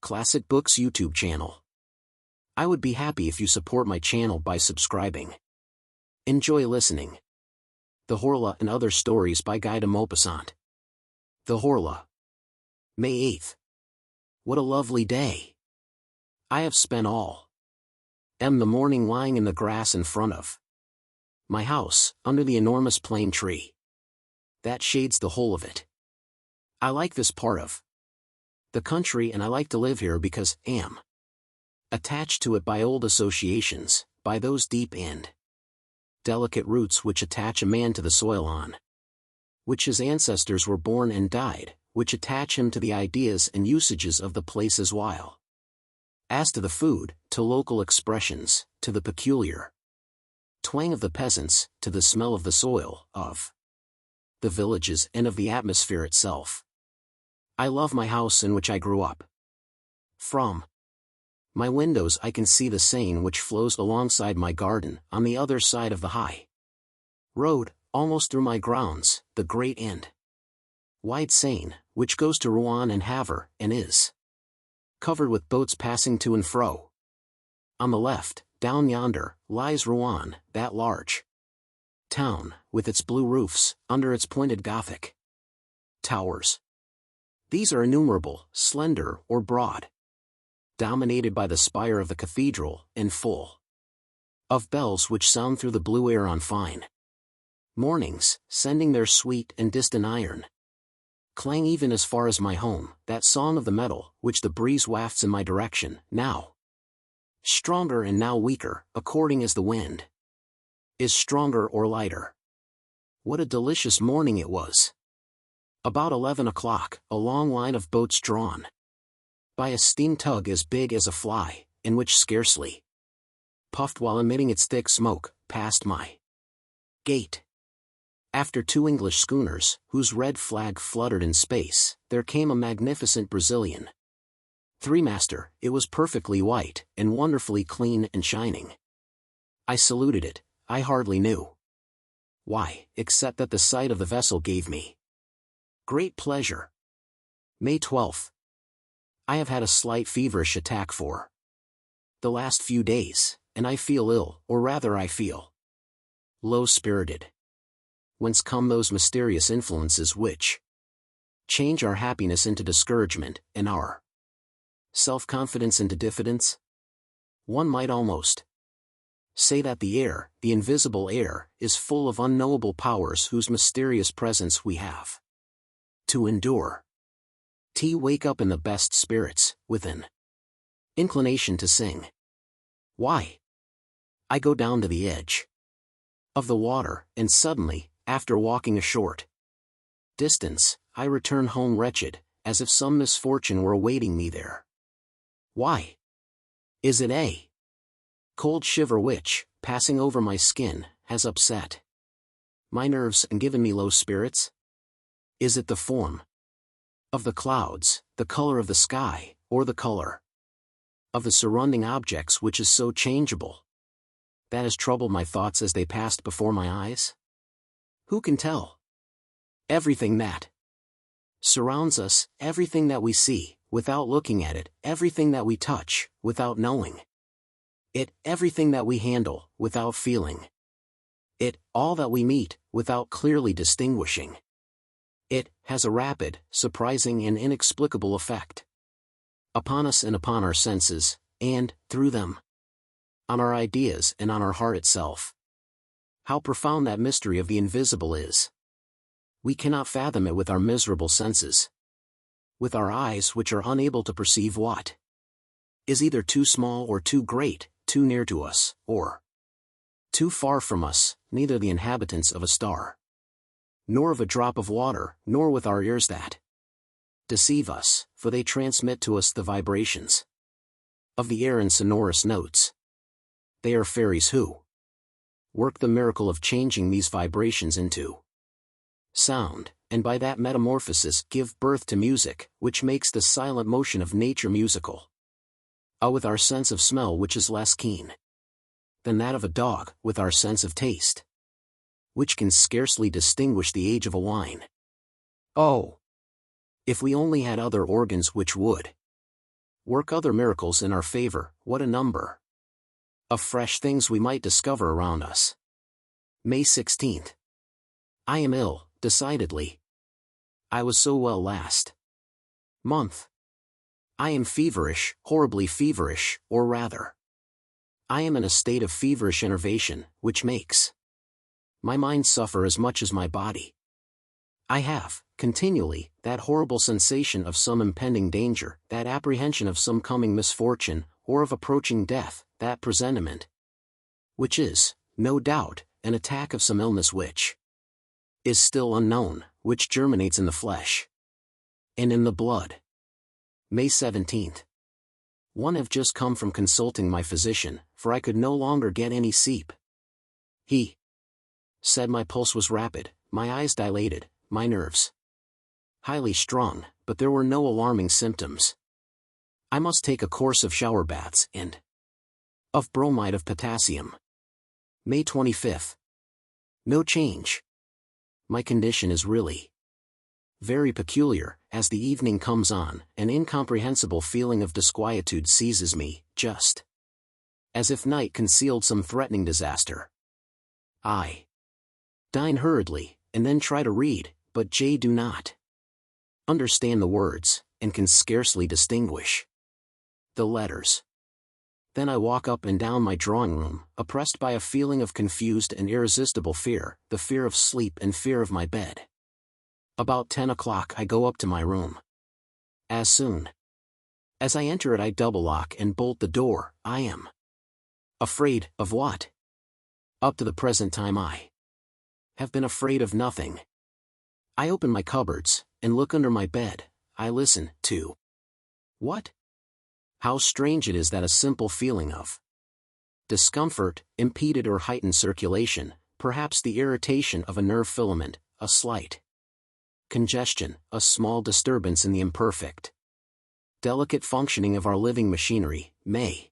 Classic Books YouTube channel. I would be happy if you support my channel by subscribing. Enjoy listening. The Horla and Other Stories by Guy de Maupassant. The Horla. May 8th. What a lovely day. I have spent all the morning lying in the grass in front of my house, under the enormous plane tree that shades the whole of it. I like this part of the country, and I like to live here because I am attached to it by old associations, by those deep and delicate roots which attach a man to the soil on which his ancestors were born and died, which attach him to the ideas and usages of the place as while as to the food, to local expressions, to the peculiar twang of the peasants, to the smell of the soil, of the villages and of the atmosphere itself. I love my house in which I grew up. From my windows I can see the Seine which flows alongside my garden, on the other side of the high road, almost through my grounds, the great and wide Seine, which goes to Rouen and Havre, and is covered with boats passing to and fro. On the left, down yonder, lies Rouen, that large town, with its blue roofs, under its pointed Gothic towers. These are innumerable, slender or broad, dominated by the spire of the cathedral, and full of bells which sound through the blue air on fine mornings, sending their sweet and distant iron clang even as far as my home, that song of the metal, which the breeze wafts in my direction, now stronger and now weaker, according as the wind is stronger or lighter. What a delicious morning it was! About 11 o'clock, a long line of boats drawn by a steam tug as big as a fly, and which scarcely puffed while emitting its thick smoke, passed my gate. After two English schooners, whose red flag fluttered in space, there came a magnificent Brazilian three-master. It was perfectly white, and wonderfully clean and shining. I saluted it. I hardly knew why, except that the sight of the vessel gave me great pleasure. May 12th. I have had a slight feverish attack for the last few days, and I feel ill, or rather I feel low-spirited. Whence come those mysterious influences which change our happiness into discouragement, and our self-confidence into diffidence? One might almost say that the air, the invisible air, is full of unknowable powers whose mysterious presence we have to endure. Wake up in the best spirits, with an inclination to sing. Why? I go down to the edge of the water, and suddenly, after walking a short distance, I return home wretched, as if some misfortune were awaiting me there. Why? Is it a cold shiver which, passing over my skin, has upset my nerves and given me low spirits? Is it the form of the clouds, the color of the sky, or the color of the surrounding objects which is so changeable, that has troubled my thoughts as they passed before my eyes? Who can tell? Everything that surrounds us, everything that we see, without looking at it, everything that we touch, without knowing it, everything that we handle, without feeling it, all that we meet, without clearly distinguishing it, has a rapid, surprising and inexplicable effect upon us and upon our senses, and, through them, on our ideas and on our heart itself. How profound that mystery of the invisible is! We cannot fathom it with our miserable senses, with our eyes which are unable to perceive what is either too small or too great, too near to us, or too far from us, neither the inhabitants of a star, nor of a drop of water, nor with our ears that deceive us, for they transmit to us the vibrations of the air in sonorous notes. They are fairies who work the miracle of changing these vibrations into sound, and by that metamorphosis give birth to music, which makes the silent motion of nature musical. With our sense of smell which is less keen than that of a dog, with our sense of taste, which can scarcely distinguish the age of a wine. Oh! If we only had other organs which would Work other miracles in our favor, what a number of fresh things we might discover around us. May 16th. I am ill, decidedly. I was so well last month. I am feverish, horribly feverish, or rather, I am in a state of feverish enervation, which makes my mind suffer as much as my body. I have, continually, that horrible sensation of some impending danger, that apprehension of some coming misfortune, or of approaching death, that presentiment, which is, no doubt, an attack of some illness which is still unknown, which germinates in the flesh and in the blood. May 17th. One have just come from consulting my physician, for I could no longer get any sleep. He said my pulse was rapid, my eyes dilated, my nerves highly strung, but there were no alarming symptoms. I must take a course of shower baths and of bromide of potassium. May 25th. No change. My condition is really very peculiar. As the evening comes on, an incomprehensible feeling of disquietude seizes me, just as if night concealed some threatening disaster. I dine hurriedly, and then try to read, but do not understand the words, and can scarcely distinguish the letters. Then I walk up and down my drawing room, oppressed by a feeling of confused and irresistible fear, the fear of sleep and fear of my bed. About 10 o'clock I go up to my room. As soon as I enter it I double lock and bolt the door. I am afraid of what? Up to the present time I have been afraid of nothing. I open my cupboards, and look under my bed. I listen to what? How strange it is that a simple feeling of discomfort, impeded or heightened circulation, perhaps the irritation of a nerve filament, a slight congestion, a small disturbance in the imperfect, delicate functioning of our living machinery, may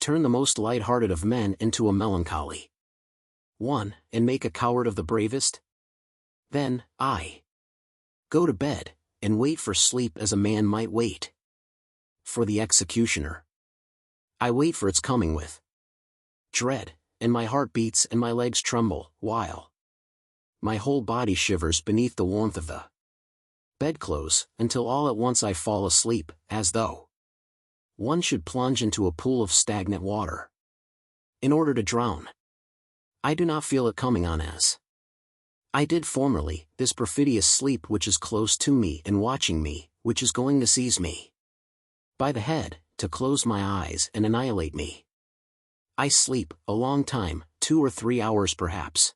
turn the most light-hearted of men into a melancholy one, and make a coward of the bravest. Then, I go to bed, and wait for sleep as a man might wait for the executioner. I wait for its coming with dread, and my heart beats and my legs tremble, while my whole body shivers beneath the warmth of the bedclothes, until all at once I fall asleep, as though one should plunge into a pool of stagnant water in order to drown. I do not feel it coming on as I did formerly, this perfidious sleep which is close to me and watching me, which is going to seize me by the head, to close my eyes and annihilate me. I sleep, a long time, 2 or 3 hours perhaps.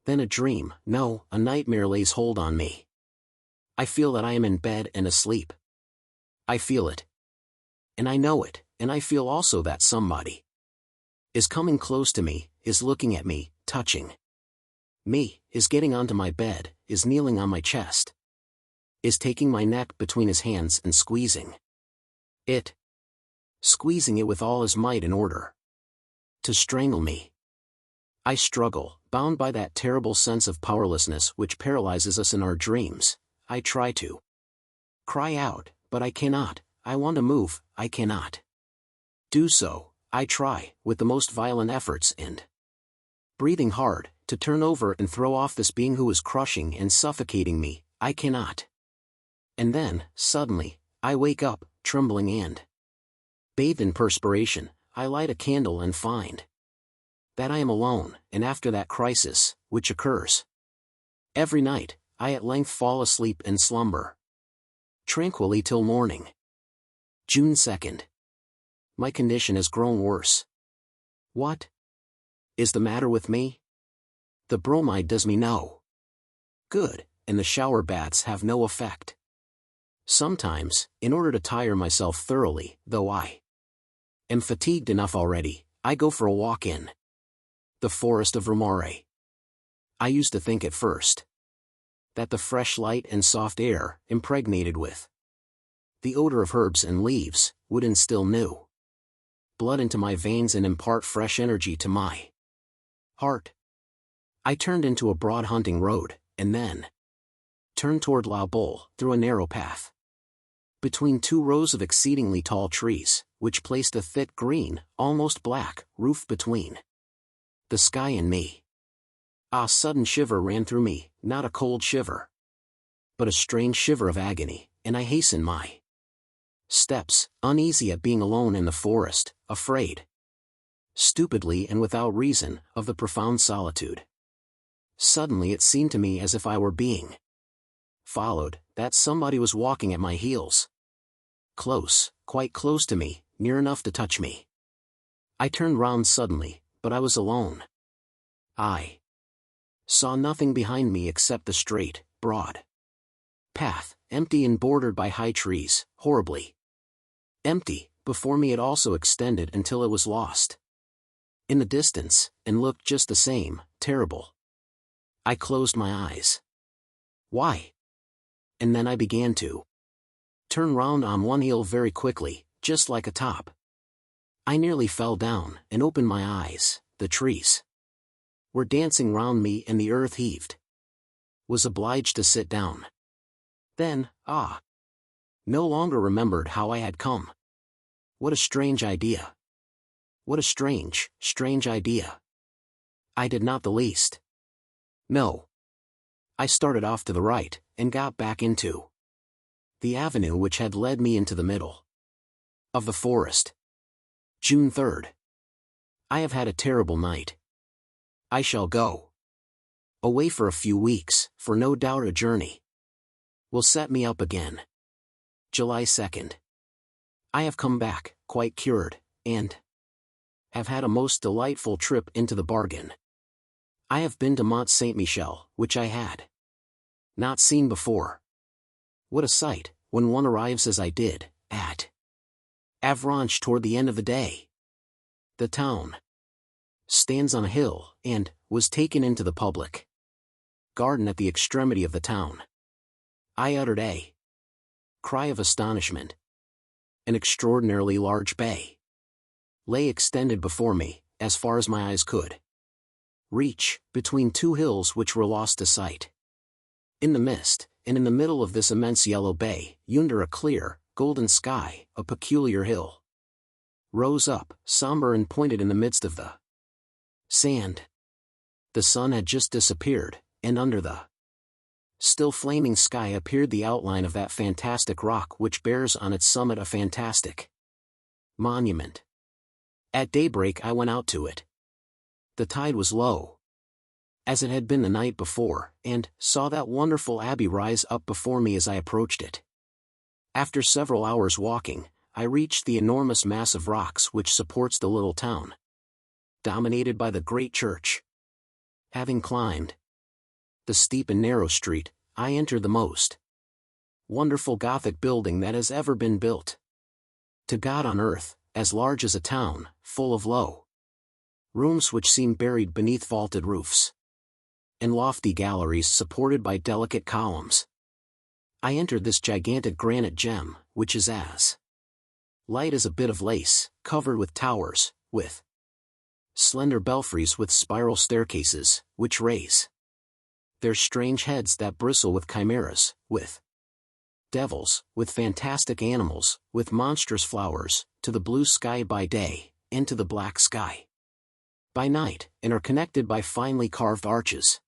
Then a dream, no, a nightmare lays hold on me. I feel that I am in bed and asleep. I feel it. And I know it, and I feel also that somebody is coming close to me, is looking at me, touching me, is getting onto my bed, is kneeling on my chest, is taking my neck between his hands and squeezing it with all his might in order to strangle me. I struggle, bound by that terrible sense of powerlessness which paralyzes us in our dreams. I try to cry out, but I cannot. I want to move, I cannot do so. I try, with the most violent efforts and breathing hard, to turn over and throw off this being who is crushing and suffocating me. I cannot. And then, suddenly, I wake up, trembling and bathed in perspiration. I light a candle and find that I am alone, and after that crisis, which occurs every night, I at length fall asleep and slumber tranquilly till morning. June 2nd. My condition has grown worse. What is the matter with me? The bromide does me no good, and the shower baths have no effect. Sometimes, in order to tire myself thoroughly, though I am fatigued enough already, I go for a walk in the forest of Romare. I used to think at first that the fresh light and soft air, impregnated with the odor of herbs and leaves, would instill new blood into my veins and impart fresh energy to my heart. I turned into a broad hunting road, and then turned toward La Boule, through a narrow path. between two rows of exceedingly tall trees, which placed a thick green, almost black, roof between the sky and me. A sudden shiver ran through me, not a cold shiver, but a strange shiver of agony, and I hastened my steps, uneasy at being alone in the forest, afraid, stupidly and without reason, of the profound solitude. Suddenly it seemed to me as if I were being followed, that somebody was walking at my heels. Close, quite close to me, near enough to touch me. I turned round suddenly, but I was alone. I saw nothing behind me except the straight, broad path, empty and bordered by high trees, horribly empty. Before me it also extended until it was lost in the distance, and looked just the same, terrible. I closed my eyes. Why? And then I began to turn round on one heel very quickly, just like a top. I nearly fell down, and opened my eyes. The trees were dancing round me and the earth heaved. Was obliged to sit down. Then, no longer remembered how I had come. What a strange idea. What a strange, strange idea. I did not the least. No. I started off to the right, and got back into the avenue which had led me into the middle of the forest. June 3rd. I have had a terrible night. I shall go away for a few weeks, for no doubt a journey will set me up again. July 2nd. I have come back, quite cured, and have had a most delightful trip into the bargain. I have been to Mont Saint-Michel, which I had not seen before. What a sight, when one arrives as I did, at Avranches toward the end of the day. The town stands on a hill, and was taken into the public garden at the extremity of the town. I uttered a cry of astonishment. An extraordinarily large bay lay extended before me, as far as my eyes could reach, between two hills which were lost to sight in the mist, and in the middle of this immense yellow bay, yonder a clear, golden sky, a peculiar hill, rose up, somber and pointed in the midst of the sand. The sun had just disappeared, and under the still flaming sky appeared the outline of that fantastic rock which bears on its summit a fantastic monument. At daybreak I went out to it. The tide was low, as it had been the night before, and saw that wonderful abbey rise up before me as I approached it. After several hours walking, I reached the enormous mass of rocks which supports the little town, dominated by the great church. Having climbed the steep and narrow street, I entered the most wonderful Gothic building that has ever been built. To God on earth, as large as a town, full of low rooms which seem buried beneath vaulted roofs, and lofty galleries supported by delicate columns. I entered this gigantic granite gem, which is as light as a bit of lace, covered with towers, with slender belfries with spiral staircases, which raise their strange heads that bristle with chimeras, with devils, with fantastic animals, with monstrous flowers, to the blue sky by day, and to the black sky by night, and are connected by finely carved arches.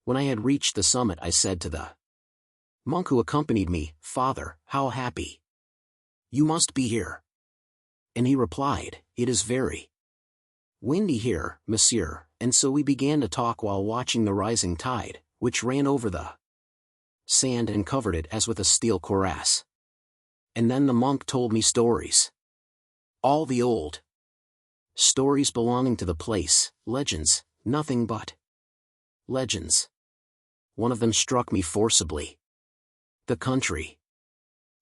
When I had reached the summit I said to the monk who accompanied me, "Father, how happy you must be here." And he replied, "It is very windy here, monsieur," and so we began to talk while watching the rising tide, which ran over the sand and covered it as with a steel cuirass. And then the monk told me stories. All the old stories belonging to the place, legends, nothing but legends. One of them struck me forcibly. The country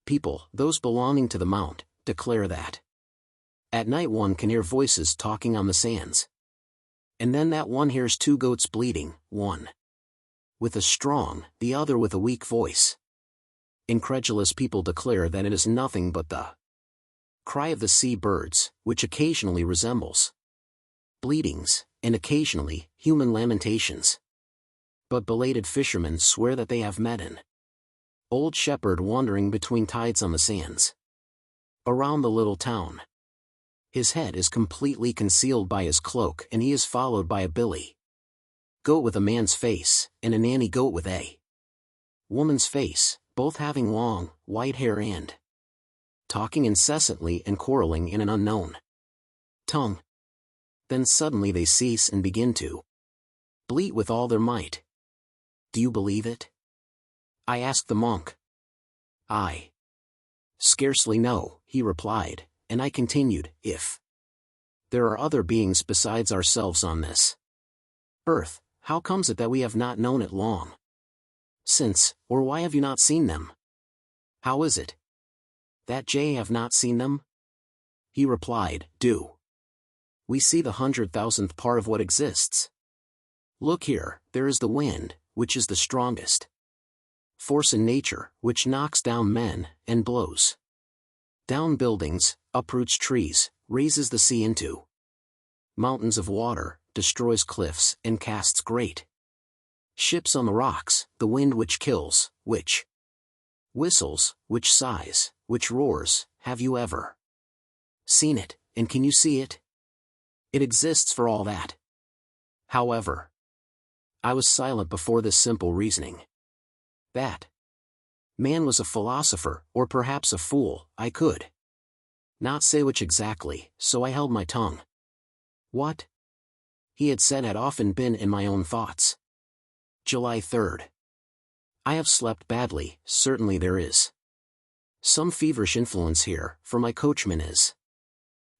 people, those belonging to the mount, declare that at night one can hear voices talking on the sands, and then that one hears two goats bleating, one with a strong, the other with a weak voice. Incredulous people declare that it is nothing but the cry of the sea birds, which occasionally resembles bleatings, and occasionally human lamentations. But belated fishermen swear that they have met an Old shepherd wandering between tides on the sands. Around the little town. His head is completely concealed by his cloak and he is followed by a billy goat with a man's face, and a nanny goat with a woman's face, both having long, white hair and talking incessantly and quarreling in an unknown tongue. Then suddenly they cease and begin to bleat with all their might. Do you believe it? I asked the monk. I scarcely know, he replied, and I continued, if there are other beings besides ourselves on this earth, how comes it that we have not known it long since, or why have you not seen them? How is it that ye have not seen them? He replied, do we see the 100,000th part of what exists? Look here, there is the wind, which is the strongest force in nature, which knocks down men, and blows down buildings, uproots trees, raises the sea into mountains of water, destroys cliffs, and casts great ships on the rocks, the wind which kills, which whistles, which sighs, which roars. Have you ever seen it, and can you see it? It exists for all that. However, I was silent before this simple reasoning. That man was a philosopher, or perhaps a fool, I could not say which exactly, so I held my tongue. What he had said had often been in my own thoughts. July 3rd. I have slept badly, certainly there is some feverish influence here, for my coachman is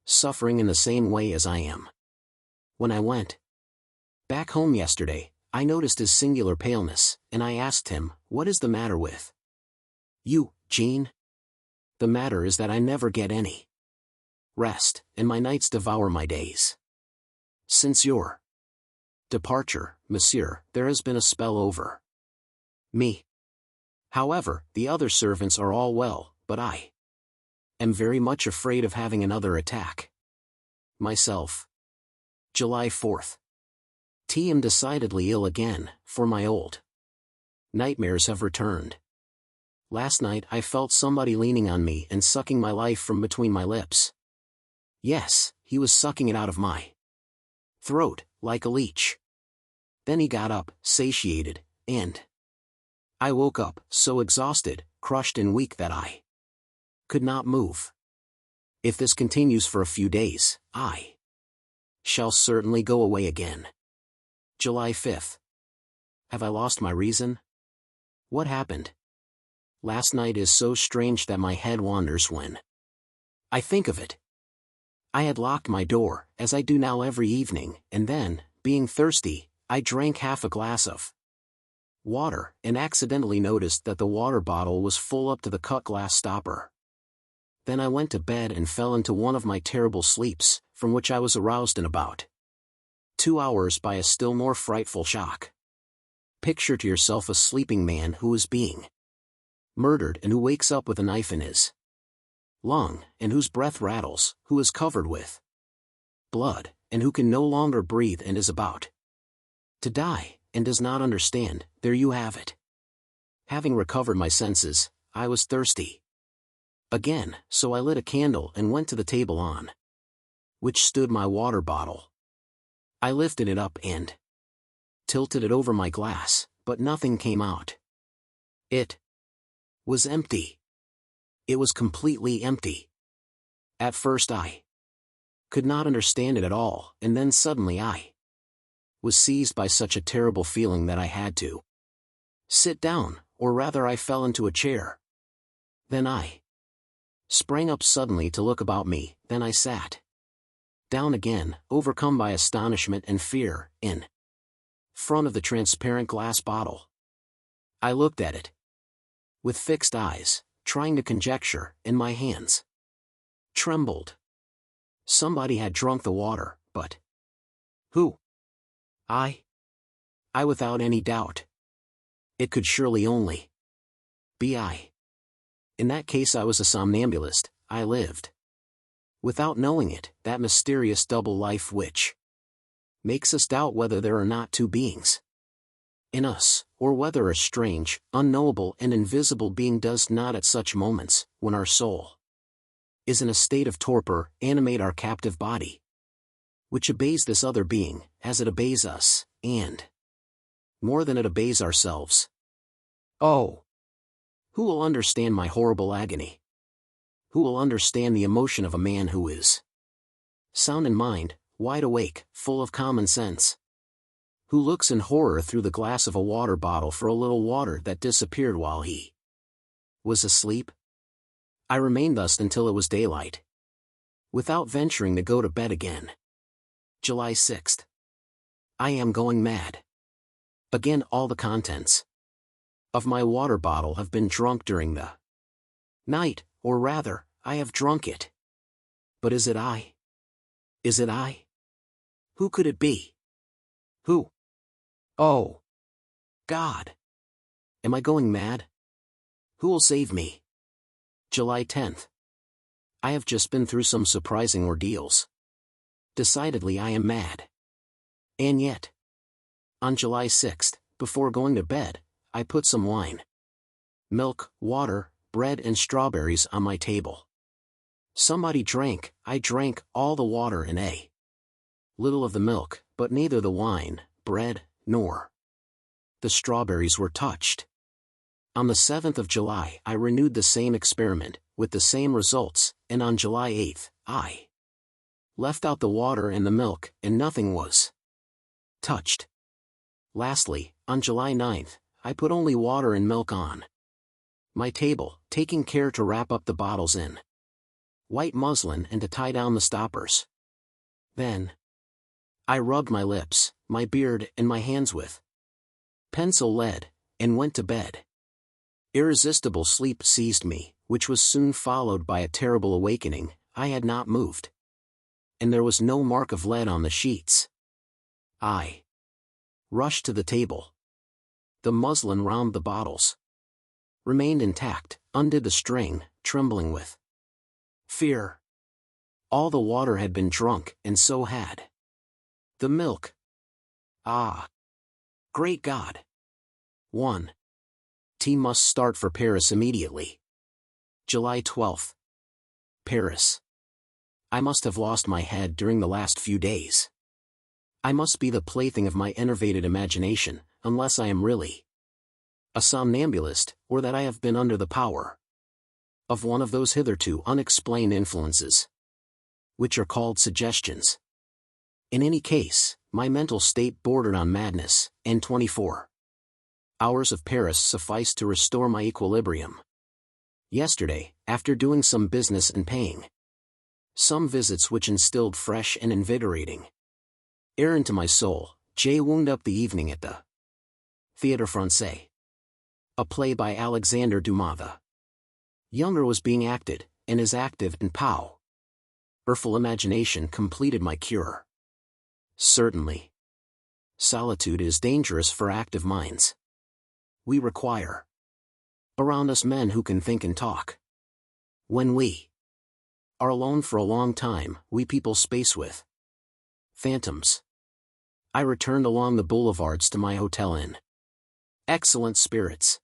suffering in the same way as I am. When I went back home yesterday, I noticed his singular paleness, and I asked him, what is the matter with you, Jean? The matter is that I never get any rest, and my nights devour my days. Since your departure, monsieur, there has been a spell over me. However, the other servants are all well, but I am very much afraid of having another attack myself. July 4th. Am decidedly ill again, for my old nightmares have returned. Last night I felt somebody leaning on me and sucking my life from between my lips. Yes, he was sucking it out of my throat, like a leech. Then he got up, satiated, and I woke up, so exhausted, crushed and weak that I could not move. If this continues for a few days, I shall certainly go away again. July 5th. Have I lost my reason? What happened last night is so strange that my head wanders when I think of it. I had locked my door, as I do now every evening, and then, being thirsty, I drank half a glass of water, and accidentally noticed that the water bottle was full up to the cut glass stopper. Then I went to bed and fell into one of my terrible sleeps, from which I was aroused in about 2 hours by a still more frightful shock. Picture to yourself a sleeping man who is being murdered and who wakes up with a knife in his lung, and whose breath rattles, who is covered with blood, and who can no longer breathe and is about to die, and does not understand. There you have it. Having recovered my senses, I was thirsty again, so I lit a candle and went to the table on which stood my water bottle. I lifted it up and tilted it over my glass, but nothing came out. It was empty. It was completely empty. At first I could not understand it at all, and then suddenly I was seized by such a terrible feeling that I had to sit down, or rather I fell into a chair. Then I sprang up suddenly to look about me, then I sat down again, overcome by astonishment and fear, in front of the transparent glass bottle. I looked at it with fixed eyes, trying to conjecture, and my hands trembled. Somebody had drunk the water, but who? I without any doubt. It could surely only be I. In that case I was a somnambulist. I lived, without knowing it, that mysterious double life which makes us doubt whether there are not two beings in us, or whether a strange, unknowable and invisible being does not at such moments, when our soul is in a state of torpor, animate our captive body, which obeys this other being, as it obeys us, and more than it obeys ourselves. Oh! Who will understand my horrible agony? Who will understand the emotion of a man who is sound in mind, wide awake, full of common sense? Who looks in horror through the glass of a water bottle for a little water that disappeared while he was asleep? I remained thus until it was daylight, without venturing to go to bed again. July 6th. I am going mad. Again, all the contents of my water bottle have been drunk during the night, or rather, I have drunk it. But is it I? Is it I? Who could it be? Who? Oh! God! Am I going mad? Who will save me? July 10th. I have just been through some surprising ordeals. Decidedly I am mad. And yet, on July 6th, before going to bed, I put some wine, milk, water, bread and strawberries on my table. Somebody drank, I drank, all the water and a little of the milk, but neither the wine, bread, nor the strawberries were touched. On the 7th of July I renewed the same experiment, with the same results, and on July 8th, I left out the water and the milk, and nothing was touched. Lastly, on July 9th, I put only water and milk on my table, taking care to wrap up the bottles in white muslin and to tie down the stoppers. Then I rubbed my lips, my beard, and my hands with pencil lead, and went to bed. Irresistible sleep seized me, which was soon followed by a terrible awakening. I had not moved, and there was no mark of lead on the sheets. I rushed to the table. The muslin round the bottles remained intact, undid the string, trembling with fear. All the water had been drunk, and so had the milk. Ah! Great God! 1. T must start for Paris immediately. July 12th. Paris. I must have lost my head during the last few days. I must be the plaything of my enervated imagination, unless I am really a somnambulist, or that I have been under the power of one of those hitherto unexplained influences, which are called suggestions. In any case, my mental state bordered on madness, and 24 hours of Paris sufficed to restore my equilibrium. Yesterday, after doing some business and paying some visits which instilled fresh and invigorating air into my soul, J wound up the evening at the Théâtre Français. A play by Alexander Dumas the younger was being acted, and his active and powerful imagination completed my cure. Certainly, solitude is dangerous for active minds. We require around us men who can think and talk. When we are alone for a long time, we people space with phantoms. I returned along the boulevards to my hotel in excellent spirits.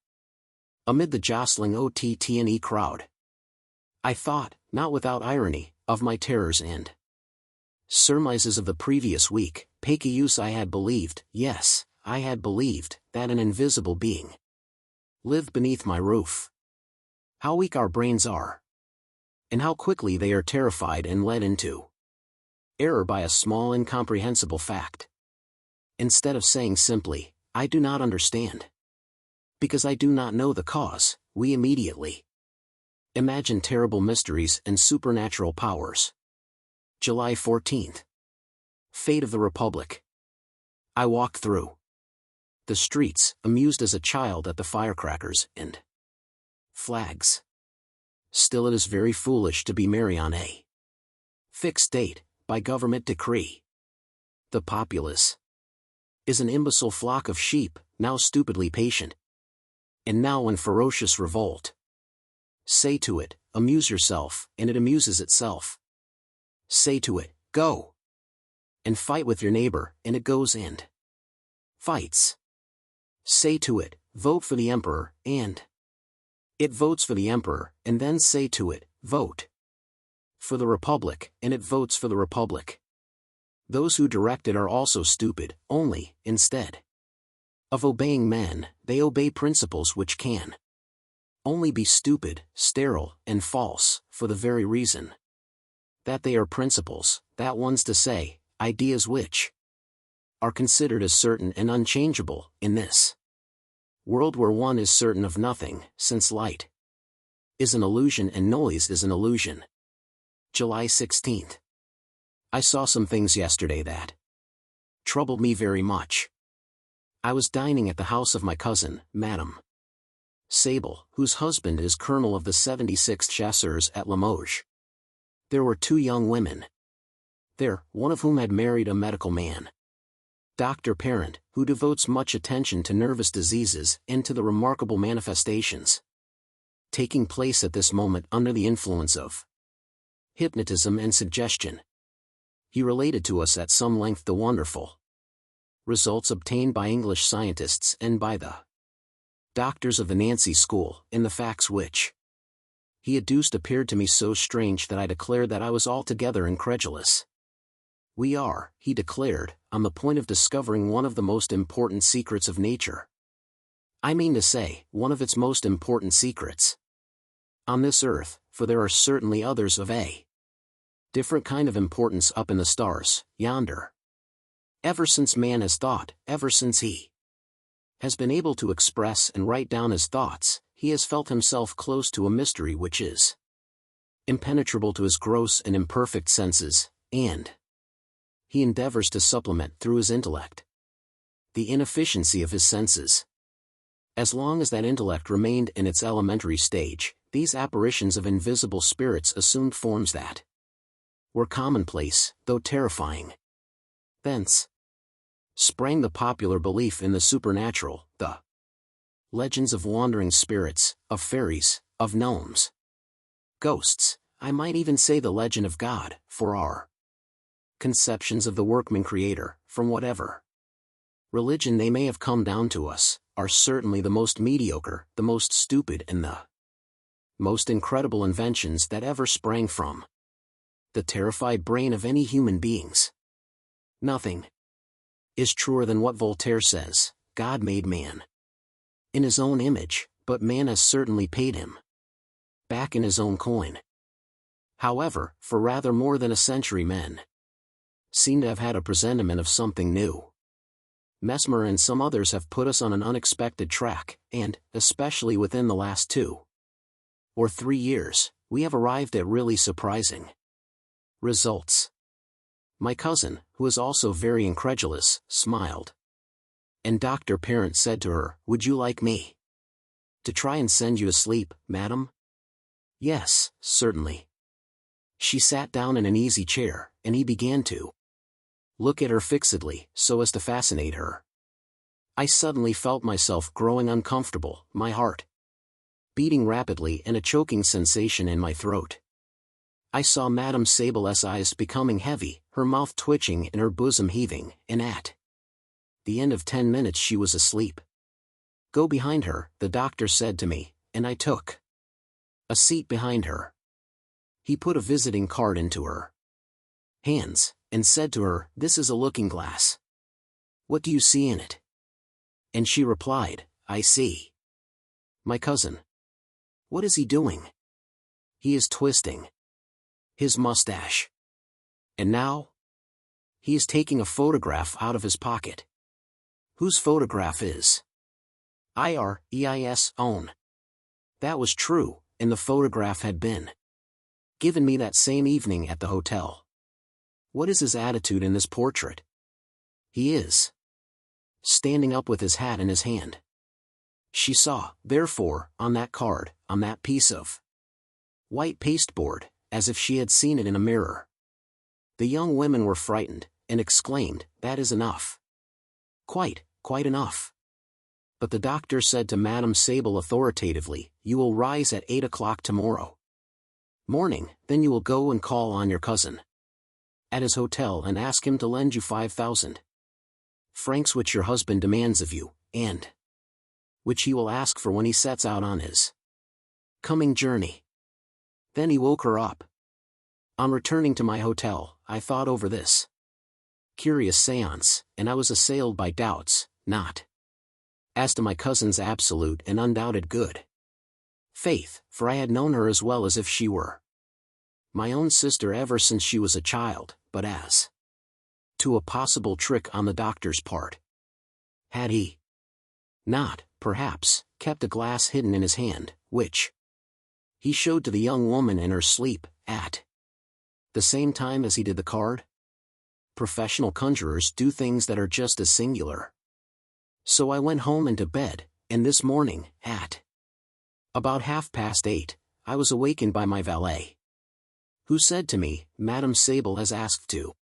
Amid the jostling OTT&E crowd, I thought, not without irony, of my terrors and surmises of the previous week. Peccaeus, I had believed, yes, I had believed, that an invisible being lived beneath my roof. How weak our brains are, and how quickly they are terrified and led into error by a small incomprehensible fact. Instead of saying simply, I do not understand, because I do not know the cause, we immediately imagine terrible mysteries and supernatural powers. July 14th. Fate of the Republic. I walked through the streets, amused as a child at the firecrackers and flags. Still, it is very foolish to be merry on a fixed date, by government decree. The populace is an imbecile flock of sheep, now stupidly patient, and now in ferocious revolt. Say to it, amuse yourself, and it amuses itself. Say to it, go and fight with your neighbor, and it goes and fights. Say to it, vote for the emperor, and it votes for the emperor, and then say to it, vote for the republic, and it votes for the republic. Those who direct it are also stupid, only, instead of obeying men, they obey principles which can only be stupid, sterile, and false, for the very reason that they are principles, that one's to say, ideas which are considered as certain and unchangeable, in this world where one is certain of nothing, since light is an illusion and noise is an illusion. July 16th. I saw some things yesterday that troubled me very much. I was dining at the house of my cousin, Madame Sable, whose husband is colonel of the 76th Chasseurs at Limoges. There were 2 young women there, one of whom had married a medical man, Dr. Parent, who devotes much attention to nervous diseases and to the remarkable manifestations taking place at this moment under the influence of hypnotism and suggestion. He related to us at some length the wonderful results obtained by English scientists and by the doctors of the Nancy School, in the facts which he adduced appeared to me so strange that I declared that I was altogether incredulous. We are, he declared, on the point of discovering one of the most important secrets of nature. I mean to say, one of its most important secrets on this earth, for there are certainly others of a different kind of importance up in the stars, yonder. Ever since man has thought, ever since he has been able to express and write down his thoughts, he has felt himself close to a mystery which is impenetrable to his gross and imperfect senses, and he endeavors to supplement through his intellect the inefficiency of his senses. As long as that intellect remained in its elementary stage, these apparitions of invisible spirits assumed forms that were commonplace, though terrifying. Thence sprang the popular belief in the supernatural, the legends of wandering spirits, of fairies, of gnomes, ghosts, I might even say the legend of God, for our conceptions of the workman-creator, from whatever religion they may have come down to us, are certainly the most mediocre, the most stupid and the most incredible inventions that ever sprang from the terrified brain of any human beings. Nothing is truer than what Voltaire says, God made man in his own image, but man has certainly paid him back in his own coin. However, for rather more than a century men seem to have had a presentiment of something new. Mesmer and some others have put us on an unexpected track, and, especially within the last 2 or 3 years, we have arrived at really surprising results. My cousin, who is also very incredulous, smiled. And Dr. Parent said to her, "Would you like me to try and send you asleep, madam?" "Yes, certainly." She sat down in an easy chair, and he began to look at her fixedly, so as to fascinate her. I suddenly felt myself growing uncomfortable, my heart beating rapidly and a choking sensation in my throat. I saw Madame Sable's eyes becoming heavy, her mouth twitching and her bosom heaving, and at the end of 10 minutes she was asleep. "Go behind her," the doctor said to me, and I took a seat behind her. He put a visiting card into her hands, and said to her, "This is a looking-glass. What do you see in it?" And she replied, "I see my cousin." "What is he doing?" "He is twisting his mustache. And now?" "He is taking a photograph out of his pocket." "Whose photograph is?" "IREIS own." That was true, and the photograph had been given me that same evening at the hotel. "What is his attitude in this portrait?" "He is standing up with his hat in his hand." She saw, therefore, on that card, on that piece of white pasteboard, as if she had seen it in a mirror. The young women were frightened, and exclaimed, "That is enough. Quite enough." But the doctor said to Madame Sable authoritatively, "You will rise at 8 o'clock tomorrow morning, then you will go and call on your cousin at his hotel and ask him to lend you 5,000 francs which your husband demands of you, and which he will ask for when he sets out on his coming journey. Then he woke her up. On returning to my hotel, I thought over this curious seance, and I was assailed by doubts, not as to my cousin's absolute and undoubted good faith, for I had known her as well as if she were my own sister ever since she was a child, but as to a possible trick on the doctor's part. Had he not, perhaps, kept a glass hidden in his hand, which he showed to the young woman in her sleep, at the same time as he did the card? Professional conjurers do things that are just as singular. So I went home and to bed, and this morning, at about 8:30, I was awakened by my valet, who said to me, "Madame Sable has asked to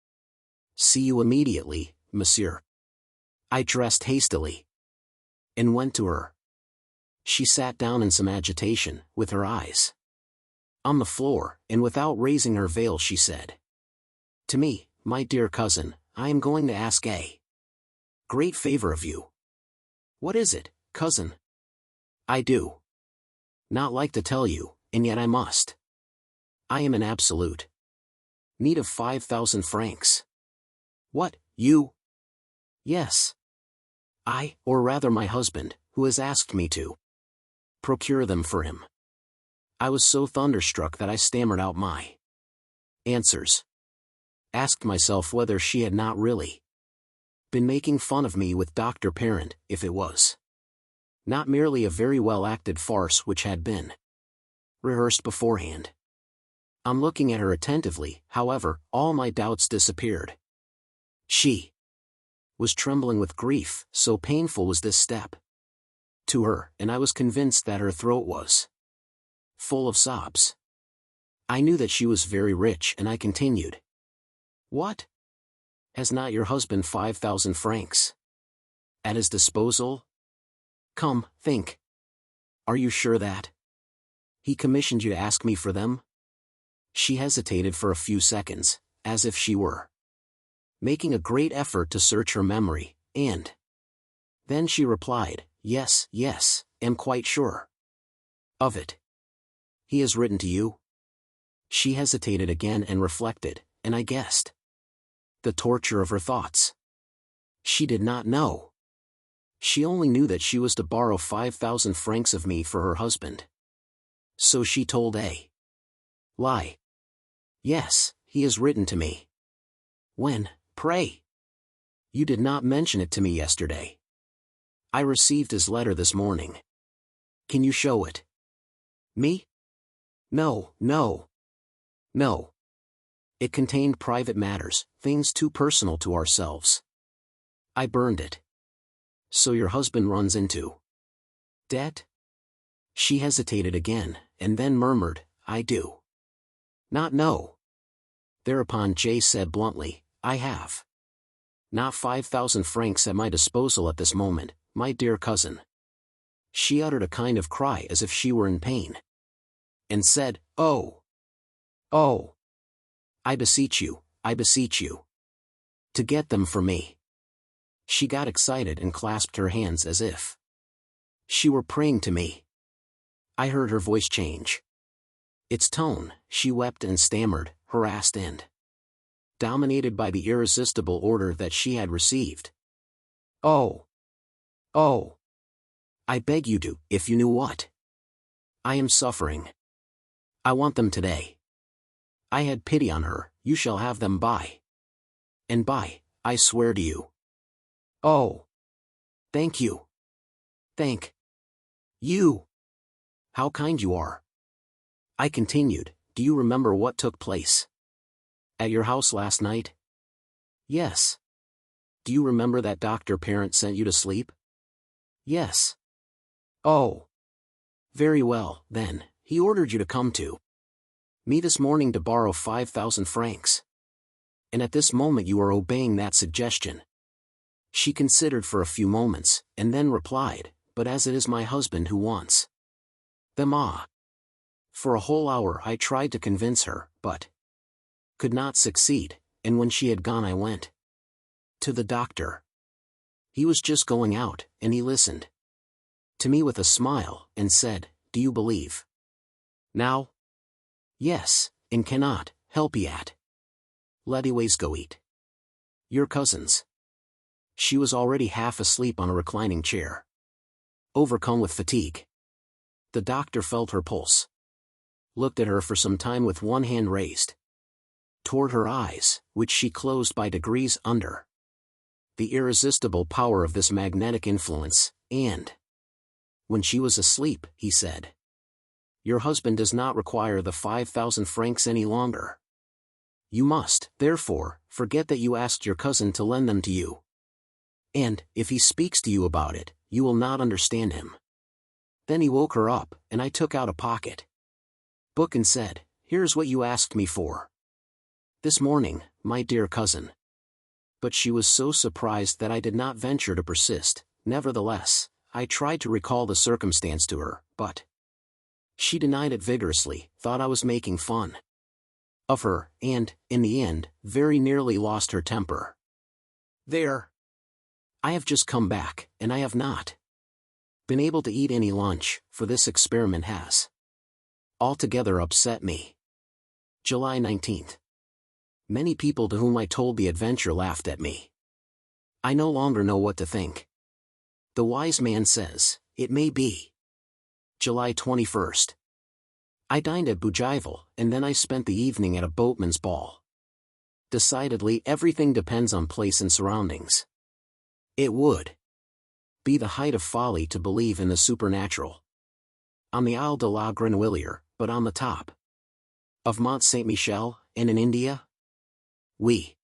see you immediately, monsieur." I dressed hastily and went to her. She sat down in some agitation, with her eyes on the floor, and without raising her veil she said to me, "My dear cousin, I am going to ask a great favor of you." "What is it, cousin?" "I do not like to tell you, and yet I must. I am in absolute need of 5,000 francs. "What, you?" "Yes. I, or rather my husband, who has asked me to procure them for him." I was so thunderstruck that I stammered out my answers. Asked myself whether she had not really been making fun of me with Dr. Parent, if it was not merely a very well-acted farce which had been rehearsed beforehand. On looking at her attentively, however, all my doubts disappeared. She was trembling with grief, so painful was this step to her, and I was convinced that her throat was full of sobs. I knew that she was very rich, and I continued, "What? Has not your husband 5,000 francs at his disposal? Come, think. Are you sure that he commissioned you to ask me for them?" She hesitated for a few seconds, as if she were making a great effort to search her memory, and then she replied, "Yes, yes, am quite sure of it. He has written to you?" She hesitated again and reflected, and I guessed the torture of her thoughts. She did not know. She only knew that she was to borrow 5,000 francs of me for her husband. So she told a lie. "Yes, he has written to me." "When, pray?" "You did not mention it to me yesterday." "I received his letter this morning." "Can you show it me?" "No, no. No. It contained private matters, things too personal to ourselves. I burned it." "So your husband runs into debt?" She hesitated again, and then murmured, "I do not know." Thereupon Jay said bluntly, "I have not 5,000 francs at my disposal at this moment, my dear cousin." She uttered a kind of cry as if she were in pain, and said, "Oh! Oh! I beseech you, to get them for me." She got excited and clasped her hands as if she were praying to me. I heard her voice change its tone. She wept and stammered, harassed and dominated by the irresistible order that she had received. "Oh! Oh! I beg you to, if you knew what I am suffering. I want them today." I had pity on her. "You shall have them by and by, I swear to you." "Oh! Thank you. Thank you. How kind you are." I continued, "Do you remember what took place at your house last night?" "Yes." "Do you remember that Dr. Parent sent you to sleep?" "Yes." "Oh! Very well, then, he ordered you to come to me this morning to borrow 5,000 francs. And at this moment you are obeying that suggestion." She considered for a few moments, and then replied, "But as it is my husband who wants them." For a whole hour I tried to convince her, but could not succeed, and when she had gone I went to the doctor. He was just going out, and he listened to me with a smile, and said, "Do you believe now?" "Yes, and cannot help yet. Let's go eat. Your cousins." She was already half asleep on a reclining chair, overcome with fatigue. The doctor felt her pulse, looked at her for some time with one hand raised toward her eyes, which she closed by degrees under the irresistible power of this magnetic influence, and when she was asleep, he said, "Your husband does not require the 5,000 francs any longer. You must, therefore, forget that you asked your cousin to lend them to you. And, if he speaks to you about it, you will not understand him." Then he woke her up, and I took out a pocket book and said, "Here's what you asked me for this morning, my dear cousin." But she was so surprised that I did not venture to persist. Nevertheless, I tried to recall the circumstance to her, but she denied it vigorously, thought I was making fun of her, and, in the end, very nearly lost her temper. There. I have just come back, and I have not been able to eat any lunch, for this experiment has altogether upset me. July 19th. Many people to whom I told the adventure laughed at me. I no longer know what to think. The wise man says, "It may be." July 21st. I dined at Bougival, and then I spent the evening at a boatman's ball. Decidedly, everything depends on place and surroundings. It would be the height of folly to believe in the supernatural on the Isle de la Grenouillière, but on the top of Mont Saint-Michel, and in India, we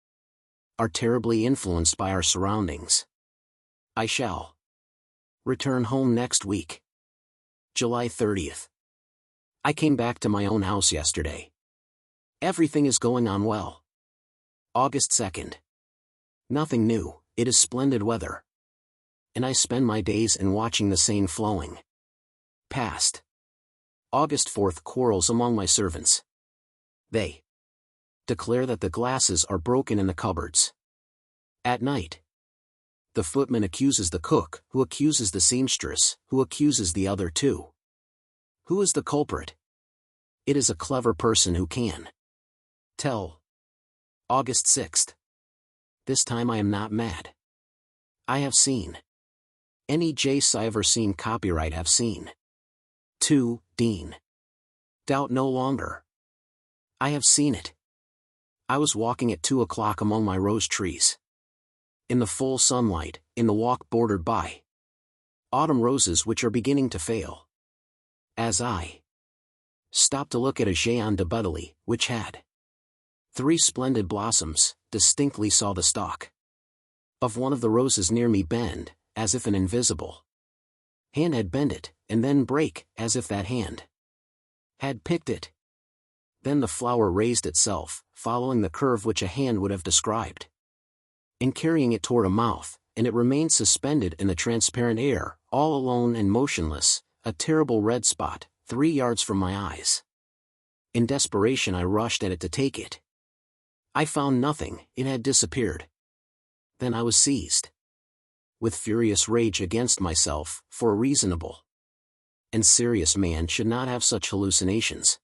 are terribly influenced by our surroundings. I shall return home next week. July 30th. I came back to my own house yesterday. Everything is going on well. August 2nd. Nothing new, it is splendid weather. And I spend my days in watching the Seine flowing past. August 4th. Quarrels among my servants. They declare that the glasses are broken in the cupboards. At night, the footman accuses the cook, who accuses the seamstress, who accuses the other two. Who is the culprit? It is a clever person who can tell. August 6th. This time I am not mad. I have seen. N.E.J. Siver seen copyright have seen. 2. Dean. Doubt no longer. I have seen it. I was walking at 2 o'clock among my rose trees. In the full sunlight, in the walk bordered by autumn roses which are beginning to fail. As I stopped to look at a géant de Bouteille, which had 3 splendid blossoms, distinctly saw the stalk of one of the roses near me bend, as if an invisible hand had bent it, and then break, as if that hand had picked it. Then the flower raised itself, following the curve which a hand would have described, and carrying it toward a mouth, and it remained suspended in the transparent air, all alone and motionless, a terrible red spot, 3 yards from my eyes. In desperation I rushed at it to take it. I found nothing, it had disappeared. Then I was seized with furious rage against myself, for a reasonable and serious man should not have such hallucinations.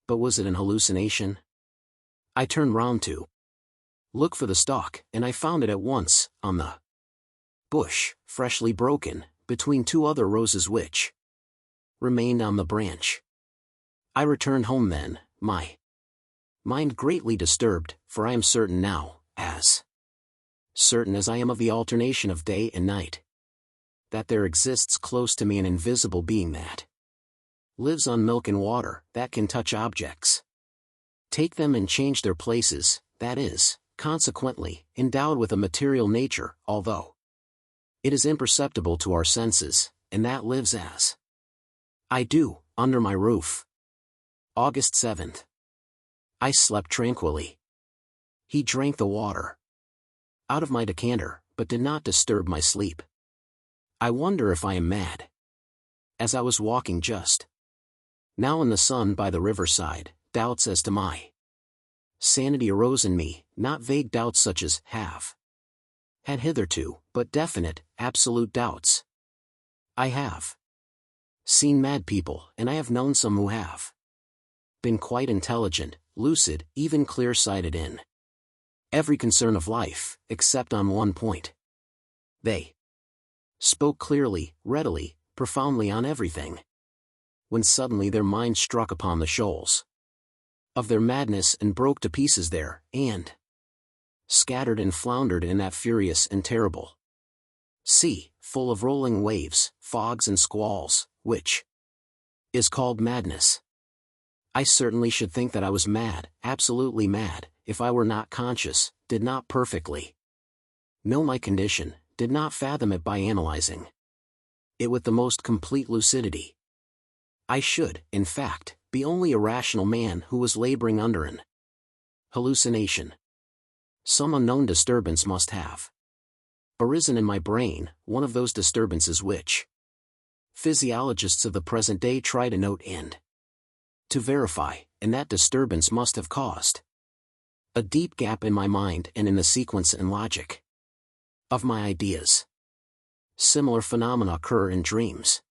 But was it an hallucination? I turned round to look for the stalk, and I found it at once, on the bush, freshly broken, between 2 other roses which remained on the branch. I returned home then, my mind greatly disturbed, for I am certain now, as certain as I am of the alternation of day and night, that there exists close to me an invisible being that lives on milk and water, that can touch objects, take them and change their places, that is, consequently, endowed with a material nature, although it is imperceptible to our senses, and that lives as I do, under my roof. August 7th. I slept tranquilly. He drank the water out of my decanter, but did not disturb my sleep. I wonder if I am mad. As I was walking just now in the sun by the riverside, doubts as to my sanity arose in me, not vague doubts such as have had hitherto, but definite, absolute doubts. I have seen mad people, and I have known some who have been quite intelligent, lucid, even clear-sighted in every concern of life, except on one point. They spoke clearly, readily, profoundly on everything, when suddenly their mind struck upon the shoals of their madness and broke to pieces there, and scattered and floundered in that furious and terrible sea, full of rolling waves, fogs and squalls, which is called madness. I certainly should think that I was mad, absolutely mad, if I were not conscious, did not perfectly know my condition, did not fathom it by analyzing it with the most complete lucidity. I should, in fact, be only a rational man who was laboring under an hallucination. Some unknown disturbance must have arisen in my brain, one of those disturbances which physiologists of the present day try to note and to verify, and that disturbance must have caused a deep gap in my mind and in the sequence and logic of my ideas. Similar phenomena occur in dreams,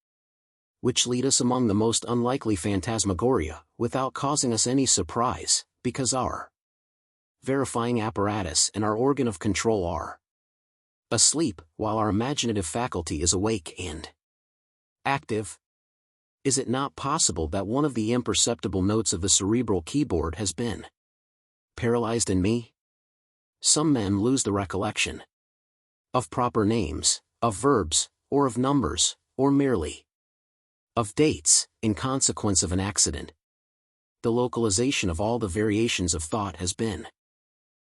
which lead us among the most unlikely phantasmagoria, without causing us any surprise, because our verifying apparatus and our organ of control are asleep, while our imaginative faculty is awake and active. Is it not possible that one of the imperceptible notes of the cerebral keyboard has been paralyzed in me? Some men lose the recollection of proper names, of verbs, or of numbers, or merely of dates, in consequence of an accident. The localization of all the variations of thought has been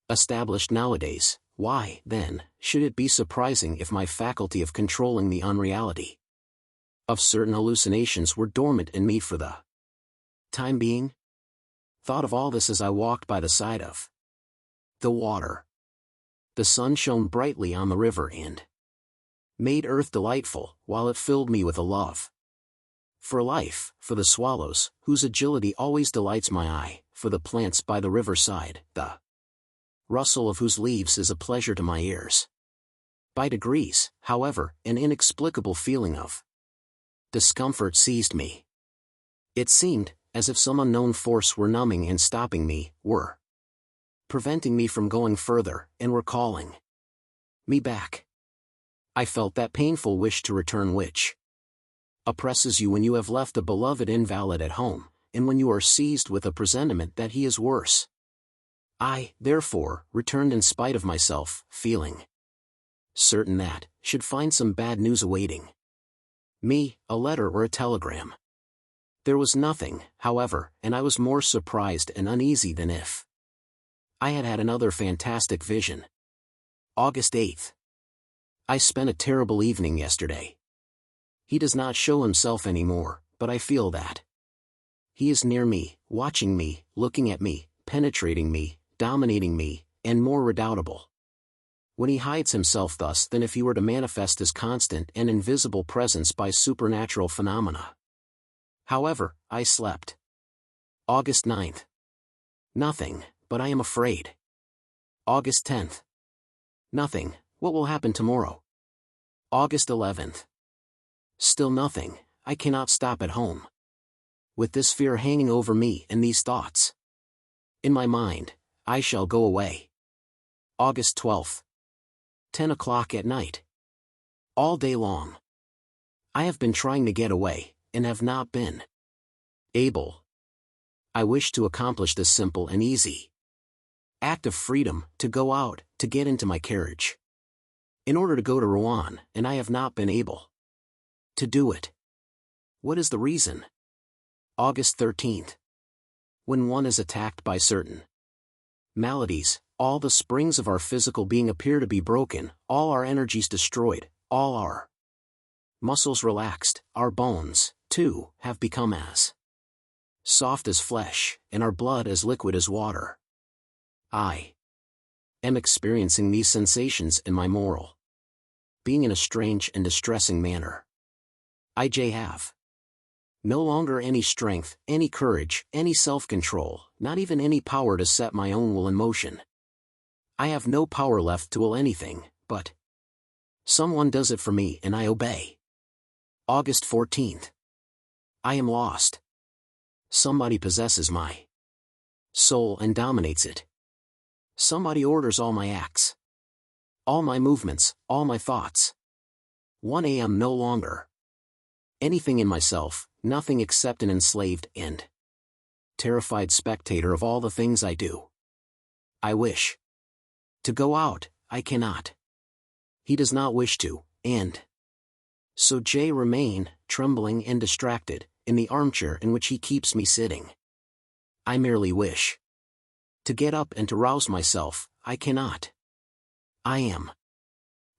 established nowadays. Why, then, should it be surprising if my faculty of controlling the unreality of certain hallucinations were dormant in me for the time being? Thought of all this as I walked by the side of the water. The sun shone brightly on the river and made earth delightful, while it filled me with a love for life, for the swallows, whose agility always delights my eye, for the plants by the riverside, the rustle of whose leaves is a pleasure to my ears. By degrees, however, an inexplicable feeling of discomfort seized me. It seemed as if some unknown force were numbing and stopping me, were preventing me from going further, and were calling me back. I felt that painful wish to return which oppresses you when you have left a beloved invalid at home, and when you are seized with a presentiment that he is worse. I, therefore, returned in spite of myself, feeling certain that, should find some bad news awaiting me, a letter or a telegram. There was nothing, however, and I was more surprised and uneasy than if I had had another fantastic vision. August 8th. I spent a terrible evening yesterday. He does not show himself anymore, but I feel that he is near me, watching me, looking at me, penetrating me, dominating me, and more redoubtable when he hides himself thus than if he were to manifest his constant and invisible presence by supernatural phenomena. However, I slept. August 9th. Nothing, but I am afraid. August 10th. Nothing, what will happen tomorrow? August 11th. Still nothing, I cannot stop at home. With this fear hanging over me and these thoughts in my mind, I shall go away. August 12th. 10 o'clock at night. All day long I have been trying to get away, and have not been able. I wish to accomplish this simple and easy act of freedom, to go out, to get into my carriage, in order to go to Rouen, and I have not been able to do it. What is the reason? August 13th. When one is attacked by certain maladies, all the springs of our physical being appear to be broken, all our energies destroyed, all our muscles relaxed, our bones, too, have become as soft as flesh, and our blood as liquid as water. I am experiencing these sensations in my moral being in a strange and distressing manner. I have no longer any strength, any courage, any self-control, not even any power to set my own will in motion. I have no power left to will anything, but someone does it for me and I obey. August 14th. I am lost. Somebody possesses my soul and dominates it. Somebody orders all my acts. All my movements, all my thoughts. 1 a.m. no longer anything in myself, nothing except an enslaved and terrified spectator of all the things I do. I wish to go out, I cannot. He does not wish to, and so J remain, trembling and distracted, in the armchair in which he keeps me sitting. I merely wish to get up and to rouse myself, I cannot. I am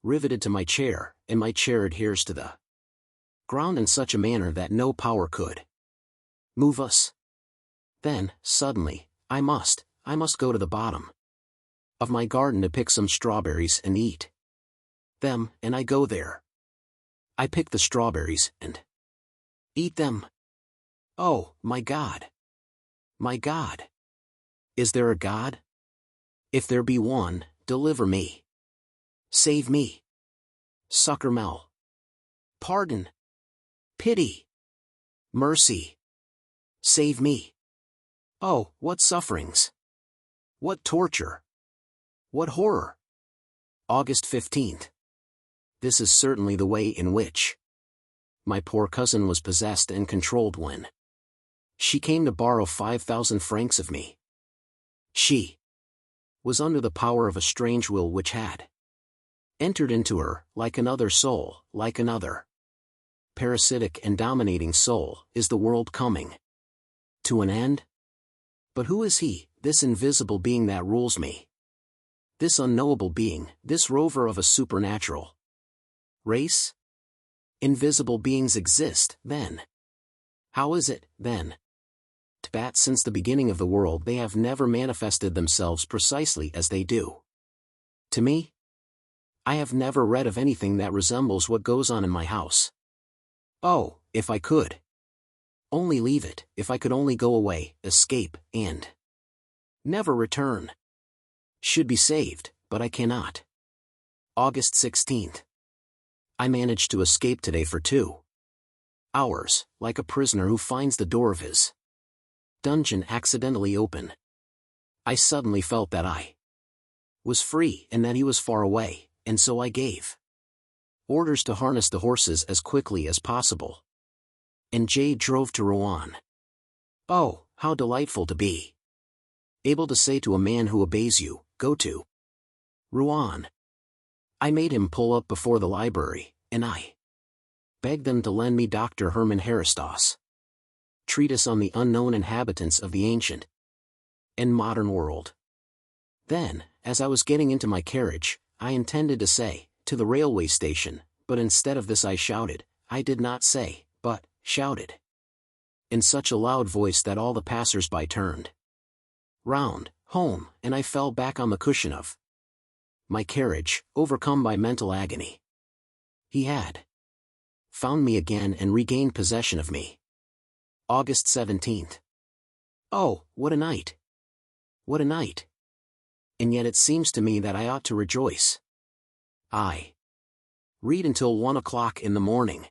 riveted to my chair, and my chair adheres to the ground in such a manner that no power could move us. Then, suddenly, I must go to the bottom of my garden to pick some strawberries and eat them, and I go there. I pick the strawberries and eat them. Oh, my God! My God! Is there a God? If there be one, deliver me. Save me. Succor me. Pardon. Pity. Mercy. Save me. Oh, what sufferings! What torture! What horror! August 15th. This is certainly the way in which my poor cousin was possessed and controlled when she came to borrow 5,000 francs of me. She was under the power of a strange will which had entered into her, like another soul, like another parasitic and dominating soul. Is the world coming to an end? But who is he, this invisible being that rules me? This unknowable being, this rover of a supernatural race? Invisible beings exist, then. How is it, then, that since the beginning of the world they have never manifested themselves precisely as they do to me? I have never read of anything that resembles what goes on in my house. Oh, if I could only leave it, if I could only go away, escape, and never return. Should be saved, but I cannot. August 16th. I managed to escape today for 2 hours, like a prisoner who finds the door of his dungeon accidentally open. I suddenly felt that I was free and that he was far away, and so I gave orders to harness the horses as quickly as possible. And J drove to Rouen. Oh, how delightful to be able to say to a man who obeys you, go to Rouen. I made him pull up before the library, and I begged them to lend me Dr. Hermann Herestauss' treatise on the unknown inhabitants of the ancient and modern world. Then, as I was getting into my carriage, I intended to say, to the railway station, but instead of this I shouted, I did not say, but shouted, in such a loud voice that all the passers-by turned round, home, and I fell back on the cushion of my carriage, overcome by mental agony. He had found me again and regained possession of me. August 17th. Oh, what a night! What a night! And yet it seems to me that I ought to rejoice. I read until 1 o'clock in the morning.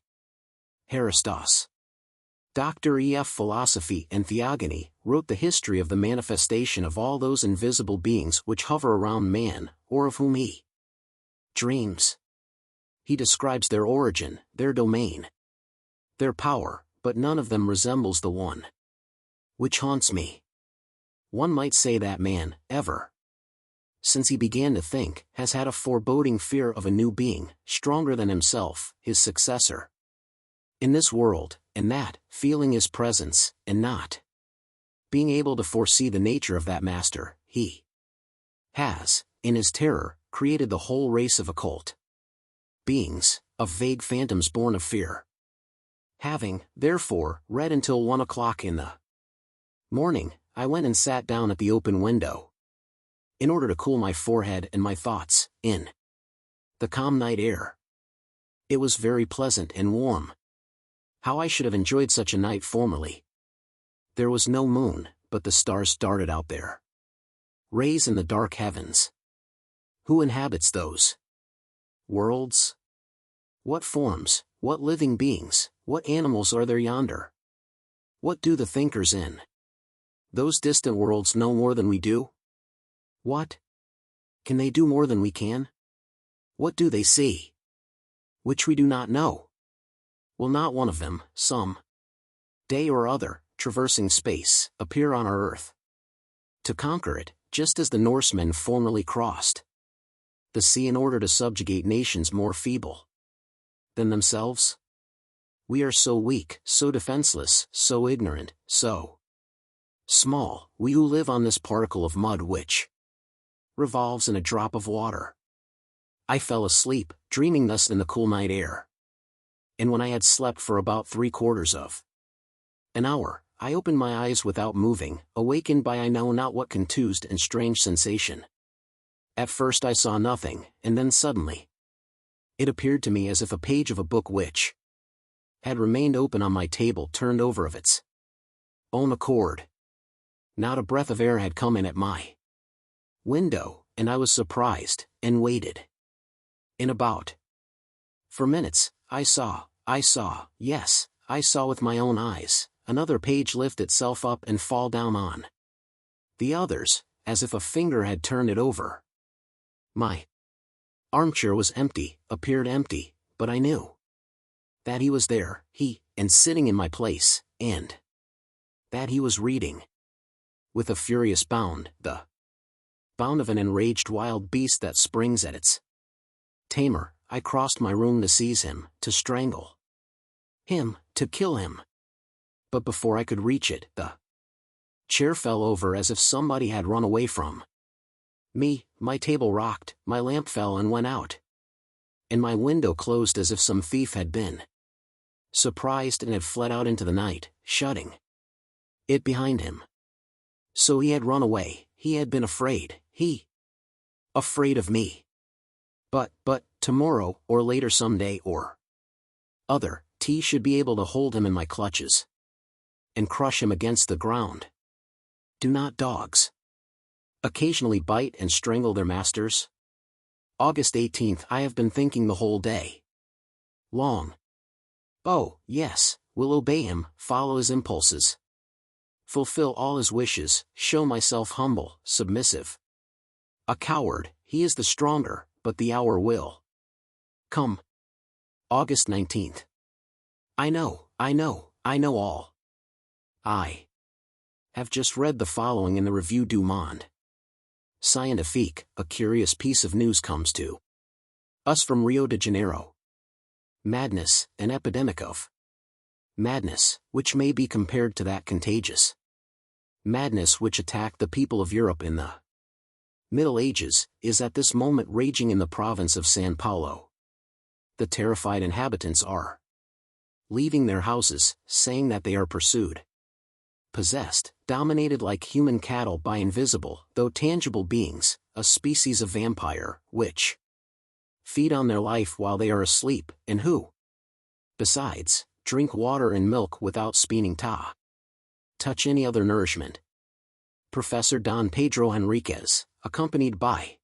Herestauss, Dr. E.F. Philosophy and Theogony, wrote the history of the manifestation of all those invisible beings which hover around man, or of whom he dreams. He describes their origin, their domain, their power, but none of them resembles the one which haunts me. One might say that man, ever since he began to think, has had a foreboding fear of a new being, stronger than himself, his successor in this world, and that, feeling his presence, and not being able to foresee the nature of that master, he has, in his terror, created the whole race of occult beings, of vague phantoms born of fear. Having, therefore, read until 1 o'clock in the morning, I went and sat down at the open window, in order to cool my forehead and my thoughts, in the calm night air. It was very pleasant and warm. How I should have enjoyed such a night formerly. There was no moon, but the stars darted out there. Rays in the dark heavens. Who inhabits those worlds? What forms, What living beings, what animals are there yonder? What do the thinkers in those distant worlds know more than we do? What? Can they do more than we can? What do they see which we do not know? Will not one of them, some day or other, traversing space, appear on our earth to conquer it, just as the Norsemen formerly crossed the sea in order to subjugate nations more feeble than themselves? We are so weak, so defenseless, so ignorant, so small, we who live on this particle of mud which revolves in a drop of water. I fell asleep, dreaming thus in the cool night air. And when I had slept for about 3/4 of an hour, I opened my eyes without moving, awakened by I know not what contused and strange sensation. At first I saw nothing, and then suddenly it appeared to me as if a page of a book which had remained open on my table turned over of its own accord. Not a breath of air had come in at my window, and I was surprised, and waited in about. For minutes, I saw, yes, I saw with my own eyes, another page lift itself up and fall down on the others, as if a finger had turned it over. My armchair was empty, appeared empty, but I knew that he was there, and sitting in my place, and that he was reading. With a furious bound, the bound of an enraged wild beast that springs at its tamer, I crossed my room to seize him, to strangle him, to kill him. But before I could reach it, the chair fell over as if somebody had run away from me, my table rocked, my lamp fell and went out, and my window closed as if some thief had been surprised and had fled out into the night, shutting it behind him. So he had run away, he had been afraid, afraid of me. But, tomorrow, or later some day or other, T should be able to hold him in my clutches and crush him against the ground. Do not dogs occasionally bite and strangle their masters? August 18th. I have been thinking the whole day long. Oh, yes, will obey him, follow his impulses, fulfill all his wishes, show myself humble, submissive. A coward, he is the stronger, but the hour will come. August 19th. I know all. I have just read the following in the Revue du Monde Scientifique. A curious piece of news comes to us from Rio de Janeiro. Madness, an epidemic of madness, which may be compared to that contagious madness which attacked the people of Europe in the Middle Ages, is at this moment raging in the province of São Paulo. The terrified inhabitants are leaving their houses, saying that they are pursued, possessed, dominated like human cattle by invisible, though tangible beings, a species of vampire, which feed on their life while they are asleep, and who, besides, drink water and milk without speening touch any other nourishment. Professor Don Pedro Henriquez, accompanied by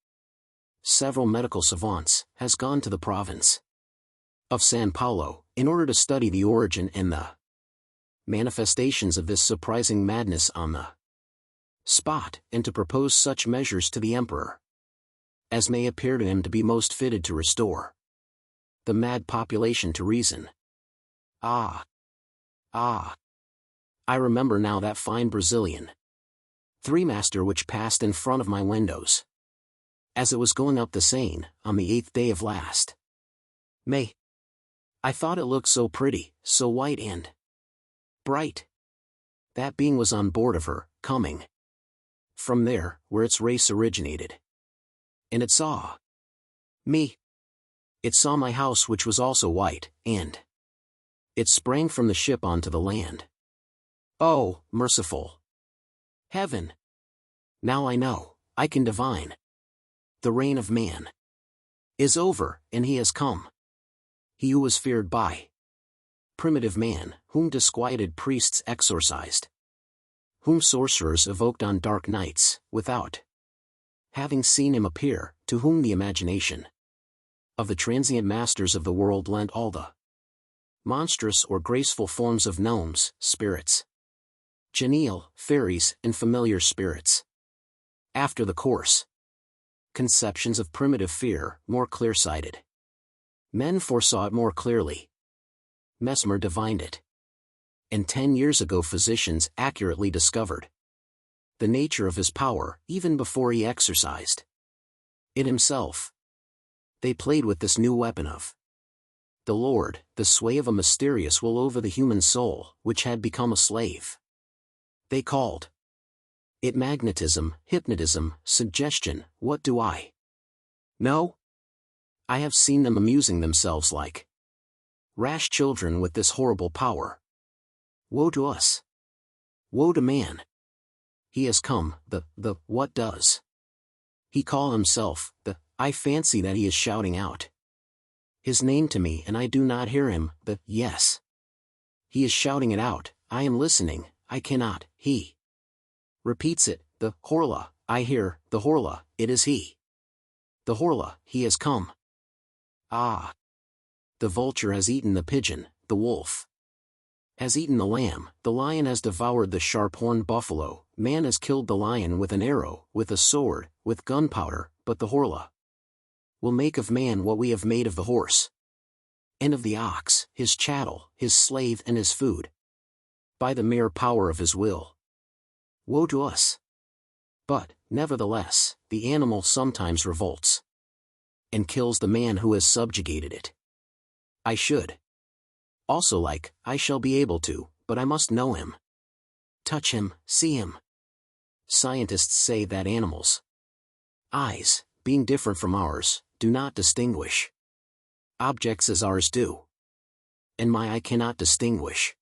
several medical savants, has gone to the province of São Paulo, in order to study the origin and the manifestations of this surprising madness on the spot, and to propose such measures to the emperor as may appear to him to be most fitted to restore the mad population to reason. I remember now that fine Brazilian three-master which passed in front of my windows as it was going up the Seine, on the 8th day of last May. I thought it looked so pretty, so white and bright. That being was on board of her, coming from there, where its race originated. And it saw me. It saw my house which was also white, and it sprang from the ship onto the land. Oh, merciful heaven! Now I know, I can divine. The reign of man is over, and he has come. He who was feared by primitive man, whom disquieted priests exorcised, whom sorcerers evoked on dark nights, without having seen him appear, to whom the imagination of the transient masters of the world lent all the monstrous or graceful forms of gnomes, spirits. Genial, fairies, and familiar spirits. After the course. Conceptions of primitive fear, more clear-sighted. Men foresaw it more clearly. Mesmer divined it. And 10 years ago physicians accurately discovered the nature of his power, even before he exercised it himself. They played with this new weapon of the Lord, the sway of a mysterious will over the human soul, which had become a slave. They called it magnetism, hypnotism, suggestion. What do I know? I have seen them amusing themselves like rash children with this horrible power. Woe to us! Woe to man! He has come, what does he call himself, I fancy that he is shouting out his name to me and I do not hear him, yes. He is shouting it out, I am listening, I cannot, he repeats it, the Horla, I hear, the Horla, it is he. The Horla, he has come. Ah! The vulture has eaten the pigeon, the wolf has eaten the lamb, the lion has devoured the sharp-horned buffalo, man has killed the lion with an arrow, with a sword, with gunpowder, but the Horla will make of man what we have made of the horse, and of the ox, his chattel, his slave and his food, by the mere power of his will. Woe to us! But, nevertheless, the animal sometimes revolts and kills the man who has subjugated it. I should also like, I shall be able to, but I must know him. Touch him, see him. Scientists say that animals' eyes, being different from ours, do not distinguish objects as ours do. And my eye cannot distinguish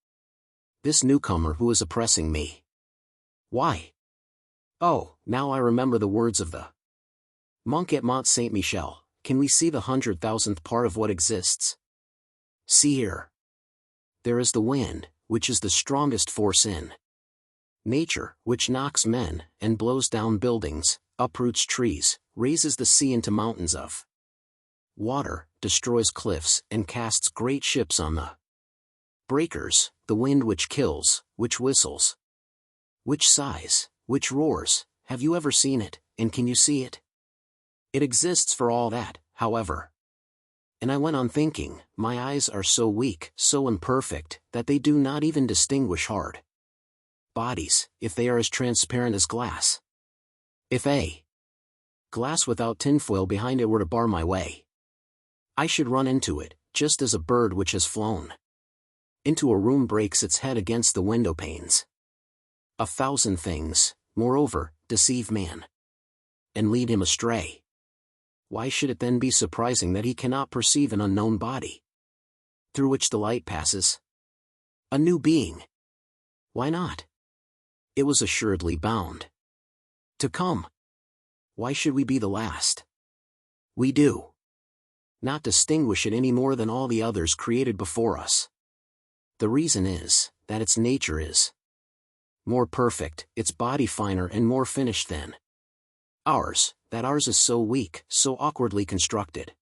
this newcomer who is oppressing me. Why? Oh, now I remember the words of the monk at Mont Saint-Michel, can we see the 100,000th part of what exists? See here. There is the wind, which is the strongest force in nature, which knocks men, and blows down buildings, uproots trees, raises the sea into mountains of water, destroys cliffs, and casts great ships on the breakers, the wind which kills, which whistles, which sighs, which roars. Have you ever seen it, and can you see it? It exists for all that, however. And I went on thinking, my eyes are so weak, so imperfect, that they do not even distinguish hard bodies, if they are as transparent as glass. If a glass without tinfoil behind it were to bar my way, I should run into it, just as a bird which has flown into a room breaks its head against the window panes. 1,000 things, moreover, deceive man and lead him astray. Why should it then be surprising that he cannot perceive an unknown body through which the light passes? A new being. Why not? It was assuredly bound to come. Why should we be the last? We do not distinguish it any more than all the others created before us. The reason is, that its nature is more perfect, its body finer and more finished than ours, that ours is so weak, so awkwardly constructed,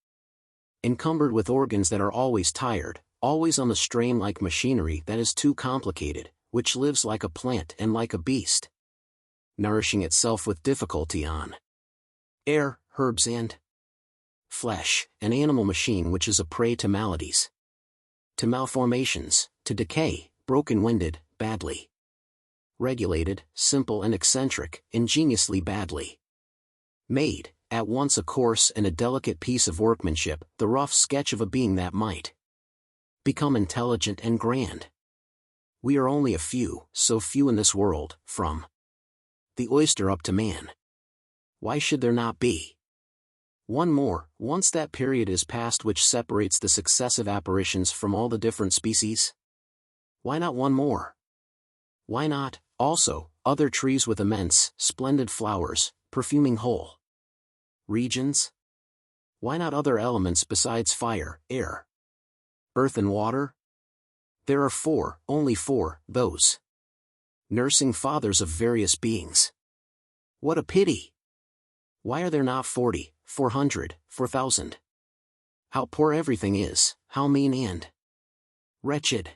encumbered with organs that are always tired, always on the strain like machinery that is too complicated, which lives like a plant and like a beast, nourishing itself with difficulty on air, herbs and flesh, an animal machine which is a prey to maladies, to malformations, to decay, broken-winded, badly regulated, simple and eccentric, ingeniously badly made, at once a coarse and a delicate piece of workmanship, the rough sketch of a being that might become intelligent and grand. We are only a few, so few in this world, from the oyster up to man. Why should there not be one more, once that period is past which separates the successive apparitions from all the different species? Why not one more? Why not, also, other trees with immense, splendid flowers, perfuming whole regions? Why not other elements besides fire, air, earth and water? There are 4, only 4, those nursing fathers of various beings. What a pity! Why are there not 40, 400, 4,000? How poor everything is, how mean and Wretched.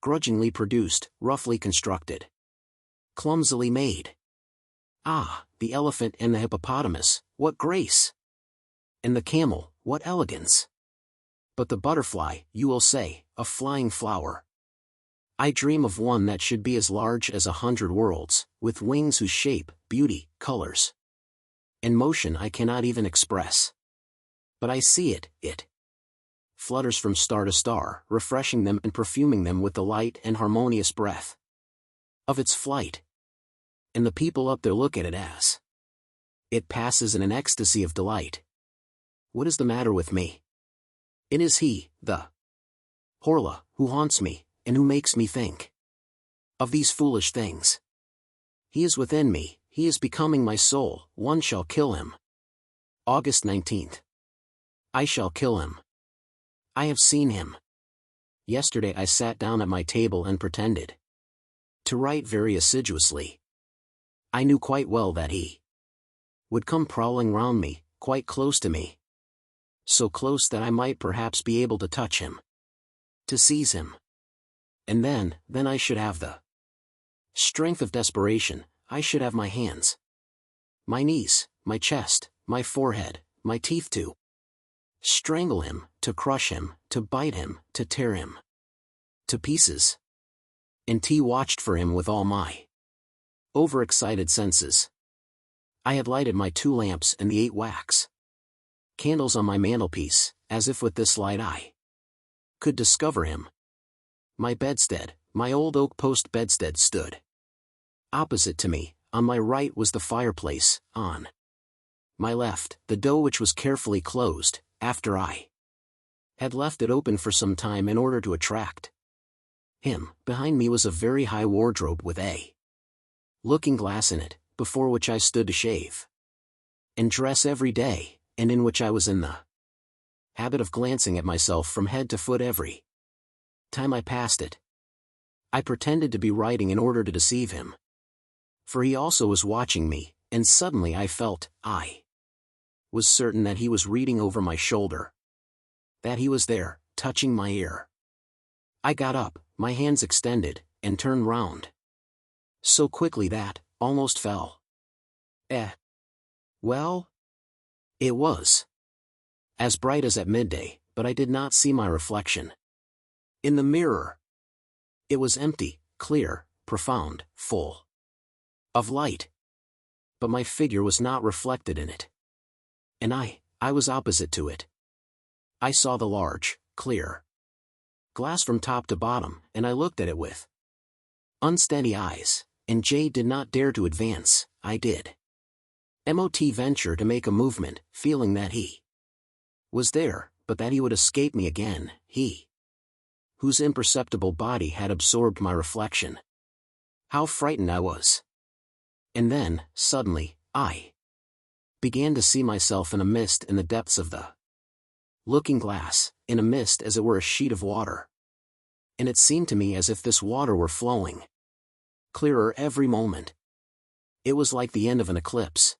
Grudgingly produced, roughly constructed. Clumsily made. Ah, the elephant and the hippopotamus, what grace! And the camel, what elegance! But the butterfly, you will say, a flying flower. I dream of one that should be as large as 100 worlds, with wings whose shape, beauty, colors, and motion I cannot even express. But I see it, it flutters from star to star, refreshing them and perfuming them with the light and harmonious breath of its flight. And the people up there look at it as it passes in an ecstasy of delight. What is the matter with me? It is he, the Horla, who haunts me, and who makes me think of these foolish things. He is within me, he is becoming my soul, one shall kill him. August 19th. I shall kill him. I have seen him. Yesterday I sat down at my table and pretended to write very assiduously. I knew quite well that he would come prowling round me, quite close to me. So close that I might perhaps be able to touch him, to seize him. And then I should have the strength of desperation, I should have my hands, my knees, my chest, my forehead, my teeth to strangle him, to crush him, to bite him, to tear him to pieces. And T watched for him with all my overexcited senses. I had lighted my 2 lamps and the 8 wax candles on my mantelpiece, as if with this light I could discover him. My bedstead, my old oak post bedstead stood opposite to me, on my right was the fireplace, on my left, the door which was carefully closed, after I had left it open for some time in order to attract him. Behind me was a very high wardrobe with a looking glass in it, before which I stood to shave and dress every day, and in which I was in the habit of glancing at myself from head to foot every time I passed it. I pretended to be writing in order to deceive him, for he also was watching me, and suddenly I felt, I was certain that he was reading over my shoulder, that he was there, touching my ear. I got up, my hands extended, and turned round so quickly that, almost fell. Well? It was as bright as at midday, but I did not see my reflection in the mirror. It was empty, clear, profound, full of light. But my figure was not reflected in it. And I was opposite to it. I saw the large, clear glass from top to bottom, and I looked at it with unsteady eyes, and J did not dare to advance. I did not venture to make a movement, feeling that he was there, but that he would escape me again, he whose imperceptible body had absorbed my reflection. How frightened I was! And then, suddenly, I began to see myself in a mist in the depths of the looking-glass, in a mist as it were a sheet of water. And it seemed to me as if this water were flowing clearer every moment. It was like the end of an eclipse.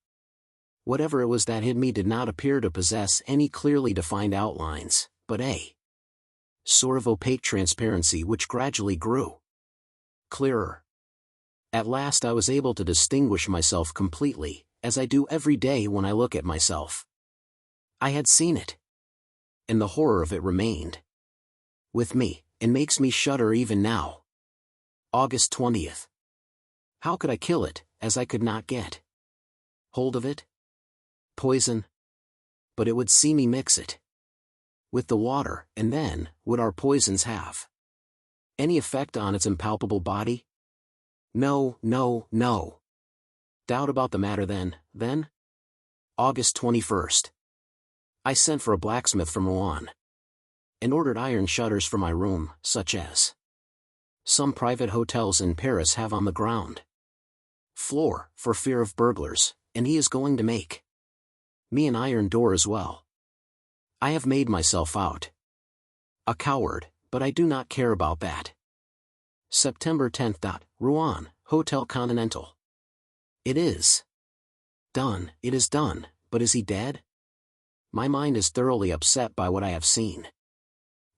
Whatever it was that hid me did not appear to possess any clearly defined outlines, but a sort of opaque transparency which gradually grew clearer. At last I was able to distinguish myself completely, as I do every day when I look at myself. I had seen it, and the horror of it remained with me, and makes me shudder even now. August 20th. How could I kill it, as I could not get hold of it? Poison? But it would see me mix it with the water, and then, would our poisons have any effect on its impalpable body? No, no, no. Doubt about the matter then? August 21st. I sent for a blacksmith from Rouen, and ordered iron shutters for my room, such as some private hotels in Paris have on the ground floor, for fear of burglars, and he is going to make me an iron door as well. I have made myself out a coward, but I do not care about that. September 10th. Rouen, Hotel Continental. It is done, but is he dead? My mind is thoroughly upset by what I have seen.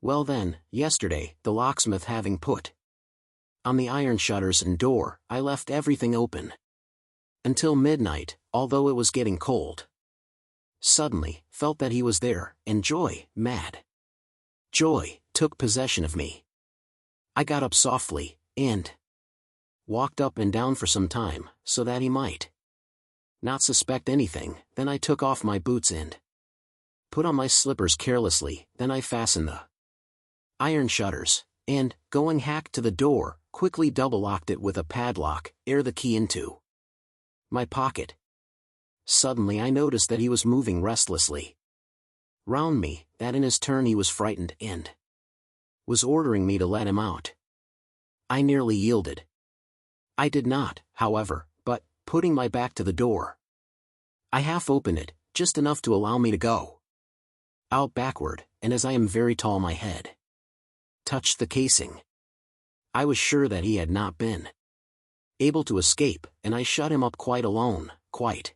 Well then, yesterday, the locksmith having put on the iron shutters and door, I left everything open. Until midnight, although it was getting cold. Suddenly, felt that he was there, and joy, mad joy, took possession of me. I got up softly, and walked up and down for some time, so that he might not suspect anything. Then I took off my boots and put on my slippers carelessly. Then I fastened the iron shutters, and, going hack to the door, quickly double-locked it with a padlock, ere the key into my pocket. Suddenly I noticed that he was moving restlessly round me, that in his turn he was frightened, and was ordering me to let him out. I nearly yielded. I did not, however, but, putting my back to the door, I half opened it, just enough to allow me to go out backward, and as I am very tall, my head touched the casing. I was sure that he had not been able to escape, and I shut him up quite alone, quite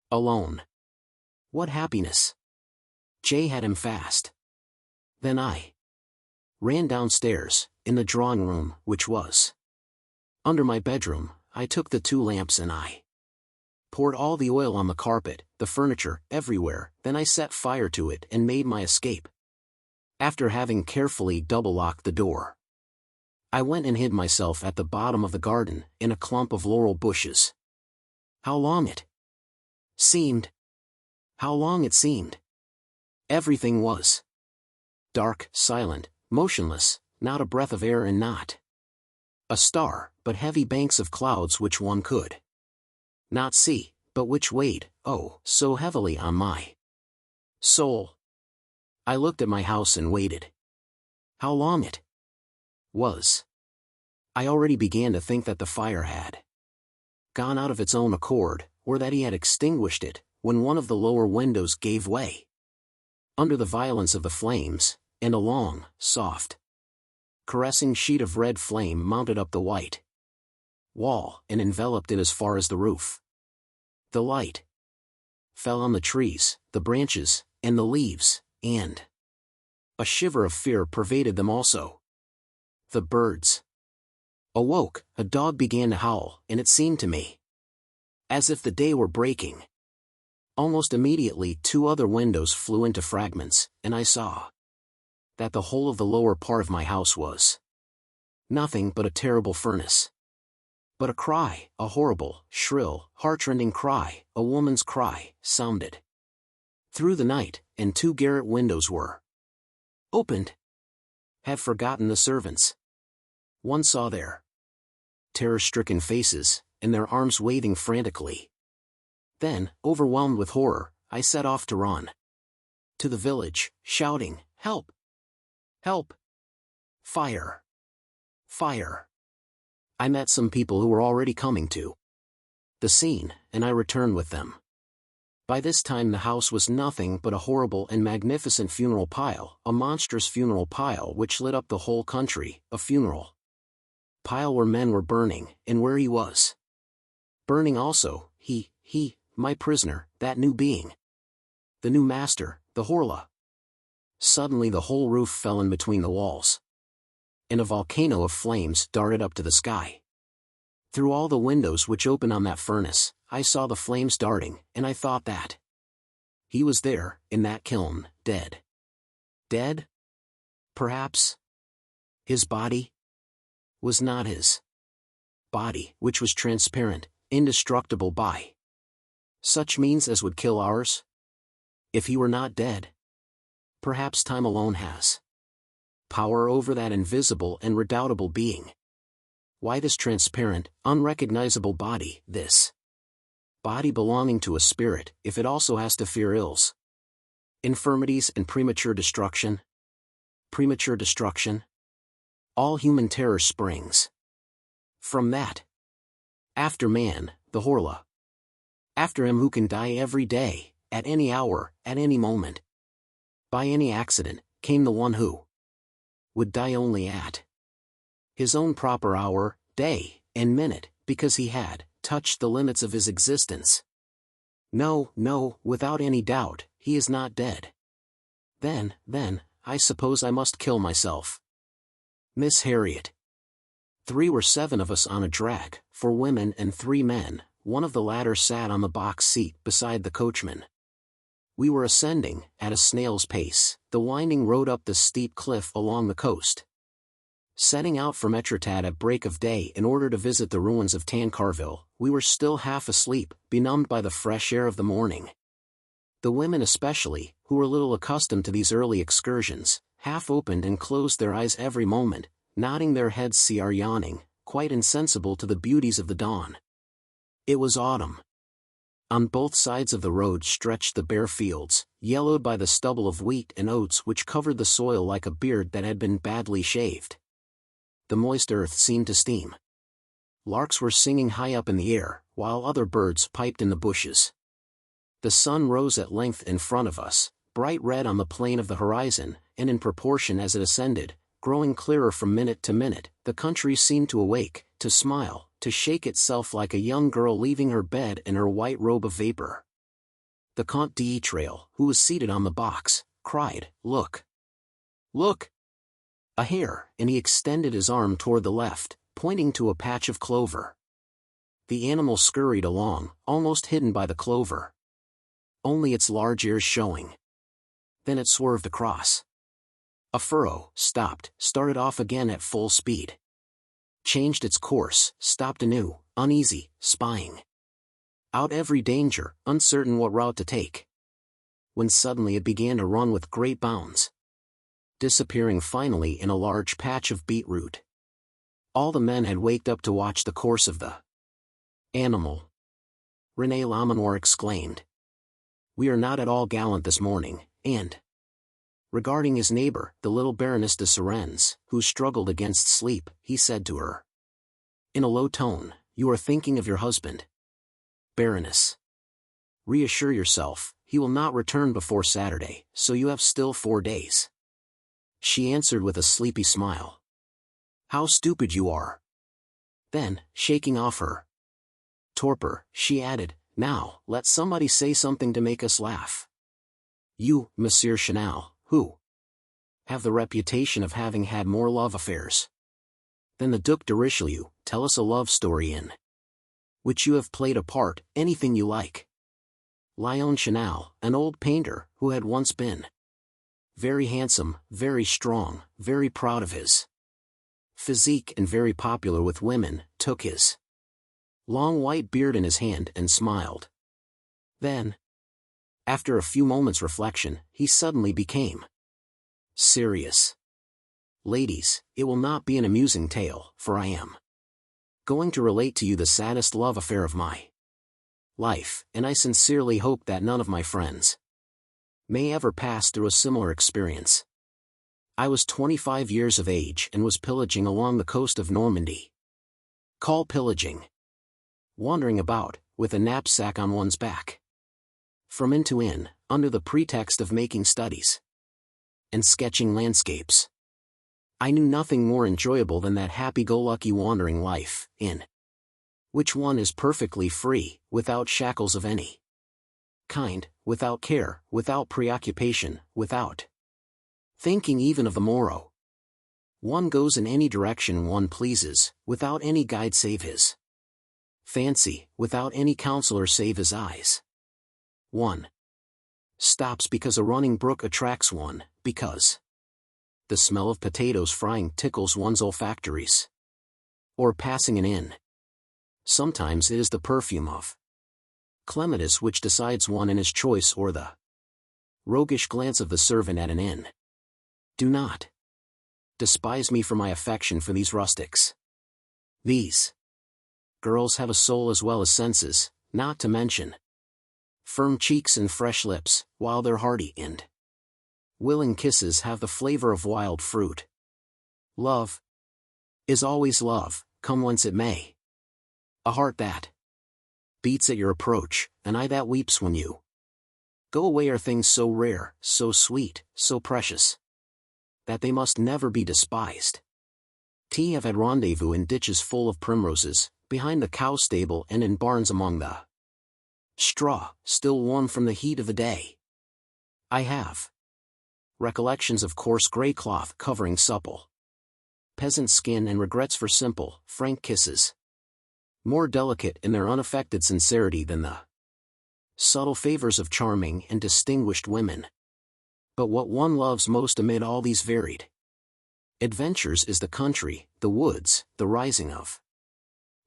alone. What happiness! Jay had him fast. Then I ran downstairs, in the drawing room, which was under my bedroom. I took the 2 lamps and I poured all the oil on the carpet, the furniture, everywhere. Then I set fire to it and made my escape. After having carefully double-locked the door, I went and hid myself at the bottom of the garden, in a clump of laurel bushes. How long it seemed! How long it seemed! Everything was dark, silent, motionless, not a breath of air and not a star, but heavy banks of clouds which one could not see, but which weighed, oh, so heavily on my soul. I looked at my house and waited. How long it was! I already began to think that the fire had gone out of its own accord, or that he had extinguished it, when one of the lower windows gave way under the violence of the flames, and a long, soft, caressing sheet of red flame mounted up the white wall and enveloped it as far as the roof. The light fell on the trees, the branches, and the leaves, and a shiver of fear pervaded them also. The birds awoke, a dog began to howl, and it seemed to me as if the day were breaking. Almost immediately 2 other windows flew into fragments, and I saw that the whole of the lower part of my house was nothing but a terrible furnace. But a cry, a horrible, shrill, heartrending cry, a woman's cry, sounded through the night, and 2 garret windows were opened. Had forgotten the servants. One saw their terror-stricken faces, and their arms waving frantically. Then, overwhelmed with horror, I set off to run to the village, shouting, "Help! Help! Fire! Fire!" I met some people who were already coming to the scene, and I returned with them. By this time the house was nothing but a horrible and magnificent funeral pile, a monstrous funeral pile which lit up the whole country, a funeral pile where men were burning, and where he was burning also, my prisoner, that new being, the new master, the Horla. Suddenly the whole roof fell in between the walls, and a volcano of flames darted up to the sky. Through all the windows which opened on that furnace, I saw the flames darting, and I thought that he was there, in that kiln, dead. Dead? Perhaps. His body was not his body, which was transparent, indestructible by such means as would kill ours. If he were not dead, perhaps time alone has power over that invisible and redoubtable being. Why this transparent, unrecognizable body, this body belonging to a spirit, if it also has to fear ills, infirmities and premature destruction? Premature destruction? All human terror springs from that. After man, the Horla. After him who can die every day, at any hour, at any moment. By any accident, came the one who would die only at his own proper hour, day, and minute, because he had touched the limits of his existence. No, without any doubt, he is not dead. Then, I suppose I must kill myself. Miss Harriet. 3 or 7 of us on a drag, 4 women and 3 men, one of the latter sat on the box seat beside the coachman. We were ascending, at a snail's pace, the winding road up the steep cliff along the coast. Setting out from Etretat at break of day in order to visit the ruins of Tancarville, we were still half asleep, benumbed by the fresh air of the morning. The women especially, who were little accustomed to these early excursions, half opened and closed their eyes every moment, nodding their heads or yawning, quite insensible to the beauties of the dawn. It was autumn. On both sides of the road stretched the bare fields, yellowed by the stubble of wheat and oats which covered the soil like a beard that had been badly shaved. The moist earth seemed to steam. Larks were singing high up in the air, while other birds piped in the bushes. The sun rose at length in front of us, bright red on the plane of the horizon, and in proportion as it ascended, growing clearer from minute to minute, the country seemed to awake, to smile, to shake itself like a young girl leaving her bed in her white robe of vapor. The Comte d'Ytrail, who was seated on the box, cried, "Look! Look! A hare," and he extended his arm toward the left, pointing to a patch of clover. The animal scurried along, almost hidden by the clover. Only its large ears showing. Then it swerved across a furrow, stopped, started off again at full speed. Changed its course, stopped anew, uneasy, spying out every danger, uncertain what route to take. When suddenly it began to run with great bounds, disappearing finally in a large patch of beetroot. All the men had waked up to watch the course of the animal. René Lamenoir exclaimed, "We are not at all gallant this morning," and, regarding his neighbor, the little Baroness de Sorens, who struggled against sleep, he said to her, in a low tone, "You are thinking of your husband, Baroness. Reassure yourself, he will not return before Saturday, so you have still 4 days." She answered with a sleepy smile, "How stupid you are." Then, shaking off her torpor, she added, "Now, let somebody say something to make us laugh. You, Monsieur Chanel, who have the reputation of having had more love affairs than the Duc de Richelieu, tell us a love story in which you have played a part, anything you like." Léon Chanel, an old painter, who had once been very handsome, very strong, very proud of his physique and very popular with women, took his long white beard in his hand and smiled. Then, after a few moments' reflection, he suddenly became serious. "Ladies, it will not be an amusing tale, for I am going to relate to you the saddest love affair of my life, and I sincerely hope that none of my friends may ever pass through a similar experience. I was 25 years of age and was pillaging along the coast of Normandy. Call pillaging wandering about, with a knapsack on one's back, from inn to inn, under the pretext of making studies and sketching landscapes. I knew nothing more enjoyable than that happy-go-lucky wandering life, in which one is perfectly free, without shackles of any kind, without care, without preoccupation, without thinking even of the morrow. One goes in any direction one pleases, without any guide save his fancy, without any counselor save his eyes. One stops because a running brook attracts one, because the smell of potatoes frying tickles one's olfactories, or passing an inn. Sometimes it is the perfume of clematis which decides one in his choice, or the roguish glance of the servant at an inn. Do not despise me for my affection for these rustics. These girls have a soul as well as senses, not to mention firm cheeks and fresh lips, while their hearty and willing kisses have the flavor of wild fruit. Love is always love, come whence it may. A heart that beats at your approach, an eye that weeps when you go away, are things so rare, so sweet, so precious, that they must never be despised. T have had rendezvous in ditches full of primroses, behind the cow stable and in barns among the straw, still warm from the heat of the day. I have recollections of coarse grey cloth covering supple peasant skin and regrets for simple, frank kisses. More delicate in their unaffected sincerity than the subtle favors of charming and distinguished women. But what one loves most amid all these varied adventures is the country, the woods, the rising of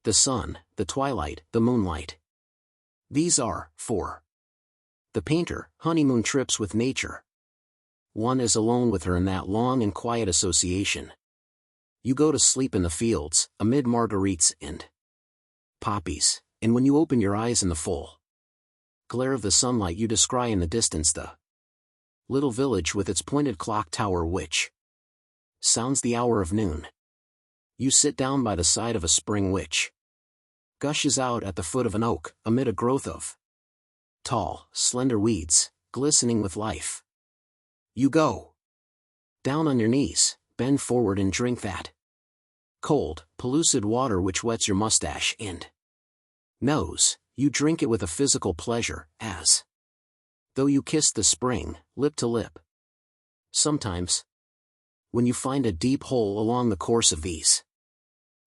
the sun, the twilight, the moonlight. These are, for the painter, honeymoon trips with nature. One is alone with her in that long and quiet association. You go to sleep in the fields, amid marguerites and poppies, and when you open your eyes in the full glare of the sunlight you descry in the distance the little village with its pointed clock tower which sounds the hour of noon. You sit down by the side of a spring which gushes out at the foot of an oak, amid a growth of tall, slender weeds, glistening with life. You go down on your knees, bend forward and drink that cold, pellucid water which wets your mustache and nose. You drink it with a physical pleasure, as though you kissed the spring, lip to lip. Sometimes, when you find a deep hole along the course of these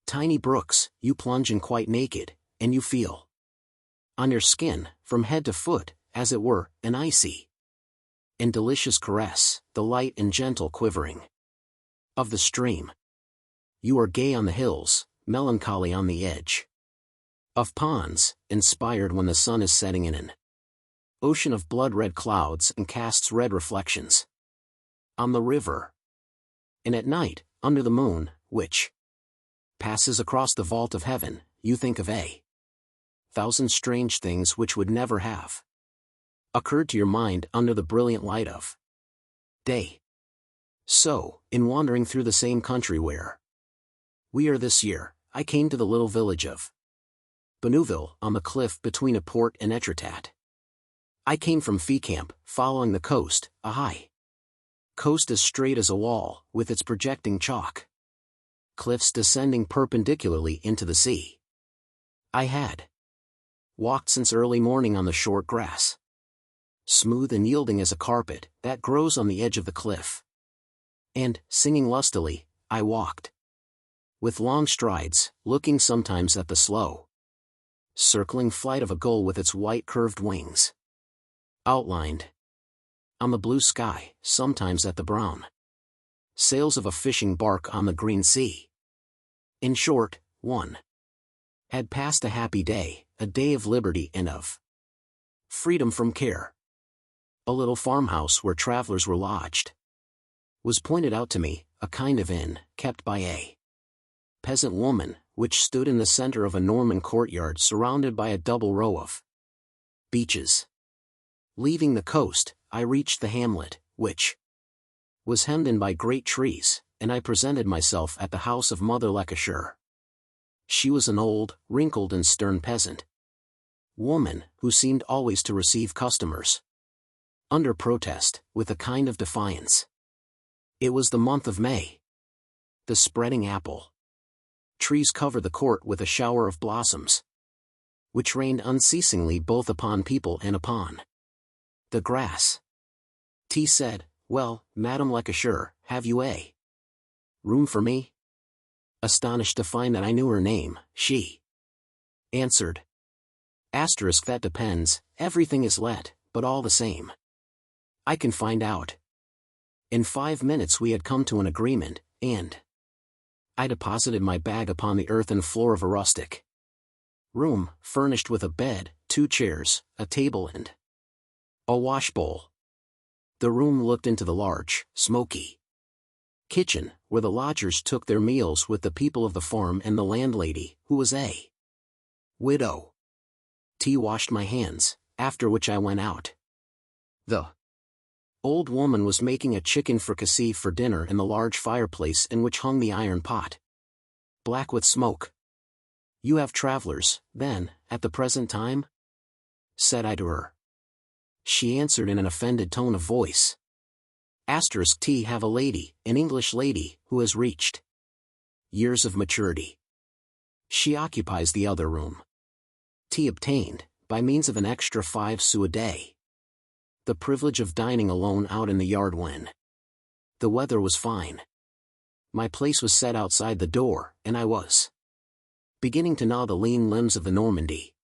tiny brooks, you plunge in quite naked, and you feel on your skin, from head to foot, as it were, an icy and delicious caress, the light and gentle quivering of the stream. You are gay on the hills, melancholy on the edge of ponds, inspired when the sun is setting in an ocean of blood-red clouds and casts red reflections on the river. And at night, under the moon, which passes across the vault of heaven, you think of a thousand strange things which would never have occurred to your mind under the brilliant light of day. So, in wandering through the same country where we are this year, I came to the little village of Benouville, on the cliff between Eport and Etretat. I came from Fécamp, following the coast, a high coast as straight as a wall, with its projecting chalk cliffs descending perpendicularly into the sea. I had walked since early morning on the short grass, smooth and yielding as a carpet, that grows on the edge of the cliff. And, singing lustily, I walked with long strides, looking sometimes at the slow circling flight of a gull with its white curved wings outlined on the blue sky, sometimes at the brown sails of a fishing bark on the green sea. In short, one had passed a happy day, a day of liberty and of freedom from care. A little farmhouse where travelers were lodged was pointed out to me, a kind of inn, kept by a peasant woman, which stood in the center of a Norman courtyard surrounded by a double row of beeches. Leaving the coast, I reached the hamlet, which was hemmed in by great trees, and I presented myself at the house of Mother Lecoucher. She was an old, wrinkled and stern peasant woman, who seemed always to receive customers under protest, with a kind of defiance. It was the month of May. The spreading apple trees covered the court with a shower of blossoms, which rained unceasingly both upon people and upon the grass. T said, "Well, Madame Lecoucher, have you a room for me?" Astonished to find that I knew her name, she answered, "Asterisk, that depends, everything is let, but all the same I can find out." In 5 minutes we had come to an agreement, and I deposited my bag upon the earthen floor of a rustic room, furnished with a bed, 2 chairs, a table and a washbowl. The room looked into the large, smoky kitchen, where the lodgers took their meals with the people of the farm and the landlady, who was a widow. T washed my hands, after which I went out. The old woman was making a chicken fricassee for dinner in the large fireplace in which hung the iron pot, black with smoke. "You have travelers, then, at the present time?" said I to her. She answered in an offended tone of voice. T have a lady, an English lady, who has reached years of maturity. She occupies the other room. T obtained, by means of an extra 5 sous a day, the privilege of dining alone out in the yard when The weather was fine. My place was set outside the door, and I was beginning to gnaw the lean limbs of the Normandy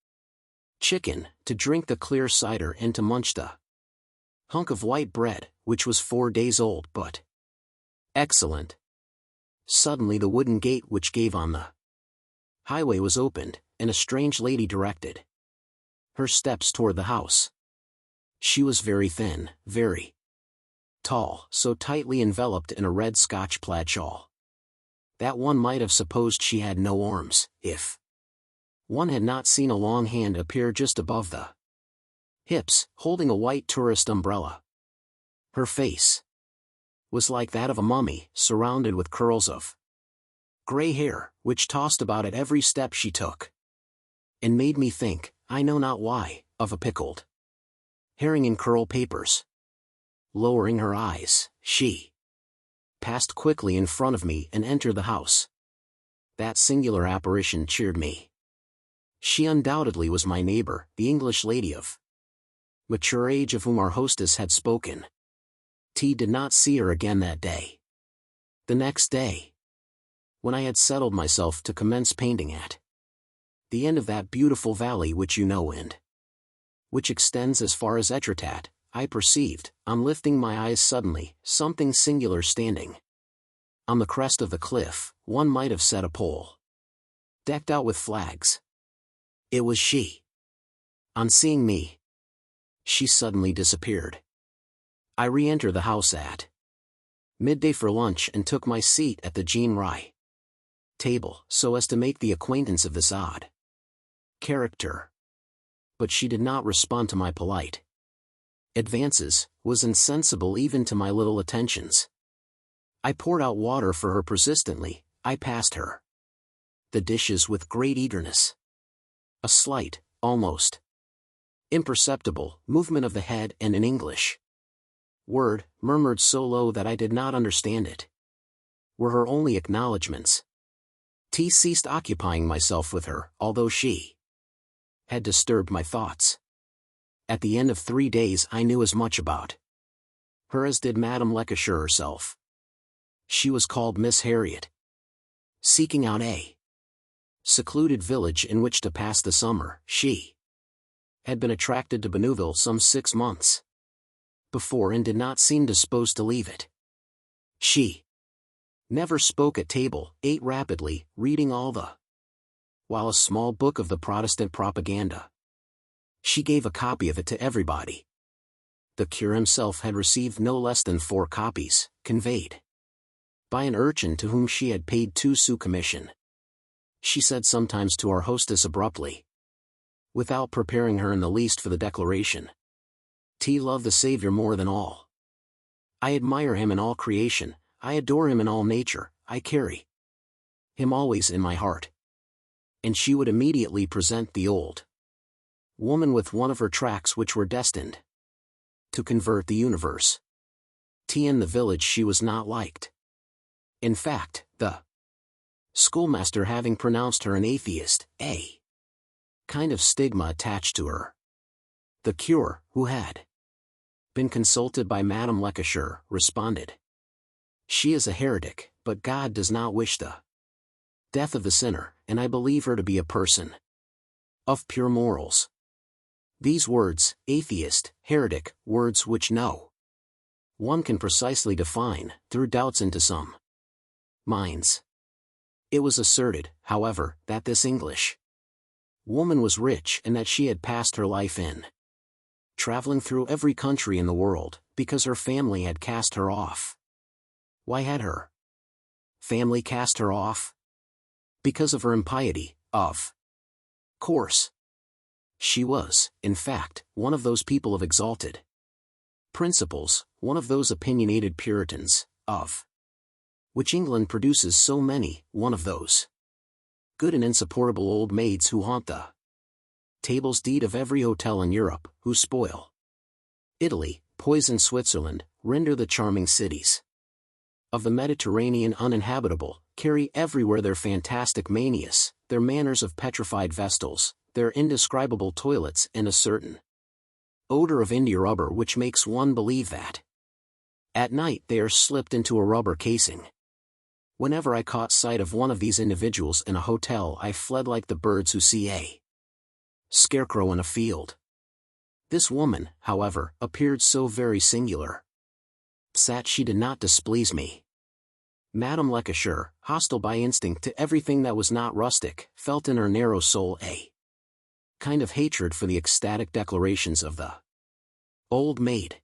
chicken, to drink the clear cider and to munch the hunk of white bread, which was 4 days old but excellent. Suddenly the wooden gate which gave on the highway was opened, and a strange lady directed her steps toward the house. She was very thin, very tall, so tightly enveloped in a red Scotch plaid shawl that one might have supposed she had no arms, if one had not seen a long hand appear just above the hips, holding a white tourist umbrella. Her face was like that of a mummy, surrounded with curls of gray hair, which tossed about at every step she took, and made me think, I know not why, of a pickled herring in curl papers. Lowering her eyes, she passed quickly in front of me and entered the house. That singular apparition cheered me. She undoubtedly was my neighbor, the English lady of mature age of whom our hostess had spoken. T did not see her again that day. The next day, when I had settled myself to commence painting at the end of that beautiful valley which you know and which extends as far as Etretat, I perceived, on lifting my eyes suddenly, something singular standing on the crest of the cliff. One might have said a pole decked out with flags. It was she. On seeing me, she suddenly disappeared. I re-entered the house at midday for lunch and took my seat at the Jean Rye table, so as to make the acquaintance of this odd character. But she did not respond to my polite advances, was insensible even to my little attentions. I poured out water for her persistently. I passed her the dishes with great eagerness. A slight, almost imperceptible, movement of the head and an English word, murmured so low that I did not understand it, were her only acknowledgments. T ceased occupying myself with her, although she had disturbed my thoughts. At the end of 3 days I knew as much about her as did Madame Lancashire herself. She was called Miss Harriet. Seeking out a secluded village in which to pass the summer, she had been attracted to Benouville some 6 months before and did not seem disposed to leave it. She never spoke at table, ate rapidly, reading all the while a small book of the Protestant propaganda. She gave a copy of it to everybody. The cure himself had received no less than 4 copies, conveyed by an urchin to whom she had paid 2 sous commission. She said sometimes to our hostess abruptly, without preparing her in the least for the declaration, T love the Saviour more than all. I admire him in all creation, I adore him in all nature, I carry him always in my heart. And she would immediately present the old woman with one of her tracts which were destined to convert the universe. T in the village she was not liked. In fact, the schoolmaster having pronounced her an atheist, a kind of stigma attached to her. The cure, who had been consulted by Madame Lancashire, responded, she is a heretic, but God does not wish the death of the sinner, and I believe her to be a person of pure morals. These words, atheist, heretic, words which no one can precisely define, threw doubts into some minds. It was asserted, however, that this English woman was rich and that she had passed her life in traveling through every country in the world, because her family had cast her off. Why had her family cast her off? Because of her impiety, of course. She was, in fact, one of those people of exalted principles, one of those opinionated Puritans, of which England produces so many, one of those good and insupportable old maids who haunt the tables d'eat of every hotel in Europe, who spoil Italy, poison Switzerland, render the charming cities of the Mediterranean uninhabitable, carry everywhere their fantastic manias, their manners of petrified vestals, their indescribable toilets and a certain odor of india rubber which makes one believe that At night they are slipped into a rubber casing. Whenever I caught sight of one of these individuals in a hotel, I fled like the birds who see a scarecrow in a field. This woman, however, appeared so very singular. That she did not displease me. Madame Lecoucher, hostile by instinct to everything that was not rustic, felt in her narrow soul a kind of hatred for the ecstatic declarations of the old maid.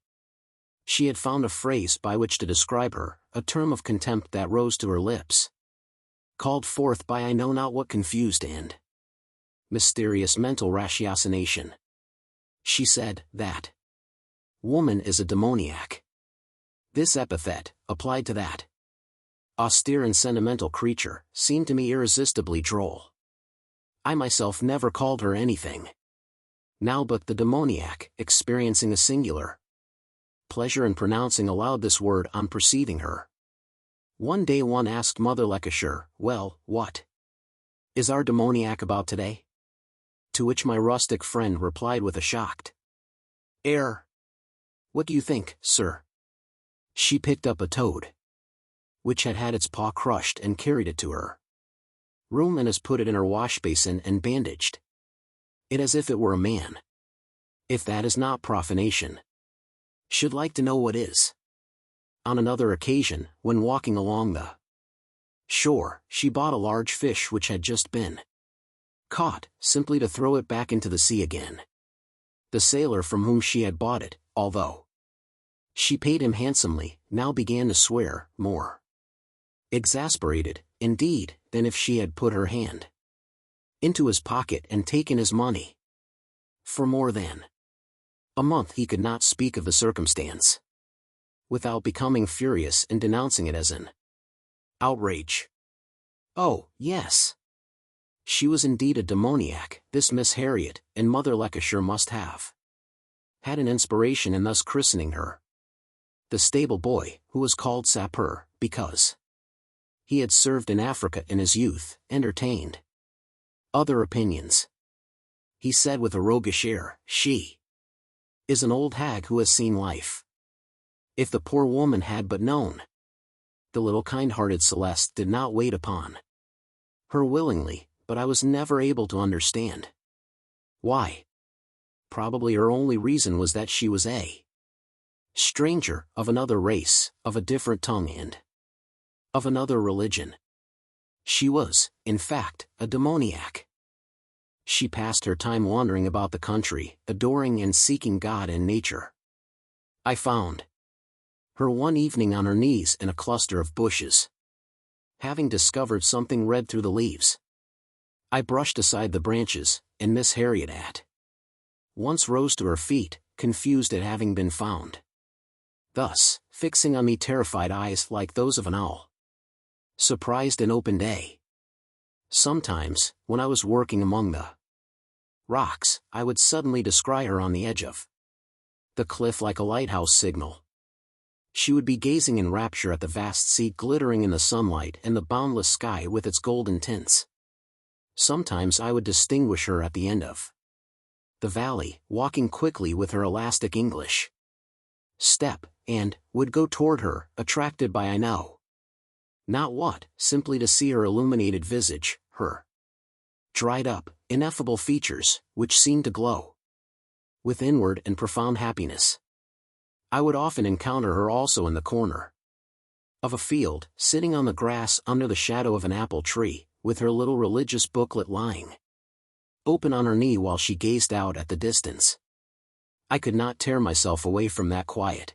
She had found a phrase by which to describe her, a term of contempt that rose to her lips, called forth by I know not what confused and mysterious mental ratiocination. She said, that woman is a demoniac. This epithet, applied to that austere and sentimental creature, seemed to me irresistibly droll. I myself never called her anything now but the demoniac, experiencing a singular pleasure in pronouncing aloud this word on perceiving her. One day one asked Mother Lecoucher, well, what is our demoniac about today? To which my rustic friend replied with a shocked air, what do you think, sir? She picked up a toad, which had had its paw crushed, and carried it to her room and has put it in her wash basin and bandaged it as if it were a man. If that is not profanation, should like to know what is. On another occasion, when walking along the shore, she bought a large fish which had just been caught, simply to throw it back into the sea again. The sailor from whom she had bought it, although she paid him handsomely, now began to swear, more exasperated, indeed, than if she had put her hand into his pocket and taken his money. For more than a month he could not speak of the circumstance without becoming furious and denouncing it as an outrage. Oh, yes. She was indeed a demoniac, this Miss Harriet, and Mother Lecoucher must have had an inspiration in thus christening her. The stable boy, who was called Sapper, because he had served in Africa in his youth, entertained other opinions. He said with a roguish air, she is an old hag who has seen life. If the poor woman had but known. The little kind-hearted Celeste did not wait upon her willingly, but I was never able to understand why. Probably her only reason was that she was a stranger, of another race, of a different tongue and of another religion. She was, in fact, a demoniac. She passed her time wandering about the country, adoring and seeking God and nature. I found her one evening on her knees in a cluster of bushes, having discovered something red through the leaves. I brushed aside the branches, and Miss Harriet at once rose to her feet, confused at having been found thus, fixing on me terrified eyes like those of an owl surprised and opened a. Sometimes, when I was working among the rocks, I would suddenly descry her on the edge of the cliff like a lighthouse signal. She would be gazing in rapture at the vast sea glittering in the sunlight and the boundless sky with its golden tints. Sometimes I would distinguish her at the end of the valley, walking quickly with her elastic English step, and would go toward her, attracted by I know not what, simply to see her illuminated visage, her dried up, ineffable features, which seemed to glow with inward and profound happiness. I would often encounter her also in the corner of a field, sitting on the grass under the shadow of an apple tree, with her little religious booklet lying open on her knee while she gazed out at the distance. I could not tear myself away from that quiet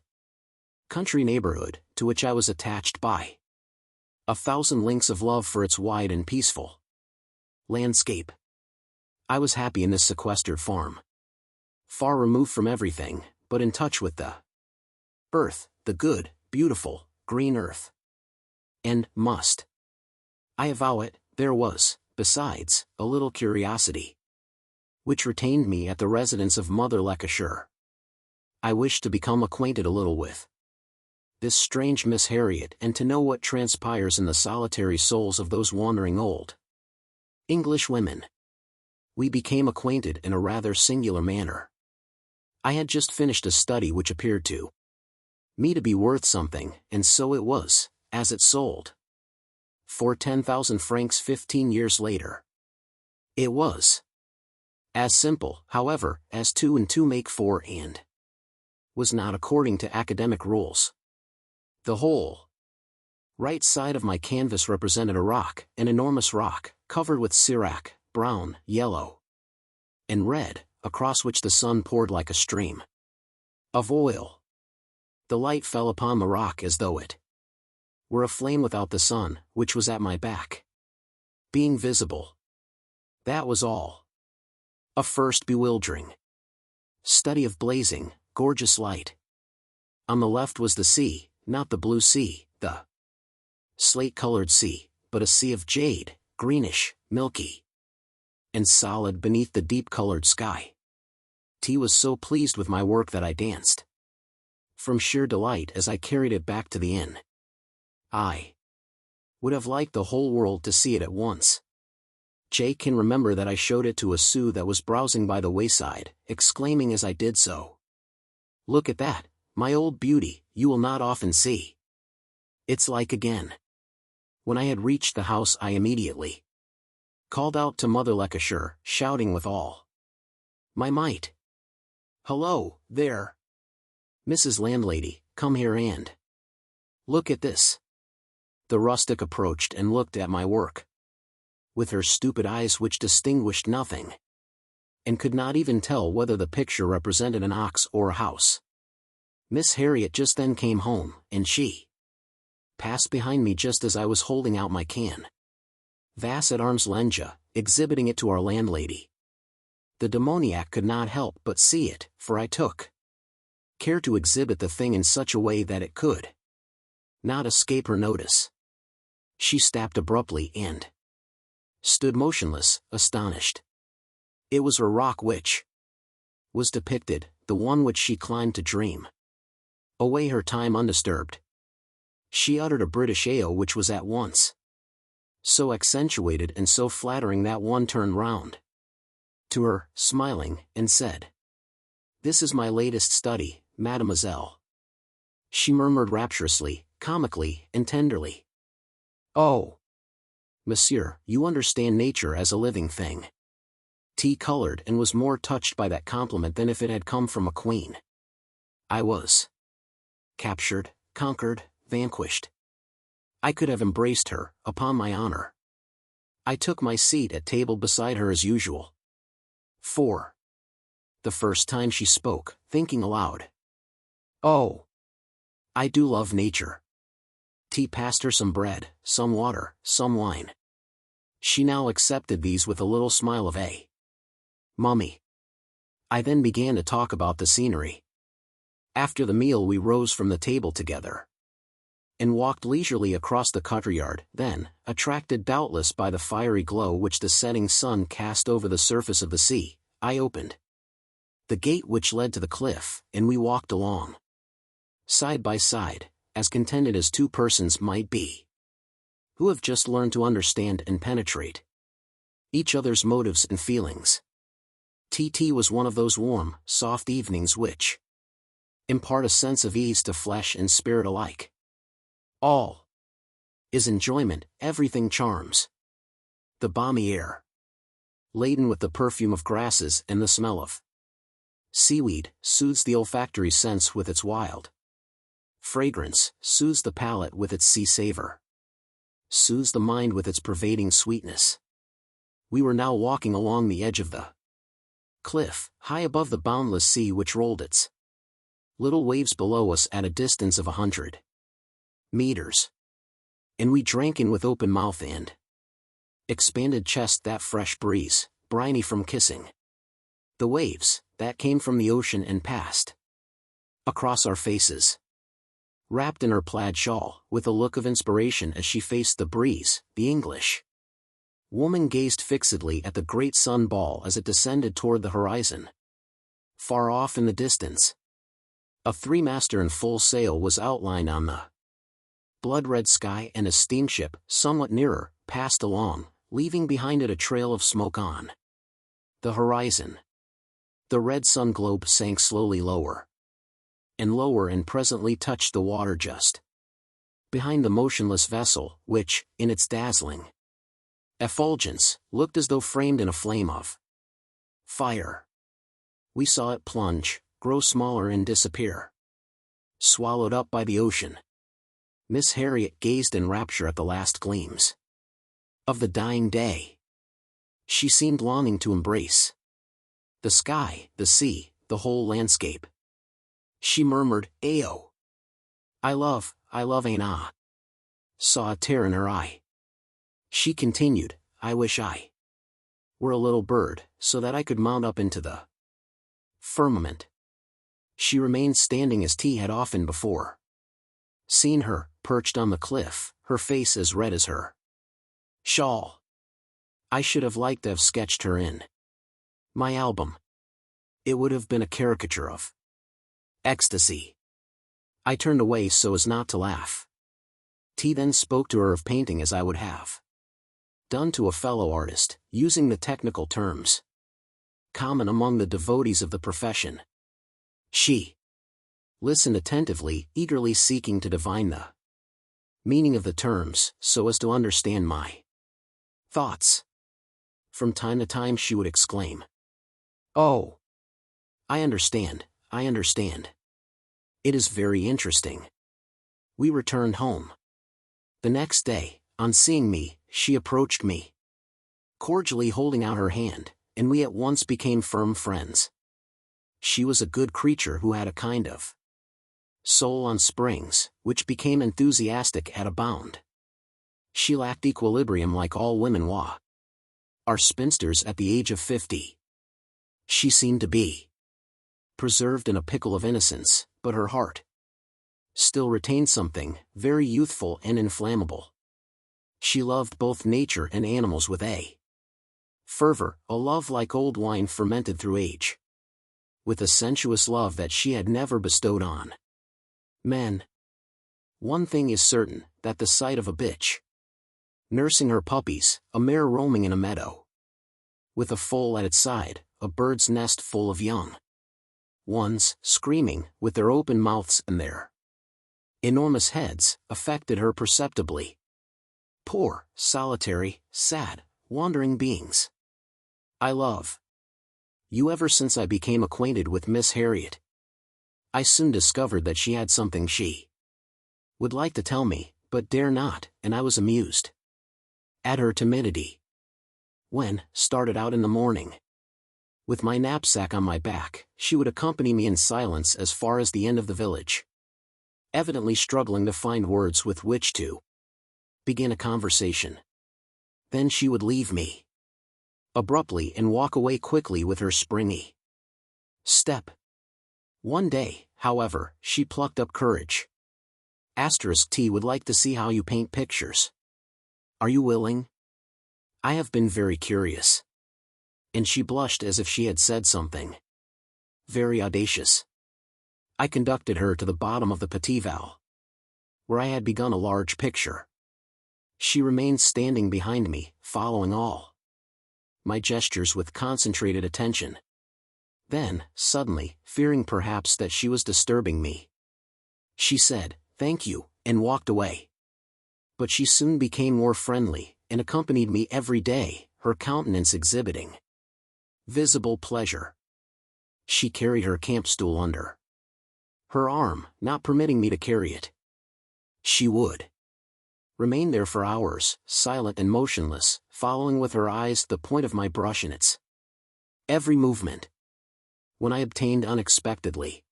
country neighborhood, to which I was attached by 1,000 links of love for its wide and peaceful landscape. I was happy in this sequestered farm, far removed from everything, but in touch with the earth, the good, beautiful, green earth. And, I avow it, there was, besides, a little curiosity which retained me at the residence of Mother Lecoucher. I wished to become acquainted a little with this strange Miss Harriet and to know what transpires in the solitary souls of those wandering old English women. We became acquainted in a rather singular manner. I had just finished a study which appeared to Me to be worth something, and so it was, as it sold. For 10,000 francs 15 years later. It was. As simple, however, as 2 and 2 make 4 and was not according to academic rules. The whole right side of my canvas represented a rock, an enormous rock, covered with sirac, brown, yellow, and red, across which the sun poured like a stream of oil. The light fell upon the rock as though it were aflame without the sun, which was at my back, being visible. That was all. A first bewildering study of blazing, gorgeous light. On the left was the sea, not the blue sea, the slate-colored sea, but a sea of jade, greenish, milky, and solid beneath the deep-colored sky. T was so pleased with my work that I danced from sheer delight as I carried it back to the inn. I would have liked the whole world to see it at once. J can remember that I showed it to a Sioux that was browsing by the wayside, exclaiming as I did so, "Look at that, my old beauty, you will not often see. It's like again." When I had reached the house I immediately called out to Mother Lancashire, shouting with all my might, "Hello, there! Mrs. Landlady, come here and look at this." The rustic approached and looked at my work with her stupid eyes which distinguished nothing, and could not even tell whether the picture represented an ox or a house. Miss Harriet just then came home, and she passed behind me just as I was holding out my can vase at arm's length, exhibiting it to our landlady. The demoniac could not help but see it, for I took care to exhibit the thing in such a way that it could not escape her notice. She stopped abruptly and stood motionless, astonished. It was her rock which was depicted, the one which she climbed to dream away her time undisturbed. She uttered a British AO which was at once so accentuated and so flattering that one turned round to her, smiling, and said, "This is my latest study, mademoiselle." She murmured rapturously, comically, and tenderly, "Oh, monsieur, you understand nature as a living thing." T colored and was more touched by that compliment than if it had come from a queen. I was captured, conquered, vanquished. I could have embraced her, upon my honor. I took my seat at table beside her as usual. For the first time she spoke, thinking aloud, "Oh, I do love nature." T passed her some bread, some water, some wine. She now accepted these with a little smile of a mummy. I then began to talk about the scenery. After the meal we rose from the table together and walked leisurely across the courtyard. Then, attracted doubtless by the fiery glow which the setting sun cast over the surface of the sea, I opened the gate which led to the cliff, and we walked along side by side, as contented as two persons might be who have just learned to understand and penetrate each other's motives and feelings. TT was one of those warm, soft evenings which impart a sense of ease to flesh and spirit alike. All is enjoyment, everything charms. The balmy air, laden with the perfume of grasses and the smell of seaweed, soothes the olfactory sense with its wild fragrance, soothes the palate with its sea savor, soothes the mind with its pervading sweetness. We were now walking along the edge of the cliff, high above the boundless sea which rolled its little waves below us at a distance of 100 meters. And we drank in with open mouth and expanded chest that fresh breeze, briny from kissing the waves, that came from the ocean and passed across our faces. Wrapped in her plaid shawl, with a look of inspiration as she faced the breeze, the English woman gazed fixedly at the great sun ball as it descended toward the horizon. Far off in the distance, a three-master in full sail was outlined on the blood-red sky, and a steamship, somewhat nearer, passed along, leaving behind it a trail of smoke on the horizon. The red sun globe sank slowly lower. and lower and presently touched the water just behind the motionless vessel, which, in its dazzling effulgence, looked as though framed in a flame of fire. We saw it plunge, grow smaller and disappear, swallowed up by the ocean. Miss Harriet gazed in rapture at the last gleams of the dying day. She seemed longing to embrace the sky, the sea, the whole landscape. She murmured, "Ayo. I love, ain't I?" Saw a tear in her eye. She continued, "I wish I were a little bird, so that I could mount up into the firmament." She remained standing as T had often before seen her, perched on the cliff, her face as red as her shawl. I should have liked to have sketched her in my album. It would have been a caricature of ecstasy. I turned away so as not to laugh. T then spoke to her of painting as I would have done to a fellow artist, using the technical terms common among the devotees of the profession. She listened attentively, eagerly seeking to divine the meaning of the terms, so as to understand my thoughts. From time to time she would exclaim, "Oh, I understand, I understand. It is very interesting." We returned home. The next day, on seeing me, she approached me, cordially holding out her hand, and we at once became firm friends. She was a good creature who had a kind of soul on springs, which became enthusiastic at a bound. She lacked equilibrium like all women are spinsters at the age of 50. She seemed to be preserved in a pickle of innocence, but her heart still retained something very youthful and inflammable. She loved both nature and animals with a fervor, a love like old wine fermented through age, with a sensuous love that she had never bestowed on men. One thing is certain, that the sight of a bitch nursing her puppies, a mare roaming in a meadow with a foal at its side, a bird's nest full of young ones, screaming, with their open mouths and their enormous heads, affected her perceptibly. Poor, solitary, sad, wandering beings. I love you ever since I became acquainted with Miss Harriet. I soon discovered that she had something she would like to tell me, but dare not, and I was amused at her timidity. When, started out in the morning, with my knapsack on my back, she would accompany me in silence as far as the end of the village, evidently struggling to find words with which to begin a conversation. Then she would leave me abruptly and walk away quickly with her springy step. One day, however, she plucked up courage. *T would like to see how you paint pictures. Are you willing? I have been very curious. And she blushed as if she had said something very audacious. I conducted her to the bottom of the Petival, where I had begun a large picture. She remained standing behind me, following all my gestures with concentrated attention. Then, suddenly, fearing perhaps that she was disturbing me, she said, "Thank you," and walked away. But she soon became more friendly, and accompanied me every day, her countenance exhibiting visible pleasure. She carried her camp stool under her arm, not permitting me to carry it. She would remain there for hours, silent and motionless, following with her eyes the point of my brush in its every movement. When I obtained unexpectedly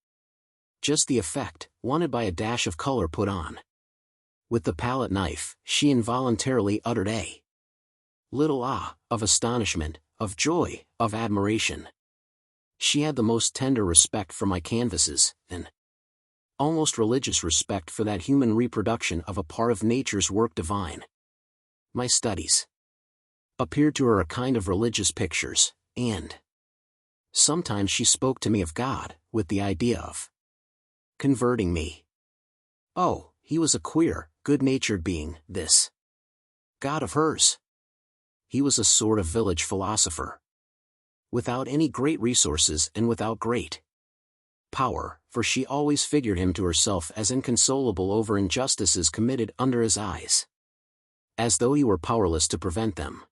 just the effect wanted by a dash of color put on with the palette knife, she involuntarily uttered a little ah, of astonishment, of joy, of admiration. She had the most tender respect for my canvases, an almost religious respect for that human reproduction of a part of nature's work divine. My studies appeared to her a kind of religious pictures, and sometimes she spoke to me of God, with the idea of converting me. Oh, he was a queer, good-natured being, this God of hers. He was a sort of village philosopher, without any great resources and without great power, for she always figured him to herself as inconsolable over injustices committed under his eyes. As though he were powerless to prevent them.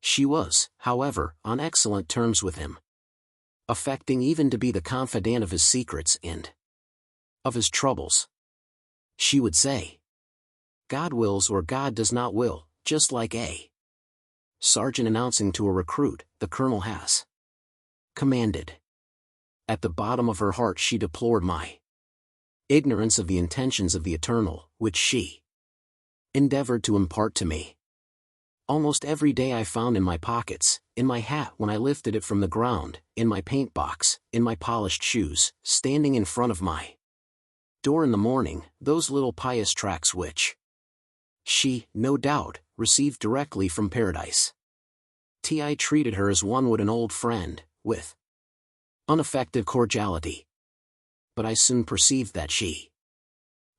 She was, however, on excellent terms with him. Affecting even to be the confidant of his secrets and of his troubles. She would say, "God wills or God does not will," just like a sergeant announcing to a recruit, "The colonel has commanded." At the bottom of her heart she deplored my ignorance of the intentions of the Eternal, which she endeavored to impart to me. Almost every day I found in my pockets, in my hat when I lifted it from the ground, in my paint box, in my polished shoes, standing in front of my door in the morning, those little pious tracts which she, no doubt, received directly from paradise. I treated her as one would an old friend, with unaffected cordiality. But I soon perceived that she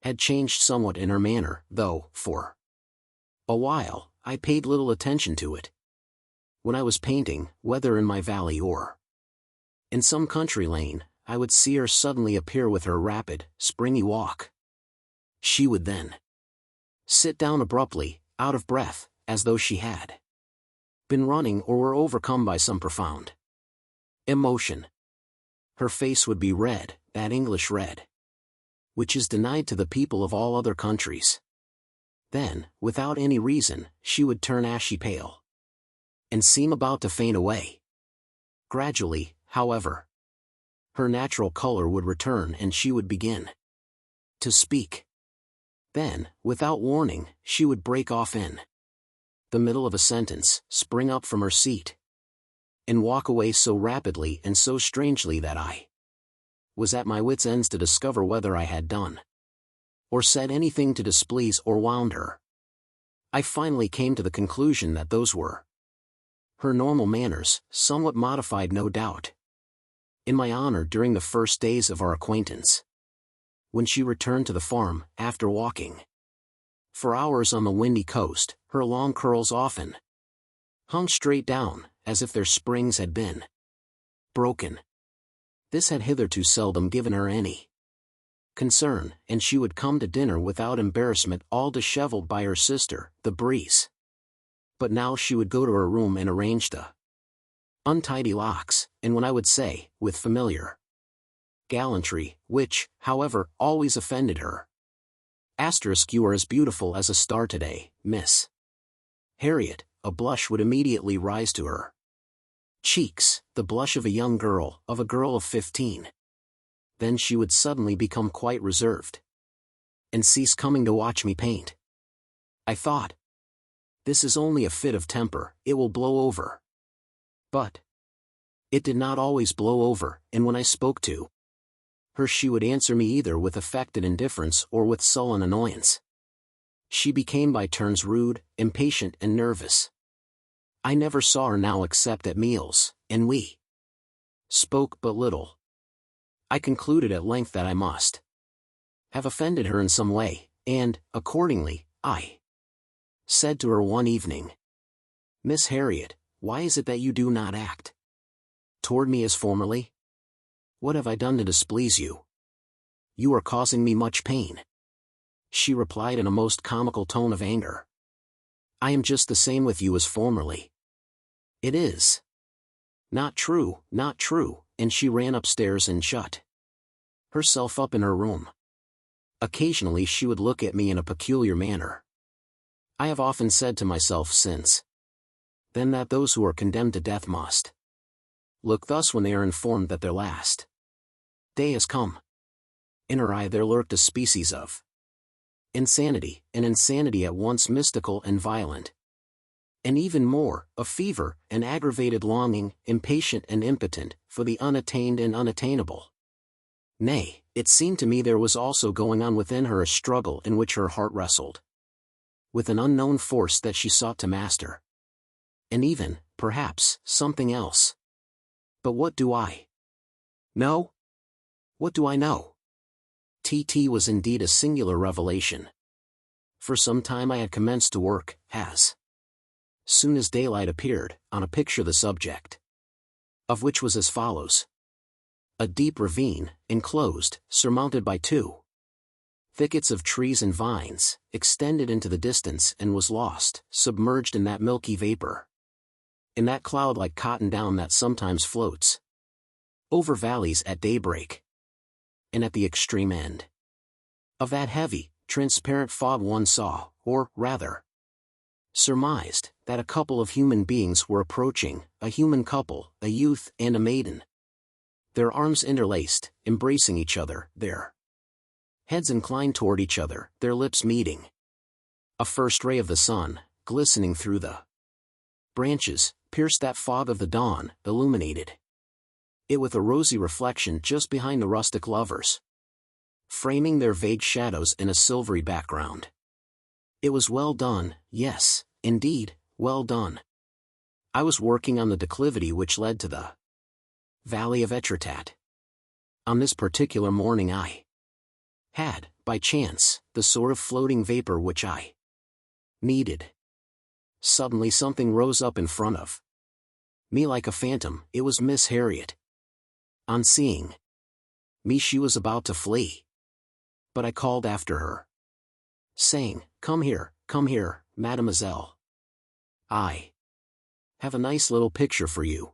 had changed somewhat in her manner, though, for a while, I paid little attention to it. When I was painting, whether in my valley or in some country lane, I would see her suddenly appear with her rapid, springy walk. She would then sit down abruptly, out of breath, as though she had been running or were overcome by some profound emotion. Her face would be red, that English red, which is denied to the people of all other countries. Then, without any reason, she would turn ashy pale and seem about to faint away. Gradually, however, her natural color would return and she would begin to speak. Then, without warning, she would break off in the middle of a sentence, spring up from her seat, and walk away so rapidly and so strangely that I was at my wits' ends to discover whether I had done or said anything to displease or wound her. I finally came to the conclusion that those were her normal manners, somewhat modified no doubt in my honor during the first days of our acquaintance. When she returned to the farm, after walking for hours on the windy coast, her long curls often hung straight down, as if their springs had been broken. This had hitherto seldom given her any concern, and she would come to dinner without embarrassment, all disheveled by her sister, the breeze. But now she would go to her room and arrange the untidy locks, and when I would say, with familiar gallantry, which, however, always offended her, "You are as beautiful as a star today, Miss Harriet," a blush would immediately rise to her cheeks, the blush of a young girl, of a girl of 15. Then she would suddenly become quite reserved and cease coming to watch me paint. I thought, this is only a fit of temper, it will blow over. But it did not always blow over, and when I spoke to her she would answer me either with affected indifference or with sullen annoyance. She became by turns rude, impatient and nervous. I never saw her now except at meals, and we spoke but little. I concluded at length that I must have offended her in some way, and, accordingly, I said to her one evening, "Miss Harriet, why is it that you do not act toward me as formerly? What have I done to displease you? You are causing me much pain." She replied in a most comical tone of anger, "I am just the same with you as formerly." "It is not true, not true," and she ran upstairs and shut herself up in her room. Occasionally she would look at me in a peculiar manner. I have often said to myself since then that those who are condemned to death must look thus when they are informed that their last day has come. In her eye there lurked a species of insanity, an insanity at once mystical and violent, and even more, a fever, an aggravated longing, impatient and impotent, for the unattained and unattainable. Nay, it seemed to me there was also going on within her a struggle in which her heart wrestled with an unknown force that she sought to master. And even, perhaps, something else. But what do I know? What do I know? TT was indeed a singular revelation. For some time I had commenced to work, as soon as daylight appeared, on a picture the subject of which was as follows. A deep ravine, enclosed, surmounted by two thickets of trees and vines, extended into the distance and was lost, submerged in that milky vapor. In that cloud like cotton down that sometimes floats over valleys at daybreak. And at the extreme end of that heavy, transparent fog one saw, or, rather, surmised, that a couple of human beings were approaching, a human couple, a youth and a maiden. Their arms interlaced, embracing each other, their heads inclined toward each other, their lips meeting. A first ray of the sun, glistening through the branches, pierced that fog of the dawn, illuminated it with a rosy reflection just behind the rustic lovers, framing their vague shadows in a silvery background. It was well done, yes, indeed, well done. I was working on the declivity which led to the Valley of Etretat. On this particular morning I had, by chance, the sort of floating vapor which I needed. Suddenly something rose up in front of me like a phantom. It was Miss Harriet. On seeing me she was about to flee. But I called after her, saying, come here, mademoiselle. I have a nice little picture for you."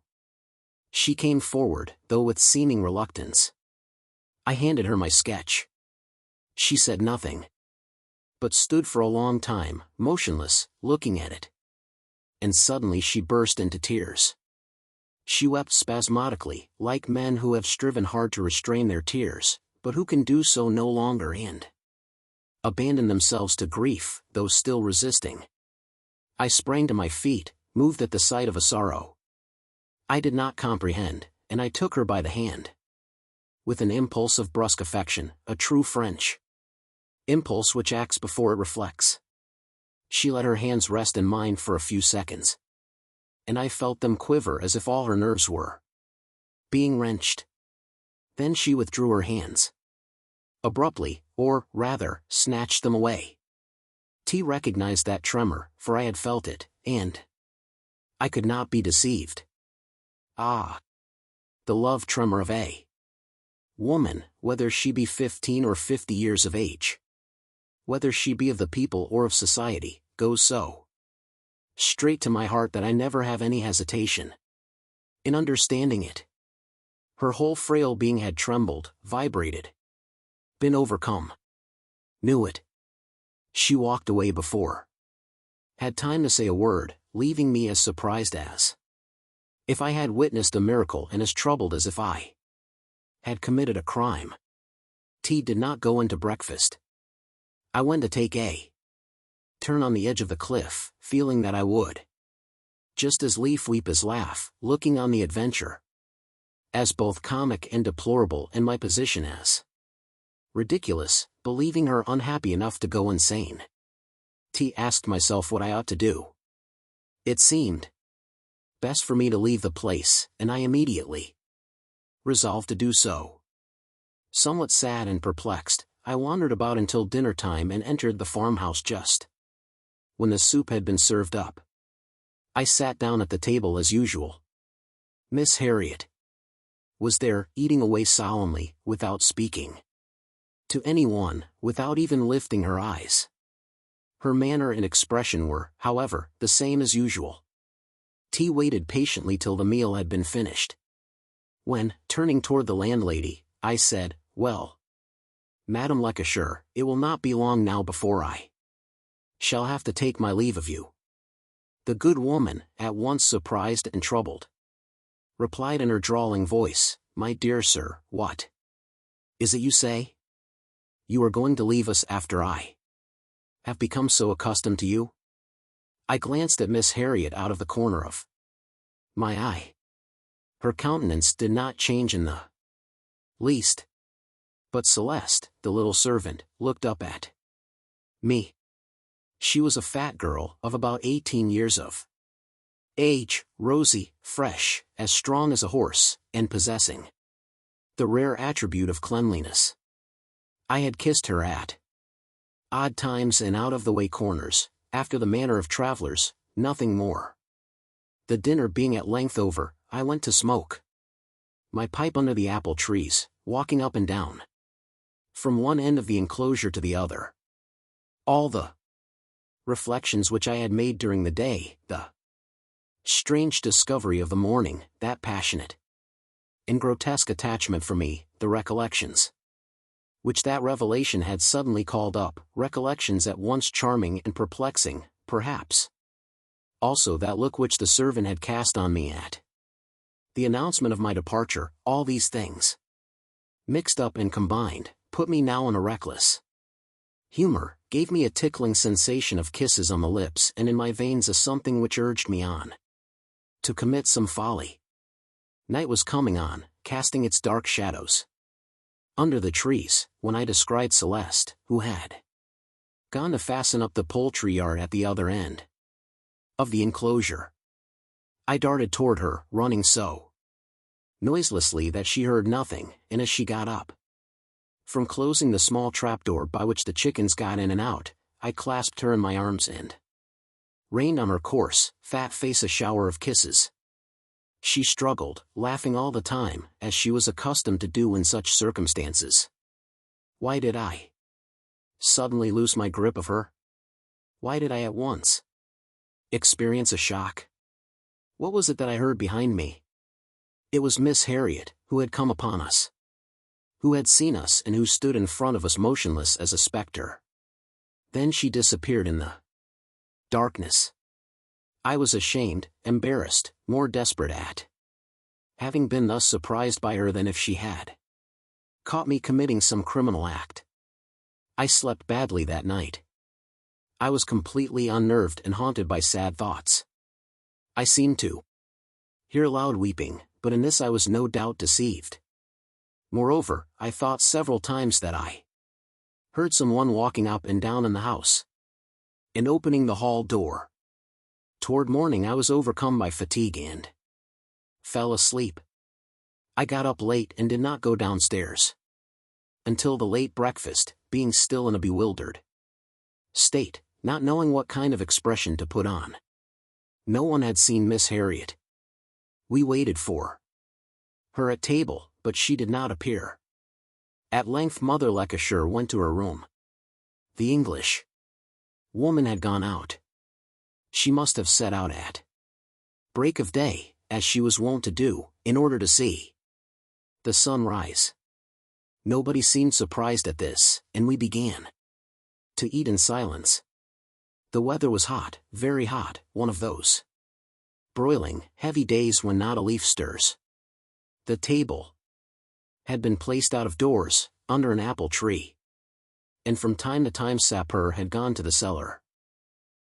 She came forward, though with seeming reluctance. I handed her my sketch. She said nothing, but stood for a long time, motionless, looking at it. And suddenly she burst into tears. She wept spasmodically, like men who have striven hard to restrain their tears, but who can do so no longer and abandon themselves to grief, though still resisting. I sprang to my feet, moved at the sight of a sorrow I did not comprehend, and I took her by the hand. With an impulse of brusque affection, a true French impulse which acts before it reflects, she let her hands rest in mine for a few seconds, and I felt them quiver as if all her nerves were being wrenched. Then she withdrew her hands abruptly, or, rather, snatched them away. T recognized that tremor, for I had felt it, and I could not be deceived. Ah! The love tremor of a woman, whether she be 15 or 50 years of age, whether she be of the people or of society, goes so straight to my heart that I never have any hesitation in understanding it. Her whole frail being had trembled, vibrated, been overcome. Knew it. She walked away before had time to say a word, leaving me as surprised as if I had witnessed a miracle and as troubled as if I had committed a crime. T did not go into breakfast. I went to take a turn on the edge of the cliff, feeling that I would just as lief weep as laugh, looking on the adventure as both comic and deplorable, and my position as ridiculous, believing her unhappy enough to go insane. T asked myself what I ought to do. It seemed best for me to leave the place, and I immediately resolved to do so. Somewhat sad and perplexed, I wandered about until dinner time and entered the farmhouse just when the soup had been served up. I sat down at the table as usual. Miss Harriet was there, eating away solemnly, without speaking to anyone, without even lifting her eyes. Her manner and expression were, however, the same as usual. T waited patiently till the meal had been finished. When, turning toward the landlady, I said, "Well, Madame Lecoucher, it will not be long now before I shall have to take my leave of you." The good woman, at once surprised and troubled, replied in her drawling voice, "My dear sir, what is it you say? You are going to leave us after I have become so accustomed to you?" I glanced at Miss Harriet out of the corner of my eye. Her countenance did not change in the least. But Celeste, the little servant, looked up at me. She was a fat girl, of about 18 years of age, rosy, fresh, as strong as a horse, and possessing the rare attribute of cleanliness. I had kissed her at odd times and out-of-the-way corners, after the manner of travelers, nothing more. The dinner being at length over, I went to smoke my pipe under the apple trees, walking up and down, from one end of the enclosure to the other. All the reflections which I had made during the day, the strange discovery of the morning, that passionate and grotesque attachment for me, the recollections which that revelation had suddenly called up, recollections at once charming and perplexing, perhaps. Also that look which the servant had cast on me at the announcement of my departure, all these things, mixed up and combined, put me now in a reckless humor, gave me a tickling sensation of kisses on the lips and in my veins a something which urged me on to commit some folly. Night was coming on, casting its dark shadows under the trees, when I descried Celeste, who had gone to fasten up the poultry yard at the other end of the enclosure. I darted toward her, running so noiselessly that she heard nothing, and as she got up from closing the small trapdoor by which the chickens got in and out, I clasped her in my arms and rained on her coarse, fat face a shower of kisses. She struggled, laughing all the time, as she was accustomed to do in such circumstances. Why did I suddenly lose my grip of her? Why did I at once experience a shock? What was it that I heard behind me? It was Miss Harriet, who had come upon us, who had seen us and who stood in front of us motionless as a spectre. Then she disappeared in the darkness. I was ashamed, embarrassed, more desperate at having been thus surprised by her than if she had caught me committing some criminal act. I slept badly that night. I was completely unnerved and haunted by sad thoughts. I seemed to hear loud weeping, but in this I was no doubt deceived. Moreover, I thought several times that I heard someone walking up and down in the house and opening the hall door. Toward morning I was overcome by fatigue and fell asleep. I got up late and did not go downstairs until the late breakfast, being still in a bewildered state, not knowing what kind of expression to put on. No one had seen Miss Harriet. We waited for her at table, but she did not appear. At length Mother Lancashire went to her room. The English woman had gone out. She must have set out at break of day, as she was wont to do, in order to see the sun rise. Nobody seemed surprised at this, and we began to eat in silence. The weather was hot, very hot, one of those broiling, heavy days when not a leaf stirs. The table had been placed out of doors, under an apple tree, and from time to time Sapper had gone to the cellar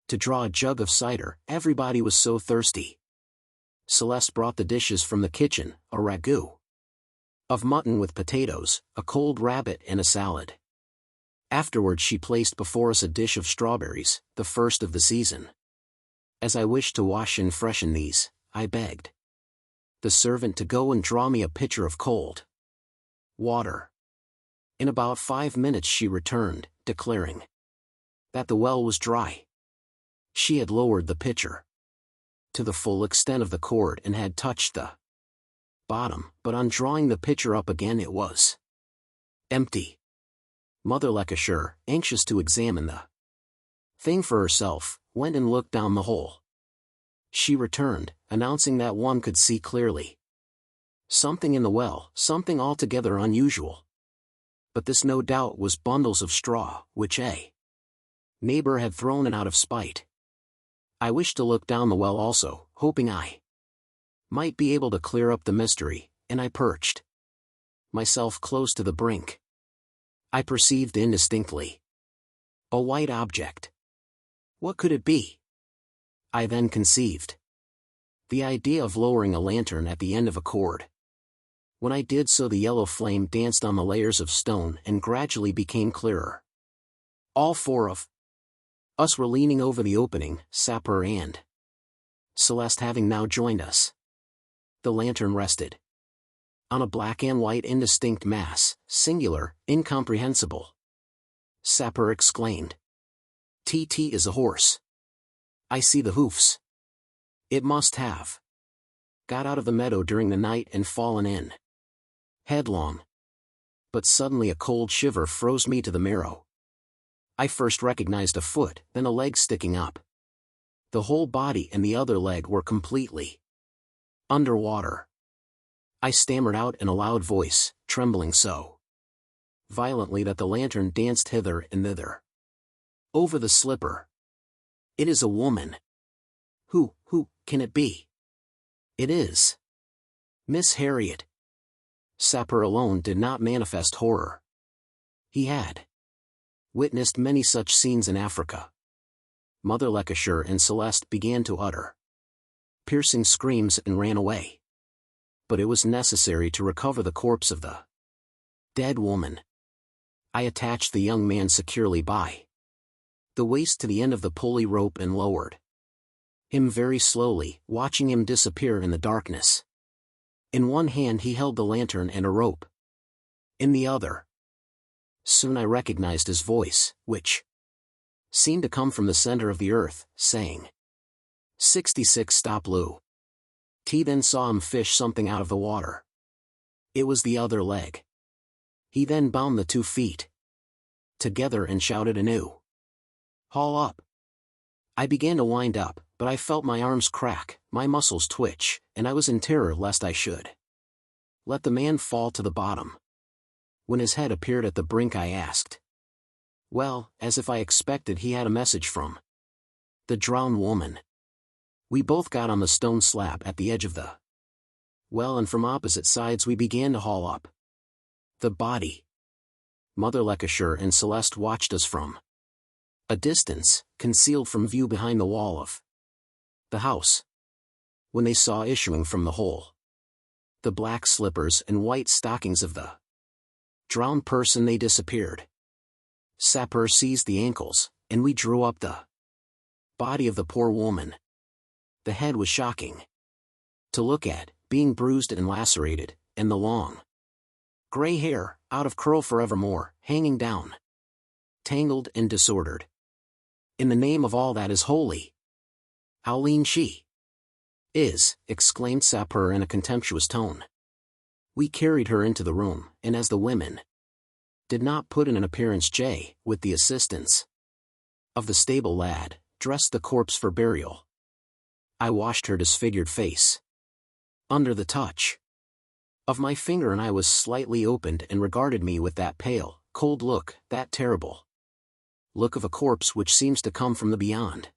to draw a jug of cider. Everybody was so thirsty. Celeste brought the dishes from the kitchen, a ragout of mutton with potatoes, a cold rabbit and a salad. Afterward she placed before us a dish of strawberries, the first of the season. As I wished to wash and freshen these, I begged the servant to go and draw me a pitcher of cold water. In about 5 minutes she returned, declaring that the well was dry. She had lowered the pitcher to the full extent of the cord and had touched the bottom, but on drawing the pitcher up again it was empty. Mother Lancashire, anxious to examine the thing for herself, went and looked down the hole. She returned, announcing that one could see clearly something in the well, something altogether unusual. But this no doubt was bundles of straw, which a neighbor had thrown in out of spite. I wished to look down the well also, hoping I might be able to clear up the mystery, and I perched myself close to the brink. I perceived indistinctly a white object. What could it be? I then conceived the idea of lowering a lantern at the end of a cord. When I did so the yellow flame danced on the layers of stone and gradually became clearer. All four of us were leaning over the opening, Sapper and Celeste having now joined us. The lantern rested on a black and white indistinct mass, singular, incomprehensible. Sapper exclaimed, "TT is a horse. I see the hoofs. It must have got out of the meadow during the night and fallen in." headlong. But suddenly a cold shiver froze me to the marrow. I first recognized a foot, then a leg sticking up. The whole body and the other leg were completely underwater. I stammered out in a loud voice, trembling so violently that the lantern danced hither and thither over the slipper. It is a woman. Who can it be? It is Miss Harriet. Sapper alone did not manifest horror. He had witnessed many such scenes in Africa. Mother Lancashire and Celeste began to utter piercing screams and ran away. But it was necessary to recover the corpse of the dead woman. I attached the young man securely by the waist to the end of the pulley rope and lowered him very slowly, watching him disappear in the darkness. In one hand he held the lantern and a rope. In the other. Soon I recognized his voice, which seemed to come from the center of the earth, saying, 66 stop Lou. T then saw him fish something out of the water. It was the other leg. He then bound the 2 feet together and shouted anew. Haul up. I began to wind up, but I felt my arms crack, my muscles twitch, and I was in terror lest I should let the man fall to the bottom. When his head appeared at the brink I asked, well, as if I expected he had a message from the drowned woman. We both got on the stone slab at the edge of the well, and from opposite sides we began to haul up the body. Mother Lancashire and Celeste watched us from a distance, concealed from view behind the wall of the house. When they saw issuing from the hole the black slippers and white stockings of the drowned person, they disappeared. Sapper seized the ankles, and we drew up the body of the poor woman. The head was shocking to look at, being bruised and lacerated, and the long gray hair, out of curl forevermore, hanging down, tangled and disordered. In the name of all that is holy, how lean she is, exclaimed Sapper in a contemptuous tone. We carried her into the room, and as the women did not put in an appearance, Jay, with the assistance of the stable lad, dressed the corpse for burial. I washed her disfigured face under the touch of my finger, and I was slightly opened and regarded me with that pale, cold look, that terrible look of a corpse which seems to come from the beyond.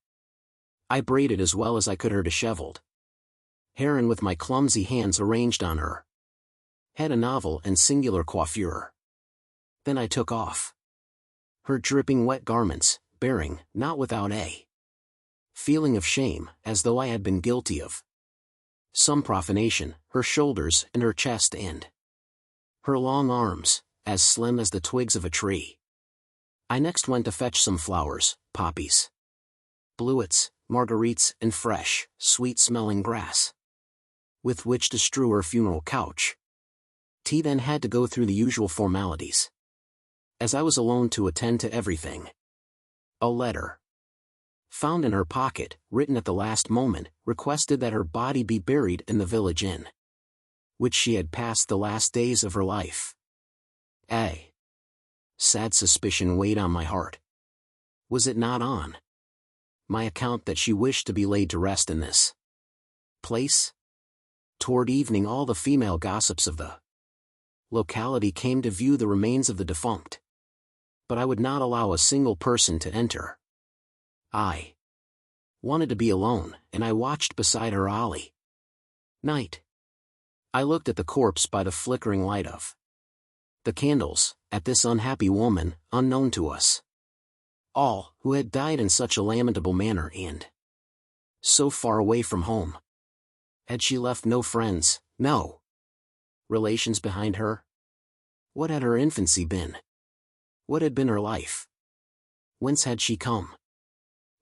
I braided as well as I could her disheveled hair, and with my clumsy hands arranged on her head a novel and singular coiffure. Then I took off her dripping wet garments, bearing, not without a feeling of shame, as though I had been guilty of some profanation, her shoulders and her chest and her long arms, as slim as the twigs of a tree. I next went to fetch some flowers, poppies, bluets, marguerites, and fresh, sweet-smelling grass, with which to strew her funeral couch. T then had to go through the usual formalities, as I was alone to attend to everything. A letter found in her pocket, written at the last moment, requested that her body be buried in the village inn which she had passed the last days of her life. A sad suspicion weighed on my heart. Was it not on my account that she wished to be laid to rest in this place? Toward evening all the female gossips of the locality came to view the remains of the defunct, but I would not allow a single person to enter. I wanted to be alone, and I watched beside her all night. I looked at the corpse by the flickering light of the candles, at this unhappy woman, unknown to us all, who had died in such a lamentable manner and so far away from home. Had she left no friends, no relations behind her? What had her infancy been? What had been her life? Whence had she come?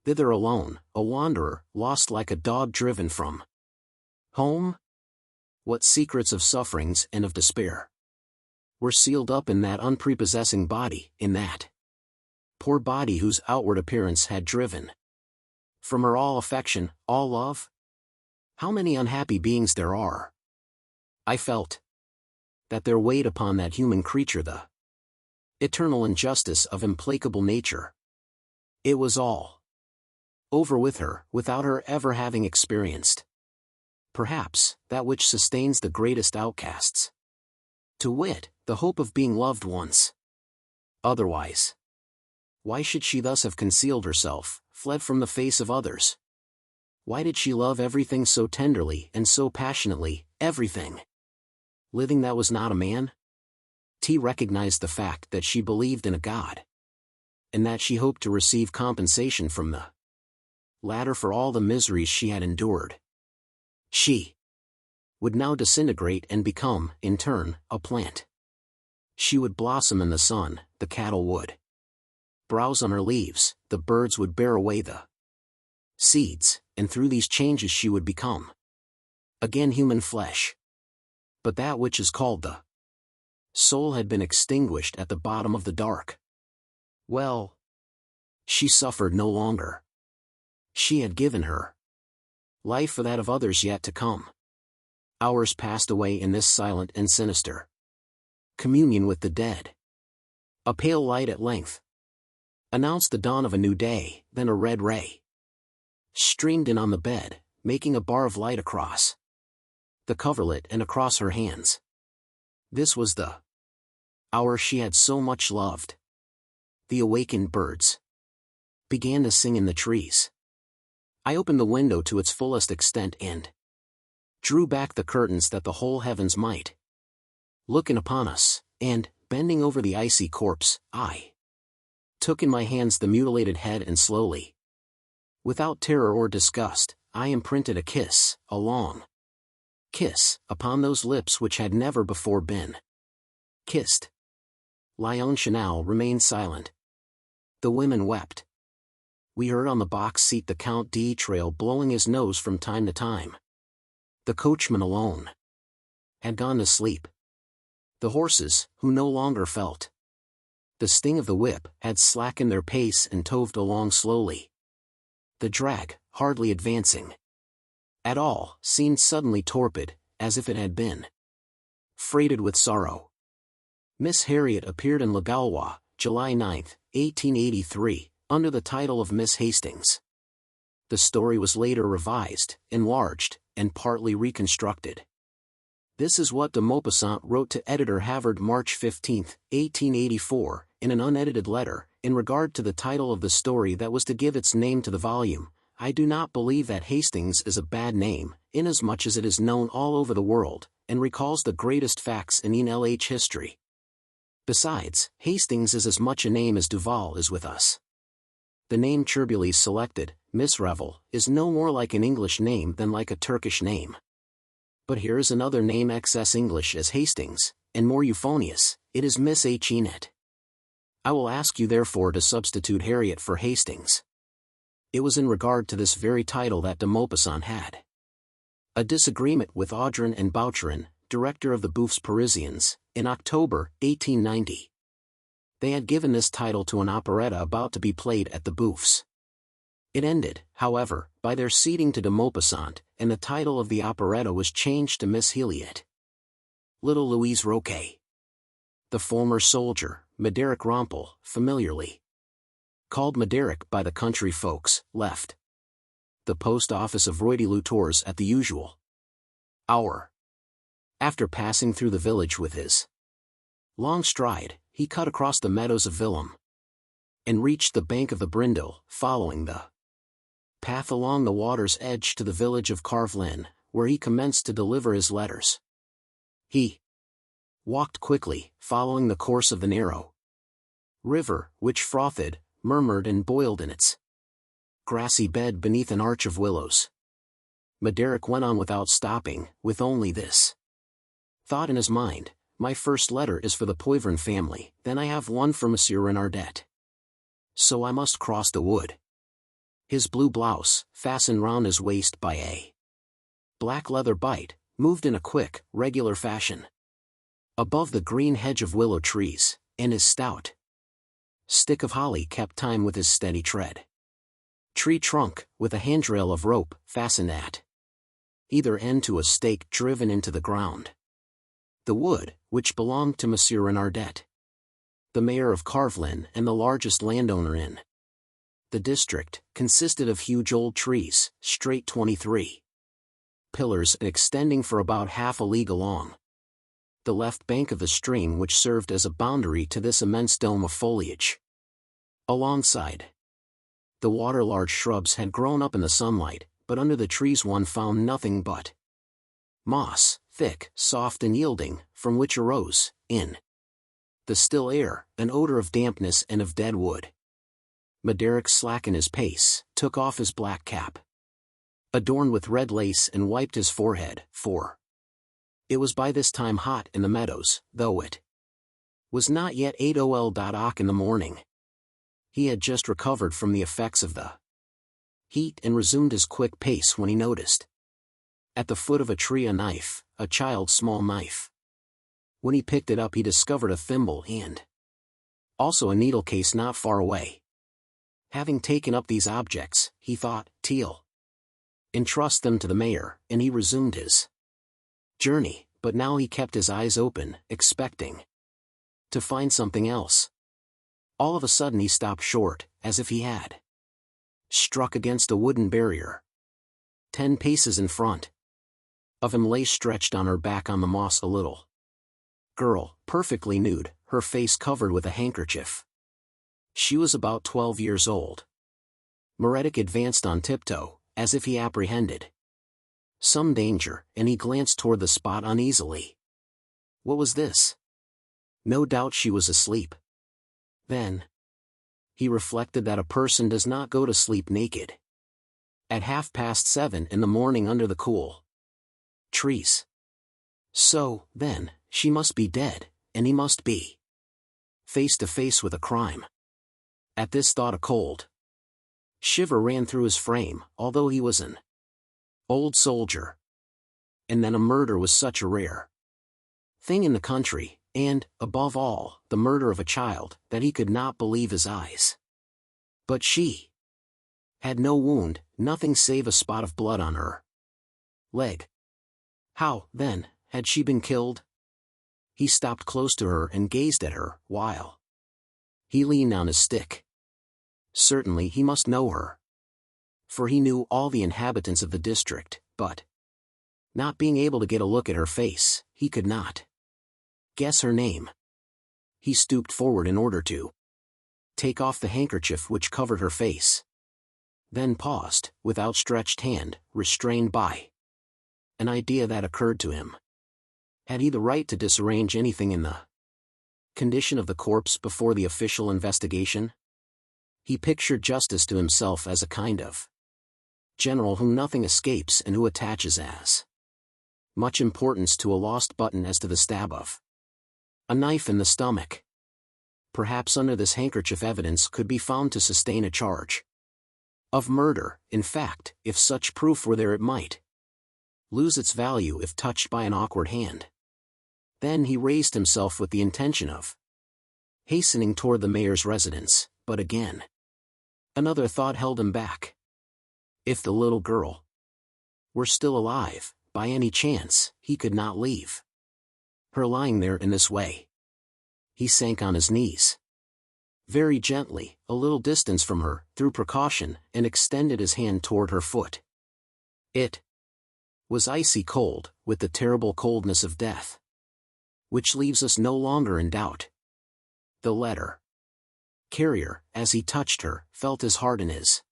Thither alone, a wanderer, lost like a dog driven from home? What secrets of sufferings and of despair were sealed up in that unprepossessing body, in that poor body whose outward appearance had driven from her all affection, all love? How many unhappy beings there are! I felt that there weighed upon that human creature the eternal injustice of implacable nature. It was all over with her, without her ever having experienced, perhaps, that which sustains the greatest outcasts. To wit, the hope of being loved once. Otherwise, why should she thus have concealed herself, fled from the face of others? Why did she love everything so tenderly and so passionately, everything? Living that was not a man? T recognized the fact that she believed in a God, and that she hoped to receive compensation from the latter for all the miseries she had endured. She would now disintegrate and become, in turn, a plant. She would blossom in the sun, the cattle would browse on her leaves, the birds would bear away the seeds, and through these changes she would become again human flesh. But that which is called the soul had been extinguished at the bottom of the dark. Well, she suffered no longer. She had given her life for that of others yet to come. Hours passed away in this silent and sinister communion with the dead. A pale light at length announced the dawn of a new day, then a red ray streamed in on the bed, making a bar of light across the coverlet and across her hands. This was the hour she had so much loved. The awakened birds began to sing in the trees. I opened the window to its fullest extent and drew back the curtains that the whole heavens might look in upon us, and, bending over the icy corpse, I took in my hands the mutilated head and slowly, without terror or disgust, I imprinted a kiss, a long kiss, upon those lips which had never before been kissed. Léon Chanel remained silent. The women wept. We heard on the box seat the Count d'Itraille blowing his nose from time to time. The coachman alone had gone to sleep. The horses, who no longer felt the sting of the whip, had slackened their pace and toved along slowly. The drag, hardly advancing at all, seemed suddenly torpid, as if it had been freighted with sorrow. Miss Harriet appeared in Le Gaulois, July 9, 1883, under the title of Miss Hastings. The story was later revised, enlarged, and partly reconstructed. This is what de Maupassant wrote to editor Havard March 15, 1884, in an unedited letter, in regard to the title of the story that was to give its name to the volume. I do not believe that Hastings is a bad name, inasmuch as it is known all over the world, and recalls the greatest facts in NLH history. Besides, Hastings is as much a name as Duval is with us. The name Cherbuliez selected, Miss Revel, is no more like an English name than like a Turkish name. But here is another name excess English as Hastings, and more euphonious, it is Miss Harriet. I will ask you therefore to substitute Harriet for Hastings. It was in regard to this very title that de Maupassant had a disagreement with Audran and Boucheron, director of the Bouffes Parisiens, in October, 1890. They had given this title to an operetta about to be played at the Bouffes. It ended, however, by their ceding to de Maupassant, and the title of the operetta was changed to Miss Harriet. Little Louise Roquet. The former soldier, Médéric Rampal, familiarly called Médéric by the country folks, left the post office of Rue des Lutours at the usual hour. After passing through the village with his long stride, he cut across the meadows of Villom and reached the bank of the Brindle, following the path along the water's edge to the village of Carvelin, where he commenced to deliver his letters. He walked quickly, following the course of the narrow river, which frothed, murmured and boiled in its grassy bed beneath an arch of willows. Médéric went on without stopping, with only this thought in his mind: my first letter is for the Poivron family, then I have one for Monsieur Renardet. So I must cross the wood. His blue blouse, fastened round his waist by a black leather bite, moved in a quick, regular fashion above the green hedge of willow trees, and his stout stick of holly kept time with his steady tread. Tree trunk, with a handrail of rope, fastened at either end to a stake driven into the ground. The wood, which belonged to Monsieur Renardet, the mayor of Carvelin and the largest landowner in the district, consisted of huge old trees, straight 23 pillars extending for about half a league along the left bank of the stream, which served as a boundary to this immense dome of foliage. Alongside the water, large shrubs had grown up in the sunlight, but under the trees one found nothing but moss, thick, soft and yielding, from which arose, in the still air, an odor of dampness and of dead wood. Maderick slackened his pace, took off his black cap, adorned with red lace, and wiped his forehead, for it was by this time hot in the meadows, though it was not yet 8:00 in the morning. He had just recovered from the effects of the heat and resumed his quick pace when he noticed at the foot of a tree a knife, a child's small knife. When he picked it up he discovered a thimble and also a needle case not far away. Having taken up these objects, he thought, he'll entrust them to the mayor, and he resumed his journey, but now he kept his eyes open, expecting to find something else. All of a sudden he stopped short, as if he had struck against a wooden barrier. 10 paces in front of him lay stretched on her back on the moss a little girl, perfectly nude, her face covered with a handkerchief. She was about 12 years old. Meredith advanced on tiptoe, as if he apprehended some danger, and he glanced toward the spot uneasily. What was this? No doubt she was asleep. Then he reflected that a person does not go to sleep naked at 7:30 in the morning under the cool trees. So, then, she must be dead, and he must be face to face with a crime. At this thought a cold shiver ran through his frame, although he was an old soldier. And then a murder was such a rare thing in the country, and, above all, the murder of a child, that he could not believe his eyes. But she had no wound, nothing save a spot of blood on her leg. How, then, had she been killed? He stopped close to her and gazed at her, while he leaned on his stick. Certainly he must know her, for he knew all the inhabitants of the district, but, not being able to get a look at her face, he could not guess her name. He stooped forward in order to take off the handkerchief which covered her face, then paused, with outstretched hand, restrained by an idea that occurred to him. Had he the right to disarrange anything in the condition of the corpse before the official investigation? He pictured justice to himself as a kind of general whom nothing escapes and who attaches as much importance to a lost button as to the stab of a knife in the stomach. Perhaps under this handkerchief evidence could be found to sustain a charge of murder. In fact, if such proof were there it might lose its value if touched by an awkward hand. Then he raised himself with the intention of hastening toward the mayor's residence, but again another thought held him back. If the little girl were still alive, by any chance, he could not leave her lying there in this way. He sank on his knees very gently, a little distance from her, through precaution, and extended his hand toward her foot. It was icy cold, with the terrible coldness of death, which leaves us no longer in doubt. The letter carrier, as he touched her, felt his heart in his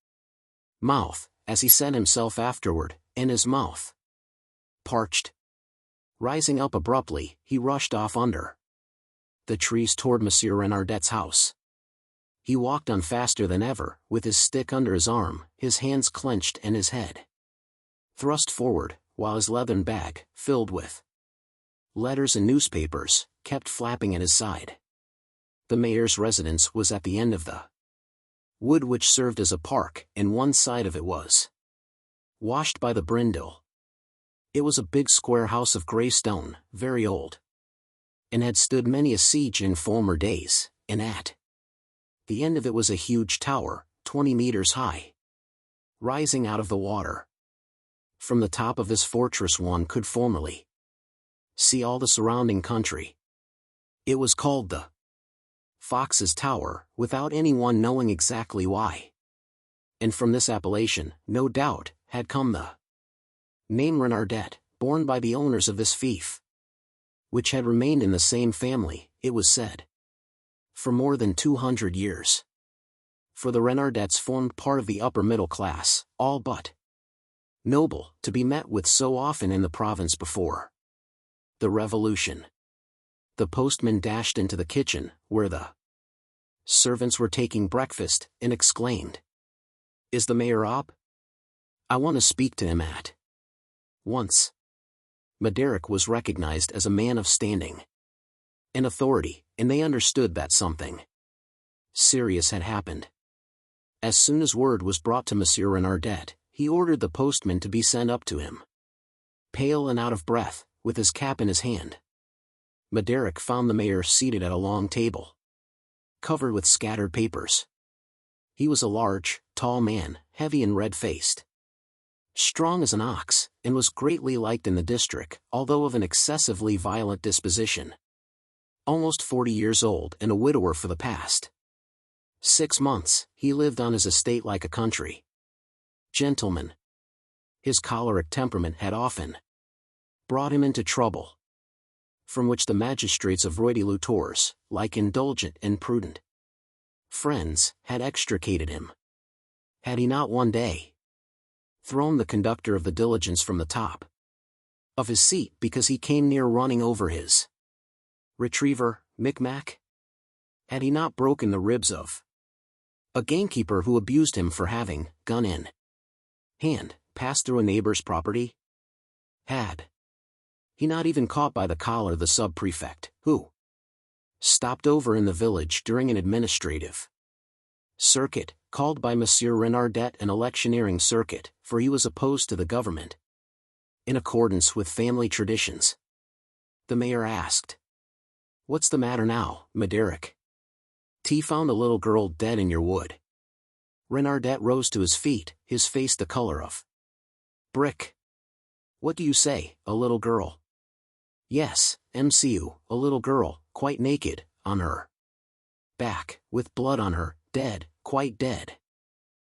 mouth, as he said himself afterward, and his mouth parched. Rising up abruptly, he rushed off under the trees toward Monsieur Renardet's house. He walked on faster than ever, with his stick under his arm, his hands clenched and his head thrust forward, while his leathern bag, filled with letters and newspapers, kept flapping at his side. The mayor's residence was at the end of the wood which served as a park, and one side of it was washed by the Brindle. It was a big square house of grey stone, very old, and had stood many a siege in former days, and at the end of it was a huge tower, 20 meters high, rising out of the water. From the top of this fortress one could formerly see all the surrounding country. It was called the Fox's Tower, without anyone knowing exactly why. And from this appellation, no doubt, had come the name Renardet, borne by the owners of this fief, which had remained in the same family, it was said, for more than 200 years. For the Renardets formed part of the upper middle class, all but noble, to be met with so often in the province before the Revolution. The postman dashed into the kitchen, where the servants were taking breakfast, and exclaimed, "Is the mayor up? I want to speak to him at once." Maderick was recognized as a man of standing and authority, and they understood that something serious had happened. As soon as word was brought to Monsieur Renardet, he ordered the postman to be sent up to him. Pale and out of breath, with his cap in his hand, Maderick found the mayor seated at a long table, covered with scattered papers. He was a large, tall man, heavy and red-faced, strong as an ox, and was greatly liked in the district, although of an excessively violent disposition. Almost 40 years old and a widower for the past 6 months, he lived on his estate like a country gentleman. His choleric temperament had often brought him into trouble, from which the magistrates of Roi-de-Lutors, like indulgent and prudent friends, had extricated him. Had he not one day thrown the conductor of the diligence from the top of his seat because he came near running over his retriever, Micmac? Had he not broken the ribs of a gamekeeper who abused him for having, gun in hand, passed through a neighbor's property? Had he not even caught by the collar the sub-prefect, who stopped over in the village during an administrative circuit, called by Monsieur Renardet an electioneering circuit, for he was opposed to the government, in accordance with family traditions? The mayor asked. "What's the matter now, Maderick? T found a little girl dead in your wood." Renardet rose to his feet, his face the color of brick. "What do you say, a little girl?" "Yes, MCU, a little girl, quite naked, on her back, with blood on her, dead, quite dead."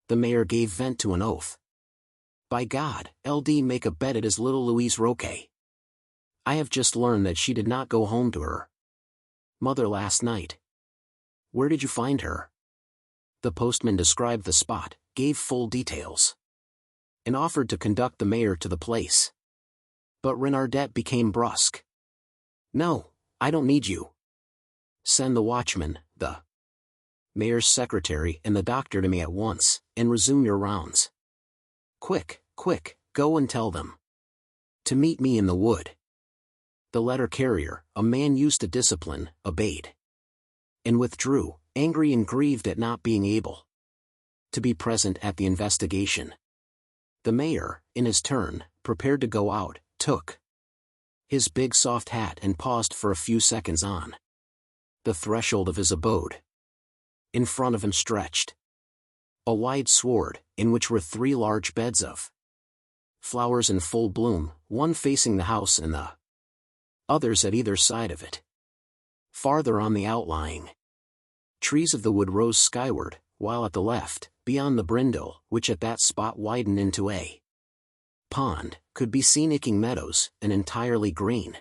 The mayor gave vent to an oath. "By God, LD make a bet it is little Louise ROQUE. I have just learned that she did not go home to her mother last night." "Where did you find her?" The postman described the spot, gave full details, and offered to conduct the mayor to the place. But Renardet became brusque. "No, I don't need you. Send the watchman, the mayor's secretary and the doctor to me at once, and resume your rounds. Quick, quick, go and tell them to meet me in the wood." The letter carrier, a man used to discipline, obeyed, and withdrew, angry and grieved at not being able to be present at the investigation. The mayor, in his turn, prepared to go out, took his big soft hat and paused for a few seconds on the threshold of his abode. In front of him stretched a wide sward, in which were 3 large beds of flowers in full bloom, one facing the house and the others at either side of it. Farther on the outlying trees of the wood rose skyward, while at the left, beyond the brindle, which at that spot widened into a pond, could be seen aching meadows, an entirely green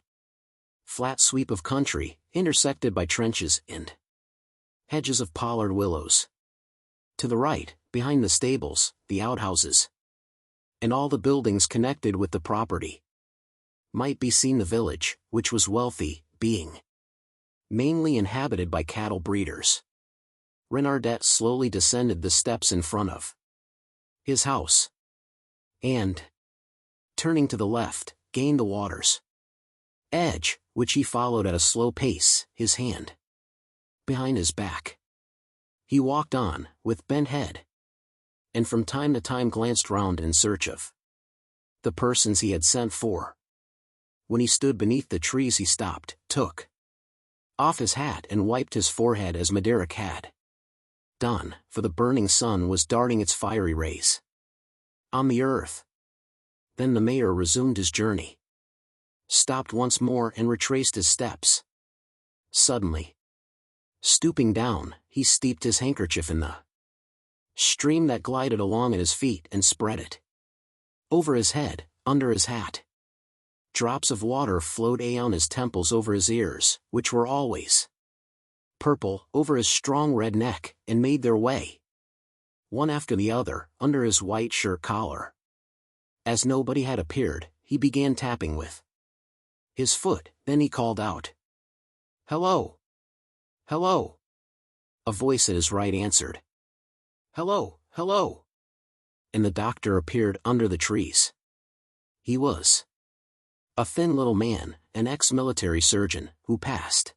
flat sweep of country, intersected by trenches and hedges of pollard willows. To the right, behind the stables, the outhouses, and all the buildings connected with the property, might be seen the village, which was wealthy, being mainly inhabited by cattle breeders. Renardet slowly descended the steps in front of his house, and, turning to the left, gained the water's edge, which he followed at a slow pace, his hand behind his back. He walked on, with bent head, and from time to time glanced round in search of the persons he had sent for. When he stood beneath the trees he stopped, took off his hat and wiped his forehead as Maderick had done, for the burning sun was darting its fiery rays on the earth. Then the mayor resumed his journey. stopped once more and retraced his steps. Suddenly, stooping down, he steeped his handkerchief in the stream that glided along at his feet and spread it over his head, under his hat. Drops of water flowed down his temples over his ears, which were always purple, over his strong red neck, and made their way, one after the other, under his white shirt collar. As nobody had appeared, he began tapping with his foot, then he called out, "Hello! Hello!" A voice at his right answered, "Hello, hello!" And the doctor appeared under the trees. He was a thin little man, an ex-military surgeon, who passed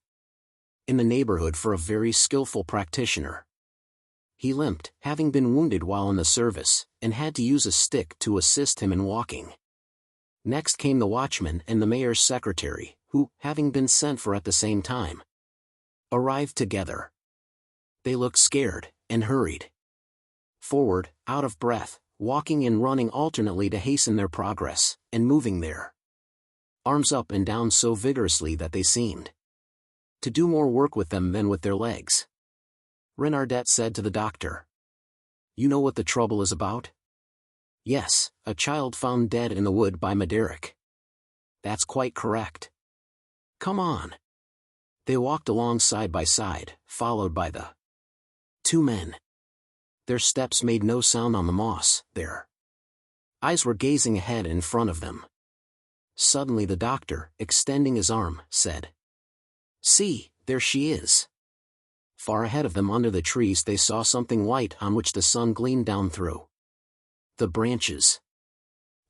in the neighborhood for a very skillful practitioner. He limped, having been wounded while in the service, and had to use a stick to assist him in walking. Next came the watchman and the mayor's secretary, who, having been sent for at the same time, arrived together. They looked scared, and hurried forward, out of breath, walking and running alternately to hasten their progress, and moving their arms up and down so vigorously that they seemed to do more work with them than with their legs. Renardet said to the doctor, "You know what the trouble is about?" "Yes, a child found dead in the wood by Maderick." "That's quite correct. Come on." They walked along side by side, followed by the two men. Their steps made no sound on the moss, their eyes were gazing ahead in front of them. Suddenly the doctor, extending his arm, said, "See, there she is." Far ahead of them under the trees they saw something white on which the sun gleamed down through the branches.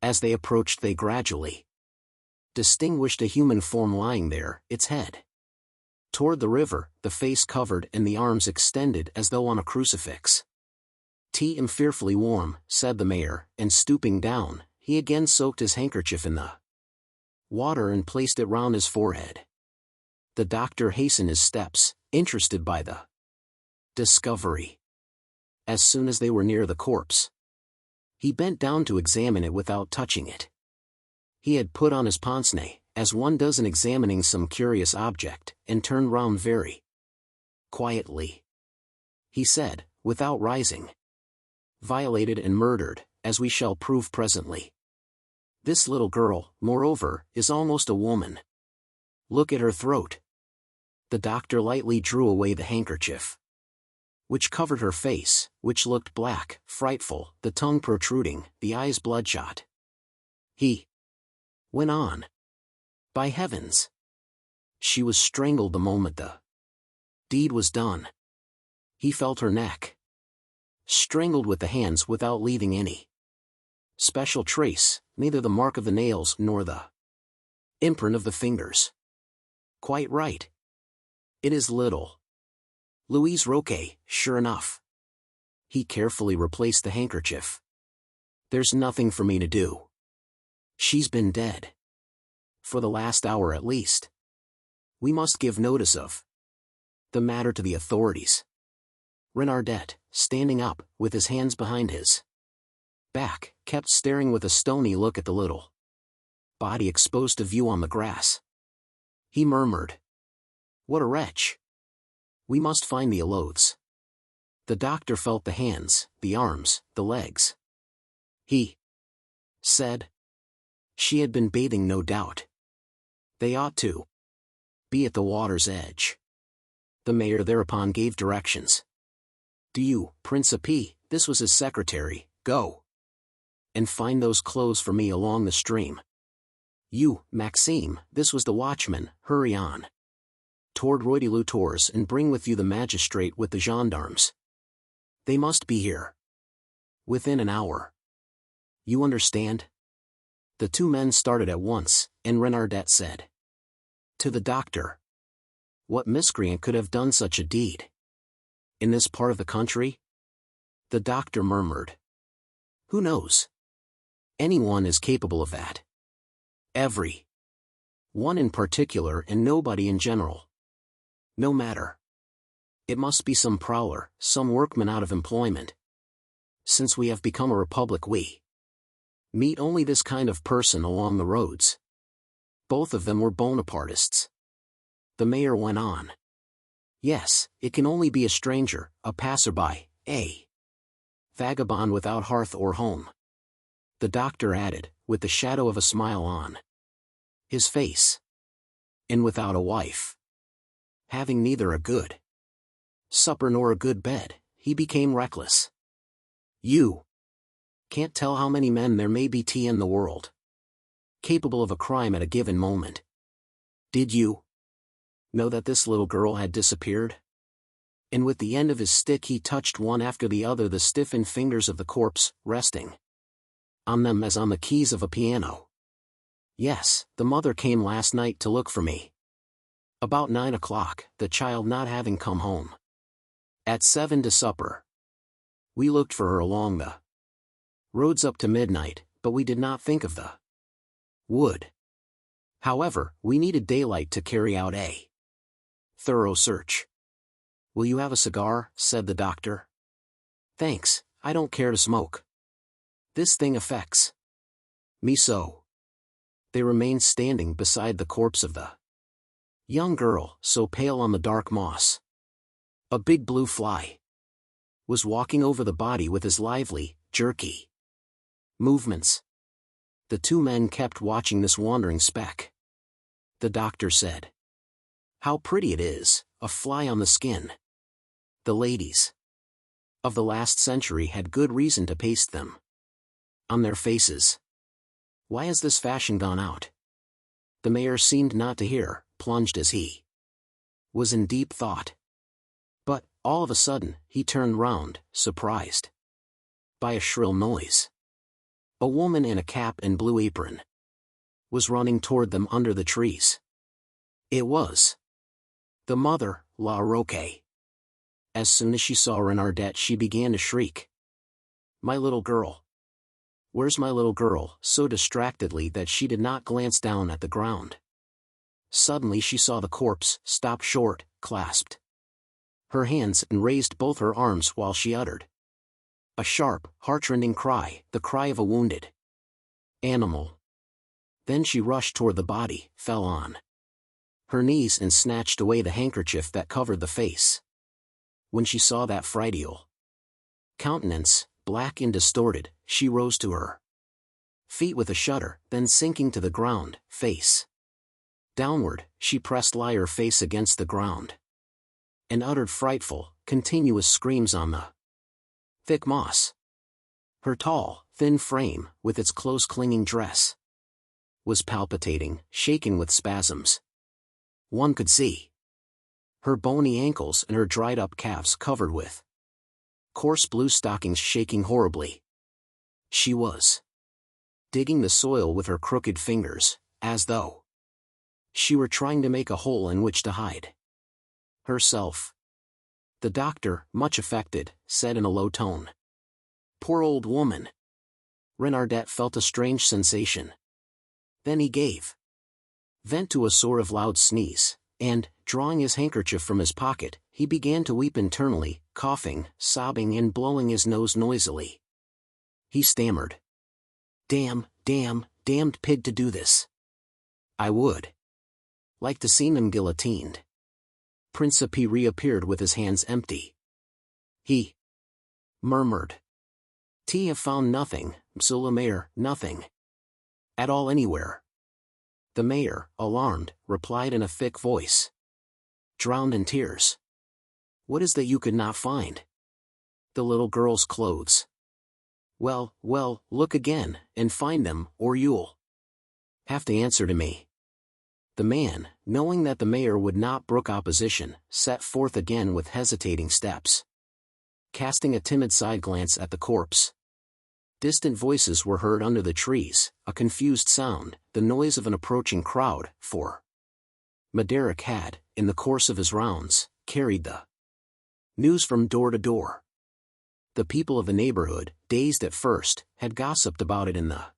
As they approached they gradually distinguished a human form lying there, its head toward the river, the face covered and the arms extended as though on a crucifix. "Tea am fearfully warm," said the mayor, and stooping down, he again soaked his handkerchief in the water and placed it round his forehead. The doctor hastened his steps, interested by the discovery. As soon as they were near the corpse, he bent down to examine it without touching it. He had put on his pince-nez, as one does in examining some curious object, and turned round very quietly. He said, without rising, "Violated and murdered, as we shall prove presently. This little girl, moreover, is almost a woman. Look at her throat." The doctor lightly drew away the handkerchief which covered her face, which looked black, frightful, the tongue protruding, the eyes bloodshot. He went on, "By heavens! She was strangled the moment the deed was done." He felt her neck. Strangled with the hands without leaving any special trace, neither the mark of the nails nor the imprint of the fingers. "Quite right. It is little Louise Roquet, sure enough." He carefully replaced the handkerchief. "There's nothing for me to do. She's been dead for the last hour at least. We must give notice of the matter to the authorities." Renardet, standing up, with his hands behind his back, kept staring with a stony look at the little body exposed to view on the grass. He murmured, "What a wretch! We must find the LOUISE." The doctor felt the hands, the arms, the legs. He said, "She had been bathing no doubt. They ought to be at the water's edge." The mayor thereupon gave directions. "Do you, Principe," this was his secretary, "go and find those clothes for me along the stream. You, Maxime," this was the watchman, "hurry on toward Rue de Tours and bring with you the magistrate with the gendarmes. They must be here within an hour. You understand?" The two men started at once, and Renardet said to the doctor, "What miscreant could have done such a deed in this part of the country?" The doctor murmured, "Who knows? Anyone is capable of that. Every one in particular and nobody in general. No matter. It must be some prowler, some workman out of employment. Since we have become a republic we meet only this kind of person along the roads. Both of them were Bonapartists. The mayor went on. Yes, it can only be a stranger, a passerby, a vagabond without hearth or home. The doctor added, with the shadow of a smile on his face. And without a wife. Having neither a good supper nor a good bed, he became reckless. You can't tell how many men there may be in the world, capable of a crime at a given moment. Did you know that this little girl had disappeared? And with the end of his stick he touched one after the other the stiffened fingers of the corpse, resting on them as on the keys of a piano. Yes, the mother came last night to look for me. About 9 o'clock, the child not having come home. At 7 to supper. We looked for her along the roads up to midnight, but we did not think of the wood. However, we needed daylight to carry out a thorough search. Will you have a cigar? Said the doctor. Thanks, I don't care to smoke. This thing affects me so. They remained standing beside the corpse of the young girl, so pale on the dark moss. A big blue fly was walking over the body with his lively, jerky movements. The two men kept watching this wandering speck. The doctor said, "How pretty it is, a fly on the skin." The ladies of the last century had good reason to paste them on their faces. Why has this fashion gone out? The mayor seemed not to hear, plunged as he was in deep thought. But, all of a sudden, he turned round, surprised by a shrill noise. A woman in a cap and blue apron was running toward them under the trees. It was the mother, La Roque. As soon as she saw Renardette she began to shriek. "My little girl! Where's my little girl?" so distractedly that she did not glance down at the ground. Suddenly she saw the corpse, stop short, clasped her hands and raised both her arms while she uttered a sharp, heartrending cry, the cry of a wounded animal. Then she rushed toward the body, fell on her knees and snatched away the handkerchief that covered the face. When she saw that frightful countenance, black and distorted, she rose to her feet with a shudder, then sinking to the ground, face downward, she pressed her face against the ground and uttered frightful, continuous screams on the thick moss. Her tall, thin frame, with its close-clinging dress, was palpitating, shaken with spasms. One could see her bony ankles and her dried-up calves covered with coarse blue stockings shaking horribly. She was digging the soil with her crooked fingers, as though she were trying to make a hole in which to hide herself. The doctor, much affected, said in a low tone, "Poor old woman." Renardette felt a strange sensation. Then he gave vent to a sort of loud sneeze, and, drawing his handkerchief from his pocket, he began to weep internally, coughing, sobbing and blowing his nose noisily. He stammered, damned pig to do this. I would like to see them guillotined." Principe reappeared with his hands empty. He murmured, "T have found nothing, Monsieur le Maire, nothing at all anywhere." The mayor, alarmed, replied in a thick voice, drowned in tears. "What is that you could not find?" "The little girl's clothes." Well, look again, and find them, or you'll have to answer to me." The man, knowing that the mayor would not brook opposition, set forth again with hesitating steps, casting a timid side glance at the corpse. Distant voices were heard under the trees, a confused sound, the noise of an approaching crowd, for Maderick had, in the course of his rounds, carried the news from door to door. The people of the neighborhood, dazed at first, had gossiped about it in the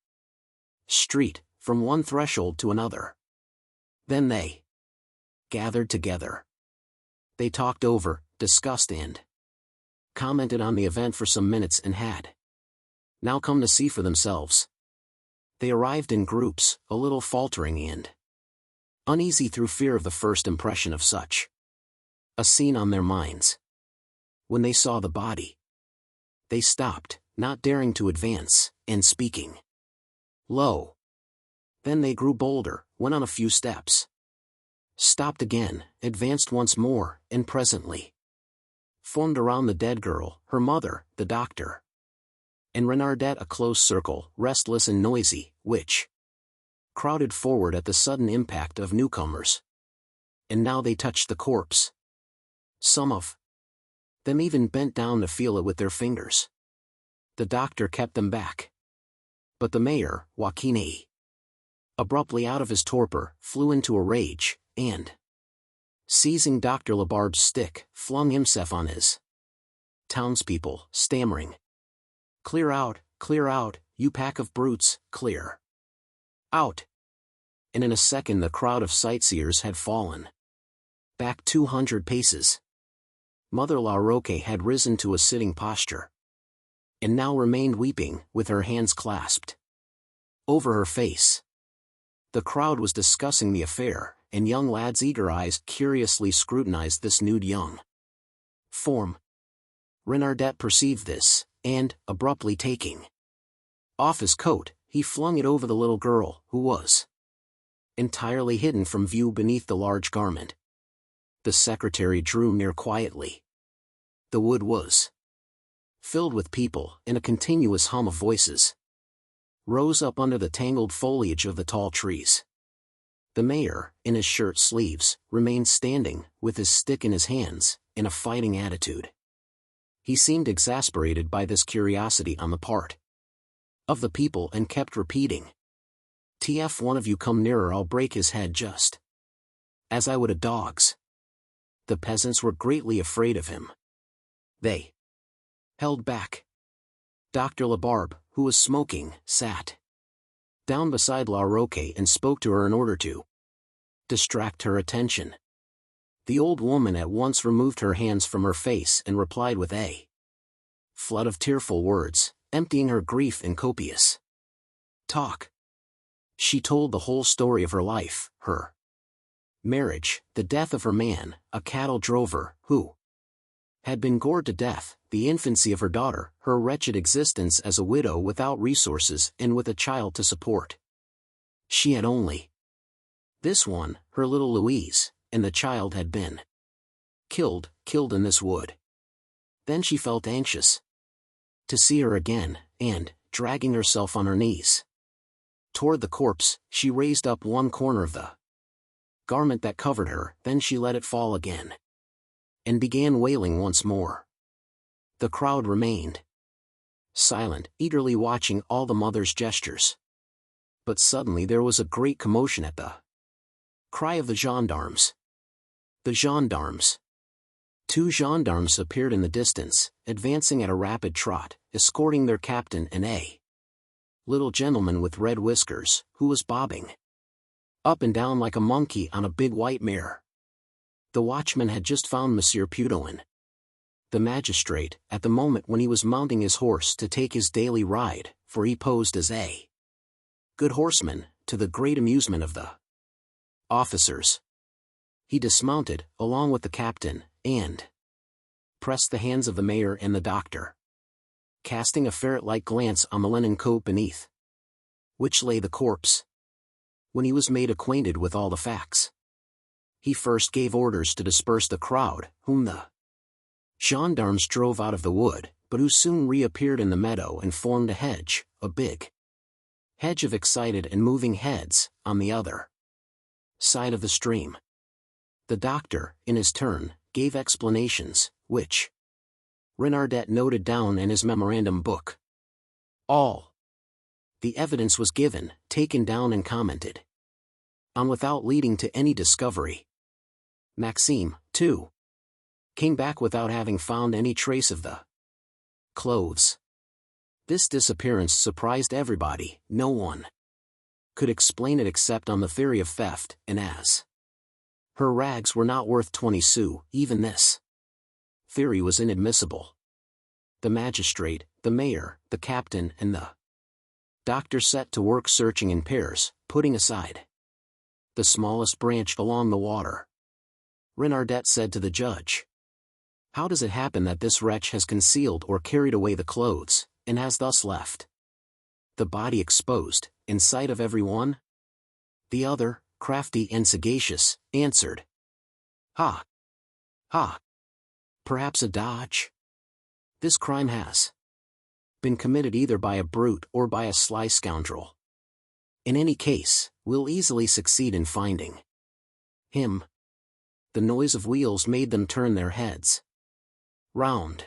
street, from one threshold to another. Then they gathered together. They talked over, discussed and commented on the event for some minutes and had now come to see for themselves. They arrived in groups, a little faltering and uneasy through fear of the first impression of such a scene on their minds. When they saw the body, they stopped, not daring to advance, and speaking low. Then they grew bolder, went on a few steps, stopped again, advanced once more, and presently formed around the dead girl, her mother, the doctor, and Renardette, a close circle, restless and noisy, which crowded forward at the sudden impact of newcomers. And now they touched the corpse. Some of them even bent down to feel it with their fingers. The doctor kept them back. But the mayor, Joaquin, abruptly out of his torpor, flew into a rage, and, seizing Dr. Labarb's stick, flung himself on his townspeople, stammering, clear out, you pack of brutes, clear out." And in a second the crowd of sightseers had fallen back 200 paces. Mother La Roque had risen to a sitting posture, and now remained weeping, with her hands clasped over her face. The crowd was discussing the affair, and young lads' eager eyes curiously scrutinized this nude young form. Renardette perceived this, and, abruptly taking off his coat, he flung it over the little girl, who was entirely hidden from view beneath the large garment. The secretary drew near quietly. The wood was filled with people, and a continuous hum of voices rose up under the tangled foliage of the tall trees. The mayor, in his shirt sleeves, remained standing, with his stick in his hands, in a fighting attitude. He seemed exasperated by this curiosity on the part of the people and kept repeating, "TF, one of you come nearer, I'll break his head just as I would a dog's." The peasants were greatly afraid of him. They held back. Dr. Labarbe, who was smoking, sat down beside La Roque and spoke to her in order to distract her attention. The old woman at once removed her hands from her face and replied with a flood of tearful words, emptying her grief in copious talk. She told the whole story of her life, her marriage, the death of her man, a cattle drover, who had been gored to death, the infancy of her daughter, her wretched existence as a widow without resources and with a child to support. She had only this one, her little Louise, and the child had been killed in this wood. Then she felt anxious to see her again, and, dragging herself on her knees toward the corpse, she raised up one corner of the garment that covered her, then she let it fall again, and began wailing once more. The crowd remained silent, eagerly watching all the mother's gestures. But suddenly there was a great commotion at the cry of the gendarmes. The gendarmes. 2 gendarmes appeared in the distance, advancing at a rapid trot, escorting their captain and a little gentleman with red whiskers, who was bobbing up and down like a monkey on a big white mare. The watchman had just found Monsieur Pudoin, the magistrate, at the moment when he was mounting his horse to take his daily ride, for he posed as a good horseman, to the great amusement of the officers. He dismounted, along with the captain, and pressed the hands of the mayor and the doctor, casting a ferret-like glance on the linen coat beneath which lay the corpse. When he was made acquainted with all the facts, he first gave orders to disperse the crowd, whom the gendarmes drove out of the wood, but who soon reappeared in the meadow and formed a hedge, a big hedge of excited and moving heads, on the other side of the stream. The doctor, in his turn, gave explanations, which Renardette noted down in his memorandum book. All the evidence was given, taken down and commented on without leading to any discovery. Maxime, too, came back without having found any trace of the clothes. This disappearance surprised everybody. No one could explain it except on the theory of theft, and as her rags were not worth 20 sous, even this theory was inadmissible. The magistrate, the mayor, the captain and the doctor set to work searching in pairs, putting aside the smallest branch along the water. Renardet said to the judge. How does it happen that this wretch has concealed or carried away the clothes, and has thus left the body exposed, in sight of everyone? The other, crafty and sagacious, answered. Ha! Ha! Perhaps a dodge? This crime has been committed either by a brute or by a sly scoundrel. In any case, we'll easily succeed in finding him. The noise of wheels made them turn their heads round.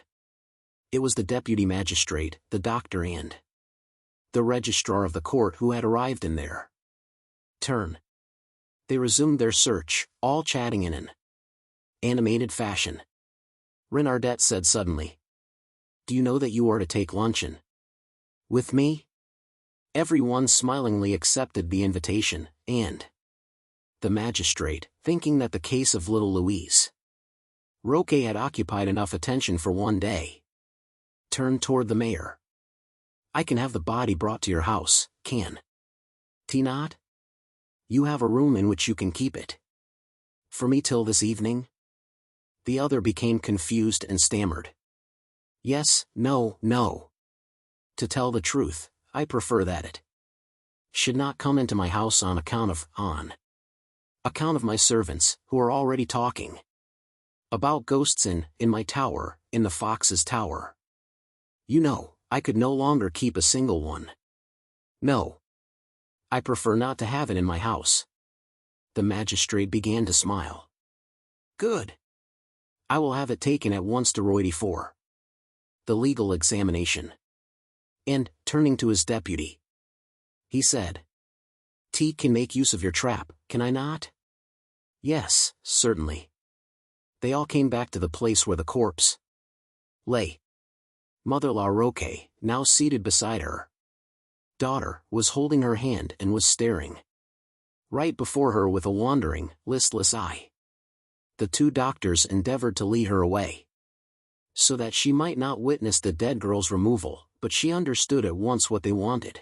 It was the deputy magistrate, the doctor and the registrar of the court who had arrived in their turn. They resumed their search, all chatting in an animated fashion. Renardet said suddenly. Do you know that you are to take luncheon with me? Everyone smilingly accepted the invitation, and the magistrate, thinking that the case of little Louise ROQUE had occupied enough attention for one day, turned toward the mayor. I can have the body brought to your house, can he not? You have a room in which you can keep it. For me till this evening? The other became confused and stammered. Yes, no, no. To tell the truth, I prefer that it should not come into my house on account of my servants, who are already talking about ghosts in my tower, in the fox's tower. You know, I could no longer keep a single one. No. I prefer not to have it in my house. The magistrate began to smile. Good. I will have it taken at once to Roydy for the legal examination. And, turning to his deputy, he said, T can make use of your trap, can I not? Yes, certainly. They all came back to the place where the corpse lay. Mother La Roque, now seated beside her daughter, was holding her hand and was staring right before her with a wandering, listless eye. The two doctors endeavored to lead her away, so that she might not witness the dead girl's removal, but she understood at once what they wanted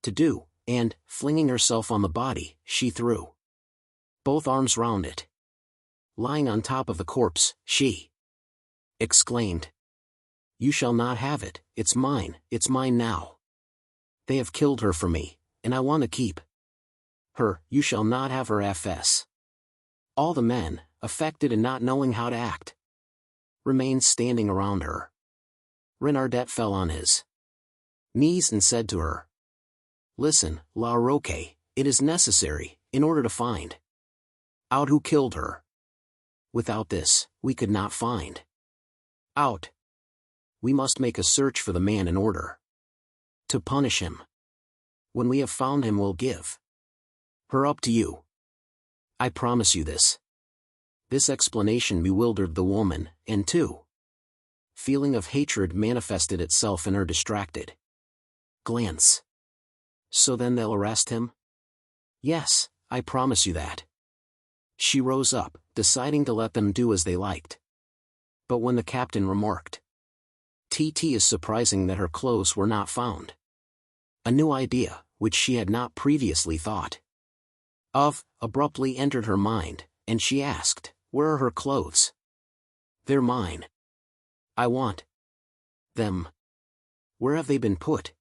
to do, and, flinging herself on the body, she threw both arms round it. Lying on top of the corpse, she exclaimed, You shall not have it, it's mine now. They have killed her for me, and I want to keep her. You shall not have her FS. All the men, affected and not knowing how to act, remained standing around her. Renardet fell on his knees and said to her, Listen, La Roque, it is necessary, in order to find out who killed her. Without this, we could not find out. We must make a search for the man in order to punish him. When we have found him, we'll give her up to you. I promise you this. This explanation bewildered the woman, and too feeling of hatred manifested itself in her distracted glance. So then they'll arrest him? Yes, I promise you that. She rose up, deciding to let them do as they liked. But when the captain remarked, "It is surprising that her clothes were not found," a new idea, which she had not previously thought of, abruptly entered her mind, and she asked, "Where are her clothes?" "They're mine. I want them." "Where have they been put?"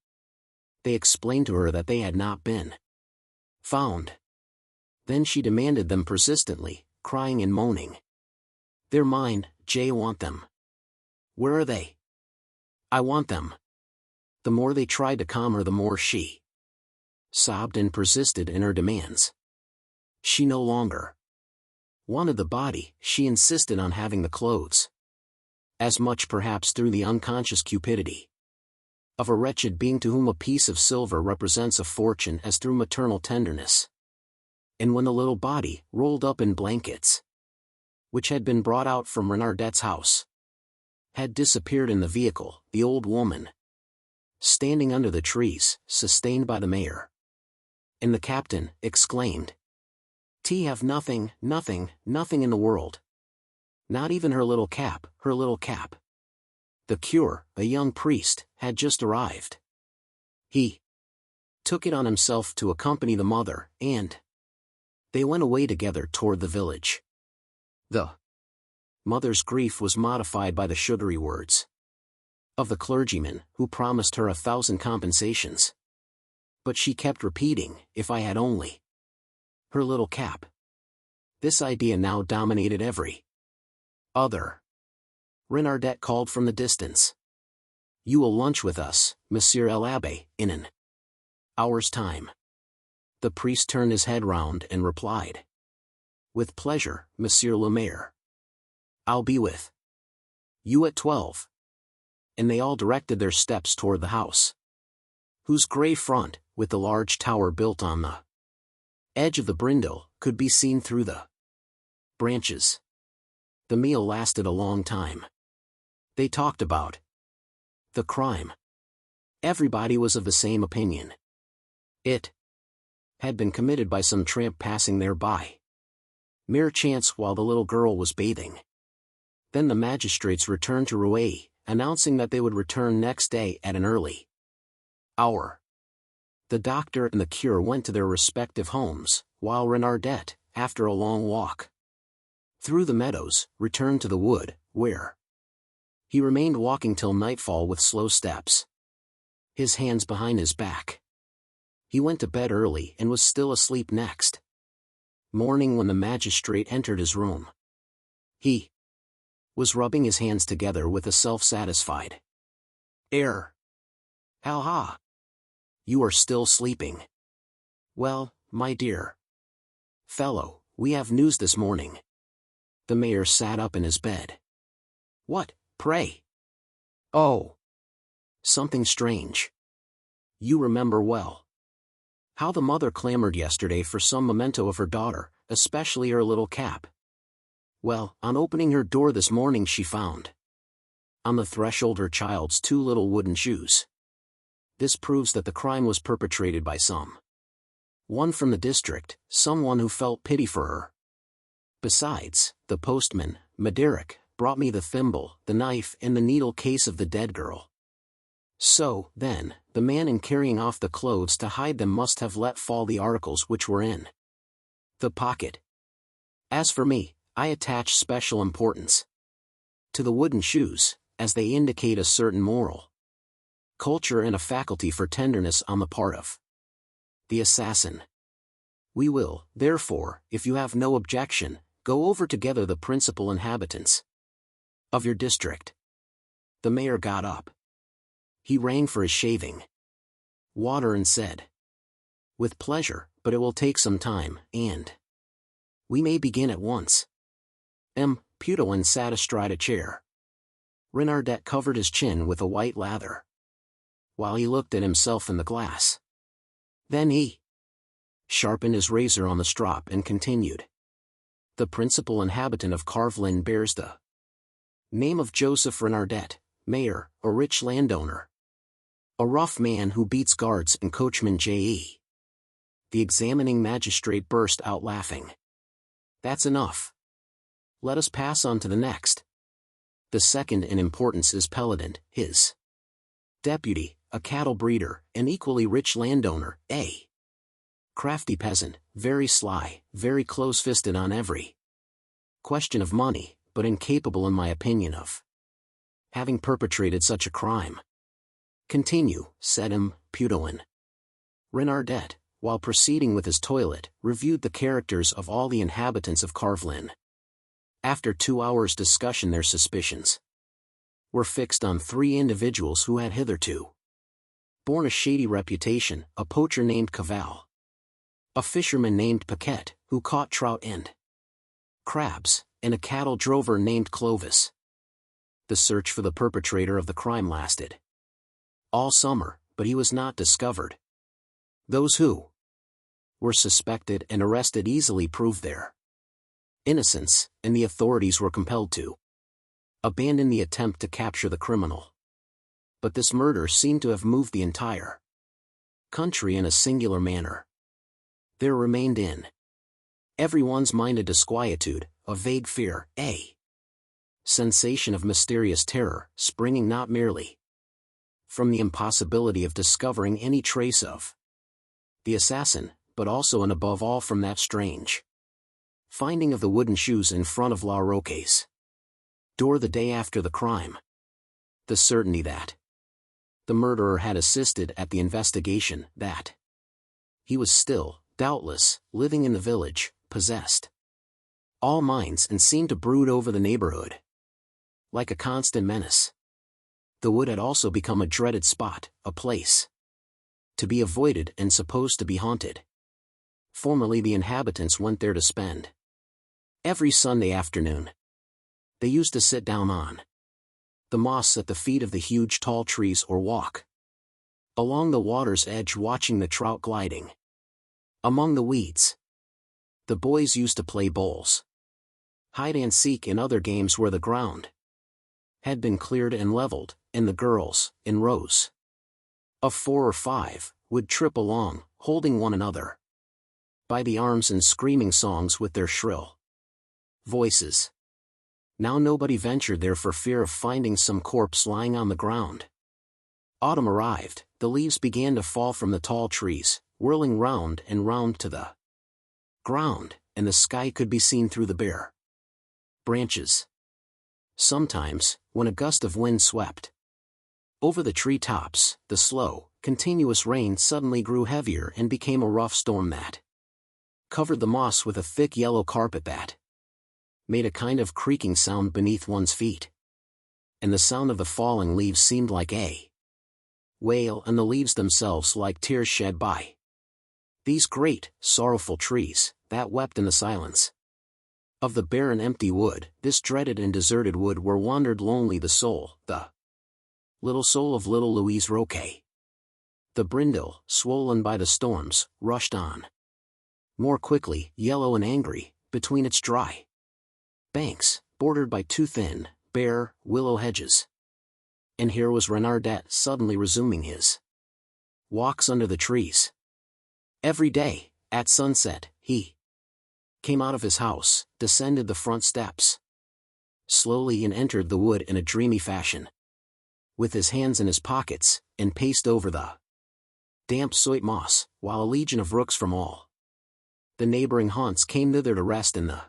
They explained to her that they had not been found. Then she demanded them persistently, crying and moaning, "They're mine, Jay, want them." "Where are they?" "I want them." The more they tried to calm her, the more she sobbed and persisted in her demands. She no longer wanted the body, she insisted on having the clothes. As much perhaps through the unconscious cupidity of a wretched being to whom a piece of silver represents a fortune as through maternal tenderness. And when the little body, rolled up in blankets, which had been brought out from Renardet's house, had disappeared in the vehicle, the old woman, standing under the trees, sustained by the mayor and the captain, exclaimed, "Have nothing, nothing, nothing in the world. Not even her little cap, her little cap." The cure, a young priest, had just arrived. He took it on himself to accompany the mother, and They went away together toward the village. The mother's grief was modified by the sugary words of the clergyman, who promised her 1,000 compensations. But she kept repeating, "If I had only her little cap." This idea now dominated every other. Renardet called from the distance. "You will lunch with us, Monsieur l'Abbé, in an hour's time." The priest turned his head round and replied, "With pleasure, Monsieur le Maire. I'll be with you at 12. And they all directed their steps toward the house, whose grey front, with the large tower built on the edge of the brindle, could be seen through the branches. The meal lasted a long time. They talked about the crime. Everybody was of the same opinion. It had been committed by some tramp passing thereby. Mere chance while the little girl was bathing. Then the magistrates returned to ROQUE, announcing that they would return next day at an early hour. The doctor and the cure went to their respective homes, while Renardet, after a long walk through the meadows, returned to the wood, where he remained walking till nightfall with slow steps, his hands behind his back. He went to bed early and was still asleep next morning when the magistrate entered his room. He was rubbing his hands together with a self-satisfied air. "Ha ha! You are still sleeping. Well, my dear fellow, we have news this morning." The mayor sat up in his bed. "What, pray?" "Oh, something strange. You remember well how the mother clamored yesterday for some memento of her daughter, especially her little cap. Well, on opening her door this morning she found on the threshold her child's 2 little wooden shoes. This proves that the crime was perpetrated by some one from the district, someone who felt pity for her. Besides, the postman, Maderick, brought me the thimble, the knife and the needle case of the dead girl. So, then, the man in carrying off the clothes to hide them must have let fall the articles which were in the pocket. As for me, I attach special importance to the wooden shoes, as they indicate a certain moral culture and a faculty for tenderness on the part of the assassin. We will, therefore, if you have no objection, go over together the principal inhabitants of your district." The mayor got up. He rang for his shaving water and said, "With pleasure, but it will take some time, and we may begin at once." Putoin sat astride a chair. Renardet covered his chin with a white lather, while he looked at himself in the glass. Then he sharpened his razor on the strop and continued. "The principal inhabitant of Carvelin bears the name of Joseph Renardet, mayor, a rich landowner. A rough man who beats guards and coachman J.E." The examining magistrate burst out laughing. "That's enough. Let us pass on to the next. The second in importance is Pelodent, his deputy, a cattle breeder, an equally rich landowner, a crafty peasant, very sly, very close-fisted on every question of money, but incapable in my opinion of having perpetrated such a crime." "Continue," said Putoin. Renardet, while proceeding with his toilet, reviewed the characters of all the inhabitants of Carvelin. After 2 hours' discussion their suspicions were fixed on 3 individuals who had hitherto borne a shady reputation: a poacher named Cavall, a fisherman named Paquette, who caught trout and crabs, and a cattle drover named Clovis. The search for the perpetrator of the crime lasted all summer, but he was not discovered. Those who were suspected and arrested easily proved their innocence, and the authorities were compelled to abandon the attempt to capture the criminal. But this murder seemed to have moved the entire country in a singular manner. There remained in everyone's mind a disquietude, a vague fear, a sensation of mysterious terror, springing not merely from the impossibility of discovering any trace of the assassin, but also and above all from that strange finding of the wooden shoes in front of La Roque's door the day after the crime. The certainty that the murderer had assisted at the investigation, that he was still, doubtless, living in the village, possessed all minds and seemed to brood over the neighborhood like a constant menace. The wood had also become a dreaded spot, a place to be avoided and supposed to be haunted. Formerly the inhabitants went there to spend every Sunday afternoon. They used to sit down on the moss at the feet of the huge tall trees or walk along the water's edge watching the trout gliding among the weeds. The boys used to play bowls, hide and seek and other games where the ground had been cleared and leveled, and the girls, in rows of 4 or 5, would trip along, holding one another by the arms and screaming songs with their shrill voices. Now nobody ventured there for fear of finding some corpse lying on the ground. Autumn arrived, the leaves began to fall from the tall trees, whirling round and round to the ground, and the sky could be seen through the bare branches. Sometimes, when a gust of wind swept over the tree tops, the slow, continuous rain suddenly grew heavier and became a rough storm that covered the moss with a thick yellow carpet that made a kind of creaking sound beneath one's feet. And the sound of the falling leaves seemed like a wail, and the leaves themselves like tears shed by these great, sorrowful trees, that wept in the silence of the bare and empty wood, this dreaded and deserted wood where wandered lonely the soul, the little soul of little Louise Roque. The brindle, swollen by the storms, rushed on more quickly, yellow and angry, between its dry banks, bordered by 2 thin, bare, willow hedges. And here was Renardet suddenly resuming his walks under the trees. Every day, at sunset, he came out of his house, descended the front steps slowly and entered the wood in a dreamy fashion, with his hands in his pockets, and paced over the damp soit moss, while a legion of rooks from all the neighboring haunts came thither to rest in the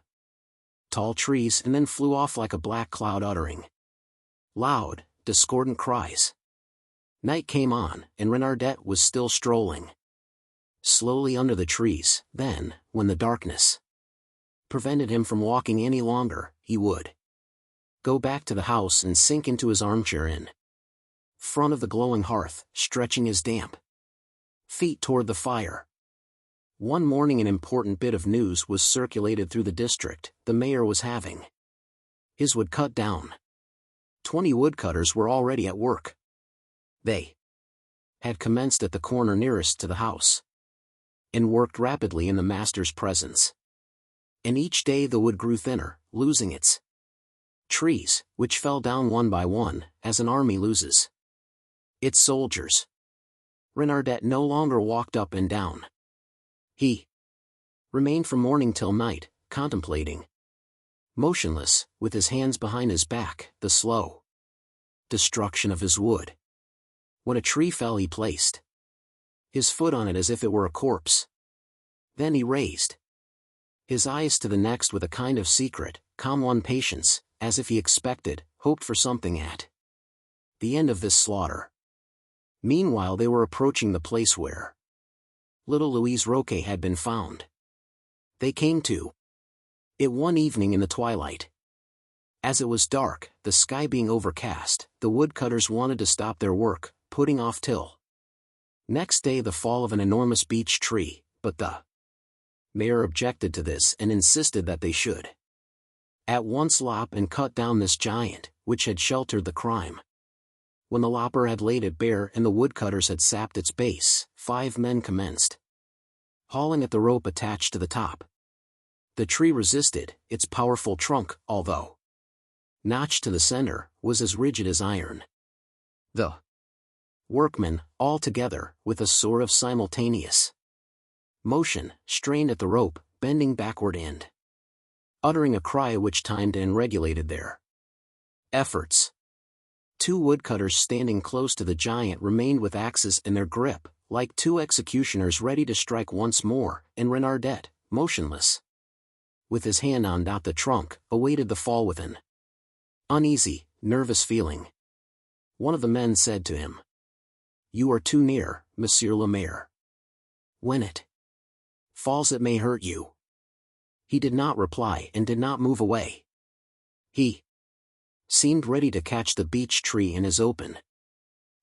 tall trees and then flew off like a black cloud uttering loud, discordant cries. Night came on, and Renardet was still strolling slowly under the trees. Then, when the darkness prevented him from walking any longer, he would go back to the house and sink into his armchair in front of the glowing hearth, stretching his damp feet toward the fire. One morning an important bit of news was circulated through the district. The mayor was having his wood cut down. 20 woodcutters were already at work. They had commenced at the corner nearest to the house, and worked rapidly in the master's presence. And each day the wood grew thinner, losing its trees, which fell down one by one, as an army loses its soldiers. Renardet no longer walked up and down. He remained from morning till night, contemplating, motionless, with his hands behind his back, the slow destruction of his wood. When a tree fell he placed his foot on it as if it were a corpse. Then he raised his eyes to the next with a kind of secret, calm patience, as if he expected, hoped for something at the end of this slaughter. Meanwhile they were approaching the place where little Louise Roque had been found. They came to it one evening in the twilight. As it was dark, the sky being overcast, the woodcutters wanted to stop their work, putting off till next day the fall of an enormous beech tree, but the mayor objected to this and insisted that they should at once lop and cut down this giant, which had sheltered the crime. When the lopper had laid it bare and the woodcutters had sapped its base, 5 men commenced hauling at the rope attached to the top. The tree resisted. Its powerful trunk, although notched to the center, was as rigid as iron. The workmen, all together, with a sort of simultaneous motion, strained at the rope, bending backward and uttering a cry which timed and regulated their efforts. 2 woodcutters standing close to the giant remained with axes in their grip, like two executioners ready to strike once more, and Renardet, motionless, with his hand on the trunk, awaited the fall with an uneasy, nervous feeling. One of the men said to him, "You are too near, Monsieur le Maire. When it falls it may hurt you." He did not reply and did not move away. He seemed ready to catch the beech tree in his open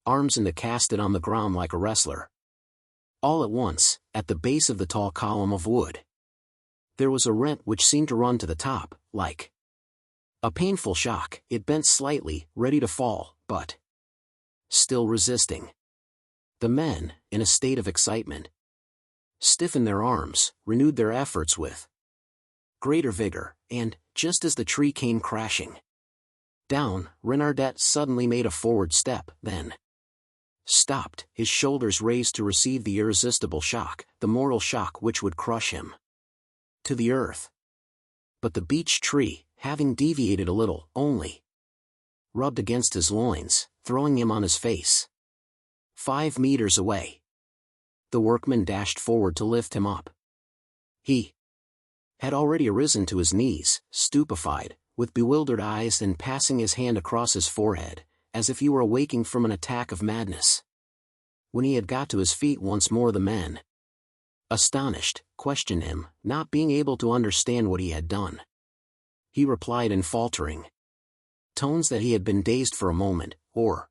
arms and to cast it on the ground like a wrestler. All at once, at the base of the tall column of wood, there was a rent which seemed to run to the top, like a painful shock. It bent slightly, ready to fall, but still resisting. The men, in a state of excitement, stiffened their arms, renewed their efforts with greater vigor, and, just as the tree came crashing down, Renardet suddenly made a forward step, then stopped, his shoulders raised to receive the irresistible shock, the mortal shock which would crush him to the earth. But the beech tree, having deviated a little, only rubbed against his loins, throwing him on his face 5 meters away. The workman dashed forward to lift him up. He had already arisen to his knees, stupefied, with bewildered eyes, and passing his hand across his forehead, as if he were awaking from an attack of madness. When he had got to his feet once more, the men, astonished, questioned him, not being able to understand what he had done. He replied in faltering tones that he had been dazed for a moment, or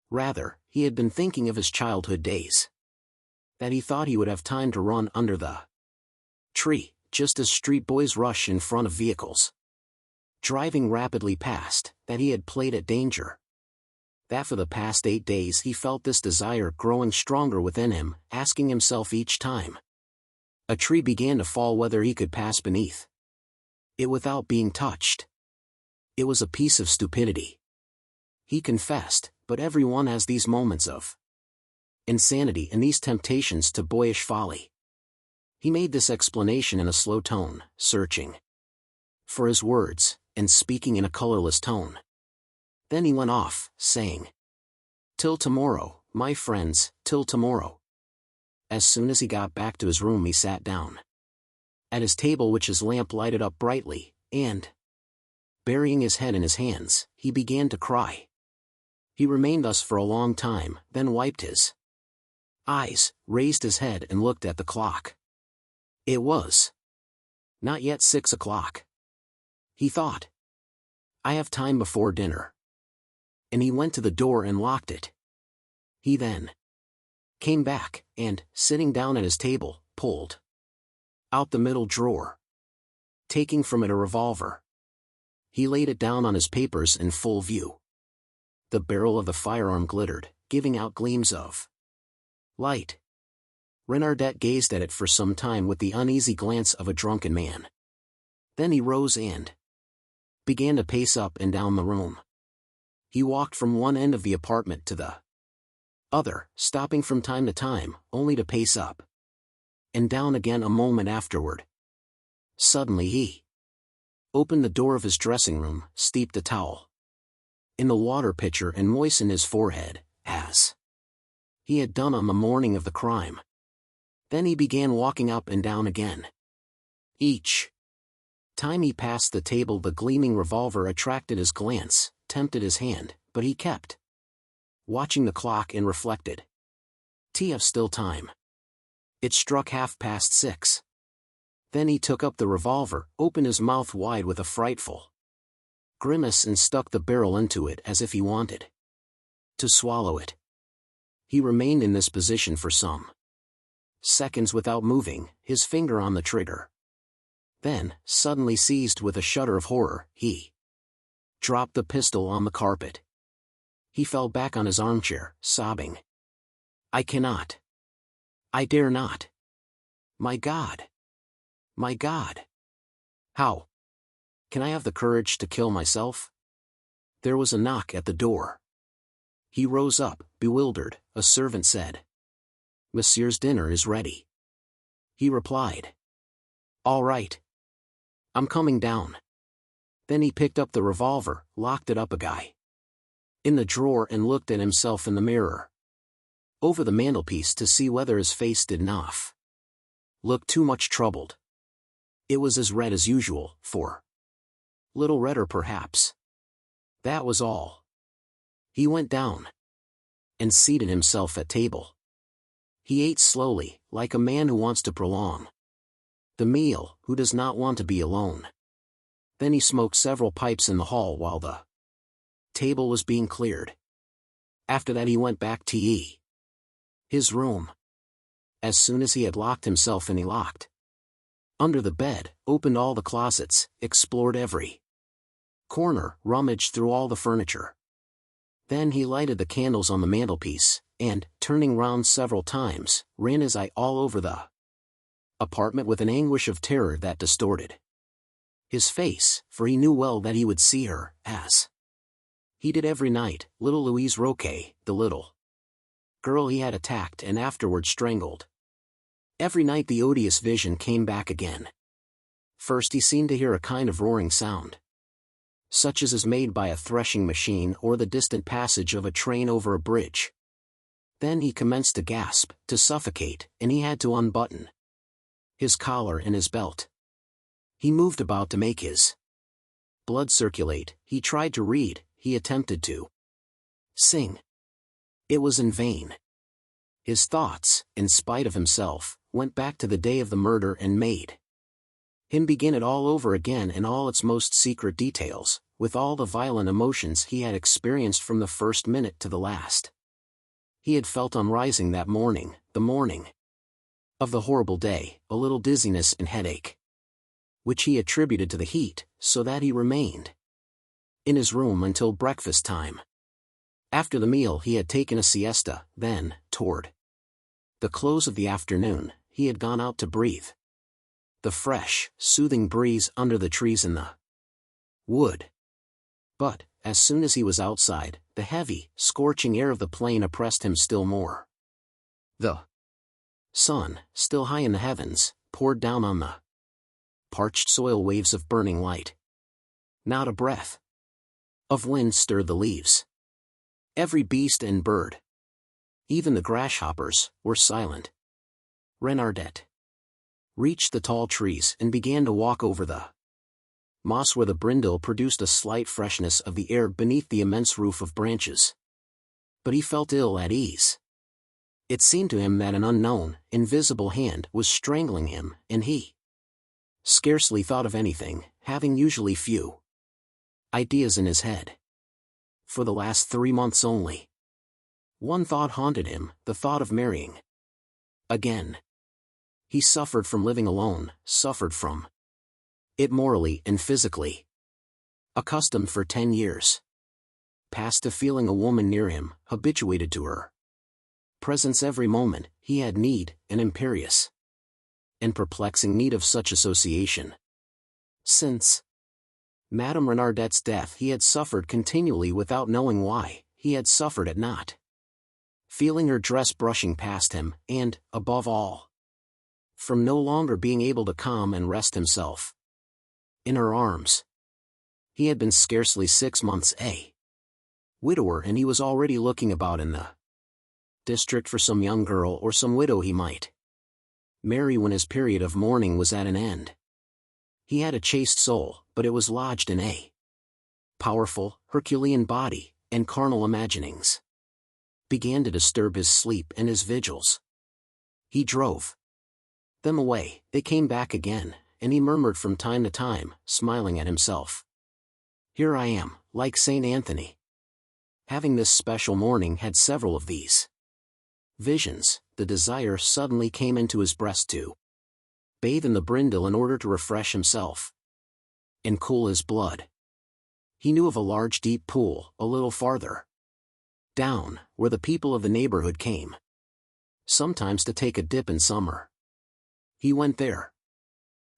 rather, he had been thinking of his childhood days. That he thought he would have time to run under the tree, just as street boys rush in front of vehicles driving rapidly past, that he had played at danger. That for the past 8 days he felt this desire growing stronger within him, asking himself each time a tree began to fall whether he could pass beneath it without being touched. It was a piece of stupidity, he confessed, but everyone has these moments of insanity and these temptations to boyish folly. He made this explanation in a slow tone, searching for his words, and speaking in a colorless tone. Then he went off, saying, "Till tomorrow, my friends, till tomorrow." As soon as he got back to his room he sat down at his table, which his lamp lighted up brightly, and, burying his head in his hands, he began to cry. He remained thus for a long time, then wiped his eyes, raised his head and looked at the clock. It was not yet 6 o'clock. He thought, "I have time before dinner." And he went to the door and locked it. He then came back, and, sitting down at his table, pulled out the middle drawer. Taking from it a revolver, he laid it down on his papers in full view. The barrel of the firearm glittered, giving out gleams of light. Renardet gazed at it for some time with the uneasy glance of a drunken man. Then he rose and began to pace up and down the room. He walked from one end of the apartment to the other, stopping from time to time, only to pace up and down again a moment afterward. Suddenly he opened the door of his dressing room, steeped a towel in the water pitcher and moistened his forehead, as he had done on the morning of the crime. Then he began walking up and down again. Each time he passed the table the gleaming revolver attracted his glance, tempted his hand, but he kept watching the clock and reflected. "Of still time." It struck 6:30. Then he took up the revolver, opened his mouth wide with a frightful grimace and stuck the barrel into it as if he wanted to swallow it. He remained in this position for some seconds without moving, his finger on the trigger. Then, suddenly seized with a shudder of horror, he dropped the pistol on the carpet. He fell back on his armchair, sobbing, "I cannot. I dare not. My God! My God! How can I have the courage to kill myself?" There was a knock at the door. He rose up, bewildered. A servant said, "Monsieur's dinner is ready." He replied, "All right. I'm coming down." Then he picked up the revolver, locked it up in the drawer and looked at himself in the mirror. over the mantelpiece to see whether his face did not look too much troubled. It was as red as usual, for little redder perhaps. That was all. He went down and seated himself at table. He ate slowly, like a man who wants to prolong the meal, who does not want to be alone. Then he smoked several pipes in the hall while the table was being cleared. After that he went back to his room. As soon as he had locked himself in, he locked under the bed, opened all the closets, explored every corner, rummaged through all the furniture. Then he lighted the candles on the mantelpiece, and, turning round several times, ran his eye all over the apartment with an anguish of terror that distorted his face, for he knew well that he would see her, as he did every night, little Louise ROQUE, the little girl he had attacked and afterward strangled. Every night the odious vision came back again. First he seemed to hear a kind of roaring sound, such as is made by a threshing machine or the distant passage of a train over a bridge. Then he commenced to gasp, to suffocate, and he had to unbutton his collar and his belt. He moved about to make his blood circulate, he tried to read, he attempted to sing. It was in vain. His thoughts, in spite of himself, went back to the day of the murder and made him begin it all over again in all its most secret details, with all the violent emotions he had experienced from the first minute to the last. He had felt on rising that morning, the morning of the horrible day, a little dizziness and headache, which he attributed to the heat, so that he remained in his room until breakfast time. After the meal he had taken a siesta, then, toward the close of the afternoon, he had gone out to breathe the fresh, soothing breeze under the trees in the wood. But, as soon as he was outside, the heavy, scorching air of the plain oppressed him still more. The sun, still high in the heavens, poured down on the parched soil waves of burning light. Not a breath of wind stirred the leaves. Every beast and bird, even the grasshoppers, were silent. Renardet reached the tall trees and began to walk over the moss where the brindle produced a slight freshness of the air beneath the immense roof of branches. But he felt ill at ease. It seemed to him that an unknown, invisible hand was strangling him, and he scarcely thought of anything, having usually few ideas in his head. For the last 3 months only, one thought haunted him, the thought of marrying again. He suffered from living alone, suffered from it morally and physically. Accustomed for 10 years past to feeling a woman near him, habituated to her presence every moment, he had need, an imperious and perplexing need of such association. Since Madame Renardet's death he had suffered continually without knowing why. He had suffered at not feeling her dress brushing past him, and, above all, from no longer being able to calm and rest himself in her arms. He had been scarcely 6 months a widower, and he was already looking about in the district for some young girl or some widow he might marry when his period of mourning was at an end. He had a chaste soul, but it was lodged in a powerful, Herculean body, and carnal imaginings began to disturb his sleep and his vigils. He drove them away, they came back again, and he murmured from time to time, smiling at himself, "Here I am, like Saint Anthony." Having this special morning had several of these visions, the desire suddenly came into his breast to bathe in the brindle in order to refresh himself and cool his blood. He knew of a large deep pool, a little farther down, where the people of the neighborhood came sometimes to take a dip in summer. He went there.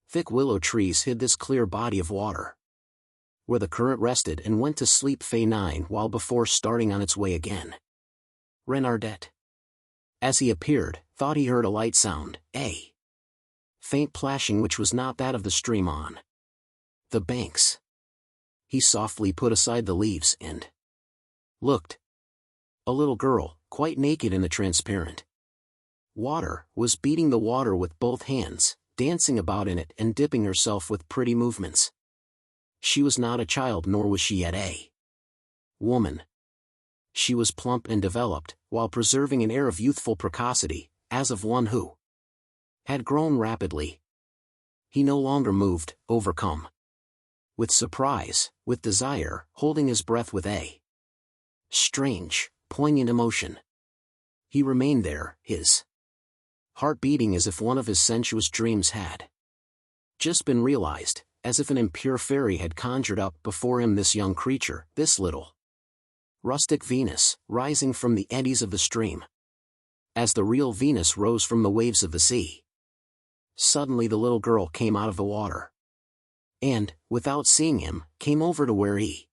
Thick willow trees hid this clear body of water, where the current rested, and went to sleep feigning while before starting on its way again. Renardet, as he appeared, thought he heard a light sound, a faint plashing which was not that of the stream on the banks. He softly put aside the leaves and looked. A little girl, quite naked in the transparent water, was beating the water with both hands, dancing about in it and dipping herself with pretty movements. She was not a child, nor was she yet a woman. She was plump and developed, while preserving an air of youthful precocity, as of one who had grown rapidly. He no longer moved, overcome with surprise, with desire, holding his breath with a strange, poignant emotion. He remained there, his heart beating as if one of his sensuous dreams had just been realized, as if an impure fairy had conjured up before him this young creature, this little rustic Venus, rising from the eddies of the stream, as the real Venus rose from the waves of the sea. Suddenly the little girl came out of the water, and, without seeing him, came over to where he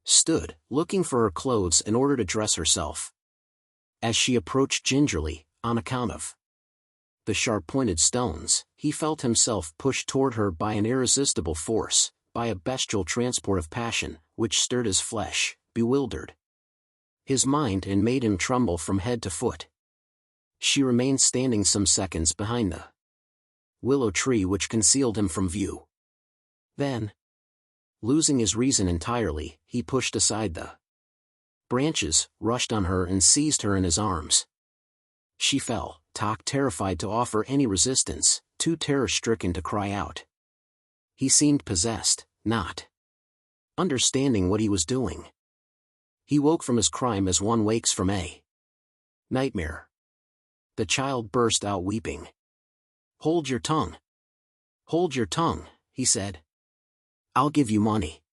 stood, looking for her clothes in order to dress herself. As she approached gingerly, on account of the sharp-pointed stones, he felt himself pushed toward her by an irresistible force, by a bestial transport of passion, which stirred his flesh, bewildered his mind and made him tremble from head to foot. She remained standing some seconds behind the willow tree which concealed him from view. Then, losing his reason entirely, he pushed aside the branches, rushed on her and seized her in his arms. She fell, terrified to offer any resistance, too terror-stricken to cry out. He seemed possessed, not understanding what he was doing. He woke from his crime as one wakes from a nightmare. The child burst out weeping. "Hold your tongue. Hold your tongue," he said. "I'll give you money."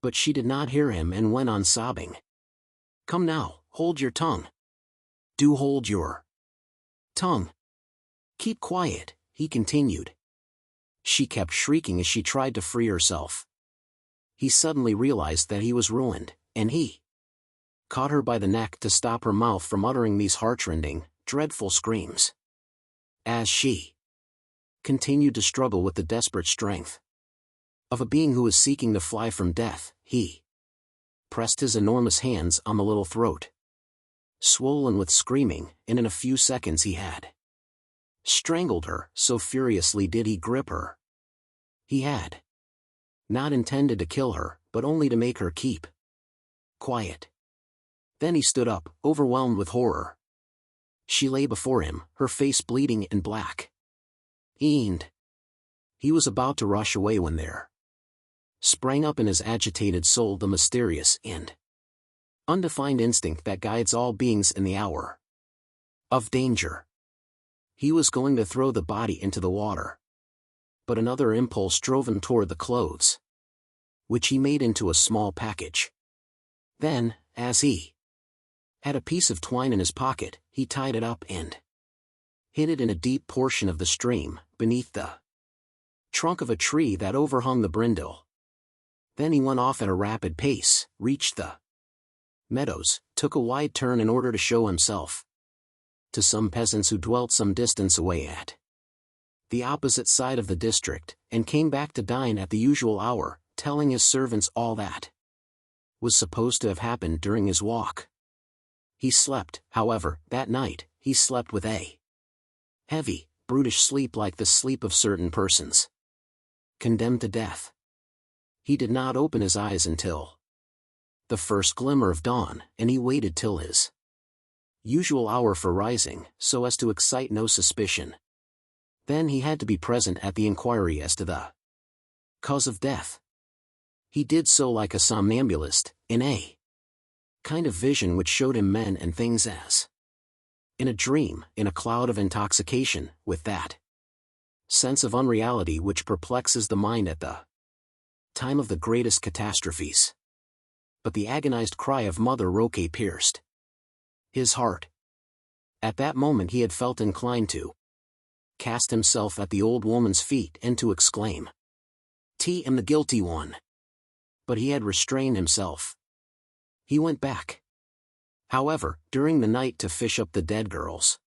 But she did not hear him and went on sobbing. "Come now, hold your tongue. Do hold your tongue. Keep quiet," he continued. She kept shrieking as she tried to free herself. He suddenly realized that he was ruined, and he caught her by the neck to stop her mouth from uttering these heartrending, dreadful screams. As she continued to struggle with the desperate strength of a being who was seeking to fly from death, he pressed his enormous hands on the little throat, swollen with screaming, and in a few seconds he had strangled her, so furiously did he grip her. He had not intended to kill her, but only to make her keep quiet. Then he stood up, overwhelmed with horror. She lay before him, her face bleeding and black. He was about to rush away when there sprang up in his agitated soul the mysterious and undefined instinct that guides all beings in the hour of danger. He was going to throw the body into the water, but another impulse drove him toward the clothes, which he made into a small package. Then, as he had a piece of twine in his pocket, he tied it up and hid it in a deep portion of the stream, beneath the trunk of a tree that overhung the brindle. Then he went off at a rapid pace, reached the meadows, took a wide turn in order to show himself to some peasants who dwelt some distance away at the opposite side of the district, and came back to dine at the usual hour, telling his servants all that was supposed to have happened during his walk. He slept, however, that night. He slept with a heavy, brutish sleep like the sleep of certain persons condemned to death. He did not open his eyes until the first glimmer of dawn, and he waited till his usual hour for rising, so as to excite no suspicion. Then he had to be present at the inquiry as to the cause of death. He did so like a somnambulist, in a kind of vision which showed him men and things as in a dream, in a cloud of intoxication, with that sense of unreality which perplexes the mind at the time of the greatest catastrophes. But the agonized cry of Mother Roque pierced his heart. At that moment he had felt inclined to cast himself at the old woman's feet and to exclaim, "I am the guilty one." But he had restrained himself. He went back, however, during the night to fish up the dead girl's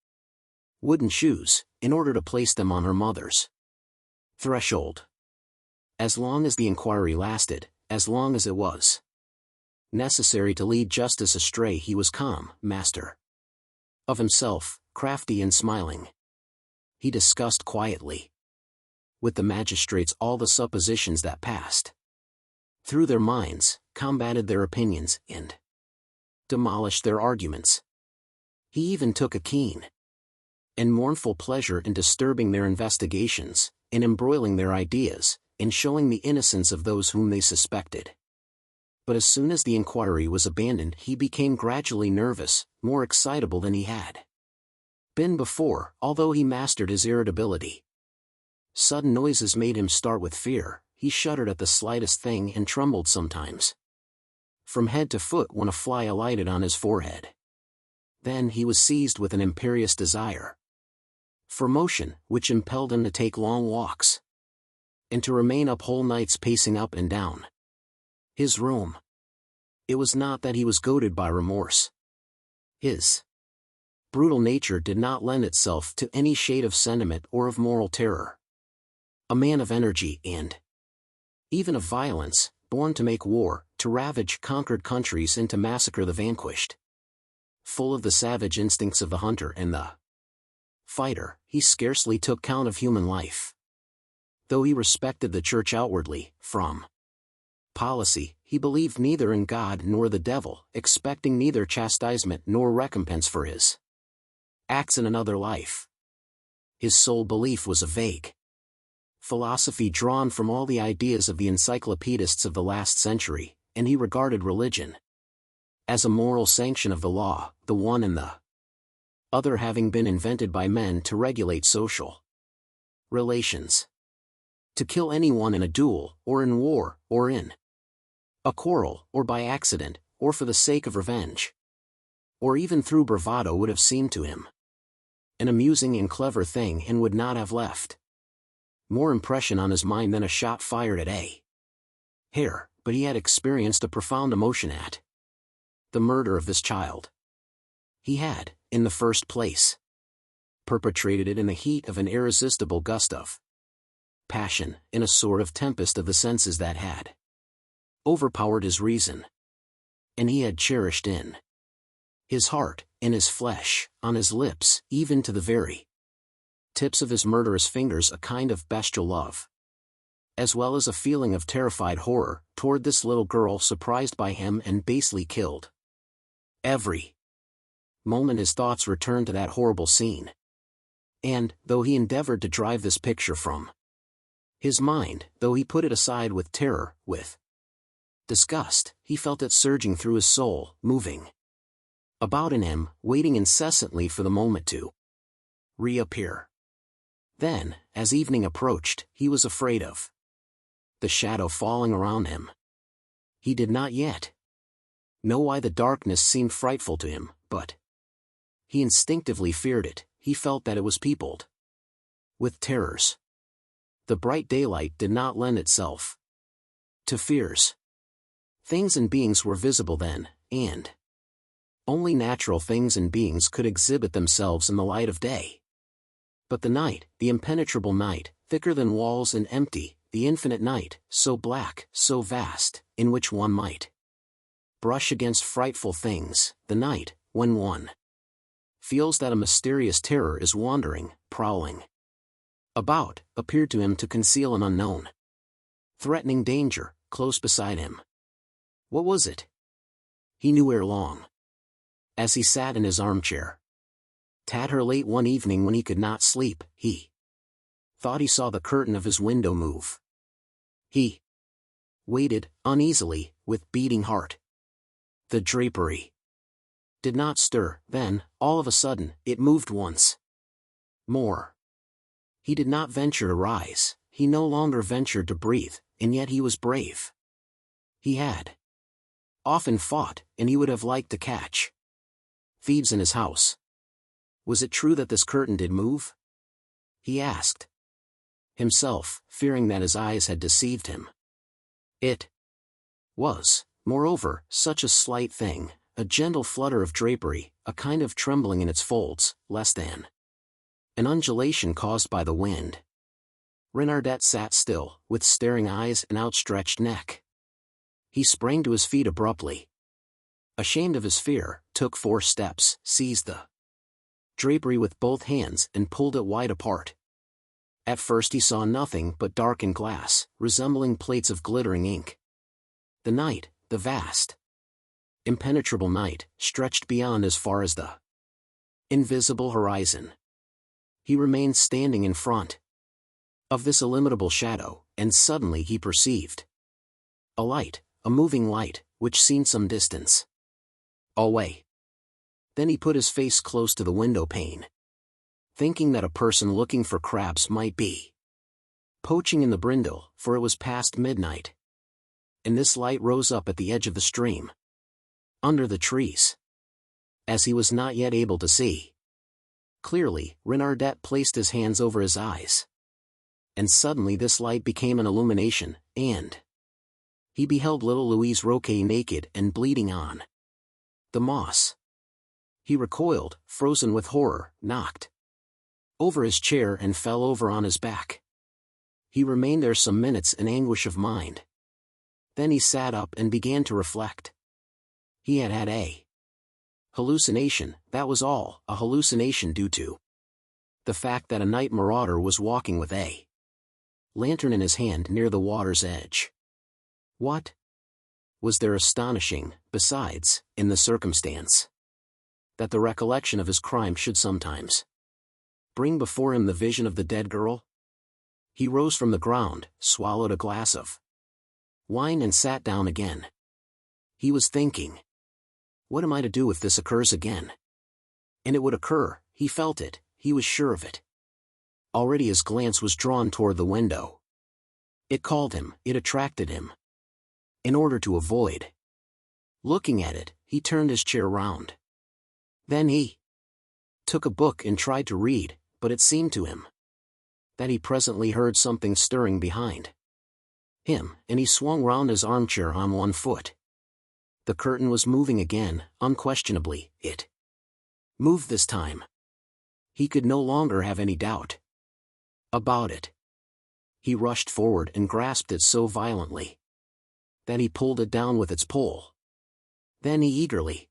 wooden shoes, in order to place them on her mother's threshold. As long as the inquiry lasted, as long as it was Necessary to lead justice astray, he was calm, master of himself, crafty and smiling. He discussed quietly with the magistrates all the suppositions that passed through their minds, combated their opinions, and demolished their arguments. He even took a keen and mournful pleasure in disturbing their investigations, in embroiling their ideas, in showing the innocence of those whom they suspected. But as soon as the inquiry was abandoned, he became gradually nervous, more excitable than he had been before, although he mastered his irritability. Sudden noises made him start with fear, he shuddered at the slightest thing and trembled sometimes from head to foot when a fly alighted on his forehead. Then he was seized with an imperious desire for motion, which impelled him to take long walks and to remain up whole nights pacing up and down his room. It was not that he was goaded by remorse. His brutal nature did not lend itself to any shade of sentiment or of moral terror. A man of energy and even of violence, born to make war, to ravage conquered countries and to massacre the vanquished. Full of the savage instincts of the hunter and the fighter, he scarcely took count of human life. Though he respected the church outwardly, from policy, he believed neither in God nor the devil, expecting neither chastisement nor recompense for his acts in another life. His sole belief was a vague philosophy drawn from all the ideas of the encyclopedists of the last century, and he regarded religion as a moral sanction of the law, the one and the other having been invented by men to regulate social relations. To kill anyone in a duel, or in war, or in a quarrel, or by accident, or for the sake of revenge, or even through bravado would have seemed to him an amusing and clever thing and would not have left more impression on his mind than a shot fired at a hare, but he had experienced a profound emotion at the murder of this child. He had, in the first place, perpetrated it in the heat of an irresistible gust of passion, in a sort of tempest of the senses that had overpowered his reason. And he had cherished in his heart, in his flesh, on his lips, even to the very tips of his murderous fingers, a kind of bestial love, as well as a feeling of terrified horror, toward this little girl surprised by him and basely killed. Every moment his thoughts returned to that horrible scene. And, though he endeavored to drive this picture from his mind, though he put it aside with terror, with disgust, he felt it surging through his soul, moving about in him, waiting incessantly for the moment to reappear. Then, as evening approached, he was afraid of the shadow falling around him. He did not yet know why the darkness seemed frightful to him, but he instinctively feared it. He felt that it was peopled with terrors. The bright daylight did not lend itself to fears. Things and beings were visible then, and only natural things and beings could exhibit themselves in the light of day. But the night, the impenetrable night, thicker than walls and empty, the infinite night, so black, so vast, in which one might brush against frightful things, the night, when one feels that a mysterious terror is wandering, prowling about, appeared to him to conceal an unknown, threatening danger, close beside him. What was it? He knew ere long. As he sat in his armchair, at her late one evening when he could not sleep, he thought he saw the curtain of his window move. He waited, uneasily, with beating heart. The drapery did not stir, then, all of a sudden, it moved once more. He did not venture to rise, he no longer ventured to breathe, and yet he was brave. He had often fought, and he would have liked to catch thieves in his house. Was it true that this curtain did move? He asked himself, fearing that his eyes had deceived him. It was, moreover, such a slight thing, a gentle flutter of drapery, a kind of trembling in its folds, less than an undulation caused by the wind. Renardette sat still, with staring eyes and outstretched neck. He sprang to his feet abruptly. ashamed of his fear, took 4 steps, seized the drapery with both hands and pulled it wide apart. At first he saw nothing but darkened glass, resembling plates of glittering ink. The night, the vast, impenetrable night, stretched beyond as far as the invisible horizon. He remained standing in front of this illimitable shadow, and suddenly he perceived a light, a moving light, which seemed some distance away. Then he put his face close to the window pane, thinking that a person looking for crabs might be poaching in the brindle, for it was past midnight. And this light rose up at the edge of the stream, under the trees. As he was not yet able to see clearly, Renardet placed his hands over his eyes. And suddenly this light became an illumination, and he beheld little Louise ROQUE naked and bleeding on the moss. He recoiled, frozen with horror, knocked over his chair and fell over on his back. He remained there some minutes in anguish of mind. Then he sat up and began to reflect. He had had a hallucination, that was all, a hallucination due to the fact that a night marauder was walking with a lantern in his hand near the water's edge. What was there astonishing, besides, in the circumstance that the recollection of his crime should sometimes bring before him the vision of the dead girl? He rose from the ground, swallowed a glass of wine and sat down again. He was thinking, what am I to do if this occurs again? And it would occur, he felt it, he was sure of it. Already his glance was drawn toward the window. It called him, it attracted him. In order to avoid looking at it, he turned his chair round. Then he took a book and tried to read, but it seemed to him that he presently heard something stirring behind him, and he swung round his armchair on one foot. The curtain was moving again, unquestionably, it moved this time. He could no longer have any doubt about it. He rushed forward and grasped it so violently that he pulled it down with its pole. Then he eagerly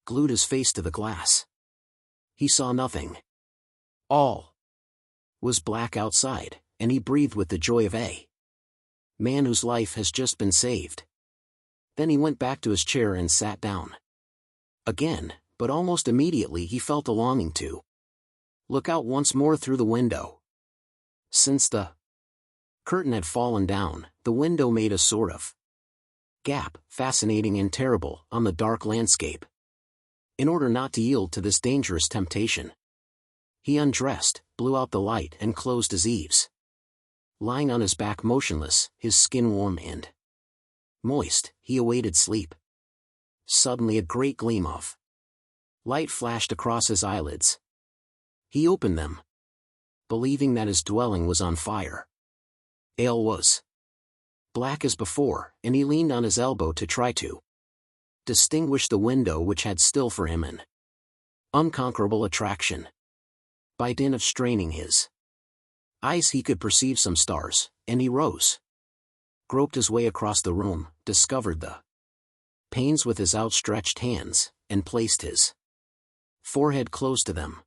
glued his face to the glass. He saw nothing. All was black outside, and he breathed with the joy of a man whose life has just been saved. Then he went back to his chair and sat down again, but almost immediately he felt a longing to look out once more through the window. Since the curtain had fallen down, the window made a sort of gap, fascinating and terrible, on the dark landscape. In order not to yield to this dangerous temptation, he undressed, blew out the light and closed his eaves. Lying on his back motionless, his skin warm and moist, he awaited sleep. Suddenly a great gleam of light flashed across his eyelids. He opened them, believing that his dwelling was on fire. Ale was black as before, and he leaned on his elbow to try to distinguish the window, which had still for him an unconquerable attraction. By dint of straining his eyes he could perceive some stars, and he rose, groped his way across the room, discovered the panes with his outstretched hands, and placed his forehead close to them.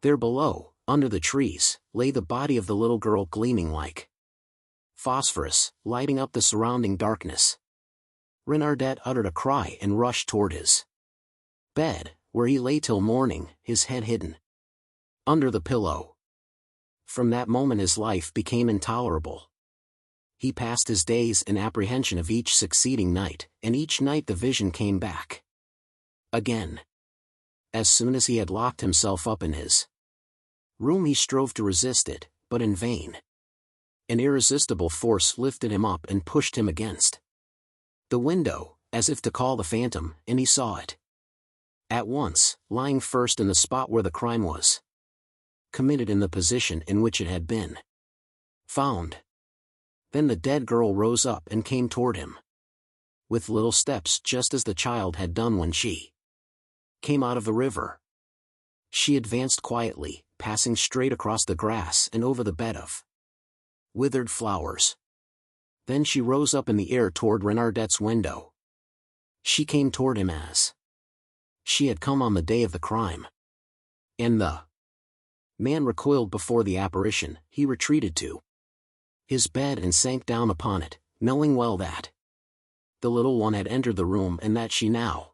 There below, under the trees, lay the body of the little girl, gleaming like phosphorus, lighting up the surrounding darkness. Renardet uttered a cry and rushed toward his bed, where he lay till morning, his head hidden under the pillow. From that moment his life became intolerable. He passed his days in apprehension of each succeeding night, and each night the vision came back again. As soon as he had locked himself up in his room he strove to resist it, but in vain. An irresistible force lifted him up and pushed him against the window, as if to call the phantom, and he saw it at once, lying first in the spot where the crime was committed, in the position in which it had been found. Then the dead girl rose up and came toward him with little steps, just as the child had done when she came out of the river. She advanced quietly, passing straight across the grass and over the bed of withered flowers. Then she rose up in the air toward Renardet's window. She came toward him as she had come on the day of the crime. And the man recoiled before the apparition. He retreated to his bed and sank down upon it, knowing well that the little one had entered the room and that she now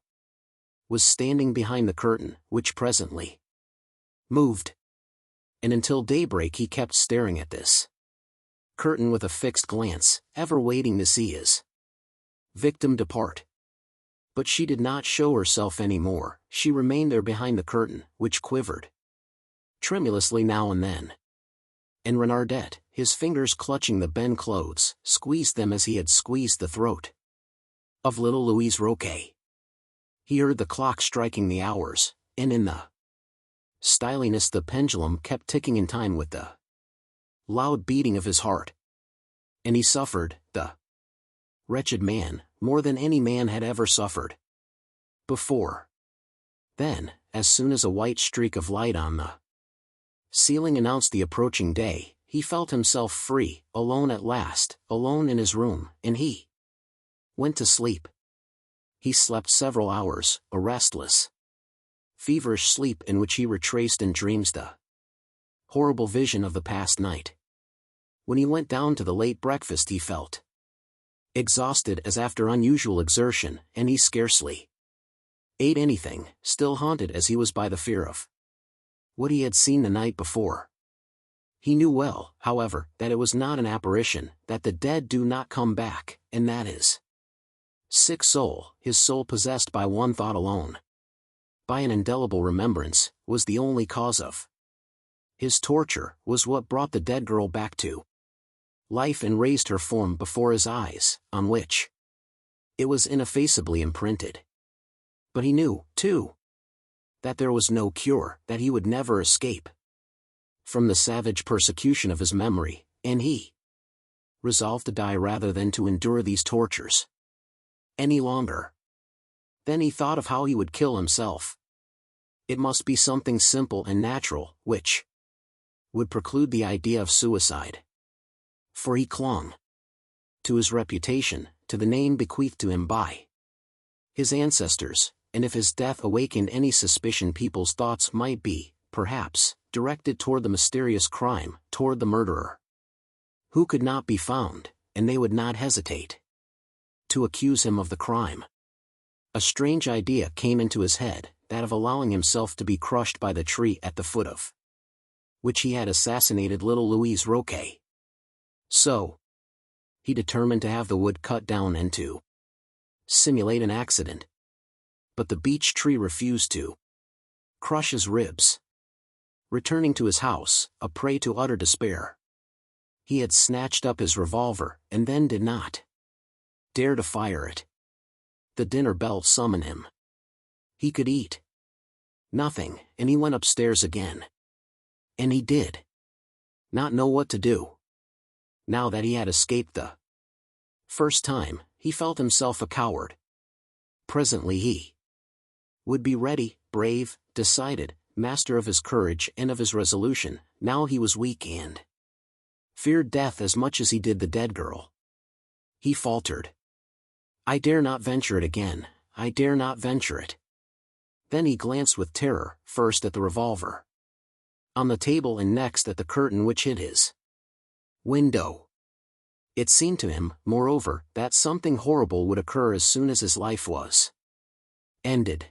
was standing behind the curtain, which presently moved. And until daybreak he kept staring at this curtain with a fixed glance, ever waiting to see his victim depart. But she did not show herself any more. She remained there behind the curtain, which quivered tremulously now and then. And Renardette, his fingers clutching the bent clothes, squeezed them as he had squeezed the throat of little Louise ROQUE. He heard the clock striking the hours, and in the styliness the pendulum kept ticking in time with the loud beating of his heart. And he suffered, the wretched man, more than any man had ever suffered before. Then, as soon as a white streak of light on the ceiling announced the approaching day, he felt himself free, alone at last, alone in his room, and he went to sleep. He slept several hours, a restless, feverish sleep in which he retraced in dreams the horrible vision of the past night. When he went down to the late breakfast he felt exhausted as after unusual exertion, and he scarcely ate anything, still haunted as he was by the fear of what he had seen the night before. He knew well, however, that it was not an apparition, that the dead do not come back, and that his sick soul, his soul possessed by one thought alone, by an indelible remembrance, was the only cause of his torture, was what brought the dead girl back to life and raised her form before his eyes, on which it was ineffaceably imprinted. But he knew, too, that there was no cure, that he would never escape from the savage persecution of his memory, and he resolved to die rather than to endure these tortures any longer. Then he thought of how he would kill himself. It must be something simple and natural, which would preclude the idea of suicide. For he clung to his reputation, to the name bequeathed to him by his ancestors, and if his death awakened any suspicion people's thoughts might be, perhaps, directed toward the mysterious crime, toward the murderer who could not be found, and they would not hesitate to accuse him of the crime. A strange idea came into his head, that of allowing himself to be crushed by the tree at the foot of which he had assassinated little Louise ROQUE. So he determined to have the wood cut down and to simulate an accident. But the beech tree refused to crush his ribs. Returning to his house, a prey to utter despair, he had snatched up his revolver, and then did not dare to fire it. The dinner bell summoned him. He could eat nothing, and he went upstairs again. And he did not know what to do. Now that he had escaped the first time, he felt himself a coward. Presently he would be ready, brave, decided, master of his courage and of his resolution. Now he was weak and feared death as much as he did the dead girl. He faltered. I dare not venture it again, I dare not venture it. Then he glanced with terror, first at the revolver on the table and next at the curtain which hid his window. It seemed to him, moreover, that something horrible would occur as soon as his life was ended.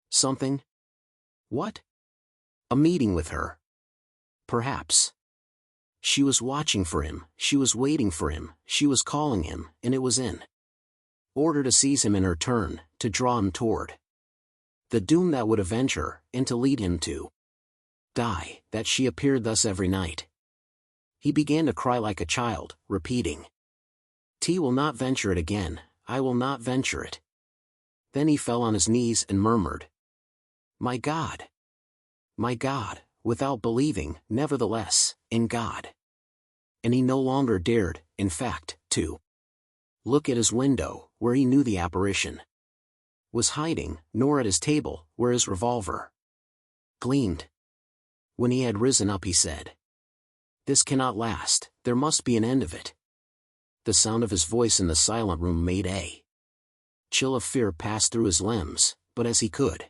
Something? What? A meeting with her. Perhaps. She was watching for him, she was waiting for him, she was calling him, and it was in order to seize him in her turn, to draw him toward the doom that would avenge her, and to lead him to die, that she appeared thus every night. He began to cry like a child, repeating, "T will not venture it again, I will not venture it." Then he fell on his knees and murmured, my God, without believing, nevertheless, in God. And he no longer dared, in fact, to look at his window, where he knew the apparition was hiding, nor at his table, where his revolver gleamed. When he had risen up he said, "This cannot last, there must be an end of it." The sound of his voice in the silent room made a Chill of fear passed through his limbs, but as he could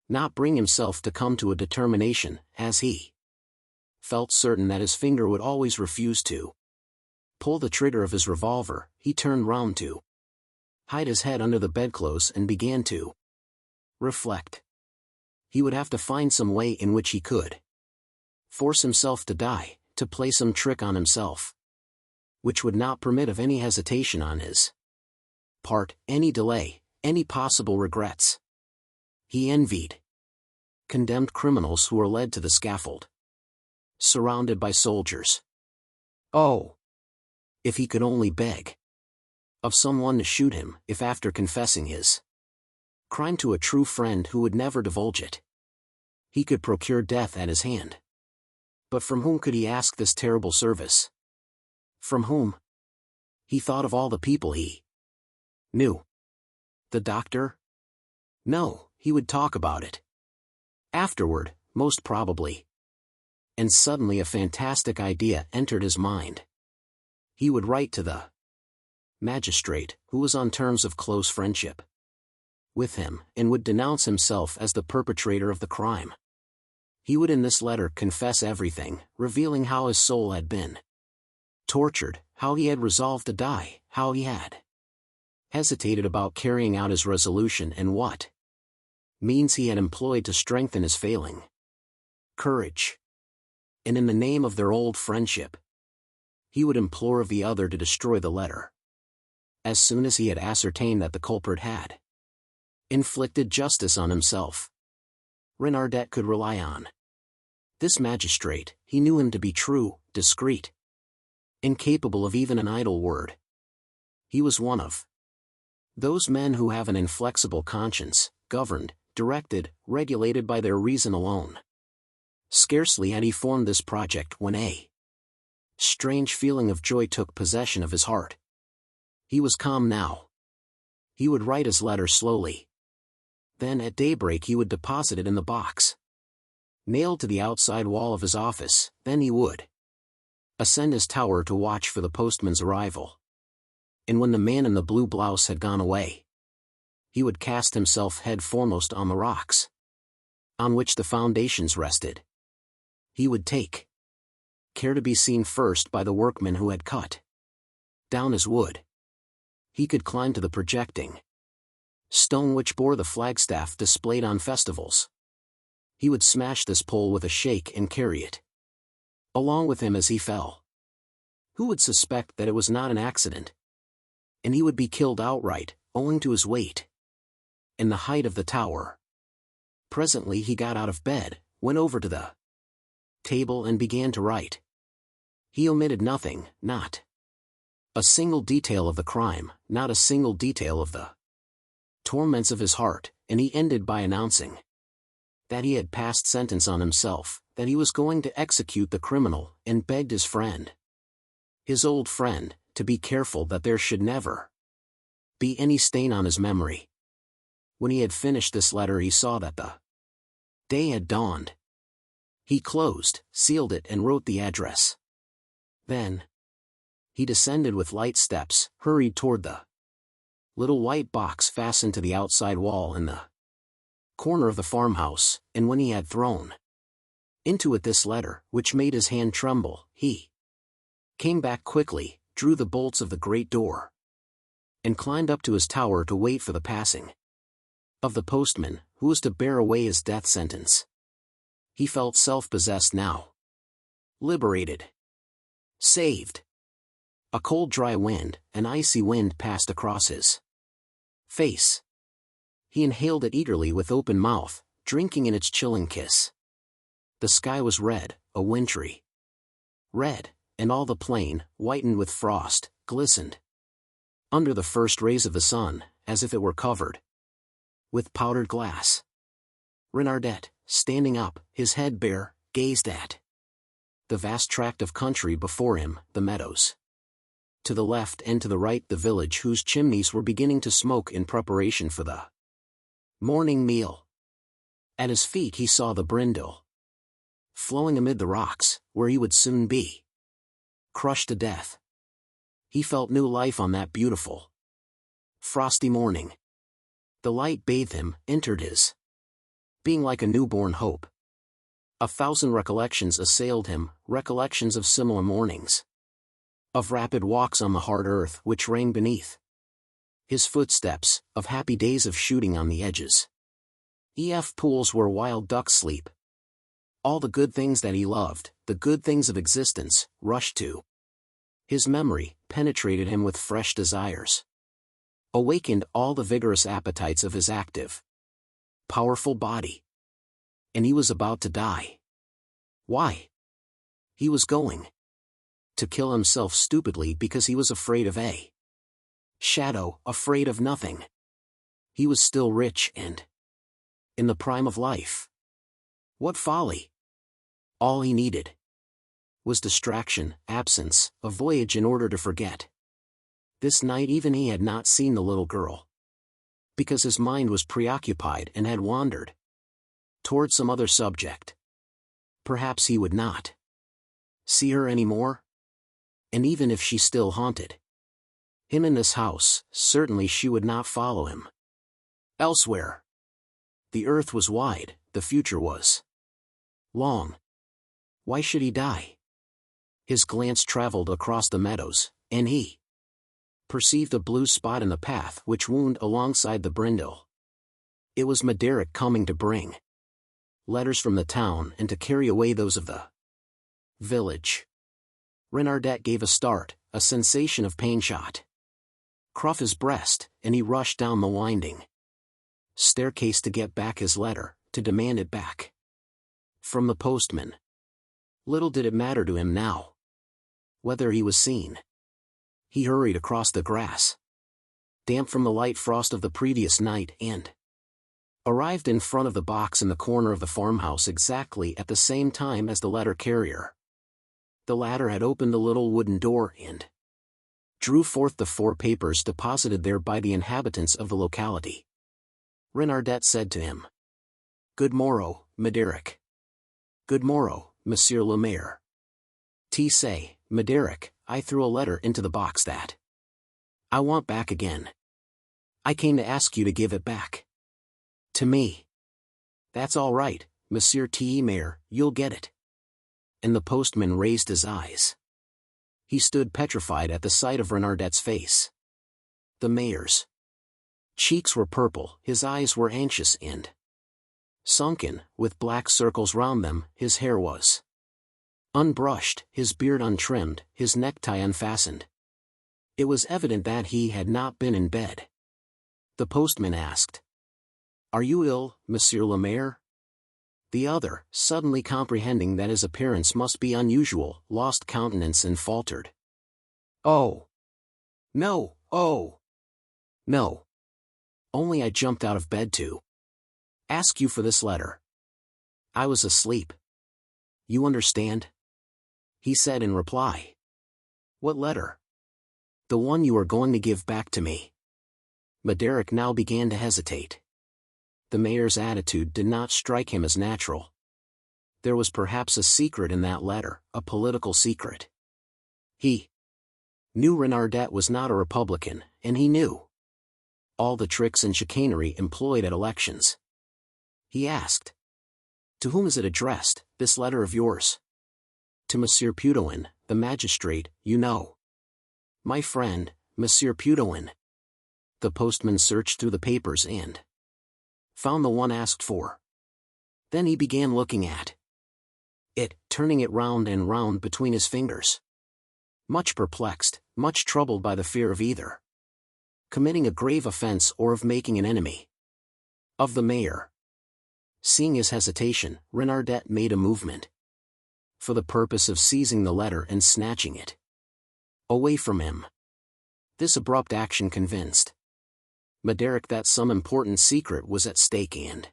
not bring himself to come to a determination, as he felt certain that his finger would always refuse to pull the trigger of his revolver, he turned round to hide his head under the bedclothes and began to reflect. He would have to find some way in which he could force himself to die, to play some trick on himself, which would not permit of any hesitation on his part, any delay, any possible regrets. He envied condemned criminals who were led to the scaffold, surrounded by soldiers. Oh! If he could only beg of someone to shoot him, if after confessing his crime to a true friend who would never divulge it, he could procure death at his hand. But from whom could he ask this terrible service? From whom? He thought of all the people he knew. The doctor? No, he would talk about it afterward, most probably. And suddenly a fantastic idea entered his mind. He would write to the magistrate, who was on terms of close friendship with him, and would denounce himself as the perpetrator of the crime. He would in this letter confess everything, revealing how his soul had been tortured, how he had resolved to die, how he had hesitated about carrying out his resolution, and what means he had employed to strengthen his failing courage. And in the name of their old friendship, he would implore of the other to destroy the letter as soon as he had ascertained that the culprit had inflicted justice on himself. Renardet could rely on this magistrate. He knew him to be true, discreet, incapable of even an idle word. He was one of those men who have an inflexible conscience, governed, directed, regulated by their reason alone. Scarcely had he formed this project when a strange feeling of joy took possession of his heart. He was calm now. He would write his letter slowly. Then at daybreak he would deposit it in the box nailed to the outside wall of his office. Then he would ascend his tower to watch for the postman's arrival. And when the man in the blue blouse had gone away, he would cast himself head foremost on the rocks on which the foundations rested. He would take care to be seen first by the workmen who had cut down his wood. He could climb to the projecting stone which bore the flagstaff displayed on festivals. He would smash this pole with a shake and carry it along with him as he fell. Who would suspect that it was not an accident? And he would be killed outright, owing to his weight and the height of the tower. Presently he got out of bed, went over to the table and began to write. He omitted nothing, not a single detail of the crime, not a single detail of the torments of his heart, and he ended by announcing that he had passed sentence on himself, that he was going to execute the criminal, and begged his friend, his old friend, to be careful that there should never be any stain on his memory. When he had finished this letter he saw that the day had dawned. He closed, sealed it and wrote the address. Then he descended with light steps, hurried toward the little white box fastened to the outside wall in the corner of the farmhouse, and when he had thrown into it this letter, which made his hand tremble, he came back quickly, drew the bolts of the great door, and climbed up to his tower to wait for the passing of the postman, who was to bear away his death sentence. He felt self-possessed now. Liberated. Saved. A cold dry wind, an icy wind passed across his face. He inhaled it eagerly with open mouth, drinking in its chilling kiss. The sky was red, a wintry red, and all the plain, whitened with frost, glistened under the first rays of the sun, as if it were covered with powdered glass. Renardet, standing up, his head bare, gazed at the vast tract of country before him, the meadows to the left and to the right, the village whose chimneys were beginning to smoke in preparation for the morning meal. At his feet he saw the Brindle flowing amid the rocks, where he would soon be crushed to death. He felt new life on that beautiful Frosty morning. The light bathed him, entered his being like a newborn hope. 1,000 recollections assailed him, recollections of similar mornings. Of rapid walks on the hard earth which rang beneath his footsteps, of happy days of shooting on the edges. Pools where wild ducks sleep. All the good things that he loved, the good things of existence, rushed to his memory, penetrated him with fresh desires. Awakened all the vigorous appetites of his active, powerful body. And he was about to die. Why? He was going to kill himself stupidly because he was afraid of a shadow, afraid of nothing. He was still rich and in the prime of life. What folly! All he needed was distraction, absence, a voyage in order to forget. This night even he had not seen the little girl, because his mind was preoccupied and had wandered toward some other subject. Perhaps he would not see her anymore? And even if she still haunted him in this house, certainly she would not follow him elsewhere. The earth was wide, the future was long. Why should he die? His glance traveled across the meadows, and he perceived a blue spot in the path which wound alongside the brindle. It was Maderick coming to bring letters from the town and to carry away those of the village. Renardette gave a start, a sensation of pain shot across his breast, and he rushed down the winding staircase to get back his letter, to demand it back from the postman. Little did it matter to him now whether he was seen. He hurried across the grass, damp from the light frost of the previous night, and arrived in front of the box in the corner of the farmhouse exactly at the same time as the letter carrier. The latter had opened the little wooden door and drew forth the 4 papers deposited there by the inhabitants of the locality. Renardette said to him, "Good morrow, Maderick." "Good morrow, Monsieur le Maire." Say, Maderick, I threw a letter into the box that I want back again. I came to ask you to give it back to me." "That's all right, Monsieur Maire, you'll get it." And the postman raised his eyes. He stood petrified at the sight of Renardette's face. The mayor's cheeks were purple, his eyes were anxious and sunken, with black circles round them, his hair was unbrushed, his beard untrimmed, his necktie unfastened. It was evident that he had not been in bed. The postman asked, "Are you ill, Monsieur le Maire?" The other, suddenly comprehending that his appearance must be unusual, lost countenance and faltered. "Oh! No, oh! No. Only I jumped out of bed to ask you for this letter. I was asleep. You understand?" he said in reply. "What letter?" "The one you are going to give back to me." Maderick now began to hesitate. The mayor's attitude did not strike him as natural. There was perhaps a secret in that letter, a political secret. He knew Renardette was not a Republican, and he knew all the tricks and chicanery employed at elections. He asked, "To whom is it addressed, this letter of yours?" "To Monsieur Putoin, the magistrate, you know." "My friend, Monsieur Putoin." The postman searched through the papers and found the one asked for. Then he began looking at it, turning it round and round between his fingers. Much perplexed, much troubled by the fear of either committing a grave offense or of making an enemy of the mayor. Seeing his hesitation, Renardette made a movement for the purpose of seizing the letter and snatching it away from him. This abrupt action convinced Maderick that some important secret was at stake and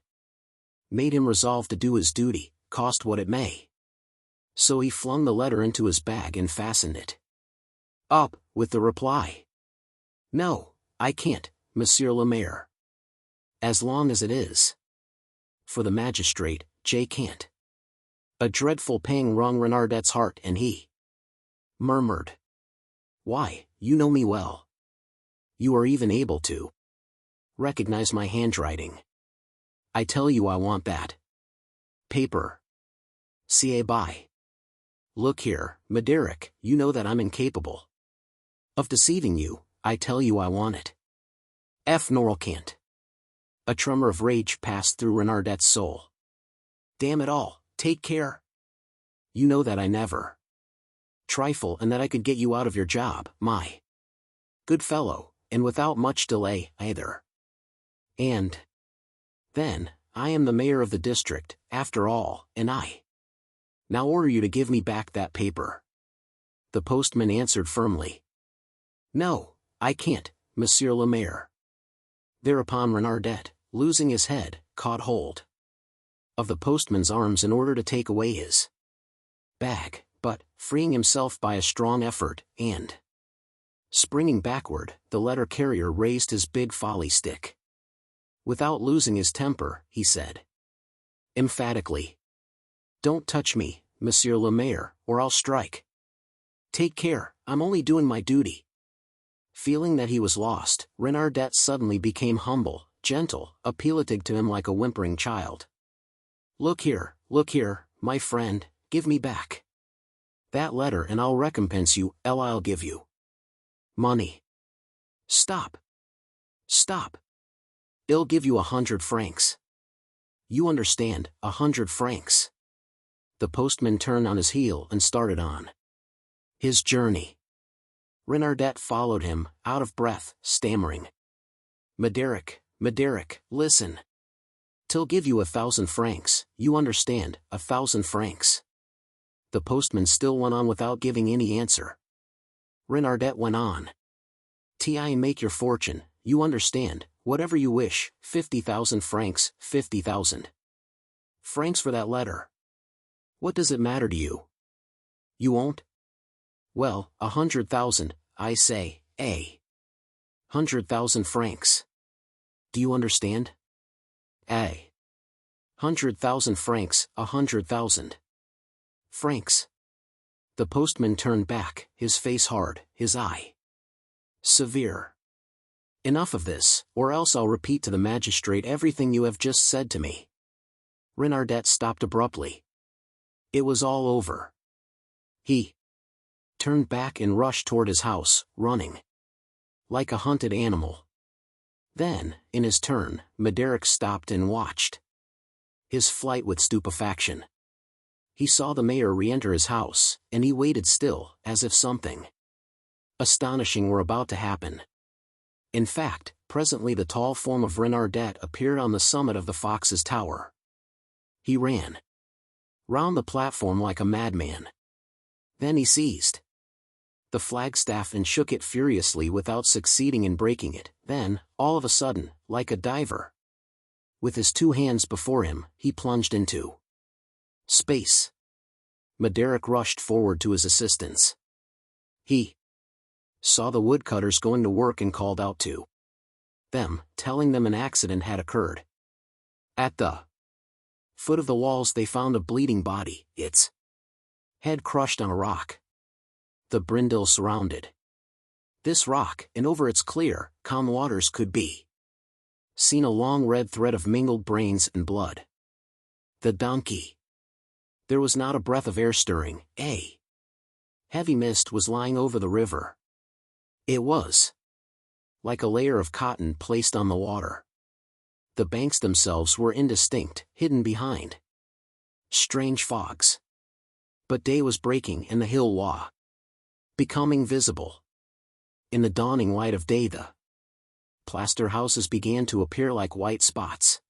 made him resolve to do his duty, cost what it may. So he flung the letter into his bag and fastened it up, with the reply, "No, I can't, Monsieur le Maire. As long as it is for the magistrate, J can't." A dreadful pang wrung Renardette's heart, and he murmured, "Why, you know me well. You are even able to recognize my handwriting. I tell you I want that paper. See bye. Look here, Maderick, you know that I'm incapable of deceiving you. I tell you I want it. Norrell can't. A tremor of rage passed through Renardet's soul. Damn it all, take care. You know that I never trifle and that I could get you out of your job, my good fellow, and without much delay, either. And then, I am the mayor of the district, after all, and I now order you to give me back that paper. The postman answered firmly. No, I can't, Monsieur le Maire. Thereupon Renardet, losing his head, caught hold of the postman's arms in order to take away his bag, but, freeing himself by a strong effort, and springing backward, the letter carrier raised his big folly stick. Without losing his temper, he said emphatically, Don't touch me, Monsieur le Maire, or I'll strike. Take care, I'm only doing my duty. Feeling that he was lost, Renardet suddenly became humble, gentle, appealing to him like a whimpering child. Look here, my friend, give me back that letter and I'll recompense you, I'll give you money. Stop. I'll give you 100 francs. You understand, 100 francs. The postman turned on his heel and started on his journey. Renardet followed him, out of breath, stammering. Maderick, listen. Till give you 1,000 francs, you understand, 1,000 francs. The postman still went on without giving any answer. Renardet went on. Ti make your fortune, you understand, whatever you wish, 50,000 francs, 50,000 francs for that letter. What does it matter to you? You won't? Well, 100,000, I say, 100,000 francs. Do you understand? 100,000 francs, 100,000 francs. The postman turned back, his face hard, his eye severe. Enough of this, or else I'll repeat to the magistrate everything you have just said to me. Renardet stopped abruptly. It was all over. He turned back and rushed toward his house, running like a hunted animal. Then, in his turn, Maderick stopped and watched his flight with stupefaction. He saw the mayor re-enter his house, and he waited still, as if something astonishing were about to happen. In fact, presently the tall form of Renardet appeared on the summit of the Fox's Tower. He ran round the platform like a madman. Then he seized the flagstaff and shook it furiously without succeeding in breaking it. Then, all of a sudden, like a diver, with his 2 hands before him, he plunged into space. Maderick rushed forward to his assistance. He saw the woodcutters going to work and called out to them, telling them an accident had occurred. At the foot of the walls they found a bleeding body, its head crushed on a rock. The brindle surrounded this rock, and over its clear, calm waters could be seen a long red thread of mingled brains and blood. The donkey. There was not a breath of air stirring, a heavy mist was lying over the river. It was like a layer of cotton placed on the water. The banks themselves were indistinct, hidden behind strange fogs. But day was breaking and the hill was becoming visible. In the dawning light of day the plaster houses began to appear like white spots.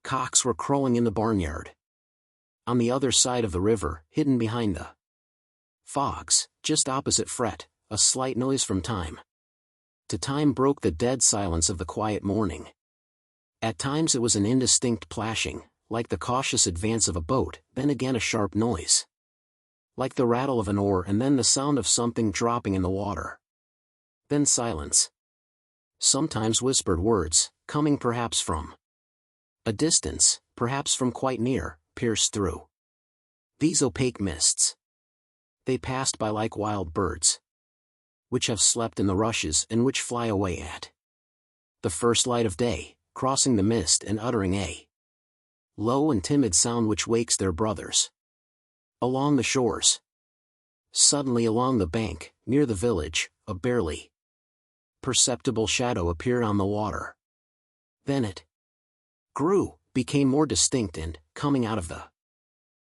Cocks were crowing in the barnyard. On the other side of the river, hidden behind the fogs, just opposite Fret, a slight noise from time to time broke the dead silence of the quiet morning. At times it was an indistinct plashing, like the cautious advance of a boat, then again a sharp noise, like the rattle of an oar, and then the sound of something dropping in the water. Then silence. Sometimes whispered words, coming perhaps from a distance, perhaps from quite near, pierced through these opaque mists. They passed by like wild birds. which have slept in the rushes and which fly away at the first light of day, crossing the mist and uttering a low and timid sound which wakes their brothers. Along the shores. Suddenly along the bank, near the village, a barely perceptible shadow appeared on the water. Then it grew, became more distinct and, coming out of the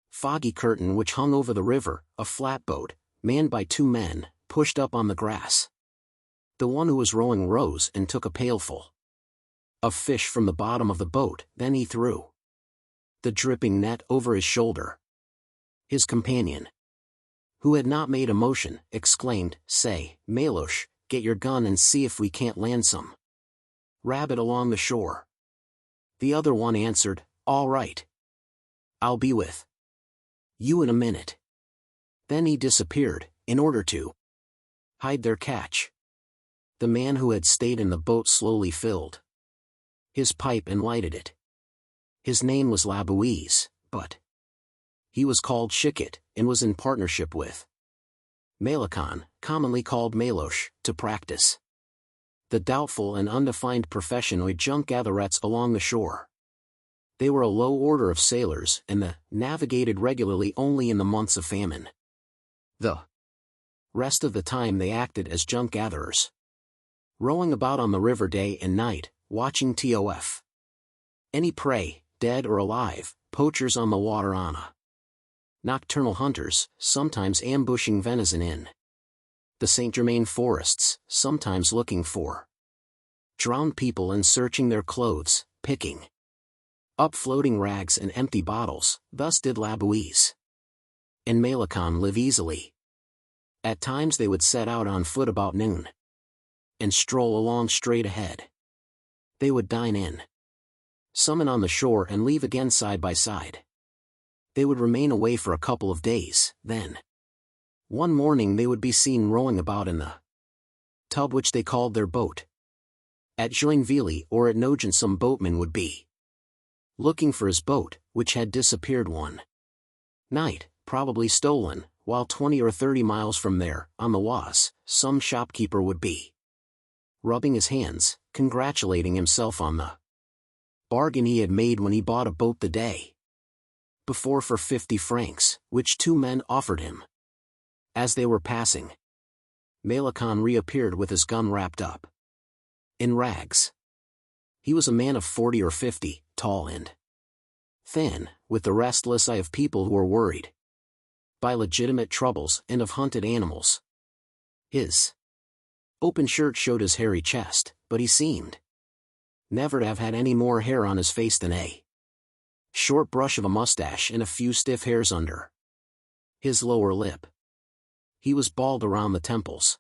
foggy curtain which hung over the river, a flatboat, manned by 2 men, pushed up on the grass. The one who was rowing rose and took a pailful of fish from the bottom of the boat, then he threw the dripping net over his shoulder. His companion, who had not made a motion, exclaimed, "Say, Melosh, get your gun and see if we can't land some rabbit along the shore." The other one answered, "All right. I'll be with you in a minute." Then he disappeared, in order to hide their catch. The man who had stayed in the boat slowly filled his pipe and lighted it. His name was LOUISE, but he was called Shikit, and was in partnership with Maupassant, commonly called Melosh, to practice the doubtful and undefined profession of junk gatherettes along the shore. They were a low order of sailors, and navigated regularly only in the months of famine. The rest of the time they acted as junk gatherers, rowing about on the river day and night, watching tof any prey, dead or alive, poachers on the water on a nocturnal hunters, sometimes ambushing venison in the Saint Germain forests, sometimes looking for drowned people and searching their clothes, picking up floating rags and empty bottles. Thus did LOUISE and Maupassant live easily. At times they would set out on foot about noon and stroll along straight ahead. They would dine in summon on the shore and leave again side by side. They would remain away for a couple of days, then one morning they would be seen rowing about in the tub which they called their boat. At Joinville or at Nogent some boatman would be looking for his boat, which had disappeared one night, probably stolen, while 20 or 30 miles from there, on the Oise, some shopkeeper would be rubbing his hands, congratulating himself on the bargain he had made when he bought a boat the day before for 50 francs, which 2 men offered him. As they were passing, Maupassant reappeared with his gun wrapped up in rags. He was a man of 40 or 50, tall and thin, with the restless eye of people who are worried by legitimate troubles and of hunted animals. His open shirt showed his hairy chest, but he seemed never to have had any more hair on his face than a short brush of a mustache and a few stiff hairs under his lower lip. He was bald around the temples.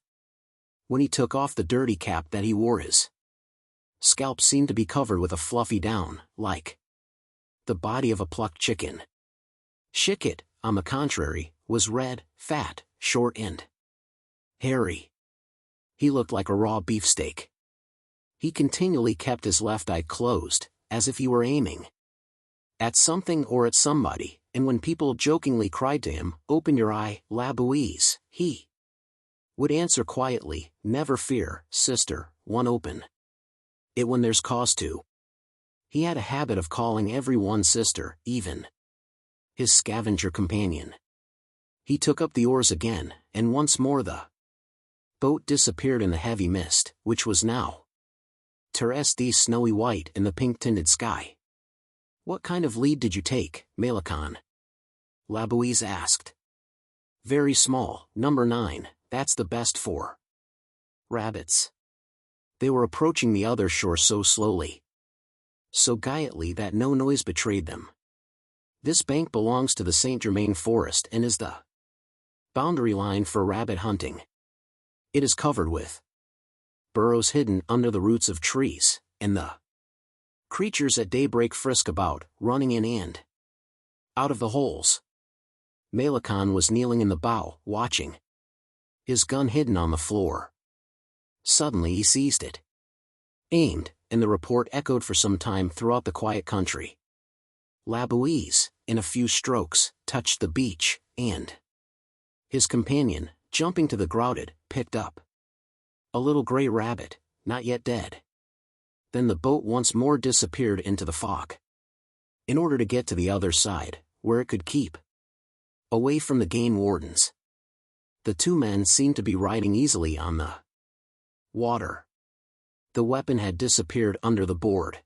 When he took off the dirty cap that he wore, his scalp seemed to be covered with a fluffy down, like the body of a plucked chicken. Shikit, on the contrary, was red, fat, short and hairy. He looked like a raw beefsteak. He continually kept his left eye closed, as if he were aiming at something or at somebody, and when people jokingly cried to him, "Open your eye, LOUISE," he would answer quietly, "Never fear, sister, one open it when there's cause to." He had a habit of calling every one sister, even his scavenger companion. He took up the oars again, and once more the boat disappeared in the heavy mist, which was now terrestre snowy white in the pink-tinted sky. "What kind of lead did you take, Maupassant?" LOUISE asked. "Very small, number 9, that's the best for rabbits." They were approaching the other shore so slowly, so quietly that no noise betrayed them. This bank belongs to the Saint Germain forest and is the boundary line for rabbit hunting. It is covered with burrows hidden under the roots of trees, and the creatures at daybreak frisk about, running in and out of the holes. Maupassant was kneeling in the bow, watching, his gun hidden on the floor. Suddenly he seized it, aimed, and the report echoed for some time throughout the quiet country. LOUISE, in a few strokes, touched the beach, and his companion, jumping to the grouted, picked up A little gray rabbit, not yet dead. Then the boat once more disappeared into the fog. In order to get to the other side, where it could keep away from the game wardens, the two men seemed to be riding easily on the water. The weapon had disappeared under the board,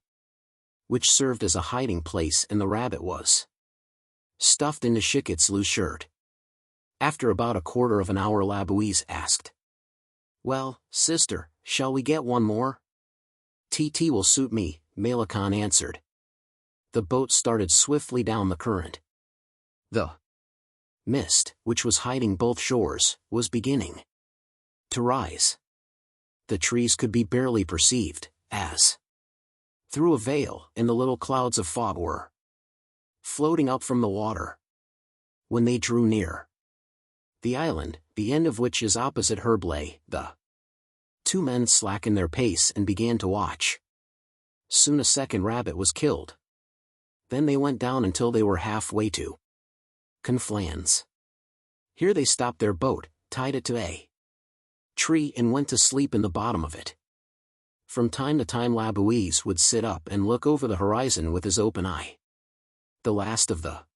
which served as a hiding place, and the rabbit was stuffed into Schicket's loose shirt. After about a quarter of an hour, LOUISE asked, "Well, sister, shall we get one more?" "TT will suit me," Maupassant answered. The boat started swiftly down the current. The mist, which was hiding both shores, was beginning to rise. The trees could be barely perceived, as through a veil, and the little clouds of fog were floating up from the water. When they drew near the island, the end of which is opposite Horla, the two men slackened their pace and began to watch. Soon a second rabbit was killed. Then they went down until they were halfway to Conflans. Here they stopped their boat, tied it to a tree, and went to sleep in the bottom of it. From time to time LOUISE would sit up and look over the horizon with his open eye. The last of the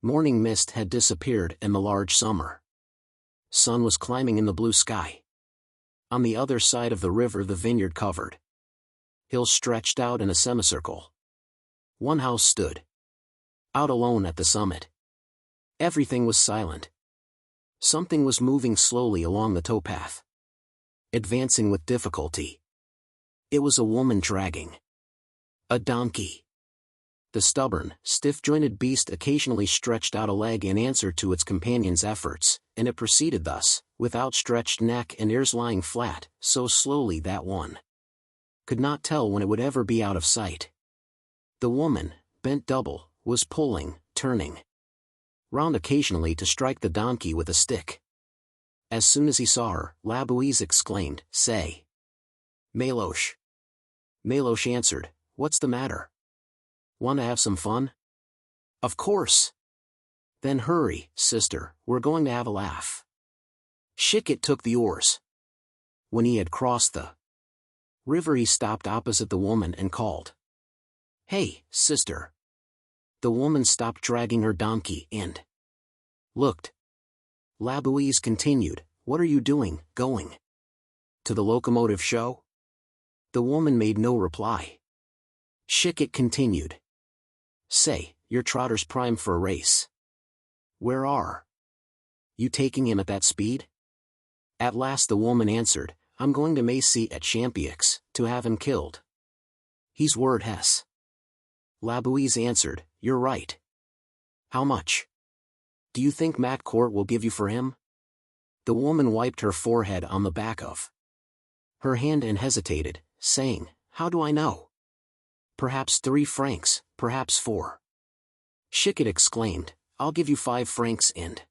morning mist had disappeared, and the large summer sun was climbing in the blue sky. On the other side of the river, the vineyard-covered hills stretched out in a semicircle. One house stood out alone at the summit. Everything was silent. Something was moving slowly along the towpath, advancing with difficulty. It was a woman dragging a donkey. The stubborn, stiff-jointed beast occasionally stretched out a leg in answer to its companion's efforts, and it proceeded thus, with outstretched neck and ears lying flat, so slowly that one could not tell when it would ever be out of sight. The woman, bent double, was pulling, turning round occasionally to strike the donkey with a stick. As soon as he saw her, LOUISE exclaimed, "Say, Meloche." Meloche answered, "What's the matter? Want to have some fun?" "Of course." "Then hurry, sister, we're going to have a laugh." Schicket took the oars. When he had crossed the river, he stopped opposite the woman and called, "Hey, sister." The woman stopped dragging her donkey and looked. LOUISE continued, "What are you doing, going to the locomotive show?" The woman made no reply. Schicket continued, "Say, your trotter's primed for a race. Where are you taking him at that speed?" At last the woman answered, "I'm going to Macy at Championx, to have him killed. He's word Hess." LOUISE answered, "You're right. How much do you think Matt Court will give you for him?" The woman wiped her forehead on the back of her hand and hesitated, saying, "How do I know? Perhaps 3 francs, perhaps 4. Schicket exclaimed, "I'll give you 5 francs and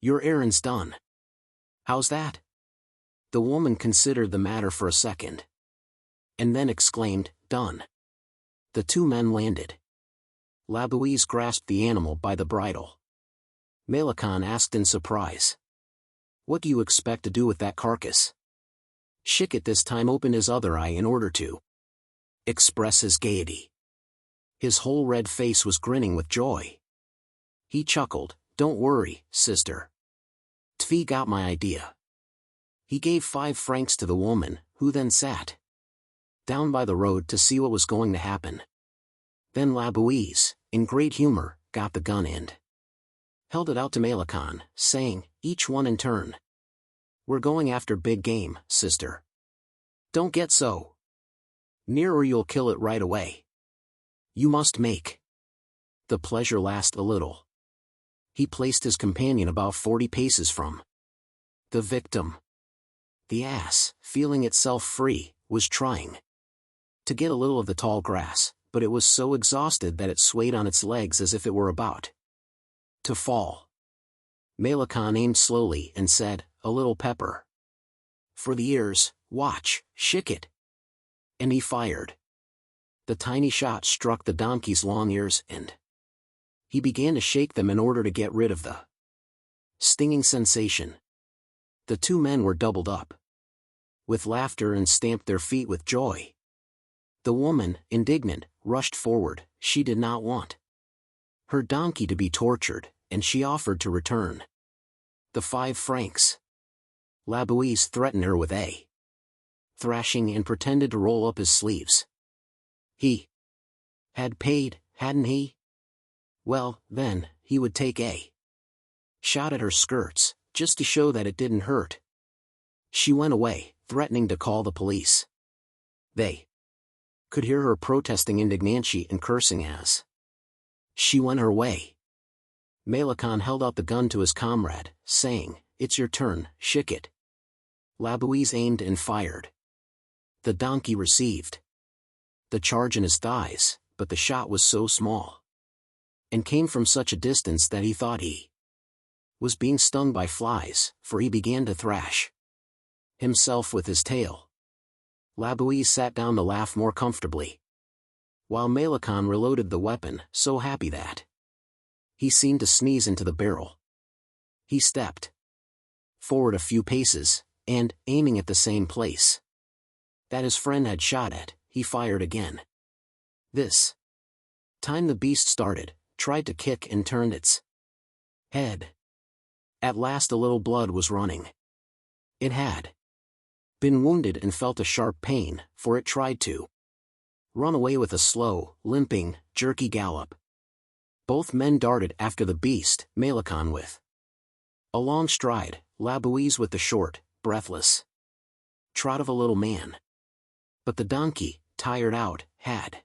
your errand's done." "How's that?" The woman considered the matter for a second, and then exclaimed, "Done." The two men landed. LOUISE grasped the animal by the bridle. Maupassant asked in surprise, "What do you expect to do with that carcass?" Schicket this time opened his other eye in order to express his gaiety. His whole red face was grinning with joy. He chuckled, "Don't worry, sister. Twain got my idea." He gave 5 francs to the woman, who then sat down by the road to see what was going to happen. Then LOUISE, in great humor, got the gun and held it out to Maupassant, saying, "Each one in turn. We're going after big game, sister. Don't get so near or you'll kill it right away. You must make the pleasure last a little." He placed his companion about 40 paces from the victim. The ass, feeling itself free, was trying to get a little of the tall grass, but it was so exhausted that it swayed on its legs as if it were about to fall. Maupassant aimed slowly and said, "A little pepper for the ears, watch, Schicket." And he fired. The tiny shot struck the donkey's long ears, and he began to shake them in order to get rid of the stinging sensation. The two men were doubled up. with laughter and stamped their feet with joy. The woman, indignant, rushed forward. She did not want her donkey to be tortured, and she offered to return the 5 francs. LOUISE threatened her with a thrashing and pretended to roll up his sleeves. He had paid, hadn't he? Well, then, he would take a shot at her skirts, just to show that it didn't hurt. She went away, threatening to call the police. They could hear her protesting indignantly and cursing as she went her way. Maupassant held out the gun to his comrade, saying, "It's your turn, shick it." LOUISE aimed and fired. The donkey received the charge in his thighs, but the shot was so small and came from such a distance that he thought he was being stung by flies, for he began to thrash himself with his tail. LOUISE sat down to laugh more comfortably, while Maupassant reloaded the weapon, so happy that he seemed to sneeze into the barrel. He stepped forward a few paces, and, aiming at the same place that his friend had shot at, he fired again. This time the beast started, tried to kick and turned its head. At last a little blood was running. It had been wounded and felt a sharp pain, for it tried to run away with a slow, limping, jerky gallop. Both men darted after the beast, Maupassant with a long stride, LOUISE with the short, breathless trot of a little man. But the donkey, tired out, had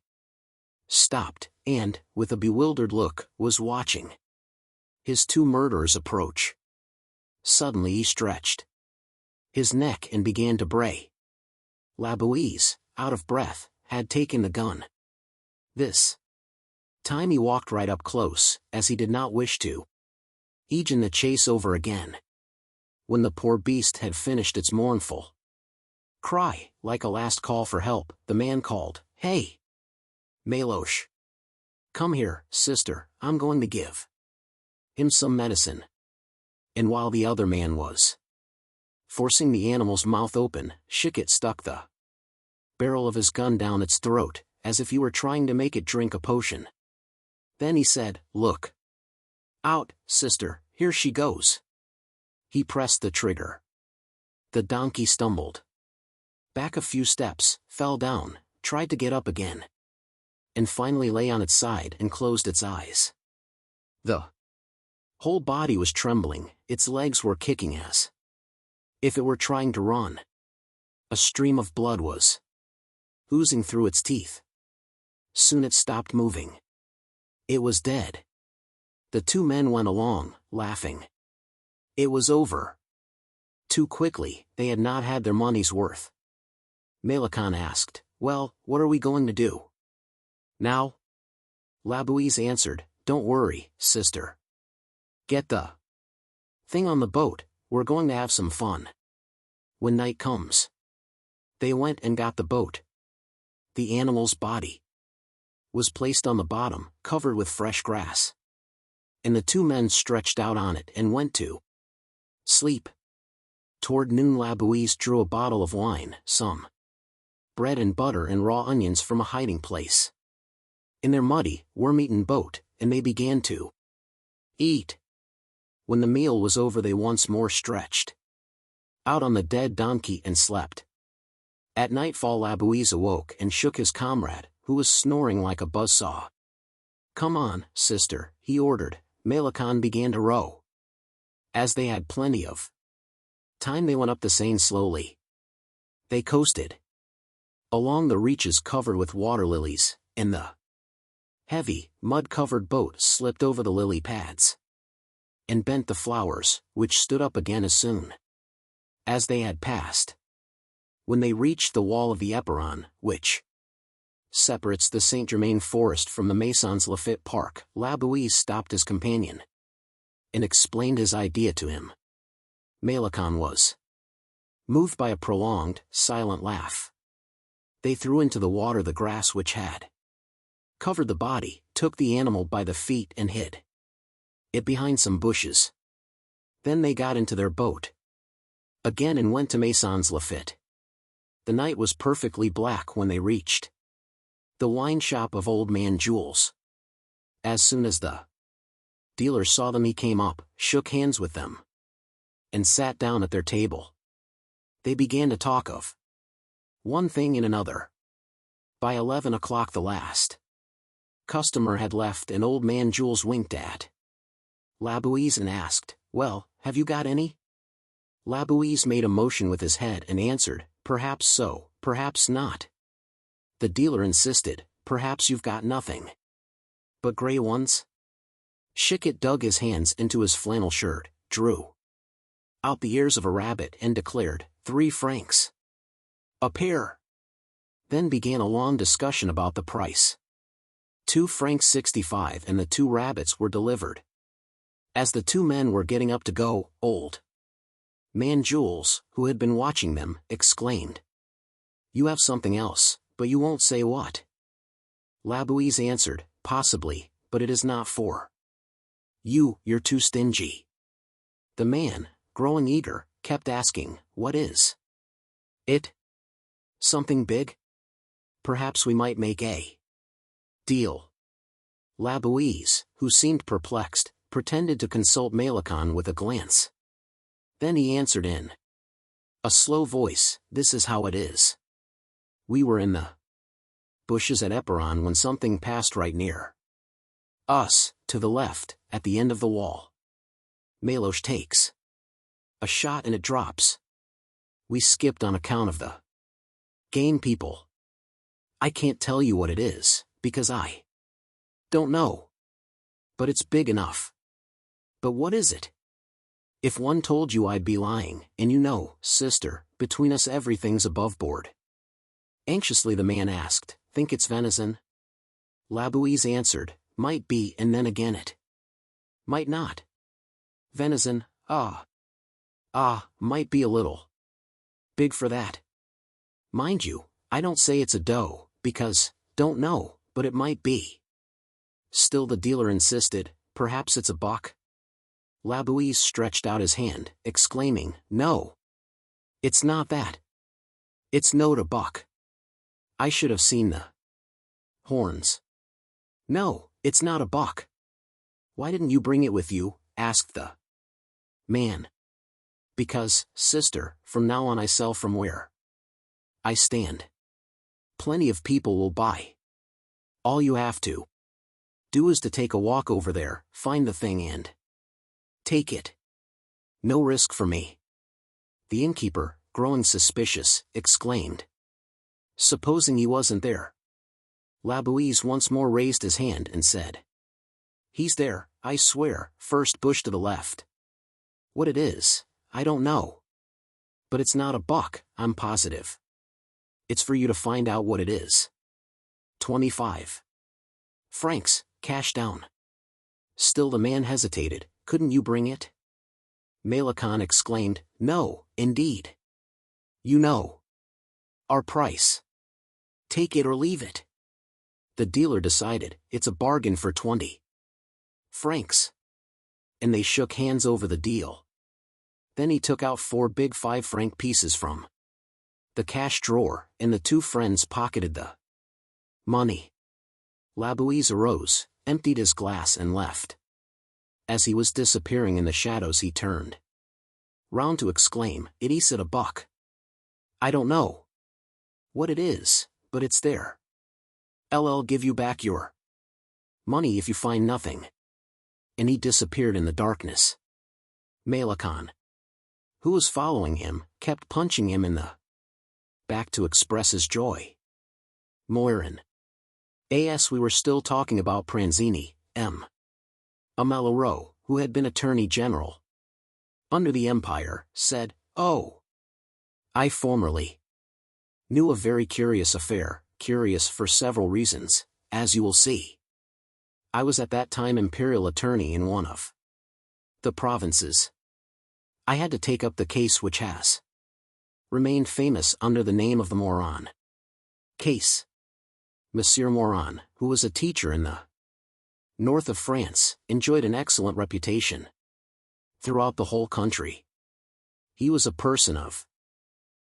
stopped, and, with a bewildered look, was watching his 2 murderers approach. Suddenly he stretched his neck and began to bray. LOUISE, out of breath, had taken the gun. This time he walked right up close, as he did not wish to begin the chase over again. When the poor beast had finished its mournful cry, like a last call for help, the man called, "Hey, Maloche! Come here, sister, I'm going to give him some medicine." And while the other man was forcing the animal's mouth open, Shicket stuck the barrel of his gun down its throat, as if he were trying to make it drink a potion. Then he said, "Look out, sister, here she goes." He pressed the trigger. The donkey stumbled back a few steps, fell down, tried to get up again, and finally lay on its side and closed its eyes. The whole body was trembling, its legs were kicking as if it were trying to run. A stream of blood was oozing through its teeth. Soon it stopped moving. It was dead. The 2 men went along, laughing. It was over. Too quickly, they had not had their money's worth. Maupassant asked, "Well, what are we going to do now?" LOUISE answered, "Don't worry, sister. Get the thing on the boat, we're going to have some fun when night comes." They went and got the boat. The animal's body was placed on the bottom, covered with fresh grass, and the 2 men stretched out on it and went to sleep. Toward noon LOUISE drew a bottle of wine, some bread and butter and raw onions from a hiding place in their muddy, worm-eaten boat, and they began to eat. When the meal was over they once more stretched out on the dead donkey and slept. At nightfall LOUISE awoke and shook his comrade, who was snoring like a buzzsaw. "Come on, sister," he ordered. Maupassant began to row. As they had plenty of time they went up the Seine slowly. They coasted along the reaches covered with water lilies, and the heavy, mud-covered boat slipped over the lily pads and bent the flowers, which stood up again as soon as they had passed. When they reached the wall of the Éperon, which separates the Saint-Germain forest from the Maisons Laffitte Park, LOUISE stopped his companion and explained his idea to him. Maupassant was moved by a prolonged, silent laugh. They threw into the water the grass which had covered the body, took the animal by the feet and hid it behind some bushes. Then they got into their boat again and went to Maisons Laffitte. The night was perfectly black when they reached the wine shop of Old Man Jules. As soon as the dealer saw them, he came up, shook hands with them, and sat down at their table. They began to talk of one thing and another. By 11 o'clock the last customer had left, and Old Man Jules winked at LOUISE and asked, "Well, have you got any?" LOUISE made a motion with his head and answered, "Perhaps so, perhaps not." The dealer insisted, "Perhaps you've got nothing but gray ones?" Schickett dug his hands into his flannel shirt, drew out the ears of a rabbit, and declared, 3 francs a pair. Then began a long discussion about the price. 2 francs 65, and the 2 rabbits were delivered. As the 2 men were getting up to go, Old Man Jules, who had been watching them, exclaimed, "You have something else, but you won't say what." LOUISE answered, "Possibly, but it is not for you're too stingy." The man, growing eager, kept asking, "What is it? Something big? Perhaps we might make a deal." LOUISE, who seemed perplexed, pretended to consult Maupassant with a glance. Then he answered in a slow voice, "This is how it is. We were in the bushes at Éperon when something passed right near us, to the left, at the end of the wall. Meloche takes a shot and it drops. We skipped on account of the game people. I can't tell you what it is, because I don't know. But it's big enough." "But what is it?" "If one told you I'd be lying, and you know, sister, between us everything's above board." Anxiously the man asked, "Think it's venison?" LOUISE answered, "Might be, and then again it might not. Venison, might be a little big for that. Mind you, I don't say it's a doe, because, don't know, but it might be." Still the dealer insisted, "Perhaps it's a buck?" LOUISE stretched out his hand, exclaiming, "No. It's not that. It's no a buck. I should have seen the horns. No, it's not a buck." "Why didn't you bring it with you?" asked the man. "Because, sister, from now on I sell from where I stand. Plenty of people will buy. All you have to do is to take a walk over there, find the thing and take it. No risk for me." The innkeeper, growing suspicious, exclaimed, "Supposing he wasn't there?" LOUISE once more raised his hand and said, "He's there, I swear, first bush to the left. What it is, I don't know. But it's not a buck, I'm positive. It's for you to find out what it is. 25 francs, cash down." Still the man hesitated. "Couldn't you bring it?" Maupassant exclaimed, "No, indeed. You know our price. Take it or leave it." The dealer decided, "It's a bargain for 20 francs. And they shook hands over the deal. Then he took out 4 big 5-franc pieces from the cash drawer, and the 2 friends pocketed the money. LOUISE arose, emptied his glass and left. As he was disappearing in the shadows he turned round to exclaim, "It is a buck. I don't know what it is, but it's there. I'll give you back your money if you find nothing." And he disappeared in the darkness. Maupassant, who was following him, kept punching him in the back to express his joy. Moiron. As we were still talking about Pranzini, a Malheureux, who had been Attorney General under the Empire, said, "Oh, I formerly knew a very curious affair, curious for several reasons, as you will see. I was at that time Imperial Attorney in one of the provinces. I had to take up the case which has remained famous under the name of the MOIRON case. Monsieur Moiron, who was a teacher in the north of France, enjoyed an excellent reputation throughout the whole country. He was a person of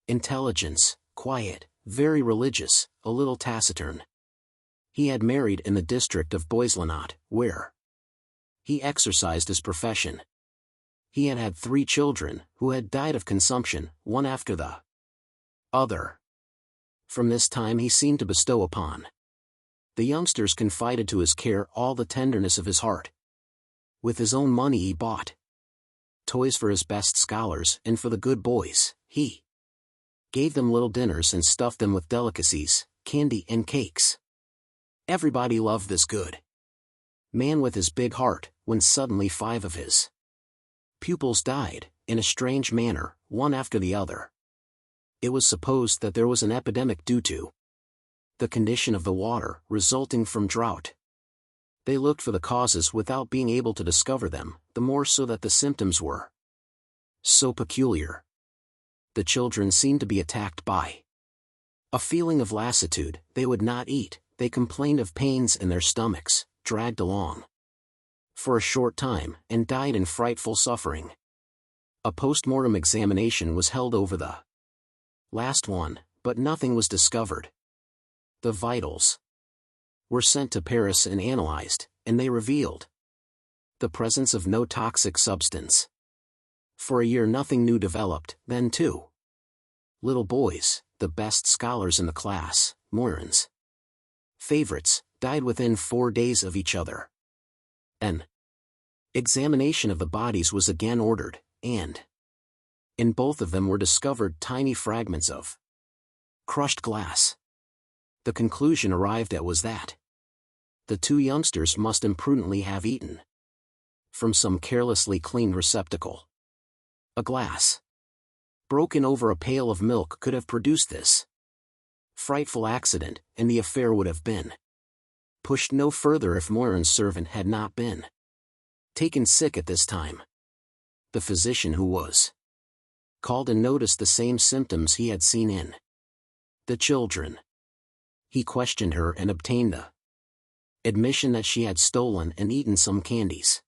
intelligence, quiet, very religious, a little taciturn. He had married in the district of Boislonot, where he exercised his profession. He had had 3 children, who had died of consumption, one after the other. From this time he seemed to bestow upon the youngsters confided to his care all the tenderness of his heart. With his own money he bought toys for his best scholars, and for the good boys, he gave them little dinners and stuffed them with delicacies, candy and cakes. Everybody loved this good man with his big heart, when suddenly 5 of his pupils died, in a strange manner, one after the other. It was supposed that there was an epidemic due to the condition of the water, resulting from drought. They looked for the causes without being able to discover them, the more so that the symptoms were so peculiar. The children seemed to be attacked by a feeling of lassitude. They would not eat, they complained of pains in their stomachs, dragged along for a short time, and died in frightful suffering. A post-mortem examination was held over the last one, but nothing was discovered. The vitals were sent to Paris and analyzed, and they revealed the presence of no toxic substance. For a year nothing new developed. Then 2 little boys, the best scholars in the class, MOIRON's favorites, died within 4 days of each other. An examination of the bodies was again ordered, and in both of them were discovered tiny fragments of crushed glass. The conclusion arrived at was that the 2 youngsters must imprudently have eaten from some carelessly cleaned receptacle. A glass broken over a pail of milk could have produced this frightful accident, and the affair would have been pushed no further if Moiron's servant had not been taken sick at this time. The physician who was called and noticed the same symptoms he had seen in the children. He questioned her and obtained the admission that she had stolen and eaten some candies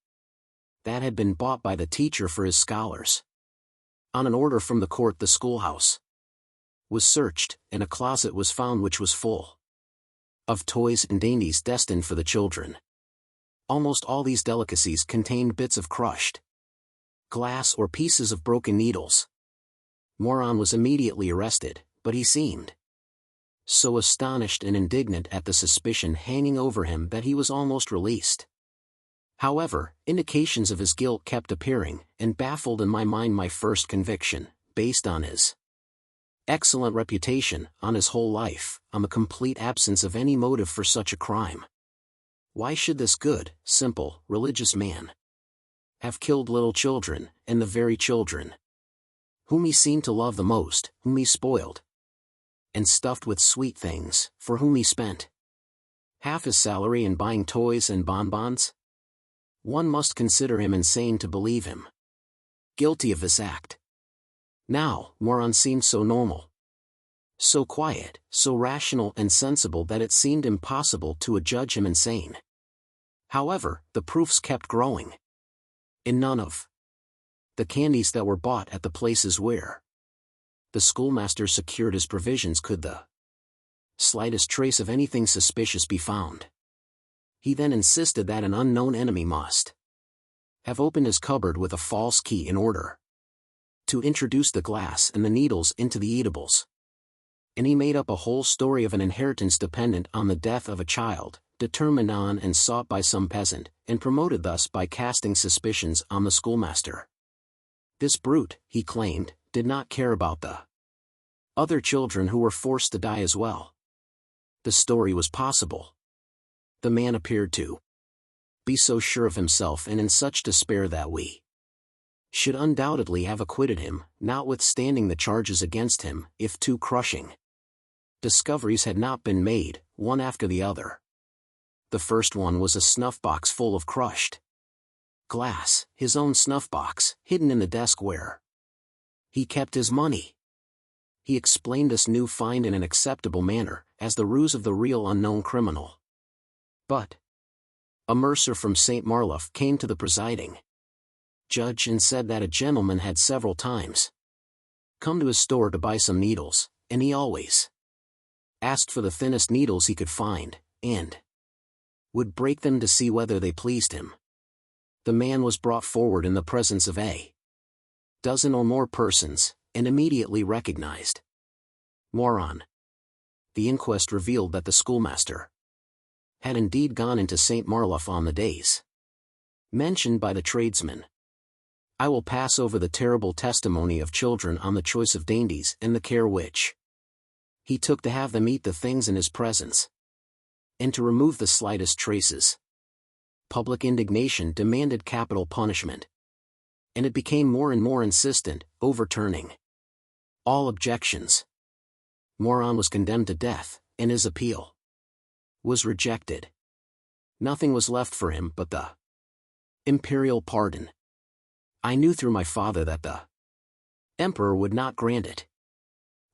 that had been bought by the teacher for his scholars. On an order from the court, the schoolhouse was searched, and a closet was found which was full of toys and dainties destined for the children. Almost all these delicacies contained bits of crushed glass or pieces of broken needles. Moiron was immediately arrested, but he seemed so astonished and indignant at the suspicion hanging over him that he was almost released. However, indications of his guilt kept appearing, and baffled in my mind my first conviction, based on his excellent reputation, on his whole life, on the complete absence of any motive for such a crime. Why should this good, simple, religious man have killed little children, and the very children whom he seemed to love the most, whom he spoiled and stuffed with sweet things, for whom he spent half his salary in buying toys and bonbons? One must consider him insane to believe him guilty of this act. Now, Moiron seemed so normal, so quiet, so rational and sensible that it seemed impossible to adjudge him insane. However, the proofs kept growing. In none of the candies that were bought at the places where the schoolmaster secured his provisions could the slightest trace of anything suspicious be found. He then insisted that an unknown enemy must have opened his cupboard with a false key in order to introduce the glass and the needles into the eatables. And he made up a whole story of an inheritance dependent on the death of a child, determined on and sought by some peasant, and promoted thus by casting suspicions on the schoolmaster. This brute, he claimed, did not care about the other children who were forced to die as well. The story was possible. The man appeared to be so sure of himself and in such despair that we should undoubtedly have acquitted him, notwithstanding the charges against him, if 2 crushing discoveries had not been made, one after the other. The first one was a snuff-box full of crushed glass, his own snuff-box, hidden in the desk where he kept his money. He explained this new find in an acceptable manner, as the ruse of the real unknown criminal. But a mercer from St. Marlouf came to the presiding judge and said that a gentleman had several times come to his store to buy some needles, and he always asked for the thinnest needles he could find, and would break them to see whether they pleased him. The man was brought forward in the presence of a dozen or more persons, and immediately recognized Moron. The inquest revealed that the schoolmaster had indeed gone into St. Marlouf on the days mentioned by the tradesman. I will pass over the terrible testimony of children on the choice of dainties and the care which he took to have them eat the things in his presence, and to remove the slightest traces. Public indignation demanded capital punishment, and it became more and more insistent, overturning all objections. Moron was condemned to death, and his appeal was rejected. Nothing was left for him but the imperial pardon. I knew through my father that the emperor would not grant it.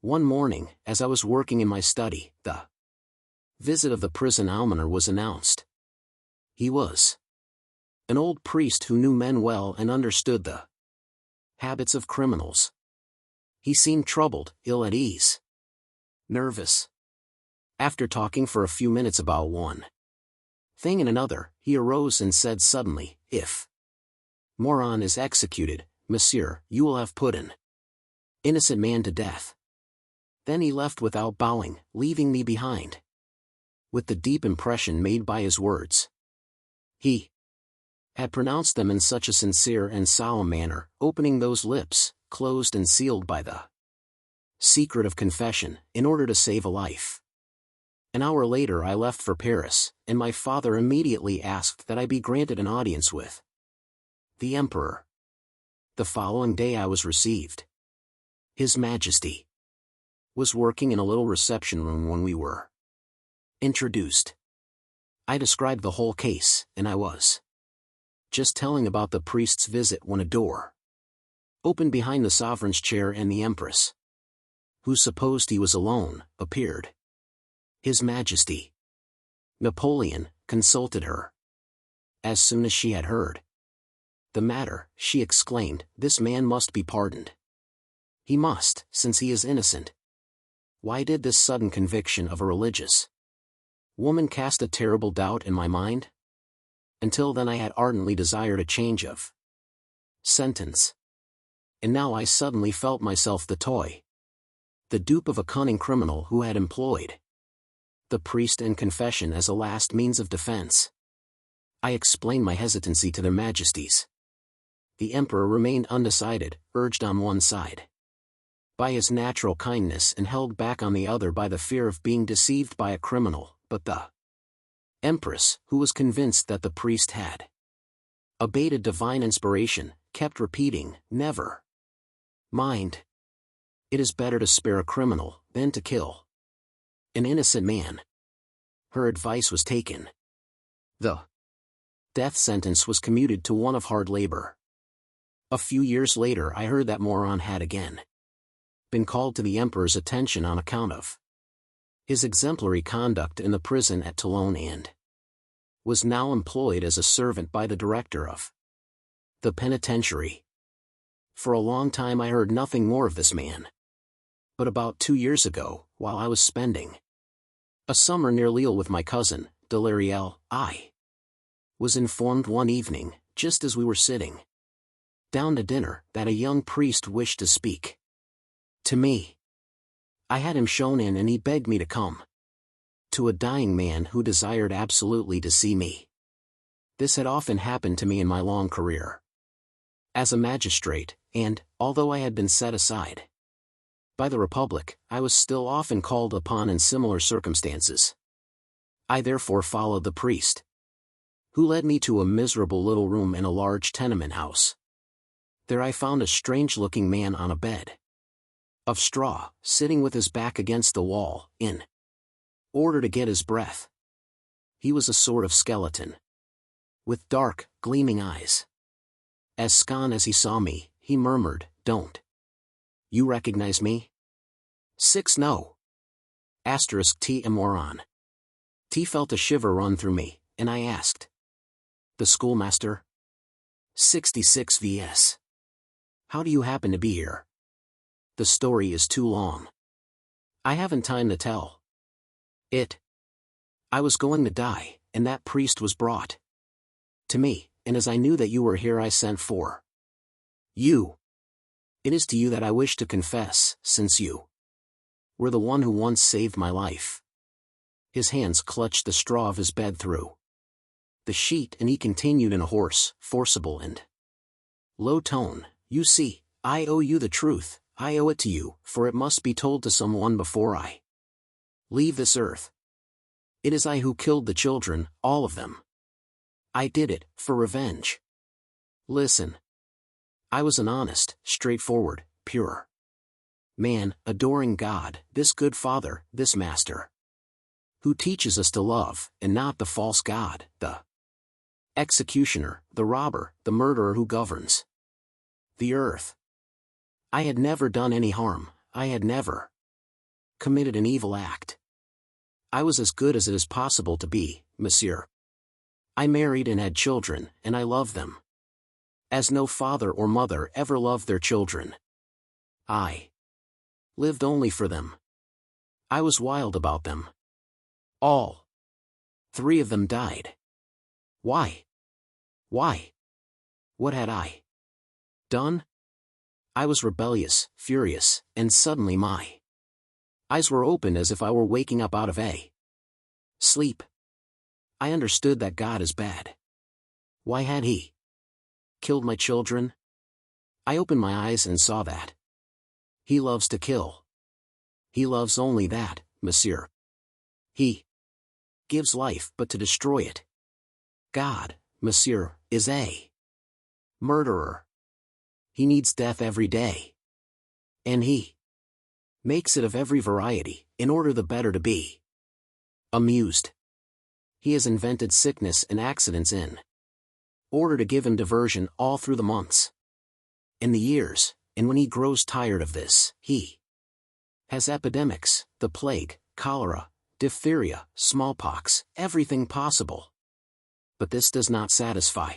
One morning, as I was working in my study, the visit of the prison almoner was announced. He was an old priest who knew men well and understood the habits of criminals. He seemed troubled, ill at ease, nervous. After talking for a few minutes about one thing and another, he arose and said suddenly, "If Moron is executed, monsieur, you will have put an innocent man to death." Then he left without bowing, leaving me behind with the deep impression made by his words. He had pronounced them in such a sincere and solemn manner, opening those lips, closed and sealed by the secret of confession, in order to save a life. An hour later I left for Paris, and my father immediately asked that I be granted an audience with the emperor. The following day I was received. His Majesty was working in a little reception room when we were introduced. I described the whole case, and I was just telling about the priest's visit when a door opened behind the sovereign's chair, and the empress, who supposed he was alone, appeared. His Majesty Napoleon consulted her. As soon as she had heard the matter, she exclaimed, "This man must be pardoned. He must, since he is innocent." Why did this sudden conviction of a religious woman cast a terrible doubt in my mind? Until then I had ardently desired a change of sentence. And now I suddenly felt myself the toy, the dupe of a cunning criminal who had employed the priest and confession as a last means of defense. I explained my hesitancy to their majesties. The emperor remained undecided, urged on one side by his natural kindness and held back on the other by the fear of being deceived by a criminal, but the empress, who was convinced that the priest had abated divine inspiration, kept repeating, "Never mind. It is better to spare a criminal than to kill an innocent man." Her advice was taken. The death sentence was commuted to one of hard labor. A few years later I heard that Moron had again been called to the emperor's attention on account of his exemplary conduct in the prison at Toulon, and was now employed as a servant by the director of the penitentiary. For a long time I heard nothing more of this man. But about 2 years ago, while I was spending a summer near Lille with my cousin, Delariel, I was informed one evening, just as we were sitting down to dinner, that a young priest wished to speak to me. I had him shown in, and he begged me to come to a dying man who desired absolutely to see me. This had often happened to me in my long career as a magistrate, and, although I had been set aside by the Republic, I was still often called upon in similar circumstances. I therefore followed the priest, who led me to a miserable little room in a large tenement house. There I found a strange-looking man on a bed of straw, sitting with his back against the wall, in order to get his breath. He was a sort of skeleton, with dark, gleaming eyes. As scone as he saw me, he murmured, "Don't you recognize me?" 6 No. T. Moron. T felt a shiver run through me, and I asked, "The schoolmaster?" 66 vs. How do you happen to be here? The story is too long. I haven't time to tell. I was going to die, and that priest was brought to me, and as I knew that you were here I sent for you. It is to you that I wish to confess, since you were the one who once saved my life. His hands clutched the straw of his bed through the sheet, and he continued in a hoarse, forcible and low tone, "You see, I owe you the truth, I owe it to you, for it must be told to someone before I leave this earth. It is I who killed the children, all of them. I did it, for revenge. Listen. I was an honest, straightforward, pure man, adoring God, this good Father, this Master, who teaches us to love, and not the false God, the executioner, the robber, the murderer who governs the earth. I had never done any harm, I had never committed an evil act. I was as good as it is possible to be, monsieur. I married and had children, and I loved them as no father or mother ever loved their children. I lived only for them. I was wild about them. All 3 of them died. Why? Why? What had I done? I was rebellious, furious, and suddenly my eyes were opened as if I were waking up out of a sleep. I understood that God is bad. Why had he killed my children? I opened my eyes and saw that he loves to kill. He loves only that, monsieur. He gives life but to destroy it. God, monsieur, is a murderer. He needs death every day. And he makes it of every variety, in order the better to be amused. He has invented sickness and accidents in order to give him diversion all through the months and the years, and when he grows tired of this, he has epidemics, the plague, cholera, diphtheria, smallpox, everything possible. But this does not satisfy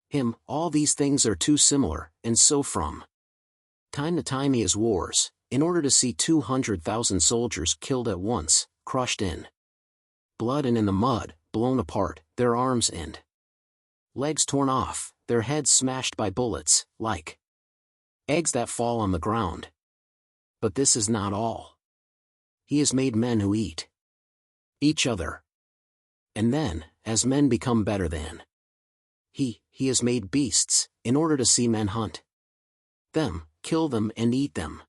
him. All these things are too similar, and so from time to time he has wars, in order to see 200,000 soldiers killed at once, crushed in blood and in the mud, blown apart, their arms and legs torn off, their heads smashed by bullets, like eggs that fall on the ground. But this is not all. He has made men who eat each other. And then, as men become better than he has made beasts, in order to see men hunt them, kill them and eat them.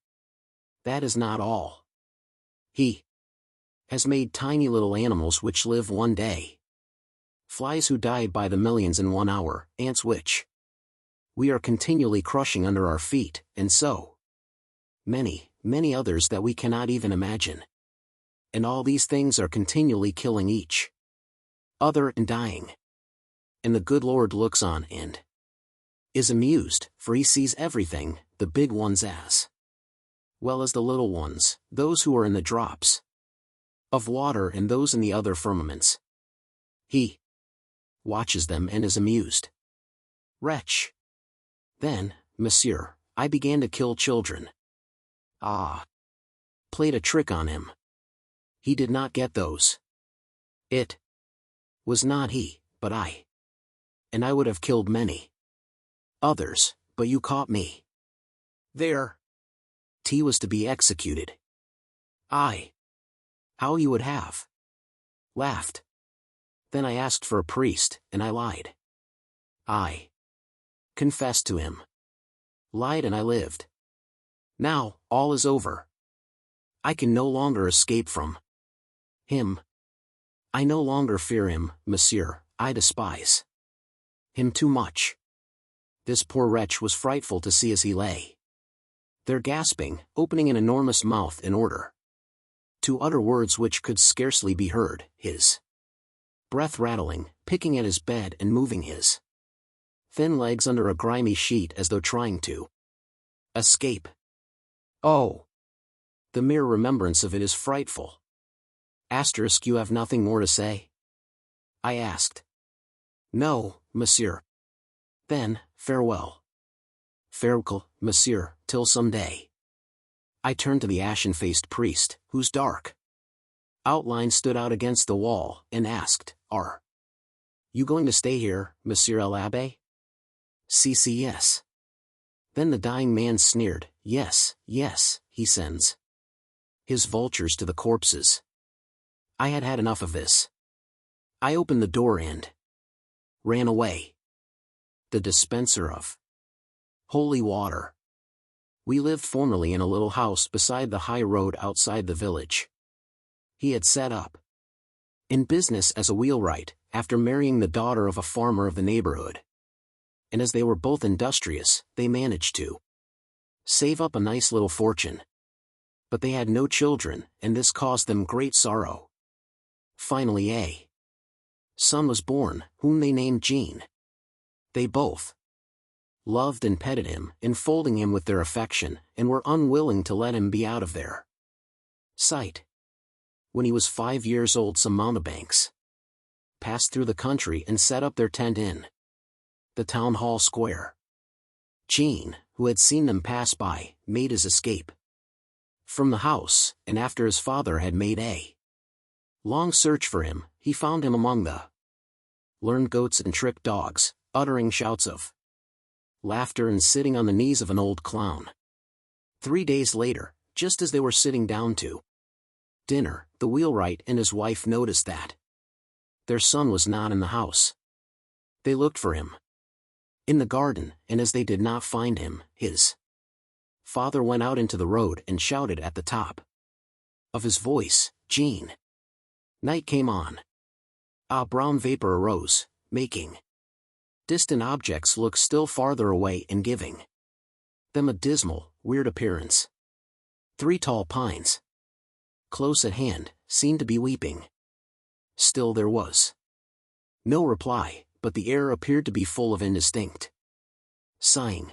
That is not all. He has made tiny little animals which live one day. Flies who die by the millions in 1 hour, ants which we are continually crushing under our feet, and so many, many others that we cannot even imagine. And all these things are continually killing each other and dying. And the good Lord looks on and is amused, for he sees everything, the big ones as well as the little ones, those who are in the drops of water and those in the other firmaments. He watches them and is amused. Wretch! Then, monsieur, I began to kill children. Played a trick on him. He did not get those. It was not he, but I. And I would have killed many others, but you caught me. There. T was to be executed. How you would have laughed. Then I asked for a priest, and I lied. I confessed to him. Lied and I lived. Now, all is over. I can no longer escape from him. I no longer fear him, monsieur, I despise him too much. This poor wretch was frightful to see as he lay there gasping, opening an enormous mouth in order to utter words which could scarcely be heard, his breath rattling, picking at his bed and moving his thin legs under a grimy sheet as though trying to escape. Oh! The mere remembrance of it is frightful. You have nothing more to say? I asked. No, monsieur. Then, farewell. Farewell, monsieur, till some day. I turned to the ashen-faced priest, whose dark outline stood out against the wall, and asked, "Are you going to stay here, Monsieur l'Abbé?" Yes. Then the dying man sneered. Yes, he sends his vultures to the corpses. I had had enough of this. I opened the door and ran away. The dispenser of holy water. We lived formerly in a little house beside the high road outside the village. He had set up in business as a wheelwright, after marrying the daughter of a farmer of the neighborhood. And as they were both industrious, they managed to save up a nice little fortune. But they had no children, and this caused them great sorrow. Finally a son was born, whom they named Jean. They both loved and petted him, enfolding him with their affection, and were unwilling to let him be out of their sight. When he was 5 years old, some mountebanks passed through the country and set up their tent in the town hall square. Jean, who had seen them pass by, made his escape from the house, and after his father had made a long search for him, he found him among the learned goats and trick dogs, uttering shouts of laughter and sitting on the knees of an old clown. 3 days later, just as they were sitting down to dinner, the wheelwright and his wife noticed that their son was not in the house. They looked for him in the garden, and as they did not find him, his father went out into the road and shouted at the top of his voice, "Jean!" Night came on. A brown vapor arose, making distant objects look still farther away and giving them a dismal, weird appearance. 3 tall pines, close at hand, seemed to be weeping. Still there was no reply, but the air appeared to be full of indistinct sighing.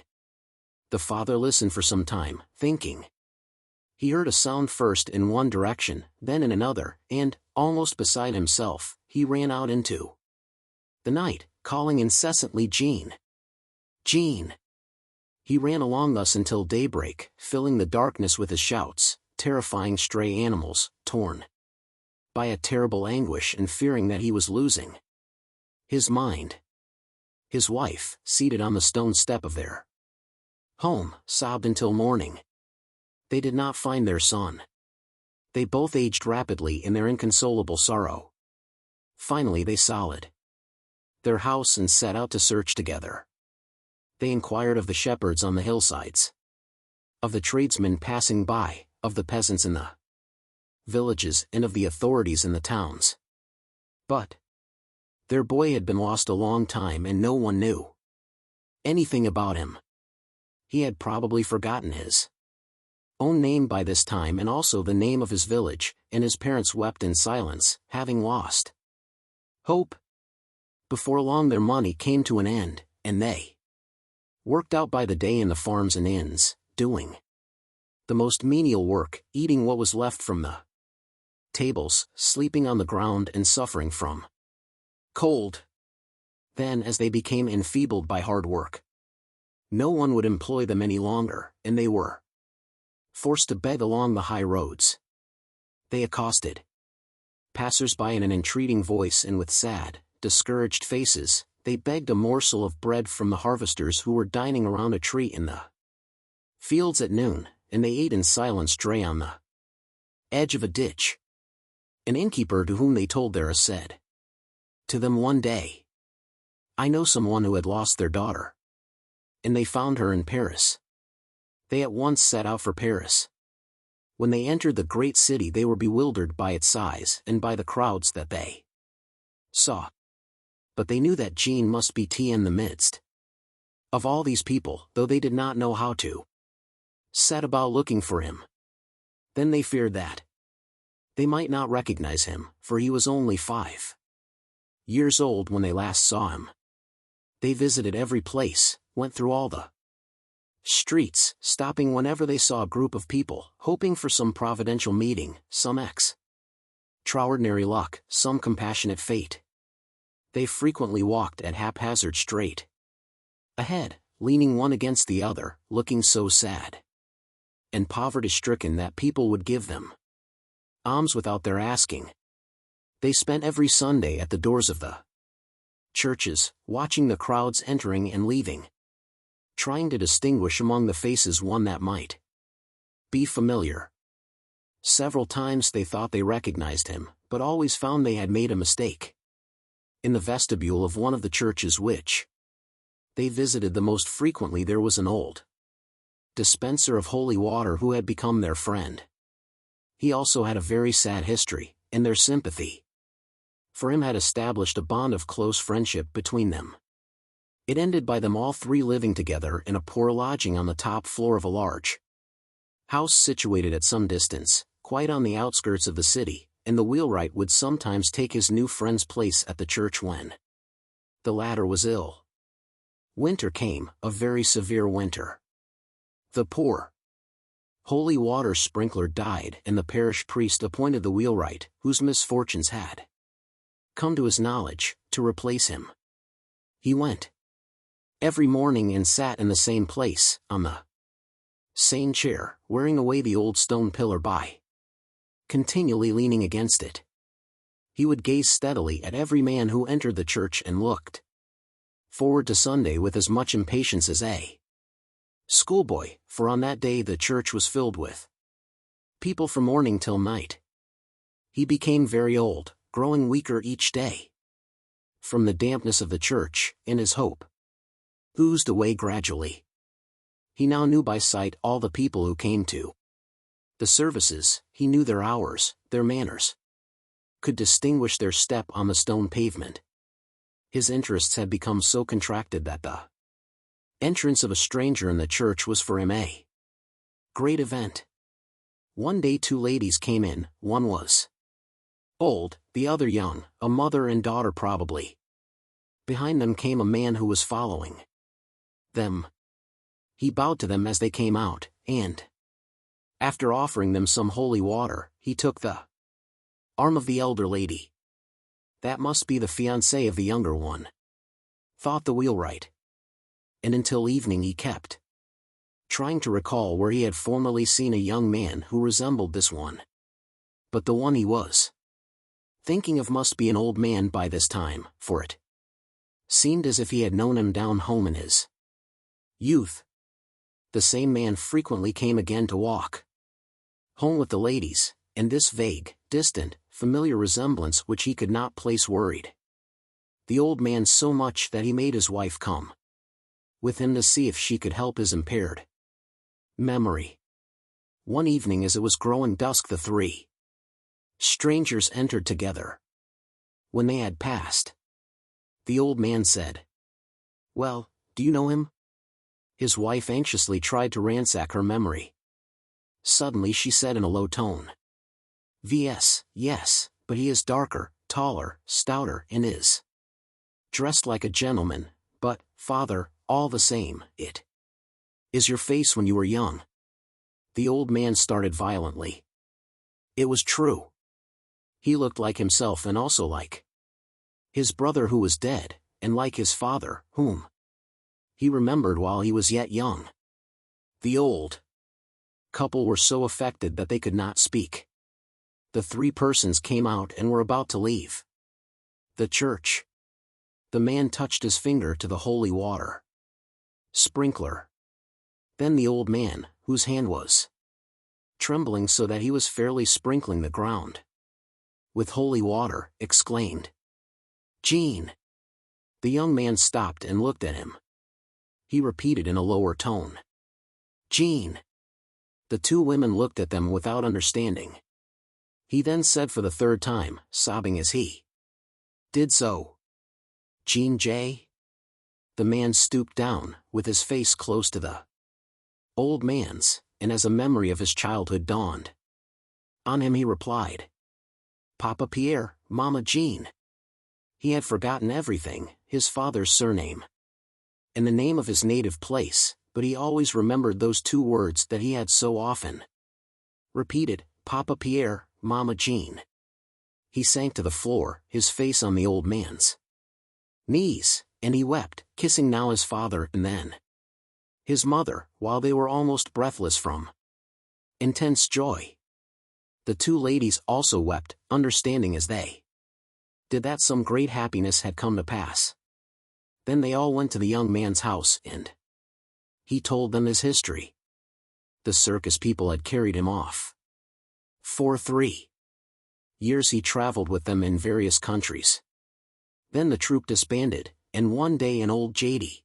The father listened for some time, thinking. He heard a sound first in one direction, then in another, and, almost beside himself, he ran out into the night, calling incessantly, "Jean! Jean!" He ran along thus until daybreak, filling the darkness with his shouts, terrifying stray animals, torn by a terrible anguish and fearing that he was losing his mind. His wife, seated on the stone step of their home, sobbed until morning. They did not find their son. They both aged rapidly in their inconsolable sorrow. Finally they sold their house and set out to search together. They inquired of the shepherds on the hillsides, of the tradesmen passing by, of the peasants in the villages, and of the authorities in the towns. But their boy had been lost a long time and no one knew anything about him. He had probably forgotten his own name by this time and also the name of his village, and his parents wept in silence, having lost hope. Before long their money came to an end, and they worked out by the day in the farms and inns, doing the most menial work, eating what was left from the tables, sleeping on the ground and suffering from cold. Then, as they became enfeebled by hard work, no one would employ them any longer, and they were forced to beg along the high roads. They accosted passers-by in an entreating voice, and with sad, discouraged faces, they begged a morsel of bread from the harvesters who were dining around a tree in the fields at noon, and they ate in silence dry on the edge of a ditch. An innkeeper to whom they told their said to them one day, "I know someone who had lost their daughter, and they found her in Paris." They at once set out for Paris. When they entered the great city they were bewildered by its size and by the crowds that they saw. But they knew that Jean must be in the midst of all these people, though they did not know how to set about looking for him. Then they feared that they might not recognize him, for he was only 5 years old when they last saw him. They visited every place, went through all the streets, stopping whenever they saw a group of people, hoping for some providential meeting, some extraordinary luck, some compassionate fate. They frequently walked at haphazard straight ahead, leaning one against the other, looking so sad and poverty-stricken that people would give them alms without their asking. They spent every Sunday at the doors of the churches, watching the crowds entering and leaving, trying to distinguish among the faces one that might be familiar. Several times they thought they recognized him, but always found they had made a mistake. In the vestibule of one of the churches which they visited the most frequently there was an old dispenser of holy water who had become their friend. He also had a very sad history, and their sympathy for him had established a bond of close friendship between them. It ended by them all three living together in a poor lodging on the top floor of a large house situated at some distance, quite on the outskirts of the city, and the wheelwright would sometimes take his new friend's place at the church when the latter was ill. Winter came, a very severe winter. The poor holy water sprinkler died, and the parish priest appointed the wheelwright, whose misfortunes had come to his knowledge, to replace him. He went every morning and sat in the same place, on the same chair, wearing away the old stone pillar by continually leaning against it. He would gaze steadily at every man who entered the church and looked forward to Sunday with as much impatience as a schoolboy, for on that day the church was filled with people from morning till night. He became very old, growing weaker each day from the dampness of the church, and his hope oozed away gradually. He now knew by sight all the people who came to the services, he knew their hours, their manners, could distinguish their step on the stone pavement. His interests had become so contracted that the entrance of a stranger in the church was for him a great event. One day two ladies came in, one was old, the other young, a mother and daughter probably. Behind them came a man who was following them. He bowed to them as they came out, and after offering them some holy water, he took the arm of the elder lady. That must be the fiancée of the younger one, thought the wheelwright. And until evening he kept trying to recall where he had formerly seen a young man who resembled this one. But the one he was thinking of must be an old man by this time, for it seemed as if he had known him down home in his youth. The same man frequently came again to walk home with the ladies, and this vague, distant, familiar resemblance which he could not place worried the old man so much that he made his wife come with him to see if she could help his impaired memory. One evening as it was growing dusk the three strangers entered together. When they had passed, the old man said, "Well, do you know him?" His wife anxiously tried to ransack her memory. Suddenly she said in a low tone, "Yes, yes, but he is darker, taller, stouter, and is dressed like a gentleman, but, father, all the same, it is your face when you were young." The old man started violently. It was true. He looked like himself and also like his brother who was dead, and like his father, whom he remembered while he was yet young. The old couple were so affected that they could not speak. The three persons came out and were about to leave the church. The man touched his finger to the holy water sprinkler. Then the old man, whose hand was trembling so that he was fairly sprinkling the ground with holy water, exclaimed, "Jean!" The young man stopped and looked at him. He repeated in a lower tone, "Jean!" The two women looked at them without understanding. He then said for the third time, sobbing as he did so, "Jean J." The man stooped down, with his face close to the old man's, and as a memory of his childhood dawned on him he replied, "Papa Pierre, Mama Jean." He had forgotten everything, his father's surname and the name of his native place, but he always remembered those two words that he had so often repeated, "Papa Pierre, Mama Jean." He sank to the floor, his face on the old man's knees, and he wept, kissing now his father and then his mother, while they were almost breathless from Intense joy. The two ladies also wept, understanding as they did that some great happiness had come to pass. Then they all went to the young man's house, and he told them his history. The circus people had carried him off. For 3 years he traveled with them in various countries. Then the troupe disbanded, and one day an old J.D.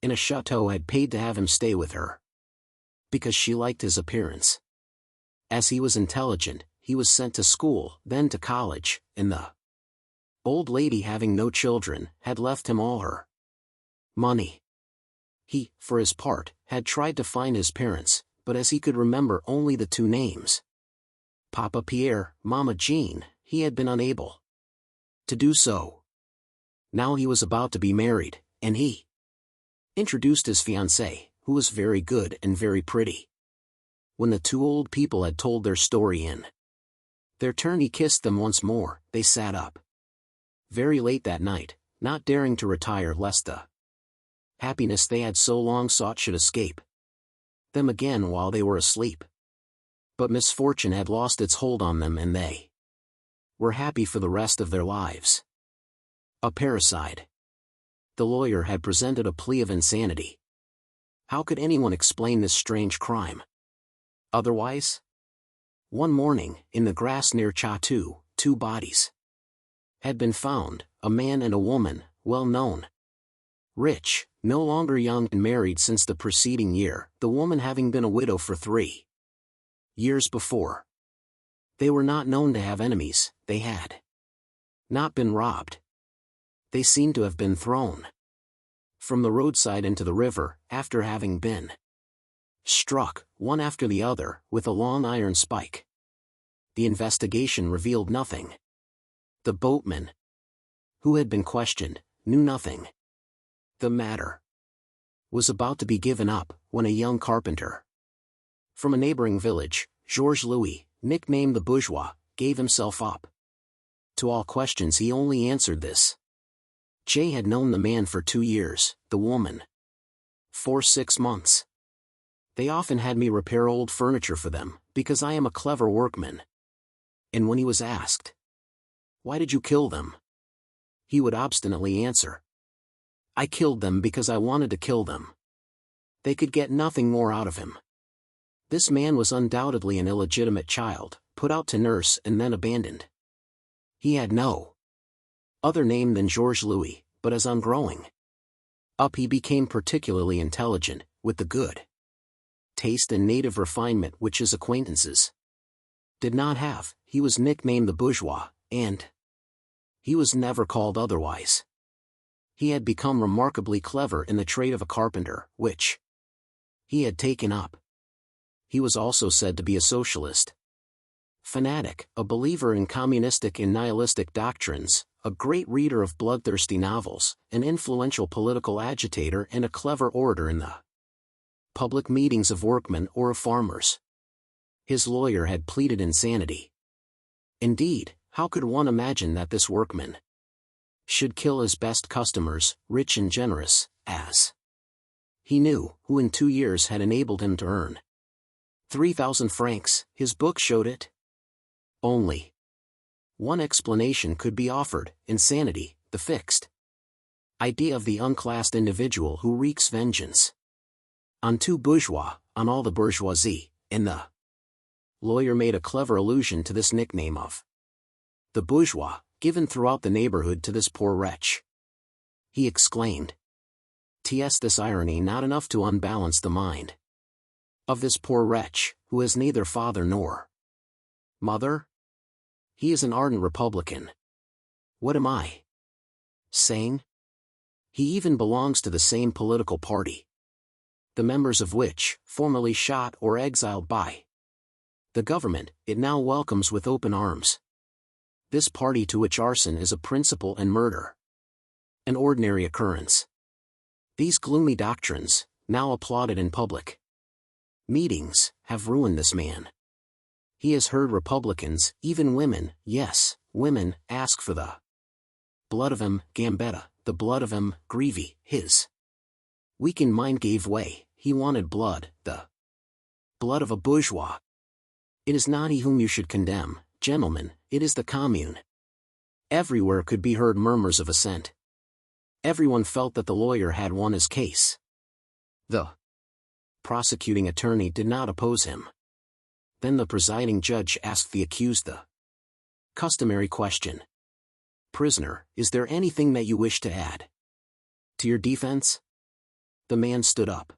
in a chateau had paid to have him stay with her, because she liked his appearance. As he was intelligent, he was sent to school, then to college, and the old lady, having no children, had left him all her money. He, for his part, had tried to find his parents, but as he could remember only the 2 names, Papa Pierre, Mama Jean, he had been unable to do so. Now he was about to be married, and he introduced his fiancée, who was very good and very pretty. When the 2 old people had told their story in their turn, he kissed them once more. They sat up very late that night, not daring to retire lest the happiness they had so long sought should escape them again while they were asleep. But misfortune had lost its hold on them, and they were happy for the rest of their lives. A parricide. The lawyer had presented a plea of insanity. How could anyone explain this strange crime otherwise? One morning, in the grass near Chatou, 2 bodies had been found, a man and a woman, well known, rich, no longer young, and married since the preceding year, the woman having been a widow for 3 years before. They were not known to have enemies, they had not been robbed. They seemed to have been thrown from the roadside into the river, after having been struck, one after the other, with a long iron spike. The investigation revealed nothing. The boatman, who had been questioned, knew nothing. The matter was about to be given up, when a young carpenter from a neighboring village, Georges Louis, nicknamed the Bourgeois, gave himself up. To all questions he only answered this. Jay had known the man for 2 years, the woman for 6 months. They often had me repair old furniture for them, because I am a clever workman. And when he was asked, "Why did you kill them?" he would obstinately answer, "I killed them because I wanted to kill them." They could get nothing more out of him. This man was undoubtedly an illegitimate child, put out to nurse and then abandoned. He had no other name than Georges Louis, but as on growing up he became particularly intelligent, with the good taste and native refinement which his acquaintances did not have. He was nicknamed the Bourgeois, and he was never called otherwise. He had become remarkably clever in the trade of a carpenter, which he had taken up. He was also said to be a socialist fanatic, a believer in communistic and nihilistic doctrines, a great reader of bloodthirsty novels, an influential political agitator, and a clever orator in the public meetings of workmen or of farmers. His lawyer had pleaded insanity. Indeed, how could one imagine that this workman should kill his best customers, rich and generous, as he knew, who in 2 years had enabled him to earn 3,000 francs, his book showed it? Only one explanation could be offered: insanity, the fixed idea of the unclassed individual who wreaks vengeance on 2 bourgeois, on all the bourgeoisie, and the lawyer made a clever allusion to this nickname of the bourgeois, given throughout the neighborhood to this poor wretch. He exclaimed, "'Tis this irony not enough to unbalance the mind of this poor wretch, who has neither father nor mother? He is an ardent Republican. What am I saying? He even belongs to the same political party, the members of which, formerly shot or exiled by the government, it now welcomes with open arms. This party to which arson is a principle and murder an ordinary occurrence. These gloomy doctrines, now applauded in public meetings, have ruined this man. He has heard Republicans, even women, yes, women, ask for the blood of him, Gambetta, the blood of him, Greevy, his weakened mind gave way, he wanted blood, the blood of a bourgeois. It is not he whom you should condemn, gentlemen, it is the commune. Everywhere could be heard murmurs of assent. Everyone felt that the lawyer had won his case. The prosecuting attorney did not oppose him. Then the presiding judge asked the accused the customary question. Prisoner, is there anything that you wish to add to your defense? The man stood up.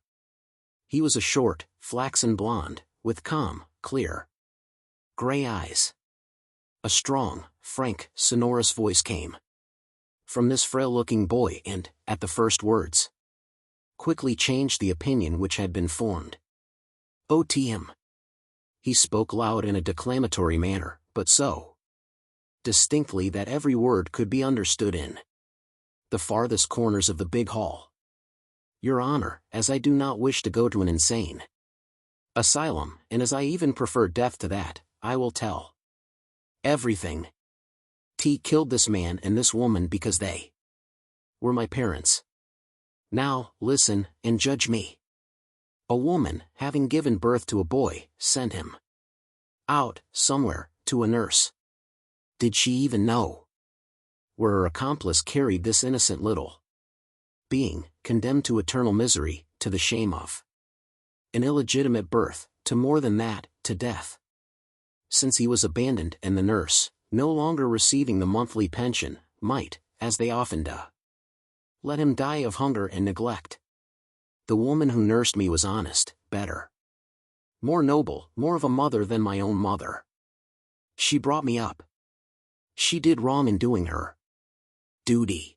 He was a short, flaxen blonde, with calm, clear, gray eyes. A strong, frank, sonorous voice came from this frail-looking boy and, at the first words, quickly changed the opinion which had been formed. O.T.M. He spoke loud in a declamatory manner, but so distinctly that every word could be understood in the farthest corners of the big hall. Your Honor, as I do not wish to go to an insane asylum, and as I even prefer death to that, I will tell everything. T killed this man and this woman because they were my parents. Now, listen, and judge me. A woman, having given birth to a boy, sent him out, somewhere, to a nurse. Did she even know where her accomplice carried this innocent little being, condemned to eternal misery, to the shame of an illegitimate birth, to more than that, to death? Since he was abandoned and the nurse, no longer receiving the monthly pension, might, as they often do, let him die of hunger and neglect. The woman who nursed me was honest, better, more noble, more of a mother than my own mother. She brought me up. She did wrong in doing her duty.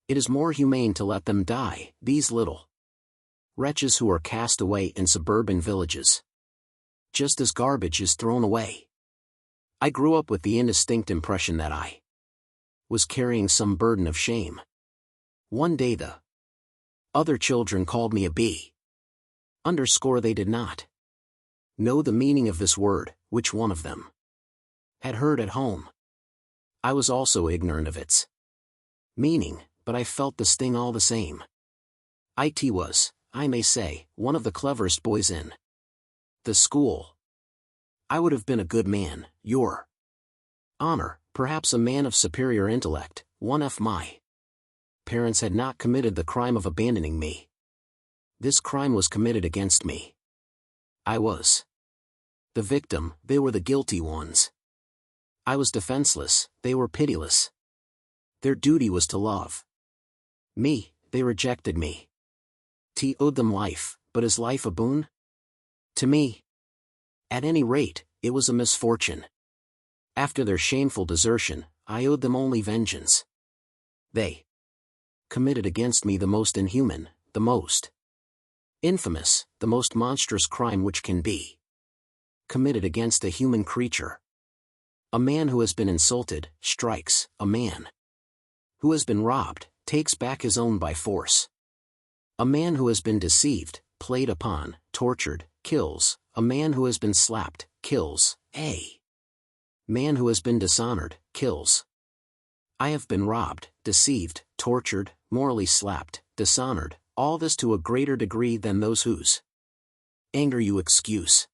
It is more humane to let them die, these little wretches who are cast away in suburban villages, just as garbage is thrown away. I grew up with the indistinct impression that I was carrying some burden of shame. One day the other children called me a bee. Underscore they did not know the meaning of this word, which one of them had heard at home. I was also ignorant of its meaning, but I felt the sting all the same. It was, I may say, one of the cleverest boys in the school. I would have been a good man, Your Honor, perhaps a man of superior intellect, one if my parents had not committed the crime of abandoning me. This crime was committed against me. I was the victim, they were the guilty ones. I was defenseless, they were pitiless. Their duty was to love me, they rejected me. T owed them life, but is life a boon? To me? At any rate, it was a misfortune. After their shameful desertion, I owed them only vengeance. They committed against me the most inhuman, the most infamous, the most monstrous crime which can be committed against a human creature. A man who has been insulted, strikes, a man who has been robbed, takes back his own by force. A man who has been deceived, played upon, tortured, kills. A man who has been slapped, kills. A man who has been dishonored, kills. I have been robbed, deceived, tortured, morally slapped, dishonored, all this to a greater degree than those whose anger you excuse.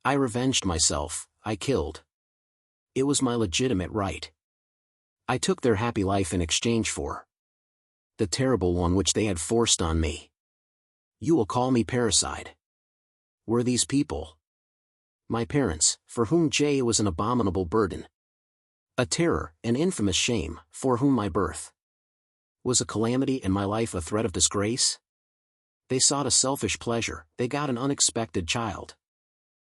I revenged myself, I killed. It was my legitimate right. I took their happy life in exchange for the terrible one which they had forced on me. You will call me parricide. Were these people my parents, for whom J was an abominable burden, a terror, an infamous shame, for whom my birth was a calamity and my life a threat of disgrace? They sought a selfish pleasure, they got an unexpected child.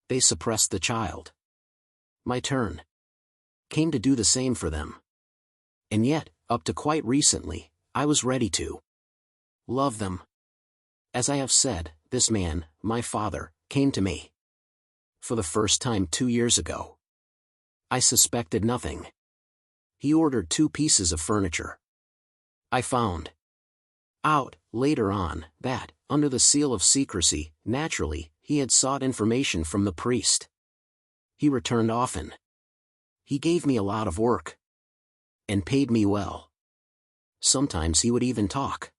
They suppressed the child. My turn came to do the same for them. And yet, up to quite recently, I was ready to love them. As I have said, this man, my father, came to me for the first time 2 years ago. I suspected nothing. He ordered 2 pieces of furniture. I found out, later on, that, under the seal of secrecy, naturally, he had sought information from the priest. He returned often. He gave me a lot of work. And paid me well. Sometimes he would even talk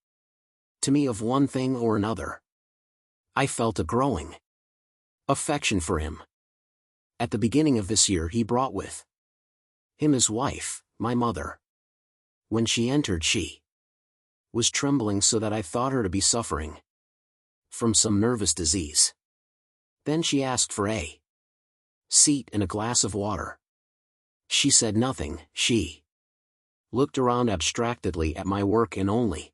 to me of one thing or another. I felt a growing Affection for him. At the beginning of this year he brought with him his wife, my mother. When she entered she was trembling so that I thought her to be suffering from some nervous disease. Then she asked for a seat and a glass of water. She said nothing. She looked around abstractedly at my work and only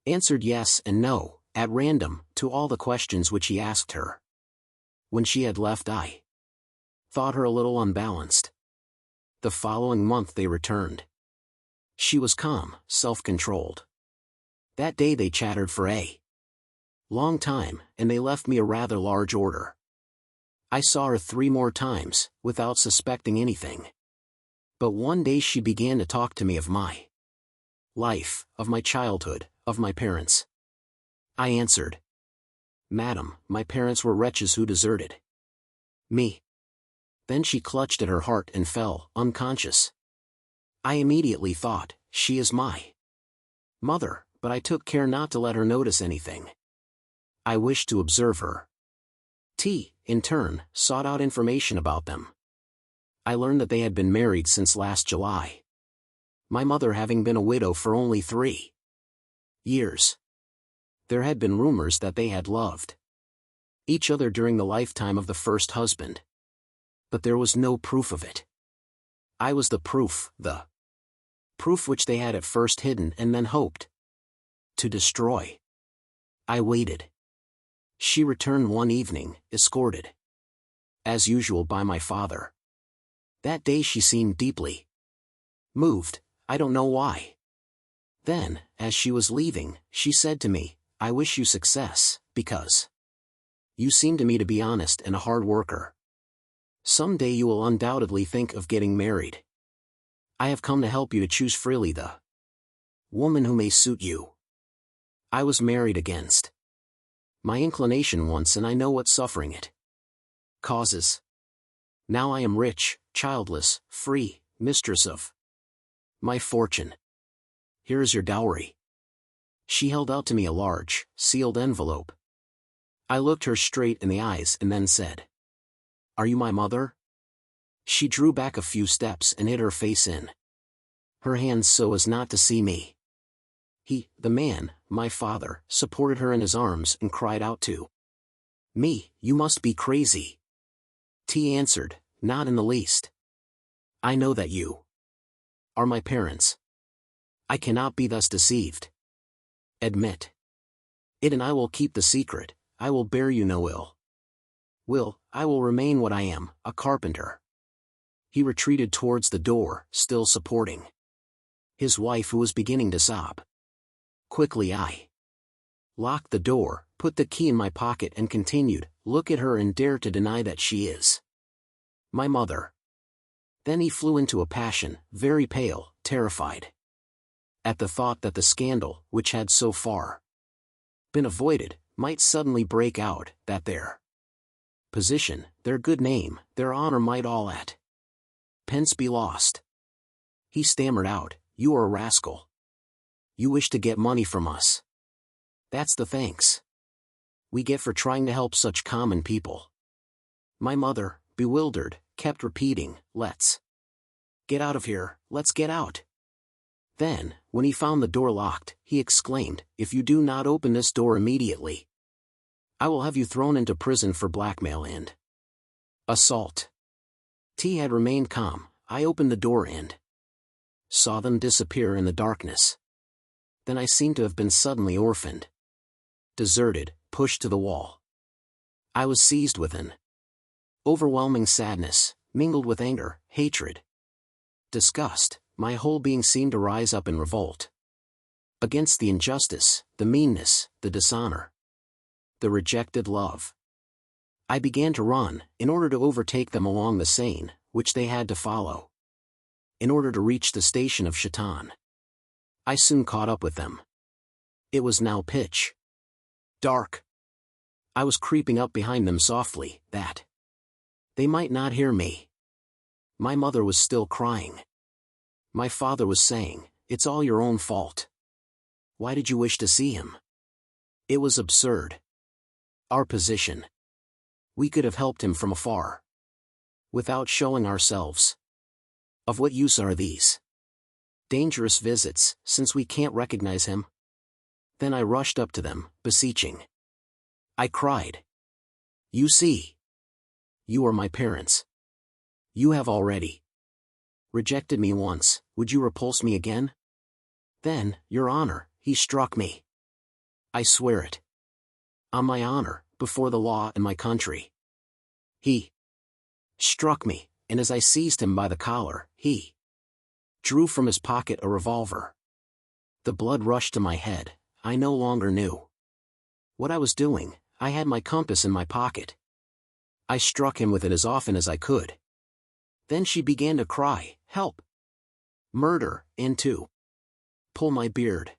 answered yes and no, at random, to all the questions which he asked her. When she had left I thought her a little unbalanced. The following month they returned. She was calm, self-controlled. That day they chattered for a long time, and they left me a rather large order. I saw her 3 more times, without suspecting anything. But one day she began to talk to me of my life, of my childhood, of my parents. I answered, "Madam, my parents were wretches who deserted me." Then she clutched at her heart and fell, unconscious. I immediately thought, she is my mother, but I took care not to let her notice anything. I wished to observe her. In turn, sought out information about them. I learned that they had been married since last July. My mother having been a widow for only 3 years. There had been rumors that they had loved each other during the lifetime of the first husband. But there was no proof of it. I was the proof which they had at first hidden and then hoped to destroy. I waited. She returned one evening, escorted, as usual, by my father. That day she seemed deeply moved, I don't know why. Then, as she was leaving, she said to me, "I wish you success, because you seem to me to be honest and a hard worker. Some day you will undoubtedly think of getting married. I have come to help you to choose freely the woman who may suit you." I was married against my inclination once, and I know what suffering it causes. Now I am rich, childless, free, mistress of my fortune. Here is your dowry. She held out to me a large, sealed envelope. I looked her straight in the eyes and then said, "Are you my mother?" She drew back a few steps and hid her face in her hands so as not to see me. The man, my father, supported her in his arms and cried out to me, "You must be crazy." Answered, "Not in the least. I know that you are my parents. I cannot be thus deceived. Admit it and I will keep the secret. I will bear you no ill will. I will remain what I am, a carpenter." He retreated towards the door, still supporting his wife, who was beginning to sob. Quickly I locked the door, put the key in my pocket and continued, "Look at her and dare to deny that she is my mother." Then he flew into a passion, very pale, terrified at the thought that the scandal, which had so far been avoided, might suddenly break out, that their position, their good name, their honor might all at once be lost. He stammered out, "You are a rascal. You wish to get money from us. That's the thanks we get for trying to help such common people." My mother, bewildered, kept repeating, "Let's get out of here, let's get out." Then, when he found the door locked, he exclaimed, "If you do not open this door immediately, I will have you thrown into prison for blackmail and assault." Had remained calm. I opened the door and saw them disappear in the darkness. Then I seemed to have been suddenly orphaned, deserted, pushed to the wall. I was seized with an overwhelming sadness, mingled with anger, hatred, disgust. My whole being seemed to rise up in revolt against the injustice, the meanness, the dishonor, the rejected love. I began to run, in order to overtake them along the Seine, which they had to follow, in order to reach the station of Chaton. I soon caught up with them. It was now pitch dark. I was creeping up behind them softly, that they might not hear me. My mother was still crying. My father was saying, "It's all your own fault. Why did you wish to see him?" It was absurd. Our position We could have helped him from afar, without showing ourselves. Of what use are these dangerous visits, since we can't recognize him? Then I rushed up to them, beseeching. I cried. You see, you are my parents. You have already rejected me once, would you repulse me again? Then, Your Honor, he struck me. I swear it. On my honor, before the law and my country. He struck me, and as I seized him by the collar, he drew from his pocket a revolver. The blood rushed to my head. I no longer knew what I was doing. I had my compass in my pocket. I struck him with it as often as I could. Then she began to cry, help! Murder, and to pull my beard.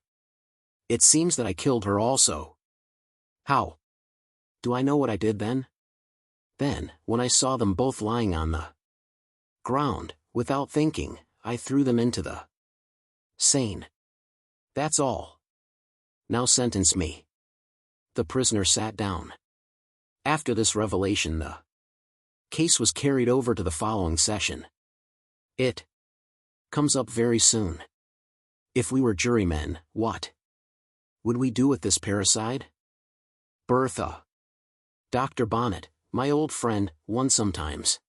It seems that I killed her also. How? Do I know what I did then? Then, when I saw them both lying on the ground, without thinking, I threw them into the Seine. That's all. Now sentence me. The prisoner sat down. After this revelation, the case was carried over to the following session. It comes up very soon. If we were jurymen, what would we do with this parricide? Bertha. Dr. Bonnet, my old friend, one sometimes,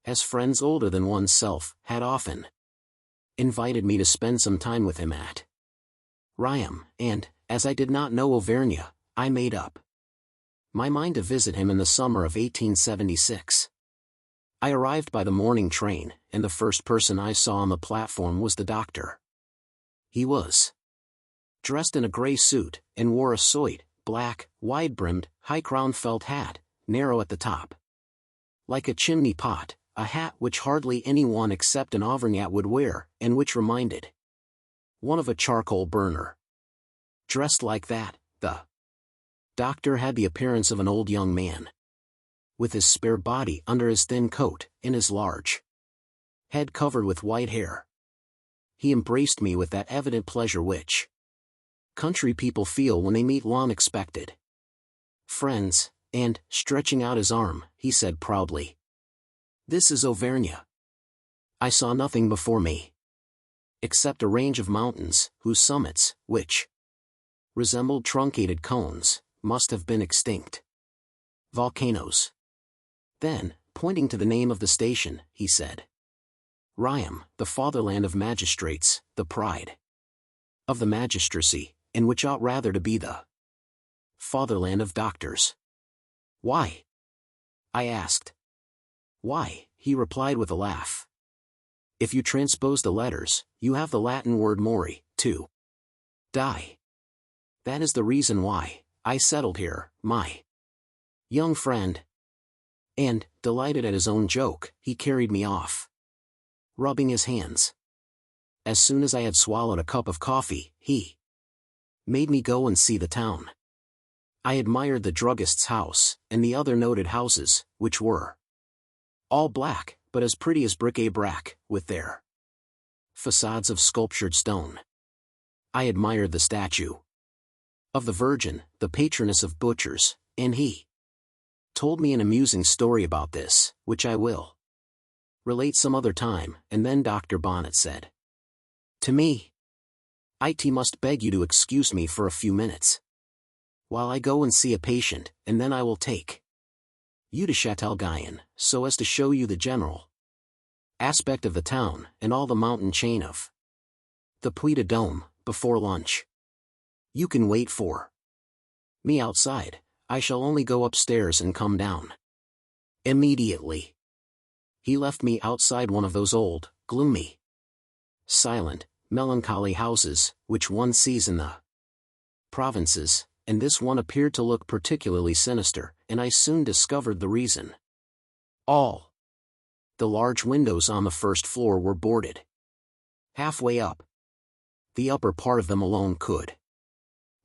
as friends older than oneself, had often invited me to spend some time with him at Rhyme, and, as I did not know Auvergne, I made up my mind to visit him in the summer of 1876. I arrived by the morning train, and the first person I saw on the platform was the doctor. He was dressed in a gray suit, and wore a soit, black, wide-brimmed, high-crowned felt hat, narrow at the top, like a chimney pot, a hat which hardly anyone except an Auvergnat would wear, and which reminded one of a charcoal burner. Dressed like that, the doctor had the appearance of an old young man, with his spare body under his thin coat, and his large head covered with white hair. He embraced me with that evident pleasure which country people feel when they meet unexpected friends, and, stretching out his arm, he said proudly, "This is Auvergne." I saw nothing before me, except a range of mountains, whose summits, which resembled truncated cones, must have been extinct volcanoes. Then, pointing to the name of the station, he said, "Rhyme, the fatherland of magistrates, the pride of the magistracy, and which ought rather to be the fatherland of doctors." Why? I asked. Why, he replied with a laugh. If you transpose the letters, you have the Latin word mori, to die. That is the reason why I settled here, my young friend. And, delighted at his own joke, he carried me off, rubbing his hands. As soon as I had swallowed a cup of coffee, he made me go and see the town. I admired the druggist's house, and the other noted houses, which were all black, but as pretty as bric-a-brac, with their facades of sculptured stone. I admired the statue of the Virgin, the patroness of butchers, and he told me an amusing story about this, which I will relate some other time, and then Dr. Bonnet said to me, "It must beg you to excuse me for a few minutes, while I go and see a patient, and then I will take you to Châtel-Guyon, so as to show you the general aspect of the town, and all the mountain chain of the Puy de Dôme, before lunch. You can wait for me outside. I shall only go upstairs and come down immediately." He left me outside one of those old, gloomy, silent, melancholy houses, which one sees in the provinces, and this one appeared to look particularly sinister, and I soon discovered the reason. All the large windows on the first floor were boarded halfway up. The upper part of them alone could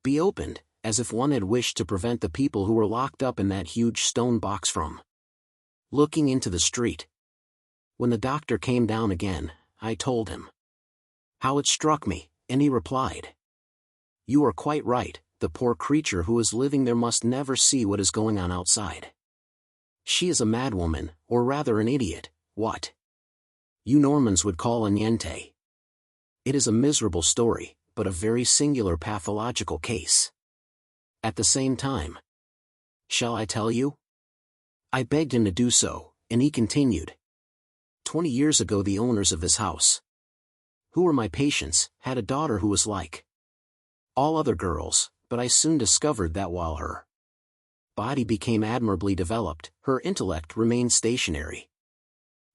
be opened, as if one had wished to prevent the people who were locked up in that huge stone box from looking into the street. When the doctor came down again, I told him how it struck me, and he replied, "You are quite right, the poor creature who is living there must never see what is going on outside." She is a madwoman, or rather an idiot, what you Normans would call a niente. It is a miserable story, but a very singular pathological case. At the same time. Shall I tell you? I begged him to do so, and he continued. 20 years ago the owners of this house, who were my patients, had a daughter who was like all other girls, but I soon discovered that while her body became admirably developed, her intellect remained stationary.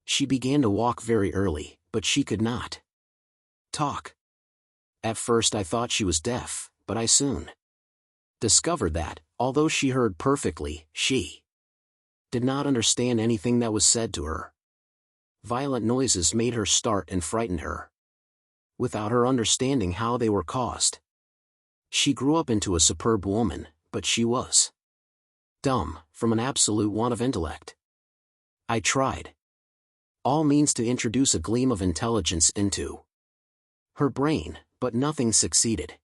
She began to walk very early, but she could not talk. At first I thought she was deaf, but I soon discovered that, although she heard perfectly, she did not understand anything that was said to her. Violent noises made her start and frightened her, without her understanding how they were caused. She grew up into a superb woman, but she was dumb, from an absolute want of intellect. I tried all means to introduce a gleam of intelligence into her brain, but nothing succeeded.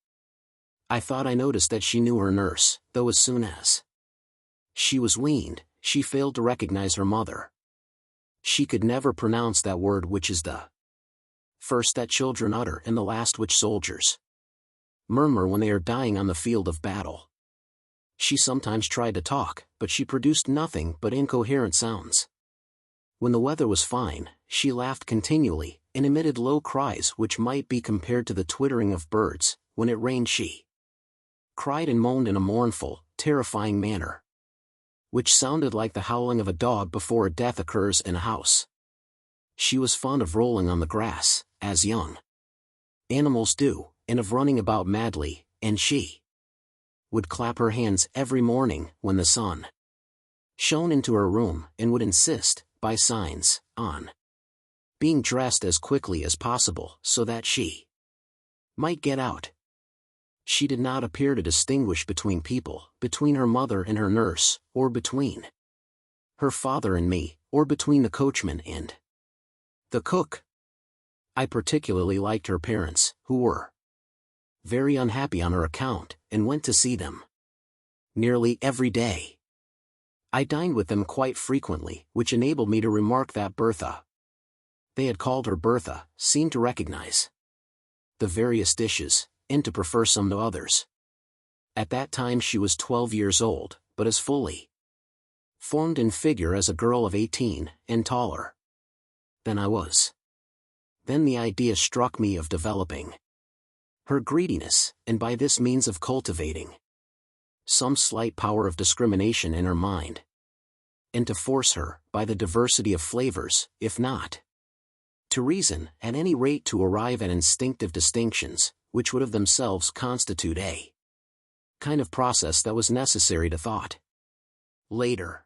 I thought I noticed that she knew her nurse, though as soon as she was weaned, she failed to recognize her mother. She could never pronounce that word which is the first that children utter and the last which soldiers murmur when they are dying on the field of battle. She sometimes tried to talk, but she produced nothing but incoherent sounds. When the weather was fine, she laughed continually, and emitted low cries which might be compared to the twittering of birds. When it rained she cried and moaned in a mournful, terrifying manner, which sounded like the howling of a dog before a death occurs in a house. She was fond of rolling on the grass, as young animals do, and of running about madly, and she would clap her hands every morning when the sun shone into her room, and would insist, by signs, on being dressed as quickly as possible so that she might get out. She did not appear to distinguish between people, between her mother and her nurse, or between her father and me, or between the coachman and the cook. I particularly liked her parents, who were very unhappy on her account, and went to see them nearly every day. I dined with them quite frequently, which enabled me to remark that Bertha, they had called her Bertha, seemed to recognize the various dishes, and to prefer some to others. At that time she was 12 years old, but as fully formed in figure as a girl of 18, and taller than I was. Then the idea struck me of developing her greediness, and by this means of cultivating some slight power of discrimination in her mind, and to force her, by the diversity of flavors, if not to reason, at any rate to arrive at instinctive distinctions, which would of themselves constitute a kind of process that was necessary to thought. Later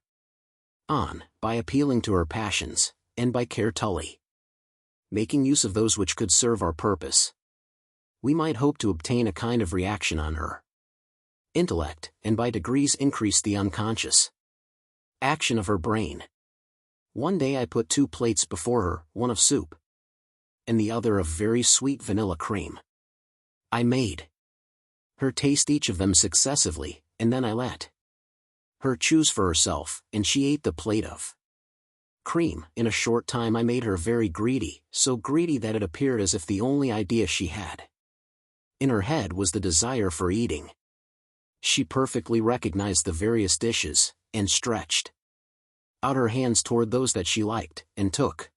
on, by appealing to her passions, and by carefully making use of those which could serve our purpose, we might hope to obtain a kind of reaction on her intellect, and by degrees increase the unconscious action of her brain. One day I put 2 plates before her, one of soup, and the other of very sweet vanilla cream. I made her taste each of them successively, and then I let her choose for herself, and she ate the plate of cream. In a short time I made her very greedy, so greedy that it appeared as if the only idea she had in her head was the desire for eating. She perfectly recognized the various dishes, and stretched out her hands toward those that she liked, and took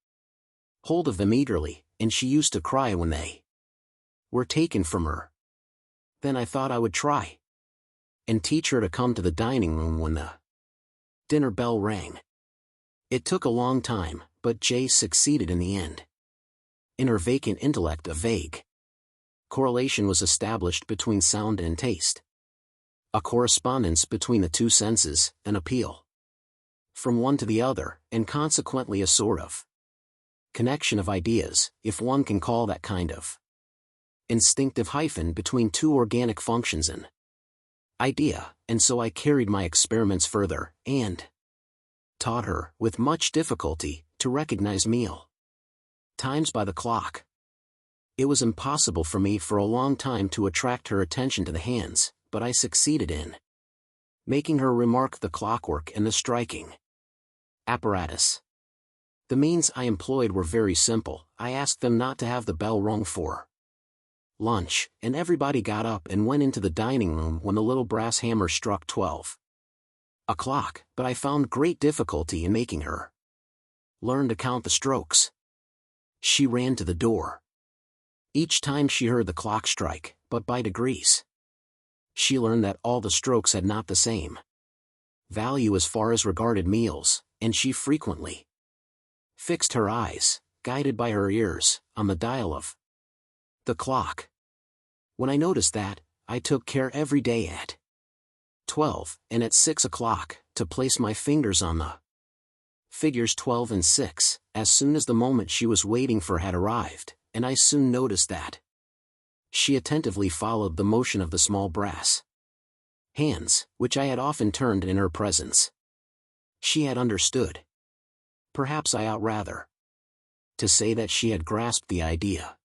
hold of them eagerly, and she used to cry when they were taken from her. Then I thought I would try and teach her to come to the dining room when the dinner bell rang. It took a long time, but Jay succeeded in the end. In her vacant intellect a vague correlation was established between sound and taste, a correspondence between the 2 senses, an appeal from one to the other, and consequently a sort of connection of ideas, if one can call that kind of instinctive hyphen between 2 organic functions an idea. And so I carried my experiments further, and taught her, with much difficulty, to recognize meal times by the clock. It was impossible for me for a long time to attract her attention to the hands, but I succeeded in making her remark the clockwork and the striking Apparatus. The means I employed were very simple. I asked them not to have the bell rung for lunch, and everybody got up and went into the dining room when the little brass hammer struck 12 o'clock, but I found great difficulty in making her learn to count the strokes. She ran to the door each time she heard the clock strike, but by degrees she learned that all the strokes had not the same value as far as regarded meals, and she frequently fixed her eyes, guided by her ears, on the dial of the clock. When I noticed that, I took care every day at 12 and at 6 o'clock to place my fingers on the figures 12 and 6, as soon as the moment she was waiting for had arrived, and I soon noticed that she attentively followed the motion of the small brass hands, which I had often turned in her presence. She had understood. Perhaps I ought rather to say that she had grasped the idea.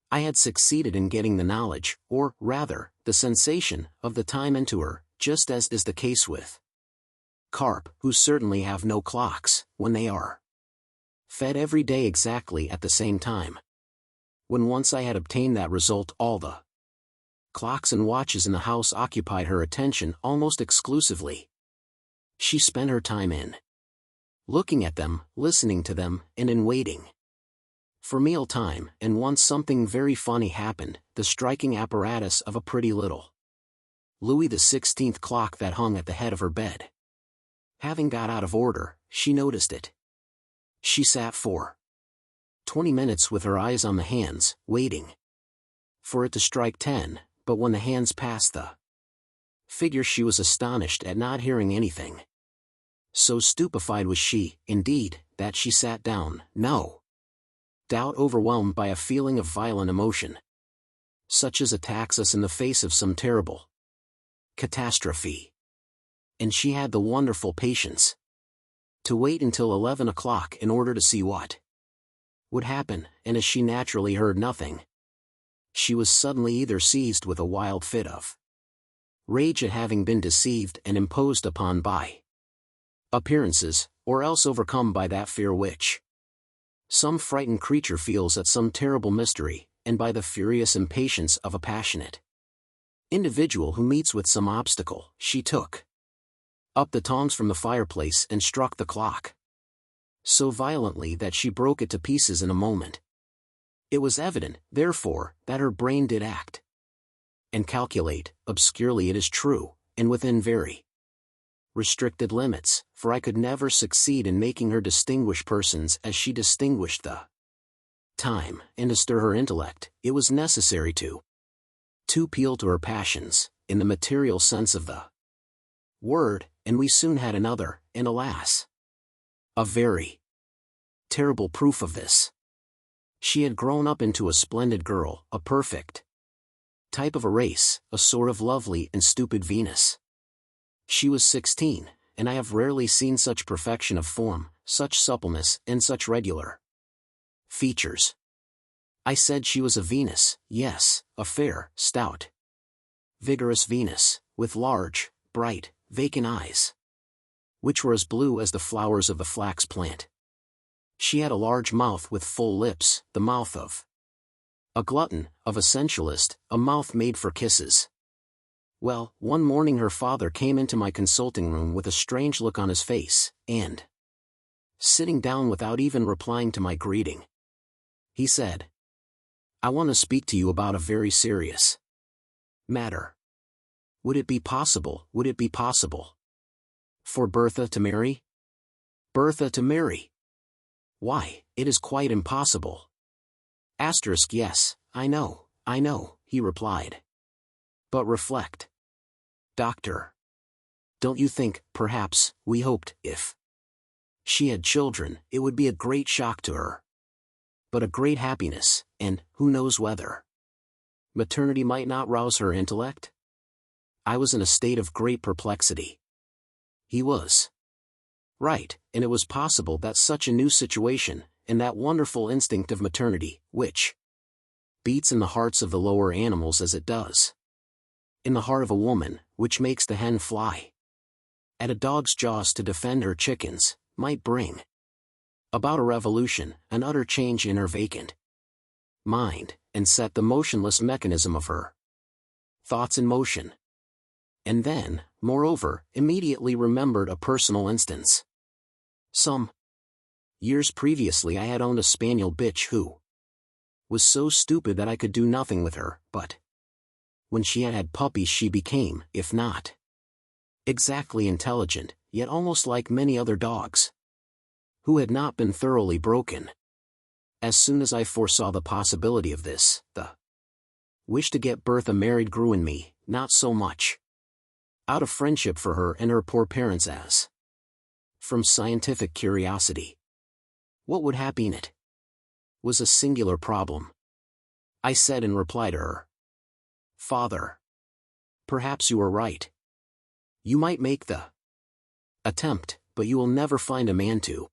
I had succeeded in getting the knowledge, or rather, the sensation, of the time into her, just as is the case with carp, who certainly have no clocks, when they are fed every day exactly at the same time. When once I had obtained that result, all the clocks and watches in the house occupied her attention almost exclusively. She spent her time in looking at them, listening to them, and in waiting for meal time, and once something very funny happened, the striking apparatus of a pretty little Louis XVI clock that hung at the head of her bed having got out of order, she noticed it. She sat for 20 minutes with her eyes on the hands, waiting for it to strike 10, but when the hands passed the figure she was astonished at not hearing anything. So stupefied was she, indeed, that she sat down, no doubt overwhelmed by a feeling of violent emotion, such as attacks us in the face of some terrible catastrophe. And she had the wonderful patience to wait until 11 o'clock in order to see what would happen, and as she naturally heard nothing, she was suddenly either seized with a wild fit of rage at having been deceived and imposed upon by appearances, or else overcome by that fear which some frightened creature feels at some terrible mystery, and by the furious impatience of a passionate individual who meets with some obstacle. She took up the tongs from the fireplace and struck the clock so violently that she broke it to pieces in a moment. It was evident, therefore, that her brain did act and calculate, obscurely it is true, and within very restricted limits, for I could never succeed in making her distinguish persons as she distinguished the time, and to stir her intellect, it was necessary to appeal to her passions, in the material sense of the word, and we soon had another, and alas, a very terrible proof of this. She had grown up into a splendid girl, a perfect type of a race, a sort of lovely and stupid Venus. She was 16, and I have rarely seen such perfection of form, such suppleness, and such regular features. I said she was a Venus, yes, a fair, stout, vigorous Venus, with large, bright, vacant eyes, which were as blue as the flowers of the flax plant. She had a large mouth with full lips, the mouth of a glutton, of a sensualist, a mouth made for kisses. Well, one morning her father came into my consulting room with a strange look on his face, and, sitting down without even replying to my greeting, he said, "I want to speak to you about a very serious matter. Would it be possible for Bertha to marry? Bertha to marry? Why, it is quite impossible." Yes, I know, he replied. But reflect, doctor. Don't you think, perhaps, we hoped, if she had children, it would be a great shock to her, but a great happiness, and, who knows whether maternity might not rouse her intellect? I was in a state of great perplexity. He was right, and it was possible that such a new situation, and that wonderful instinct of maternity, which beats in the hearts of the lower animals as it does in the heart of a woman, which makes the hen fly at a dog's jaws to defend her chickens, might bring about a revolution, an utter change in her vacant mind, and set the motionless mechanism of her thoughts in motion. And then, moreover, immediately remembered a personal instance. Some years previously I had owned a spaniel bitch who was so stupid that I could do nothing with her, but when she had had puppies she became, if not exactly intelligent, yet almost like many other dogs who had not been thoroughly broken. As soon as I foresaw the possibility of this, the wish to get Bertha married grew in me, not so much out of friendship for her and her poor parents as from scientific curiosity. What would happen in it was a singular problem. I said in reply to her, "Father, perhaps you are right. You might make the attempt, but you will never find a man to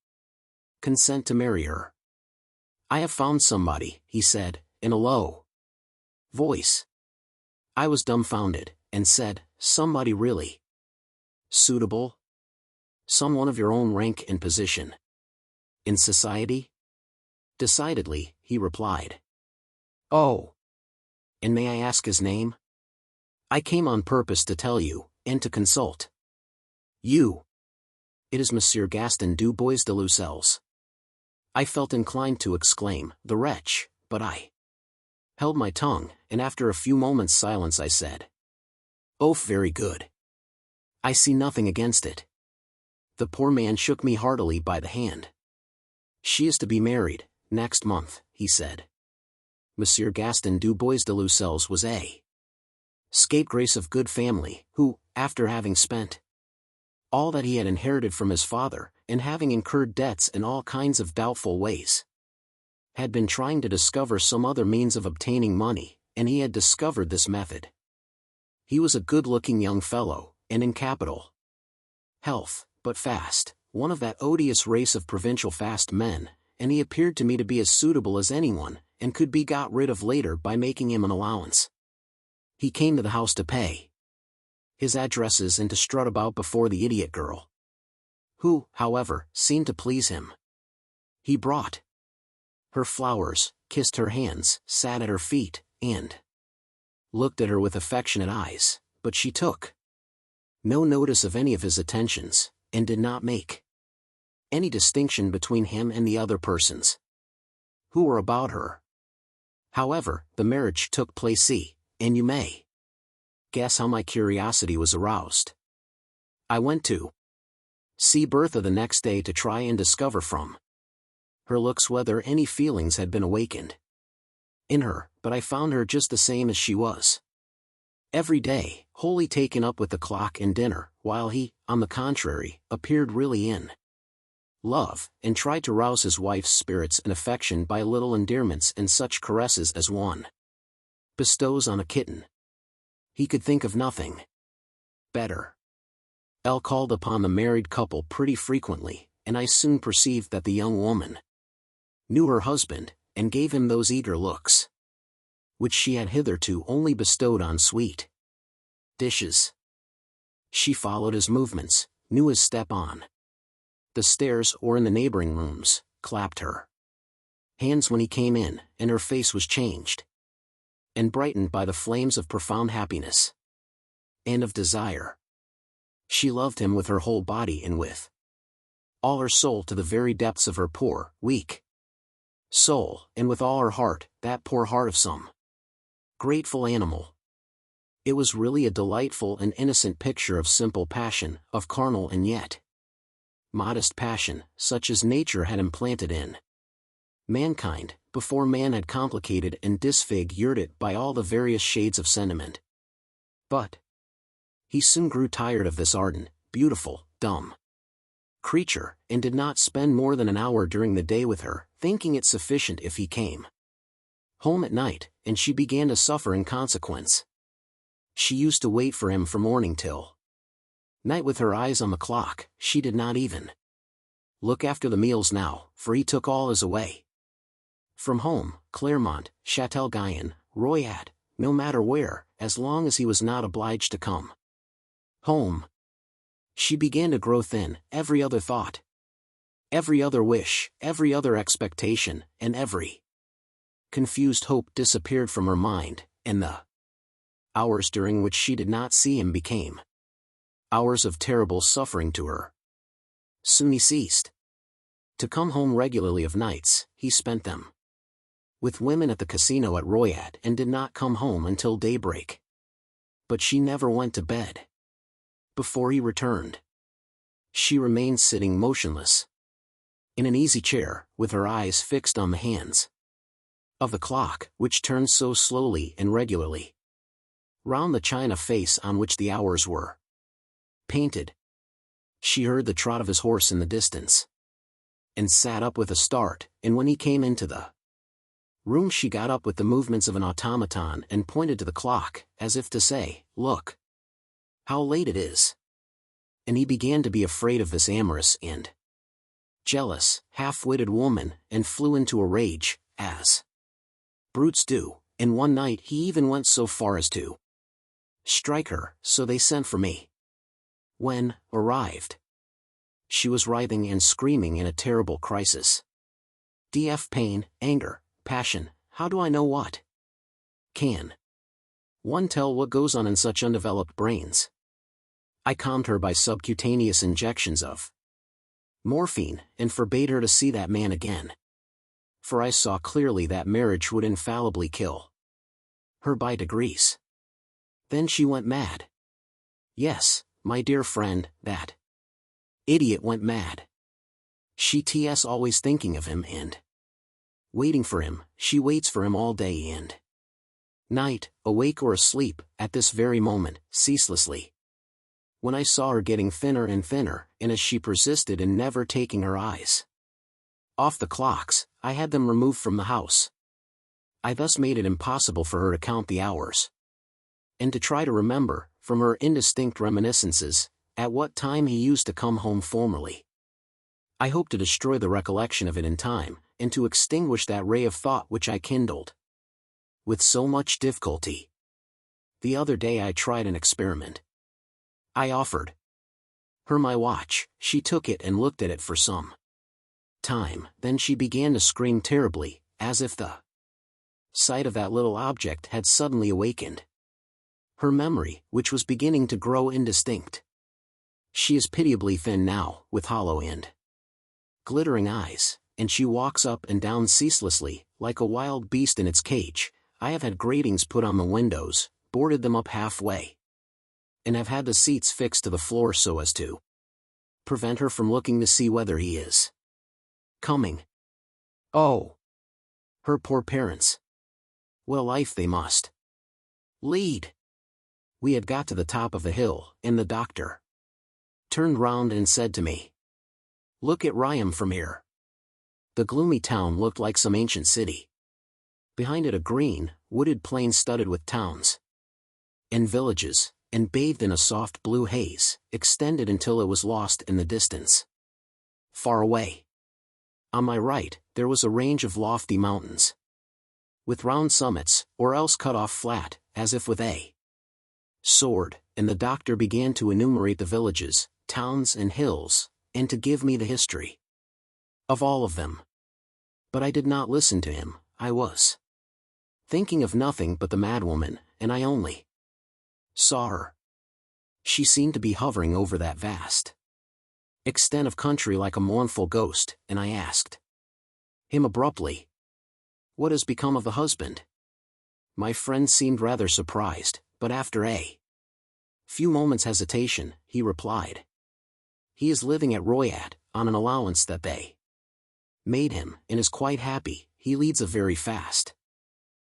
consent to marry her." "I have found somebody," he said, in a low voice. I was dumbfounded, and said, "Somebody really suitable? Someone of your own rank and position in society?" "Decidedly," he replied. "Oh. And may I ask his name?" "I came on purpose to tell you, and to consult you. It is Monsieur Gaston du Bois de Lucelles." I felt inclined to exclaim, "The wretch," but I held my tongue, and after a few moments' silence I said, "Oh, very good. I see nothing against it." The poor man shook me heartily by the hand. "She is to be married next month," he said. Monsieur Gaston du Bois de Lucelles was a scapegrace of good family, who, after having spent all that he had inherited from his father, and having incurred debts in all kinds of doubtful ways, had been trying to discover some other means of obtaining money, and he had discovered this method. He was a good-looking young fellow, and in capital health, but fast, one of that odious race of provincial fast men, and he appeared to me to be as suitable as anyone, and could be got rid of later by making him an allowance. He came to the house to pay his addresses and to strut about before the idiot girl, who, however, seemed to please him. He brought her flowers, kissed her hands, sat at her feet, and looked at her with affectionate eyes, but she took no notice of any of his attentions, and did not make any distinction between him and the other persons who were about her. However, the marriage took place, and you may guess how my curiosity was aroused. I went to see Bertha the next day to try and discover from her looks whether any feelings had been awakened in her, but I found her just the same as she was every day, wholly taken up with the clock and dinner, while he, on the contrary, appeared really in love, and tried to rouse his wife's spirits and affection by little endearments and such caresses as one bestows on a kitten. He could think of nothing better. Elle called upon the married couple pretty frequently, and I soon perceived that the young woman knew her husband, and gave him those eager looks which she had hitherto only bestowed on sweet dishes. She followed his movements, knew his step on the stairs or in the neighboring rooms, clapped her hands when he came in, and her face was changed and brightened by the flames of profound happiness and of desire. She loved him with her whole body and with all her soul to the very depths of her poor, weak soul, and with all her heart, that poor heart of some grateful animal. It was really a delightful and innocent picture of simple passion, of carnal and yet modest passion, such as nature had implanted in mankind, before man had complicated and disfigured it by all the various shades of sentiment. But he soon grew tired of this ardent, beautiful, dumb creature, and did not spend more than an hour during the day with her, thinking it sufficient if he came home at night, and she began to suffer in consequence. She used to wait for him from morning till night with her eyes on the clock. She did not even look after the meals now, for he took all his away from home, Claremont, Châtel-Guyon, Royat, no matter where, as long as he was not obliged to come home. She began to grow thin, every other thought Every other wish, every other expectation, and every confused hope disappeared from her mind, and the hours during which she did not see him became hours of terrible suffering to her. Soon he ceased to come home regularly of nights. He spent them with women at the casino at ROQUE and did not come home until daybreak. But she never went to bed before he returned. She remained sitting motionless in an easy chair, with her eyes fixed on the hands of the clock, which turned so slowly and regularly round the china face on which the hours were painted. She heard the trot of his horse in the distance, and sat up with a start, and when he came into the room she got up with the movements of an automaton and pointed to the clock, as if to say, "Look how late it is." And he began to be afraid of this amorous and jealous, half-witted woman, and flew into a rage, as brutes do, and one night he even went so far as to strike her, so they sent for me. When arrived, she was writhing and screaming in a terrible crisis. DF pain, anger, passion, how do I know what? Can one tell what goes on in such undeveloped brains? I calmed her by subcutaneous injections of morphine, and forbade her to see that man again. For I saw clearly that marriage would infallibly kill her by degrees. Then she went mad. Yes, my dear friend, that idiot went mad. She's always thinking of him and waiting for him. She waits for him all day and night, awake or asleep, at this very moment, ceaselessly. When I saw her getting thinner and thinner, and as she persisted in never taking her eyes off the clocks, I had them removed from the house. I thus made it impossible for her to count the hours, and to try to remember, from her indistinct reminiscences, at what time he used to come home formerly. I hoped to destroy the recollection of it in time, and to extinguish that ray of thought which I kindled with so much difficulty. The other day I tried an experiment. I offered her my watch. She took it and looked at it for some time, then she began to scream terribly, as if the sight of that little object had suddenly awakened her memory, which was beginning to grow indistinct. She is pitiably thin now, with hollow and glittering eyes, and she walks up and down ceaselessly, like a wild beast in its cage. I have had gratings put on the windows, boarded them up halfway, and have had the seats fixed to the floor so as to prevent her from looking to see whether he is coming. Oh, her poor parents. What a life they must lead. We had got to the top of the hill, and the doctor turned round and said to me, "Look at Rhyme from here." The gloomy town looked like some ancient city. Behind it a green, wooded plain studded with towns and villages, and bathed in a soft blue haze, extended until it was lost in the distance. Far away, on my right, there was a range of lofty mountains, with round summits, or else cut off flat, as if with a sword, and the doctor began to enumerate the villages, towns and hills, and to give me the history of all of them. But I did not listen to him. I was thinking of nothing but the madwoman, and I only saw her. She seemed to be hovering over that vast extent of country like a mournful ghost, and I asked him abruptly, "What has become of the husband?" My friend seemed rather surprised, but after a few moments' hesitation, he replied, "He is living at ROQUE, on an allowance that they made him, and is quite happy. He leads a very fast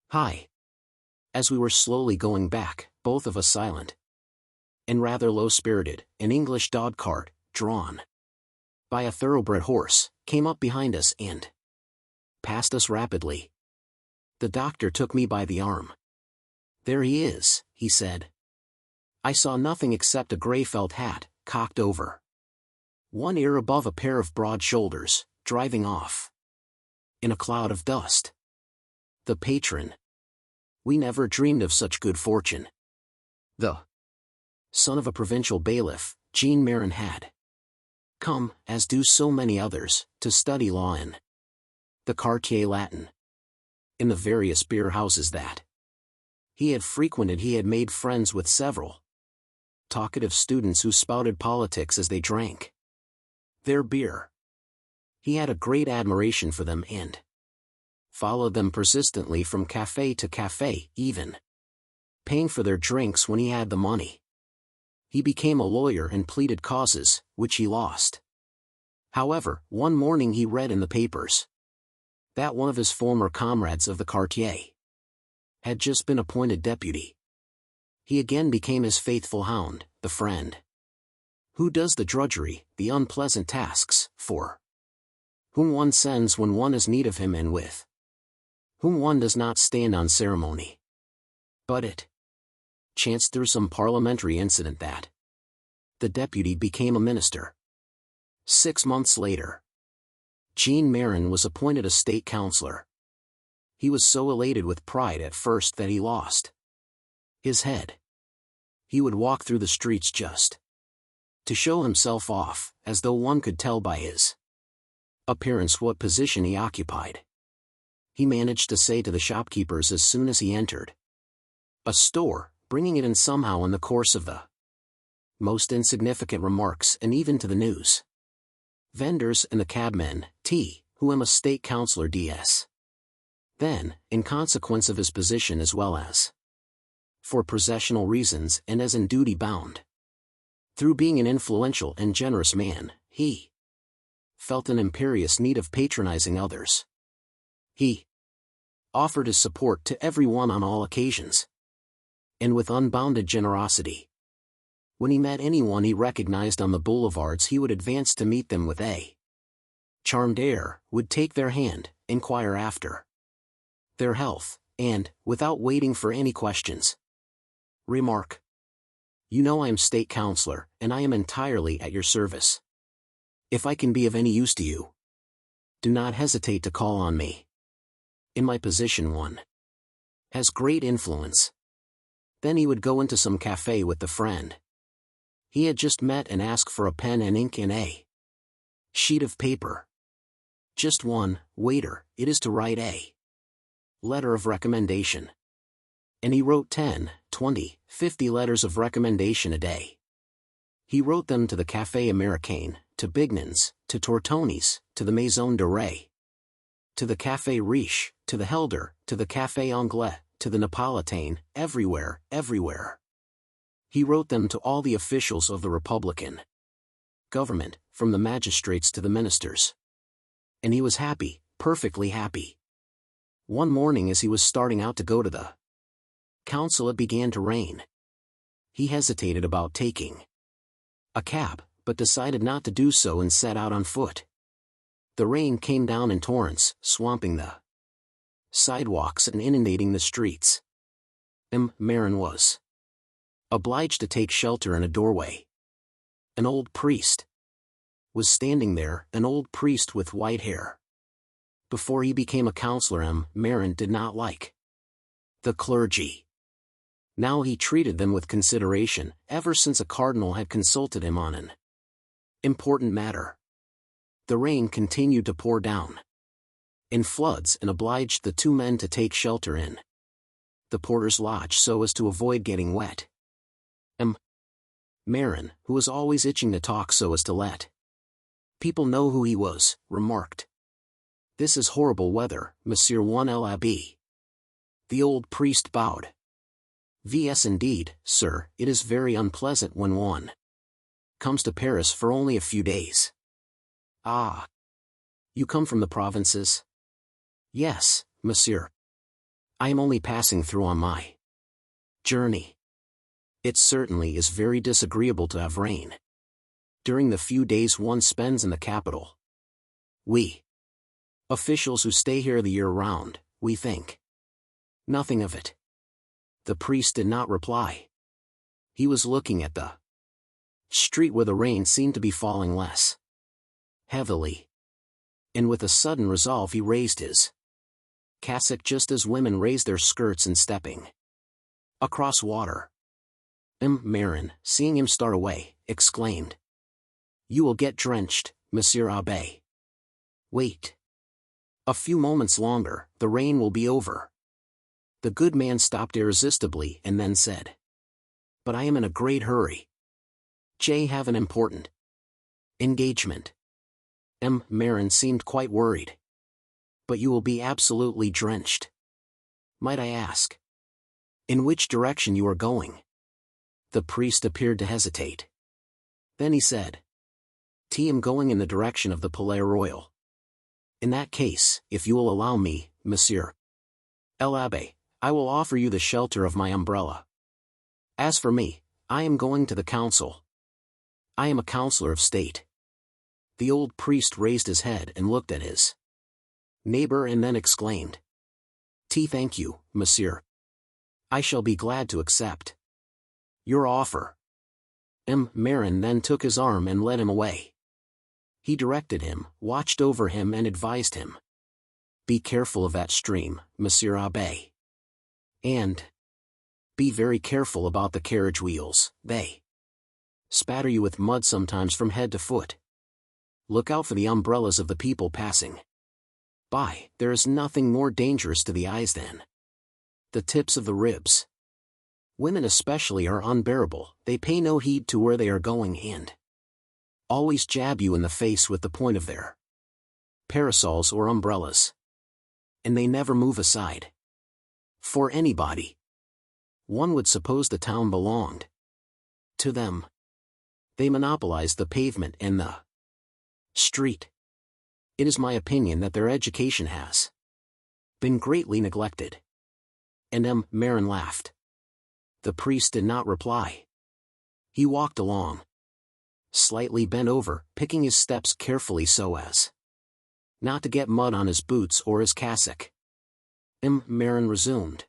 high." As we were slowly going back, both of us silent and rather low-spirited, an English dog-cart, drawn by a thoroughbred horse, came up behind us and passed us rapidly. The doctor took me by the arm. "There he is," he said. I saw nothing except a grey felt hat, cocked over one ear above a pair of broad shoulders, driving off in a cloud of dust. The patron. We never dreamed of such good fortune. The son of a provincial bailiff, Jean Marin had come, as do so many others, to study law in the Quartier Latin. In the various beer houses that he had frequented, he had made friends with several talkative students who spouted politics as they drank their beer. He had a great admiration for them and followed them persistently from cafe to cafe, even paying for their drinks when he had the money. He became a lawyer and pleaded causes, which he lost. However, one morning he read in the papers that one of his former comrades of the Quartier had just been appointed deputy. He again became his faithful hound, the friend who does the drudgery, the unpleasant tasks, for whom one sends when one has need of him and with whom one does not stand on ceremony. But it chanced through some parliamentary incident that the deputy became a minister. 6 months later, Jean Marin was appointed a state councillor. He was so elated with pride at first that he lost his head. He would walk through the streets just to show himself off, as though one could tell by his appearance what position he occupied. He managed to say to the shopkeepers as soon as he entered a store, bringing it in somehow in the course of the most insignificant remarks, and even to the news vendors and the cabmen, who am a state councillor ds. Then, in consequence of his position as well as for processional reasons and as in duty bound, through being an influential and generous man, he felt an imperious need of patronizing others. He offered his support to everyone on all occasions, and with unbounded generosity. When he met anyone he recognized on the boulevards, he would advance to meet them with a charmed air, would take their hand, inquire after their health, and, without waiting for any questions, remark, "You know I am state councillor, and I am entirely at your service. If I can be of any use to you, do not hesitate to call on me. In my position one has great influence." Then he would go into some cafe with the friend he had just met and ask for a pen and ink and a sheet of paper. "Just one, waiter, it is to write a letter of recommendation." And he wrote 10, 20, 50 letters of recommendation a day. He wrote them to the Café Américain, to Bignon's, to Tortoni's, to the Maison Dorée, to the Café Riche, to the Helder, to the Café Anglais, to the Napolitain, everywhere, everywhere. He wrote them to all the officials of the Republican government, from the magistrates to the ministers. And he was happy, perfectly happy. One morning as he was starting out to go to the council, it began to rain. He hesitated about taking a cab, but decided not to do so and set out on foot. The rain came down in torrents, swamping the sidewalks and inundating the streets. Marin was obliged to take shelter in a doorway. An old priest was standing there, an old priest with white hair. Before he became a councillor, Marin did not like the clergy. Now he treated them with consideration, ever since a cardinal had consulted him on an important matter. The rain continued to pour down in floods and obliged the two men to take shelter in the porter's lodge so as to avoid getting wet. Marin, who was always itching to talk so as to let people know who he was, remarked, "This is horrible weather, Monsieur One l'Abbé." The old priest bowed. "Vs indeed, sir, it is very unpleasant when one comes to Paris for only a few days." "Ah. You come from the provinces?" "Yes, monsieur. I am only passing through on my journey. It certainly is very disagreeable to have rain during the few days one spends in the capital. We officials who stay here the year round, we think nothing of it." The priest did not reply. He was looking at the street where the rain seemed to be falling less heavily. And with a sudden resolve he raised his cassock just as women raise their skirts in stepping across water. Marin, seeing him start away, exclaimed, You will get drenched, Monsieur Abbé. Wait. A few moments longer, the rain will be over. The good man stopped irresistibly and then said, But I am in a great hurry. J have an important engagement. Maupassant seemed quite worried. But you will be absolutely drenched. Might I ask? In which direction you are going? The priest appeared to hesitate. Then he said, I am going in the direction of the Palais Royal. In that case, if you will allow me, Monsieur l'Abbé, I will offer you the shelter of my umbrella. As for me, I am going to the council. I am a counselor of state. The old priest raised his head and looked at his neighbor and then exclaimed, Thank you, Monsieur. I shall be glad to accept your offer. Maupassant then took his arm and led him away. He directed him, watched over him and advised him. Be careful of that stream, Monsieur Abbé. And be very careful about the carriage wheels, they spatter you with mud sometimes from head to foot. Look out for the umbrellas of the people passing by. There is nothing more dangerous to the eyes than the tips of the ribs. Women especially are unbearable, they pay no heed to where they are going and always jab you in the face with the point of their parasols or umbrellas. And they never move aside for anybody. One would suppose the town belonged to them. They monopolize the pavement and the street. It is my opinion that their education has been greatly neglected. And Maupassant laughed. The priest did not reply. He walked along, slightly bent over, picking his steps carefully so as not to get mud on his boots or his cassock. Maupassant resumed.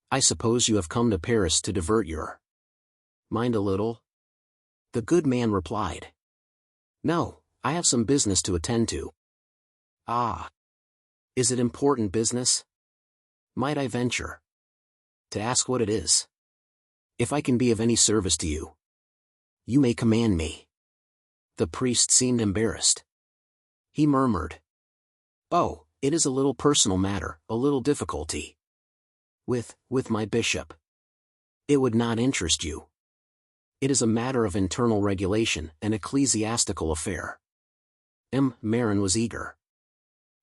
I suppose you have come to Paris to divert your mind a little? The good man replied. No, I have some business to attend to. Ah. Is it important business? Might I venture to ask what it is? If I can be of any service to you, you may command me. The priest seemed embarrassed. He murmured. Oh, it is a little personal matter, a little difficulty. With my bishop. It would not interest you. It is a matter of internal regulation, an ecclesiastical affair. Maupassant was eager.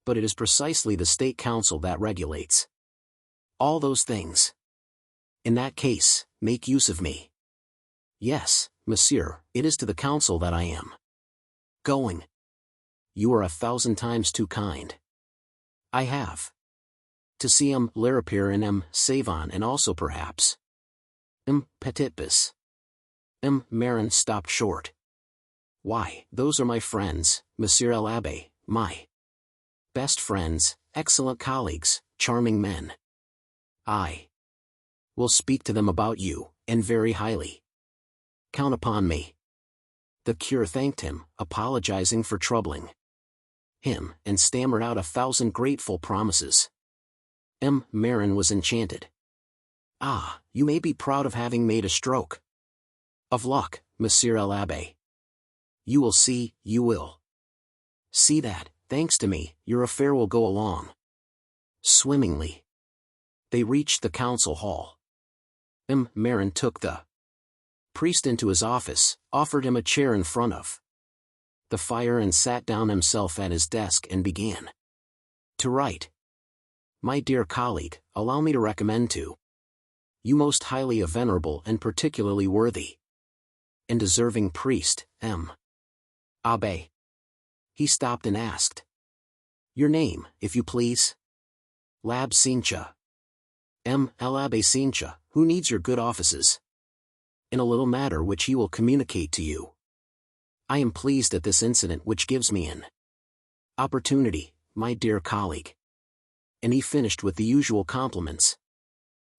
But it is precisely the state council that regulates all those things. In that case, make use of me. Yes, Monsieur, it is to the council that I am going. You are 1,000 times too kind. I have to see Laripier and Savon and also perhaps Petitbus. Maupassant stopped short. Why, those are my friends, Monsieur l'Abbé, my best friends, excellent colleagues, charming men. I will speak to them about you, and very highly. Count upon me. The cure thanked him, apologizing for troubling him, and stammered out 1,000 grateful promises. Maupassant was enchanted. Ah, you may be proud of having made a stroke of luck, Monsieur l'Abbé. You will see, you will see that, thanks to me, your affair will go along swimmingly. They reached the council hall. Maupassant took the priest into his office, offered him a chair in front of the fire and sat down himself at his desk and began to write. My dear colleague, allow me to recommend to you most highly a venerable and particularly worthy and deserving priest, Abbé. He stopped and asked. Your name, if you please? L'Abbé Cincha. L'Abbé Cincha, who needs your good offices in a little matter which he will communicate to you. I am pleased at this incident which gives me an opportunity, my dear colleague. And he finished with the usual compliments.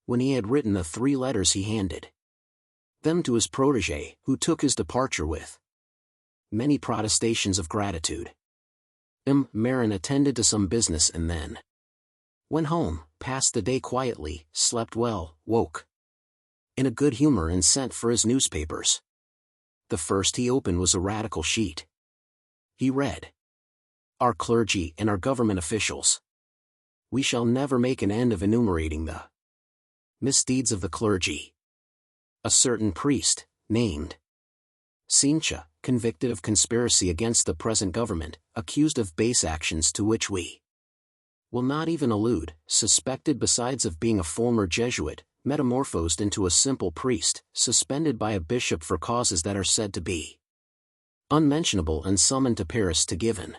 When he had written the 3 letters he handed them to his protégé, who took his departure with many protestations of gratitude. Maupassant attended to some business and then went home, passed the day quietly, slept well, woke in a good humor and sent for his newspapers. The first he opened was a radical sheet. He read, "Our clergy and our government officials. We shall never make an end of enumerating the misdeeds of the clergy. A certain priest, named Cincha, convicted of conspiracy against the present government, accused of base actions to which we will not even allude, suspected besides of being a former Jesuit, metamorphosed into a simple priest, suspended by a bishop for causes that are said to be unmentionable and summoned to Paris to give an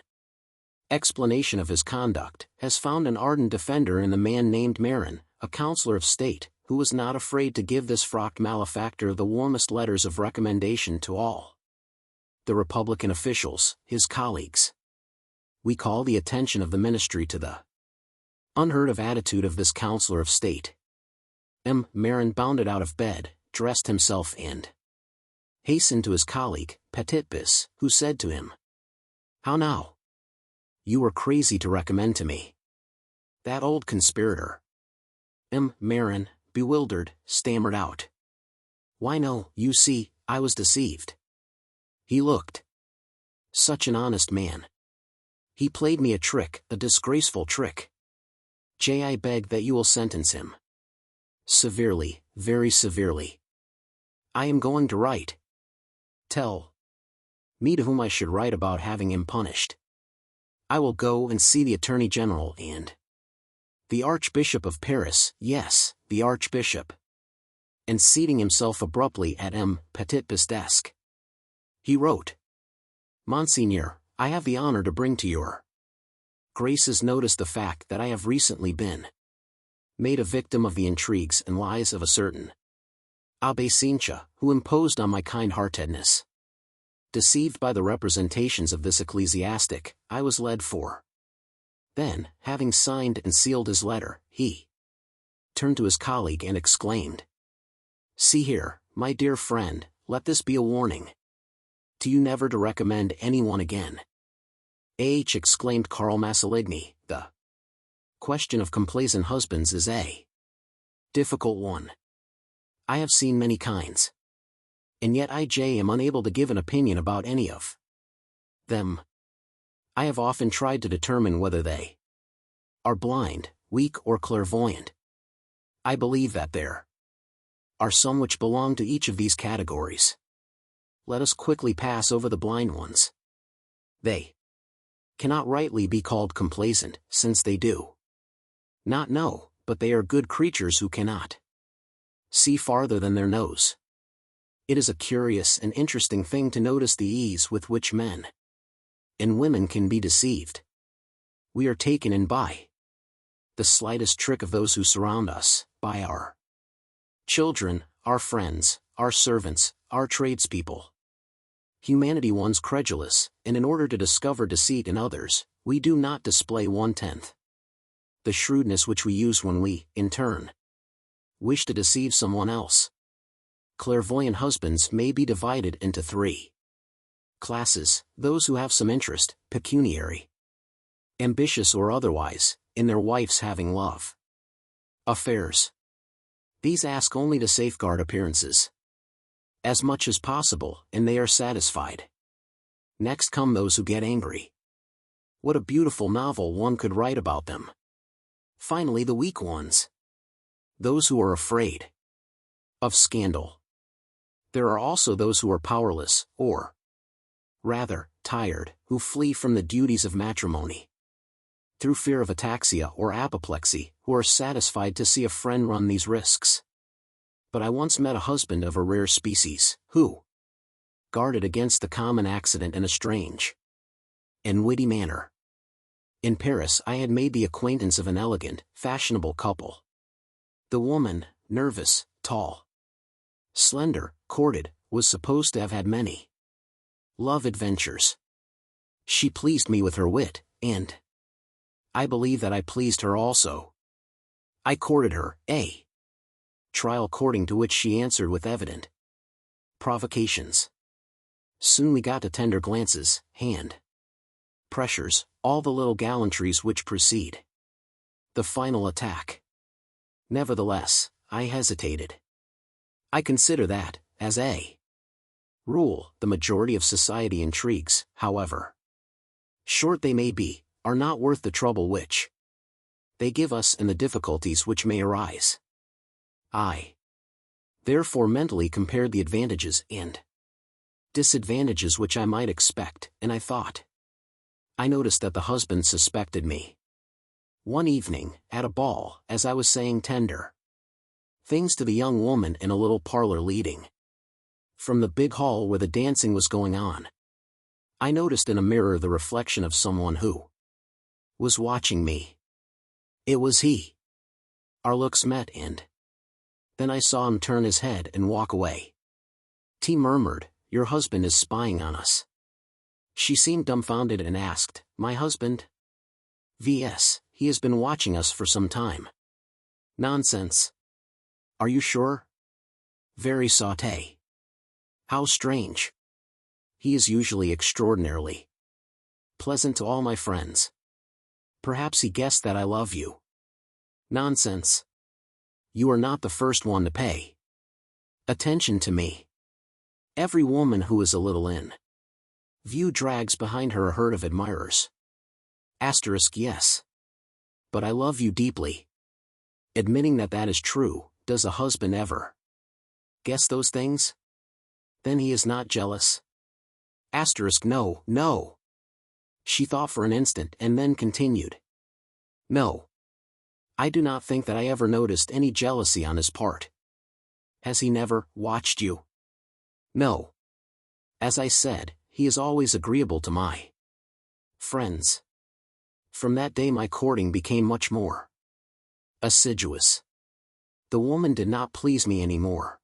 explanation of his conduct, has found an ardent defender in the man named MOIRON, a counselor of state, who was not afraid to give this frocked malefactor the warmest letters of recommendation to all the Republican officials, his colleagues. We call the attention of the ministry to the unheard of attitude of this counselor of state." MOIRON bounded out of bed, dressed himself and hastened to his colleague, Petitbus, who said to him, "How now? You were crazy to recommend to me that old conspirator." MOIRON, bewildered, stammered out, "Why no, you see, I was deceived. He looked such an honest man. He played me a trick, a disgraceful trick. I beg that you will sentence him severely, very severely. I am going to write. Tell me to whom I should write about having him punished. I will go and see the Attorney General and the Archbishop of Paris, yes, the Archbishop." And seating himself abruptly at Petitbus' desk, he wrote, "Monseigneur, I have the honor to bring to your Grace's notice the fact that I have recently been made a victim of the intrigues and lies of a certain Abbé Cincha, who imposed on my kind-heartedness. Deceived by the representations of this ecclesiastic, I was led for." Then, having signed and sealed his letter, he turned to his colleague and exclaimed, "See here, my dear friend, let this be a warning to you never to recommend anyone again." Exclaimed Carl Massaligny, "The question of complaisant husbands is a difficult one. I have seen many kinds, and yet I am unable to give an opinion about any of them. I have often tried to determine whether they are blind, weak or clairvoyant. I believe that there are some which belong to each of these categories. Let us quickly pass over the blind ones. They cannot rightly be called complaisant, since they do not know, but they are good creatures who cannot see farther than their nose. It is a curious and interesting thing to notice the ease with which men and women can be deceived. We are taken in by the slightest trick of those who surround us, by our children, our friends, our servants, our tradespeople. Humanity once credulous, and in order to discover deceit in others, we do not display 1/10 the shrewdness which we use when we, in turn, wish to deceive someone else. Clairvoyant husbands may be divided into 3 classes: those who have some interest, pecuniary, ambitious or otherwise, in their wives having love affairs. These ask only to safeguard appearances as much as possible, and they are satisfied. Next come those who get angry. What a beautiful novel one could write about them. Finally the weak ones. Those who are afraid of scandal. There are also those who are powerless, or rather, tired, who flee from the duties of matrimony through fear of ataxia or apoplexy, who are satisfied to see a friend run these risks. But I once met a husband of a rare species, who guarded against the common accident in a strange and witty manner. In Paris I had made the acquaintance of an elegant, fashionable couple. The woman, nervous, tall, slender, courted, was supposed to have had many love adventures. She pleased me with her wit, and I believe that I pleased her also. I courted her, trial courting to which she answered with evident provocations. Soon we got to tender glances, hand pressures, all the little gallantries which precede the final attack. Nevertheless, I hesitated. I consider that, as a Rule: the majority of society intrigues, however short they may be, are not worth the trouble which they give us and the difficulties which may arise. I therefore mentally compared the advantages and disadvantages which I might expect, and I thought. I noticed that the husband suspected me. One evening, at a ball, as I was saying tender things to the young woman in a little parlor leading from the big hall where the dancing was going on, I noticed in a mirror the reflection of someone who was watching me. It was he. Our looks met, and then I saw him turn his head and walk away. T murmured, "Your husband is spying on us." She seemed dumbfounded and asked, "My husband?" "Vs, he has been watching us for some time." "Nonsense." "Are you sure?" "Very sauté." "How strange." "He is usually extraordinarily pleasant to all my friends." "Perhaps he guessed that I love you." "Nonsense. You are not the first one to pay attention to me. Every woman who is a little in view drags behind her a herd of admirers." Yes. But I love you deeply. Admitting that that is true, does a husband ever guess those things? Then he is not jealous? No, no. She thought for an instant and then continued. No. I do not think that I ever noticed any jealousy on his part. Has he never watched you? No. As I said, he is always agreeable to my friends. From that day my courting became much more assiduous. The woman did not please me any more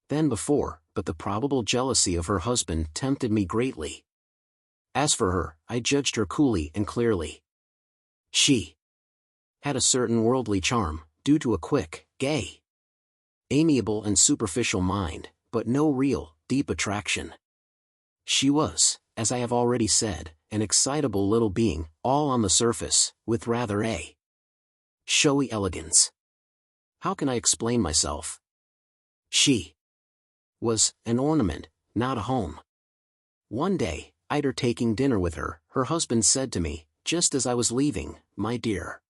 than before, but the probable jealousy of her husband tempted me greatly. As for her, I judged her coolly and clearly. She had a certain worldly charm, due to a quick, gay, amiable and superficial mind, but no real, deep attraction. She was, as I have already said, an excitable little being, all on the surface, with rather a showy elegance. How can I explain myself? She was an ornament, not a home. One day, after taking dinner with her, her husband said to me, just as I was leaving, "My dear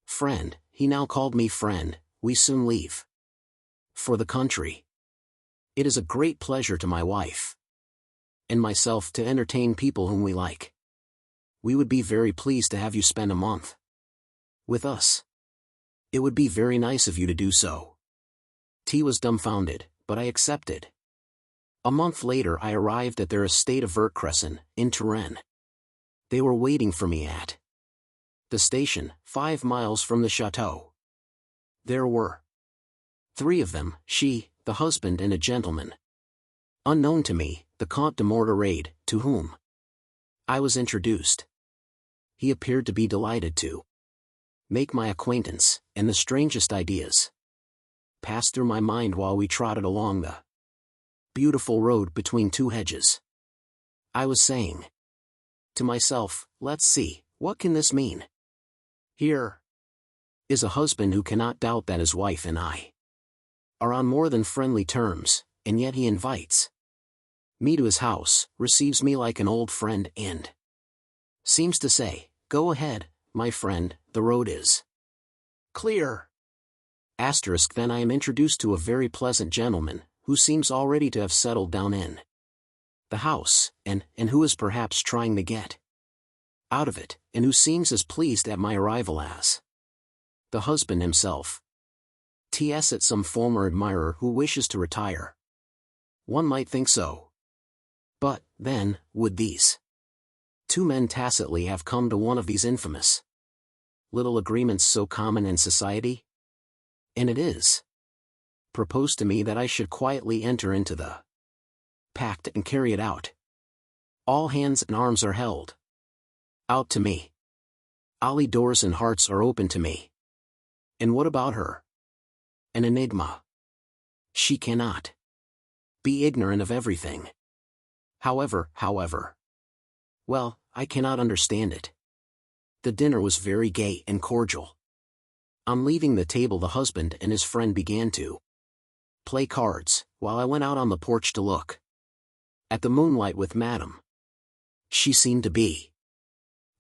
friend," he now called me friend, "we soon leave for the country. It is a great pleasure to my wife and myself to entertain people whom we like. We would be very pleased to have you spend a month with us. It would be very nice of you to do so." T was dumbfounded, but I accepted. A month later I arrived at their estate of Vertcresson, in Touraine. They were waiting for me at the station, 5 miles from the chateau. There were 3 of them, she, the husband and a gentleman unknown to me, the Comte de Mortarade, to whom I was introduced. He appeared to be delighted to make my acquaintance, and the strangest ideas passed through my mind while we trotted along the beautiful road between 2 hedges. I was saying to myself, let's see, what can this mean? Here is a husband who cannot doubt that his wife and I are on more than friendly terms, and yet he invites me to his house, receives me like an old friend, and seems to say, "Go ahead, my friend, the road is clear." Then I am introduced to a very pleasant gentleman, who seems already to have settled down in the house, and who is perhaps trying to get out of it, and who seems as pleased at my arrival as the husband himself. T.S. at some former admirer who wishes to retire. One might think so. But, then, would these 2 men tacitly have come to one of these infamous little agreements so common in society? And it is proposed to me that I should quietly enter into the pact and carry it out. All hands and arms are held out to me. All doors and hearts are open to me. And what about her? An enigma. She cannot be ignorant of everything. However, well, I cannot understand it. The dinner was very gay and cordial. On leaving the table the husband and his friend began to play cards, while I went out on the porch to look At the moonlight with Madame. She seemed to be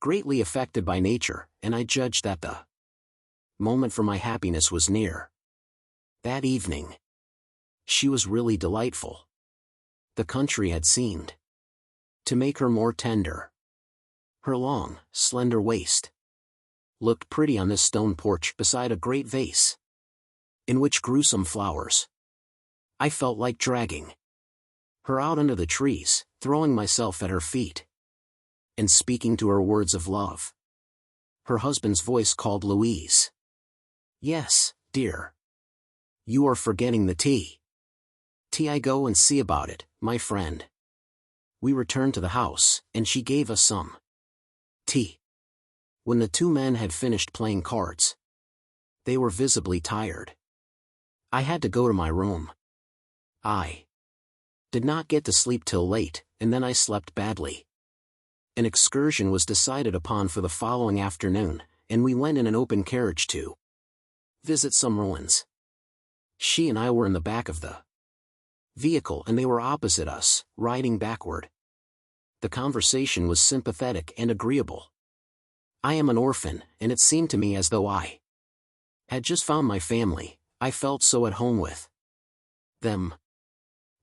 greatly affected by nature, and I judged that the moment for my happiness was near. That evening, she was really delightful. The country had seemed to make her more tender. Her long, slender waist looked pretty on this stone porch beside a great vase, in which grew some flowers. I felt like dragging her out under the trees, throwing myself at her feet, and speaking to her words of love. Her husband's voice called Louise. Yes, dear. You are forgetting the tea. I go and see about it, my friend. We returned to the house, and she gave us some tea. When the two men had finished playing cards, they were visibly tired. I had to go to my room. I did not get to sleep till late, and then I slept badly. An excursion was decided upon for the following afternoon, and we went in an open carriage to visit some ruins. She and I were in the back of the vehicle and they were opposite us, riding backward. The conversation was sympathetic and agreeable. I am an orphan, and it seemed to me as though I had just found my family. I felt so at home with them.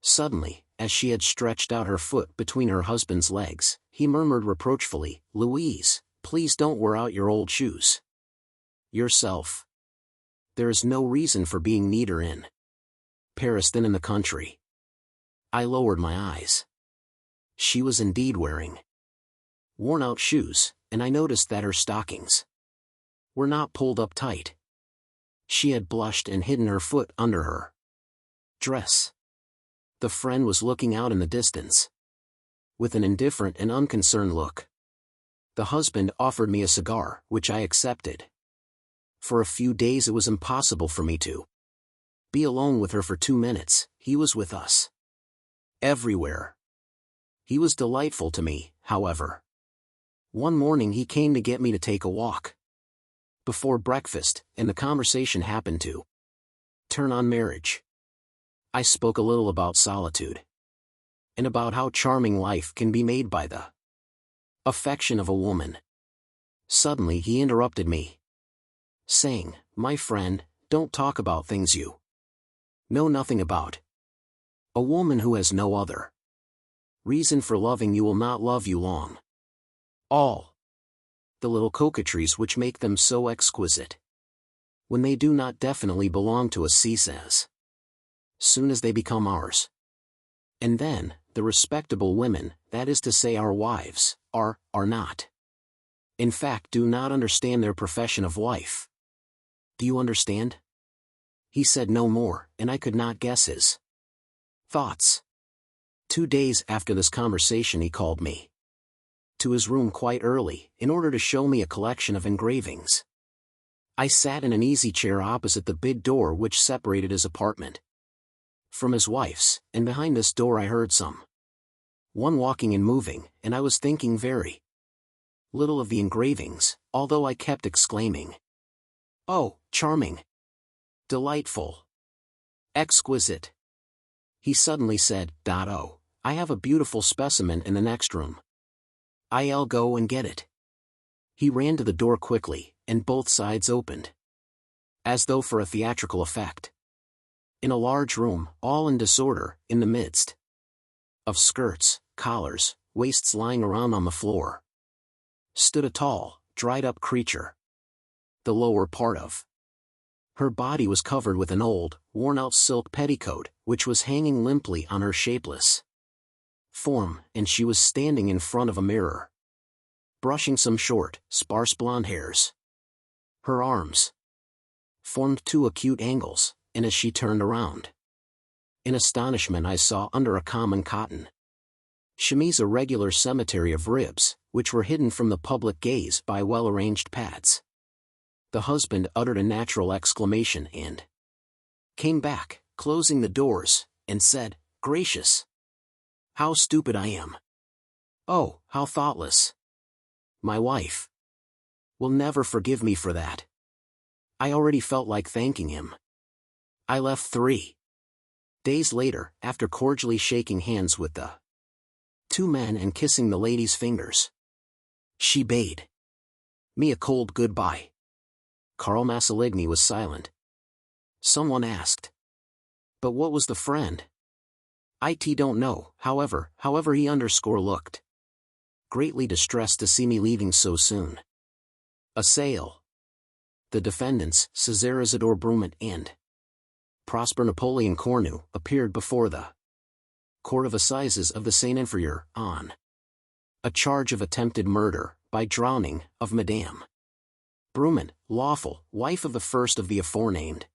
Suddenly, as she had stretched out her foot between her husband's legs, he murmured reproachfully, "Louise, please don't wear out your old shoes yourself. There is no reason for being neater in Paris than in the country." I lowered my eyes. She was indeed wearing worn-out shoes, and I noticed that her stockings were not pulled up tight. She had blushed and hidden her foot under her dress. The friend was looking out in the distance with an indifferent and unconcerned look. The husband offered me a cigar, which I accepted. For a few days it was impossible for me to be alone with her for 2 minutes. He was with us everywhere. He was delightful to me, however. One morning he came to get me to take a walk before breakfast, and the conversation happened to turn on marriage. I spoke a little about solitude, and about how charming life can be made by the affection of a woman. Suddenly he interrupted me, saying, "My friend, don't talk about things you know nothing about. A woman who has no other reason for loving you will not love you long. All the little coquetries which make them so exquisite, when they do not definitely belong to us, cease as soon as they become ours. And then, the respectable women, that is to say our wives, are not. In fact, do not understand their profession of wife. Do you understand?" He said no more, and I could not guess his thoughts. 2 days after this conversation he called me to his room quite early, in order to show me a collection of engravings. I sat in an easy chair opposite the big door which separated his apartment from his wife's, and behind this door I heard one walking and moving, and I was thinking very little of the engravings, although I kept exclaiming, "Oh, charming! Delightful! Exquisite!" He suddenly said, "Oh, I have a beautiful specimen in the next room. I'll go and get it." He ran to the door quickly, and both sides opened, as though for a theatrical effect. In a large room, all in disorder, in the midst of skirts, collars, waists lying around on the floor, stood a tall, dried-up creature. The lower part of her body was covered with an old, worn-out silk petticoat, which was hanging limply on her shapeless form, and she was standing in front of a mirror, brushing some short, sparse blonde hairs. Her arms formed 2 acute angles, and as she turned around, in astonishment I saw under a common cotton chemise a regular cemetery of ribs, which were hidden from the public gaze by well-arranged pads. The husband uttered a natural exclamation and came back, closing the doors, and said, "Gracious! How stupid I am! Oh, how thoughtless! My wife will never forgive me for that." I already felt like thanking him. I left 3 days later, after cordially shaking hands with the 2 men and kissing the lady's fingers. She bade me a cold goodbye. Carl Massaligny was silent. Someone asked, "But what was the friend?" "It don't know, however he looked greatly distressed to see me leaving so soon. A sale. The defendants, César Isidore Brument and Prosper Napoleon Cornu, appeared before the Court of Assizes of the Saint-Inférieur, on a charge of attempted murder, by drowning, of Madame Brument, lawful wife of the first of the aforenamed.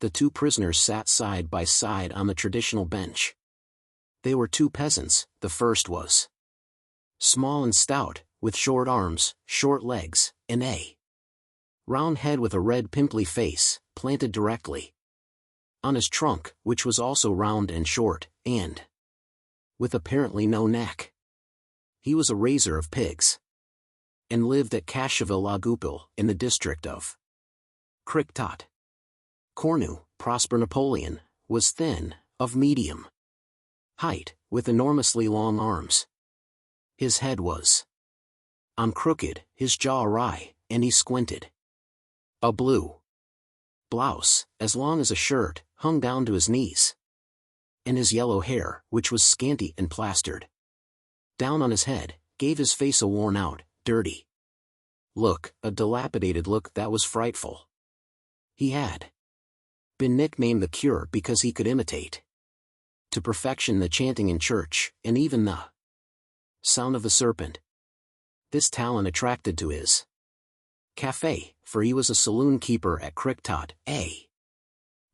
The 2 prisoners sat side by side on the traditional bench. They were 2 peasants. The first was small and stout, with short arms, short legs, and a round head with a red pimply face, planted directly on his trunk, which was also round and short, and with apparently no neck. He was a raiser of pigs, and lived at Cacheville-la-Goupil, in the district of Criquetot. Cornu, Prosper Napoleon, was thin, of medium height, with enormously long arms. His head was crooked, his jaw awry, and he squinted. A blue blouse, as long as a shirt, hung down to his knees, and his yellow hair, which was scanty and plastered down on his head, gave his face a worn-out, dirty look, a dilapidated look that was frightful. He had been nicknamed the Cure because he could imitate to perfection the chanting in church, and even the sound of the serpent. This talent attracted to his café, for he was a saloon keeper at Criquetot, a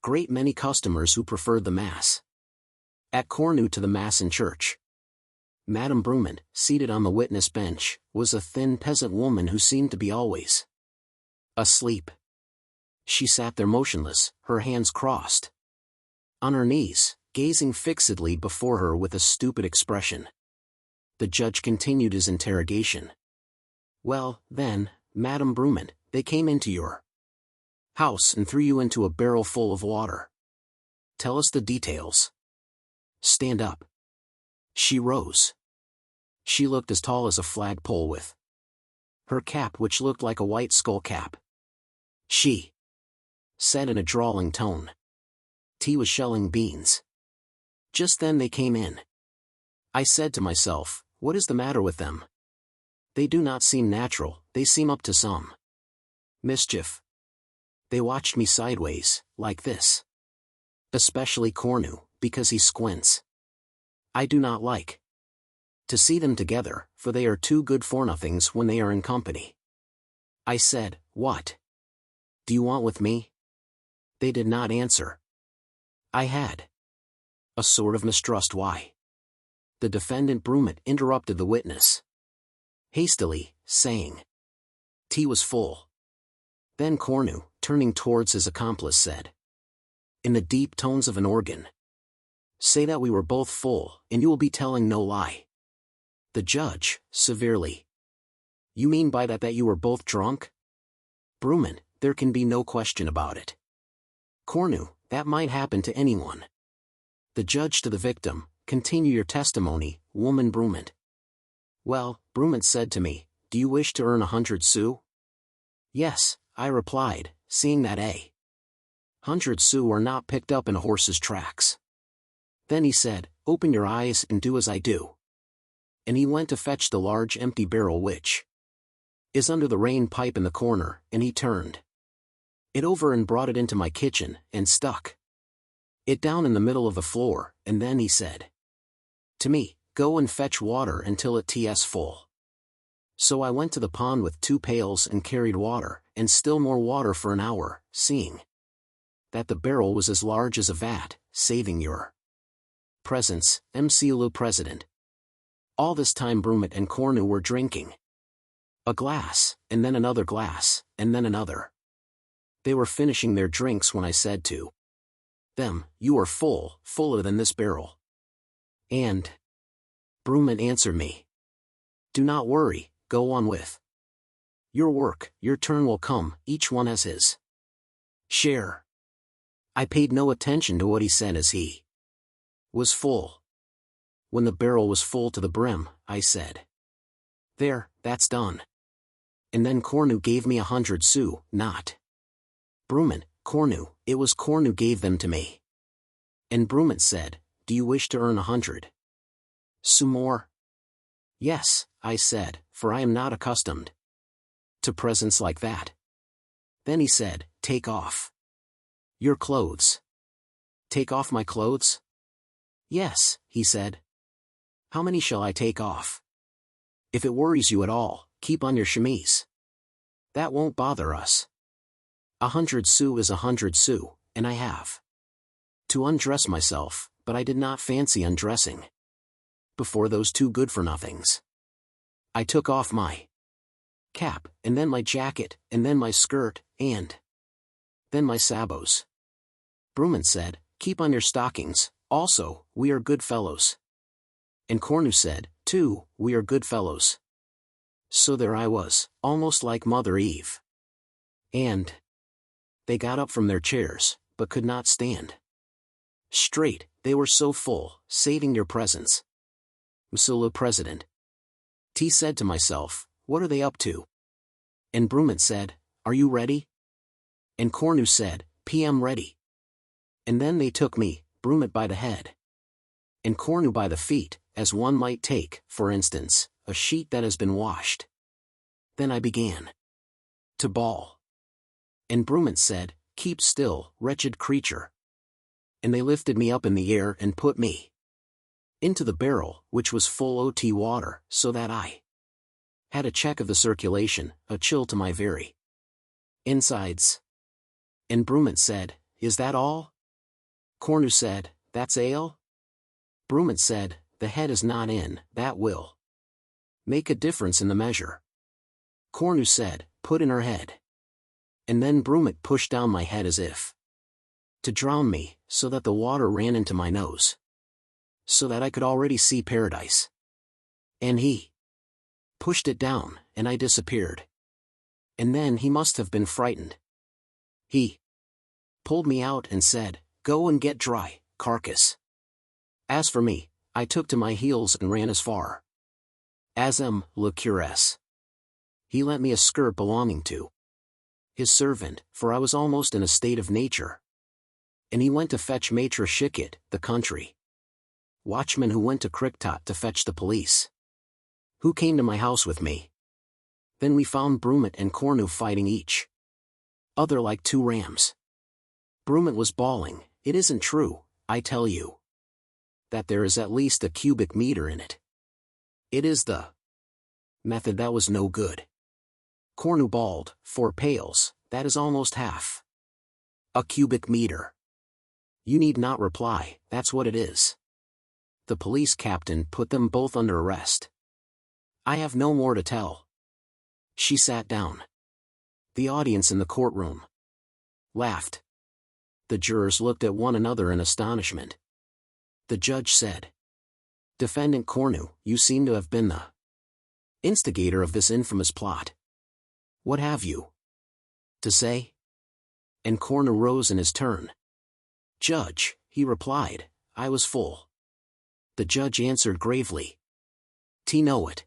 great many customers who preferred the Mass at Cornu to the Mass in church. Madame Brument, seated on the witness bench, was a thin peasant woman who seemed to be always asleep. She sat there motionless, her hands crossed on her knees, gazing fixedly before her with a stupid expression. The judge continued his interrogation. "Well, then, Madame Brument, they came into your house and threw you into a barrel full of water. Tell us the details." "Stand up." She rose. She looked as tall as a flagpole with her cap, which looked like a white skull cap. She said in a drawling tone, "Tea was shelling beans." Just then they came in. I said to myself, what is the matter with them? They do not seem natural, they seem up to some mischief. They watched me sideways, like this. Especially Cornu, because he squints. I do not like to see them together, for they are too good for nothings when they are in company. I said, "What do you want with me?" They did not answer. I had a sort of mistrust why. The defendant Brument interrupted the witness hastily, saying, "Tea was full." Then Cornu, turning towards his accomplice, said, in the deep tones of an organ, "Say that we were both full, and you will be telling no lie." The judge, severely, "You mean by that you were both drunk?" Brument, "There can be no question about it." Cornu, "That might happen to anyone." The judge to the victim, "Continue your testimony, woman Brument." "Well," Brument said to me, "do you wish to earn 100 sous?" "Yes," I replied, seeing that 100 sous are not picked up in a horse's tracks. Then he said, "Open your eyes and do as I do." And he went to fetch the large empty barrel which is under the rain pipe in the corner, and he turned it over and brought it into my kitchen, and stuck it down in the middle of the floor, and then he said to me, "Go and fetch water until it's full." So I went to the pond with 2 pails and carried water, and still more water for an hour, seeing that the barrel was as large as a vat, saving your presence, Monsieur le President. All this time Brument and Cornu were drinking a glass, and then another glass, and then another. They were finishing their drinks when I said to them, "You are full, fuller than this barrel." And Brument answered me, "Do not worry, go on with your work, your turn will come, each one has his share." I paid no attention to what he said as he was full. When the barrel was full to the brim, I said, "There, that's done." And then Cornu gave me 100 sous, not Brument, Cornu, it was Cornu gave them to me. And Brument said, "Do you wish to earn 100 sous more?" "Yes," I said, for I am not accustomed to presents like that. Then he said, "Take off your clothes." "Take off my clothes?" "Yes," he said. "How many shall I take off?" "If it worries you at all, keep on your chemise. That won't bother us. 100 sous is 100 sous, and I have to undress myself, but I did not fancy undressing before those two good-for-nothings. I took off my cap, and then my jacket, and then my skirt, and then my sabots. Brument said, "Keep on your stockings, also, we are good fellows." And Cornu said, "Too, we are good fellows." So there I was, almost like Mother Eve. And they got up from their chairs, but could not stand straight, they were so full, saving your presence, Monsieur le President. T said to myself, "What are they up to?" And Brument said, "Are you ready?" And Cornu said, "PM ready." And then they took me, Brument by the head, and Cornu by the feet, as one might take, for instance, a sheet that has been washed. Then I began to bawl. And Brument said, "Keep still, wretched creature." And they lifted me up in the air and put me into the barrel, which was full of water, so that I had a check of the circulation, a chill to my very insides. And Brument said, "Is that all?" Cornu said, "That's ale?" Brument said, "The head is not in, that will make a difference in the measure." Cornu said, "Put in her head." And then Brument pushed down my head as if to drown me, so that the water ran into my nose, so that I could already see paradise. And he pushed it down, and I disappeared. And then he must have been frightened. He pulled me out and said, "Go and get dry, carcass." As for me, I took to my heels and ran as far as le Curesse. He lent me a skirt belonging to his servant, for I was almost in a state of nature. And he went to fetch Maitre Chiquet, the country watchman who went to Cricktot to fetch the police, who came to my house with me. Then we found Brument and Cornu fighting each other like two rams. Brument was bawling, "It isn't true, I tell you, that there is at least a cubic meter in it. It is the method that was no good." Cornu bawled, "4 pails, that is almost half a cubic meter. You need not reply, that's what it is." The police captain put them both under arrest. I have no more to tell. She sat down. The audience in the courtroom laughed. The jurors looked at one another in astonishment. The judge said, "Defendant Cornu, you seem to have been the instigator of this infamous plot. What have you to say?" And Cornu rose in his turn. "Judge," he replied, "I was full." The judge answered gravely, "T know it.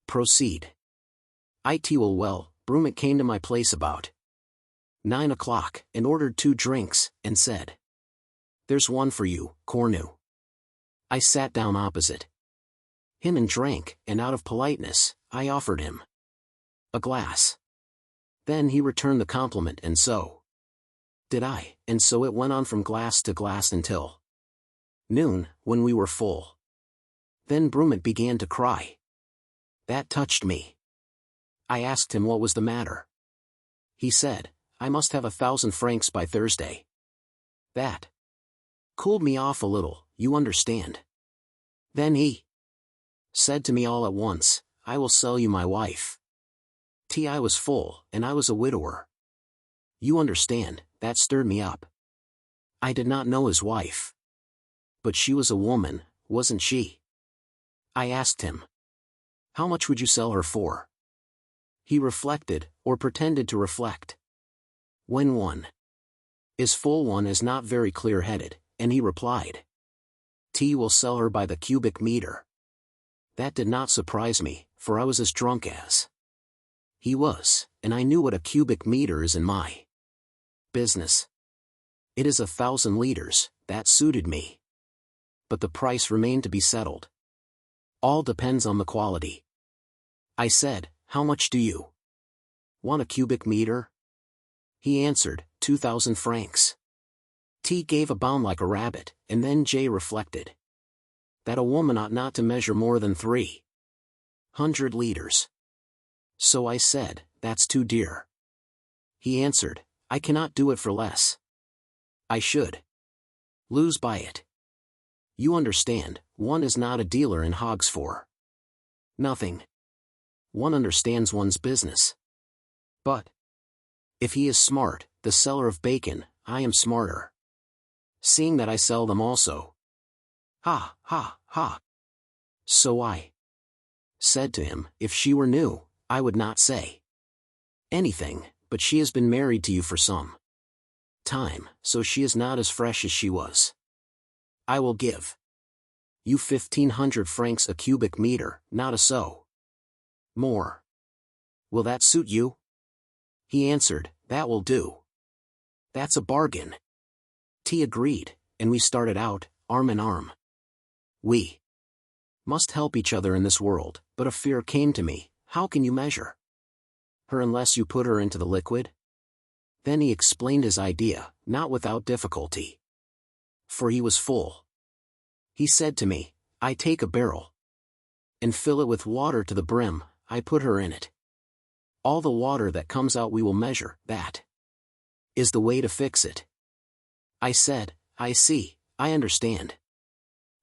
Proceed." "It will well, Brument came to my place about 9 o'clock, and ordered 2 drinks, and said, 'There's one for you, Cornu.' I sat down opposite him and drank, and out of politeness, I offered him a glass. Then he returned the compliment, and so did I, and so it went on from glass to glass until noon, when we were full. Then Brument began to cry. That touched me. I asked him what was the matter. He said, "I must have 1,000 francs by Thursday." That cooled me off a little, you understand. Then he said to me all at once, "I will sell you my wife." I was full, and I was a widower. You understand, that stirred me up. I did not know his wife. But she was a woman, wasn't she? I asked him, "How much would you sell her for?" He reflected, or pretended to reflect. When one is full, one is not very clear-headed, and he replied, T will sell her by the cubic meter. That did not surprise me, for I was as drunk as he was, and I knew what a cubic meter is in my business. It is 1,000 liters, that suited me. But the price remained to be settled. All depends on the quality. I said, how much do you want a cubic meter? He answered, 2,000 francs. T gave a bound like a rabbit, and then J reflected that a woman ought not to measure more than 300 liters. So I said, that's too dear. He answered, I cannot do it for less. I should lose by it. You understand, one is not a dealer in hogs for nothing. One understands one's business. But if he is smart, the seller of bacon, I am smarter. Seeing that I sell them also. Ha, ha, ha. So I said to him, if she were new, I would not say anything, but she has been married to you for some time, so she is not as fresh as she was. I will give you 1,500 francs a cubic meter, not a so more. Will that suit you? He answered, that will do. That's a bargain. T agreed, and we started out, arm in arm. We must help each other in this world, but a fear came to me, how can you measure her unless you put her into the liquid? Then he explained his idea, not without difficulty. For he was full. He said to me, I take a barrel and fill it with water to the brim, I put her in it. All the water that comes out we will measure, that is the way to fix it. I said, I see, I understand.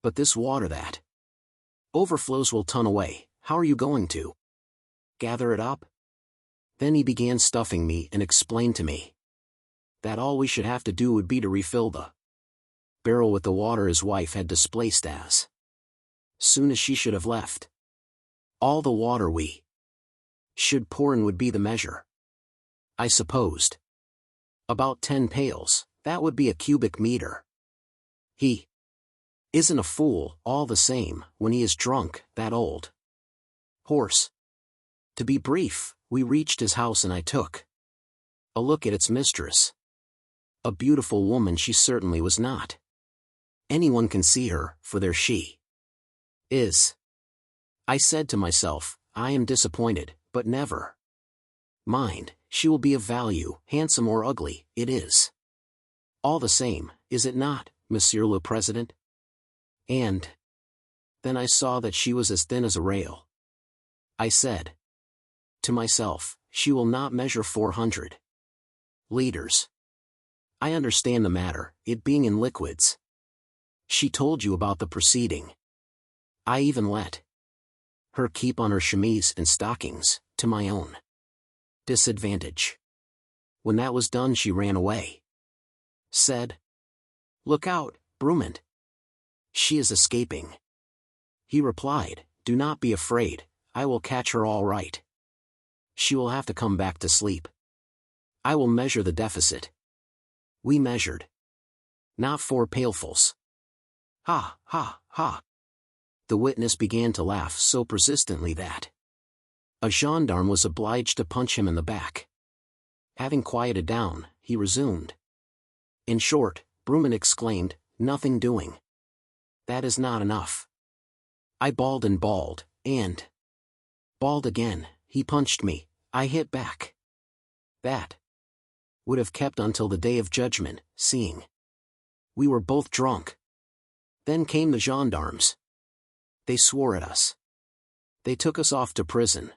But this water that overflows will ton away, how are you going to gather it up? Then he began stuffing me and explained to me that all we should have to do would be to refill the barrel with the water his wife had displaced as soon as she should have left. All the water we should pour in would be the measure. I supposed about 10 pails, that would be a cubic meter. He isn't a fool, all the same, when he is drunk, that old horse. To be brief, we reached his house and I took a look at its mistress. A beautiful woman she certainly was not. Anyone can see her, for there she is. I said to myself, I am disappointed, but never mind, she will be of value, handsome or ugly, it is all the same, is it not, Monsieur le President? And then I saw that she was as thin as a rail. I said to myself, she will not measure 400 liters. I understand the matter, it being in liquids. She told you about the proceeding. I even let her keep on her chemise and stockings, to my own disadvantage. When that was done she ran away. Said, look out, Brumant. She is escaping. He replied, do not be afraid, I will catch her all right. She will have to come back to sleep. I will measure the deficit. We measured. Not 4 pailfuls. Ha, ha, ha. The witness began to laugh so persistently that a gendarme was obliged to punch him in the back. Having quieted down, he resumed. In short, Brumant exclaimed, nothing doing. That is not enough. I bawled and bawled, and bawled again, he punched me, I hit back. That would have kept until the day of judgment, seeing we were both drunk. Then came the gendarmes. They swore at us. They took us off to prison.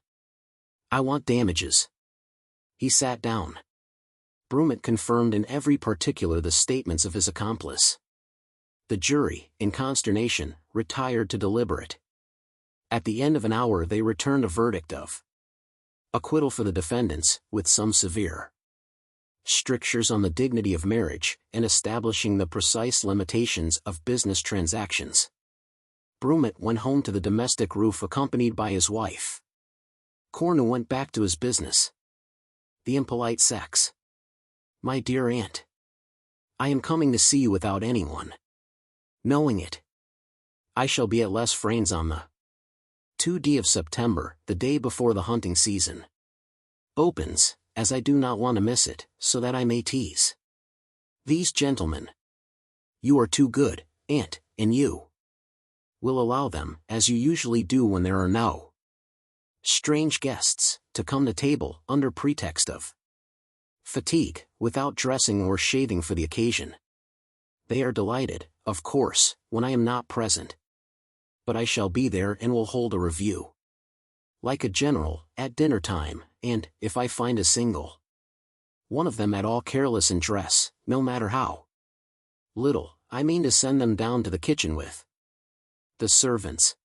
I want damages. He sat down. Brumant confirmed in every particular the statements of his accomplice. The jury, in consternation, retired to deliberate. At the end of an hour they returned a verdict of acquittal for the defendants, with some severe strictures on the dignity of marriage, and establishing the precise limitations of business transactions. Brumant went home to the domestic roof accompanied by his wife. Cornu went back to his business. The impolite sex. My dear aunt, I am coming to see you without anyone knowing it. I shall be at Les Fraines on the 2d of September, the day before the hunting season opens, as I do not want to miss it, so that I may tease these gentlemen. You are too good, Aunt, and you will allow them, as you usually do when there are no strange guests, to come to table under pretext of fatigue, without dressing or shaving for the occasion. They are delighted, of course, when I am not present. But I shall be there and will hold a review, like a general, at dinner time, and, if I find a single one of them at all careless in dress, no matter how little, I mean to send them down to the kitchen with the servants.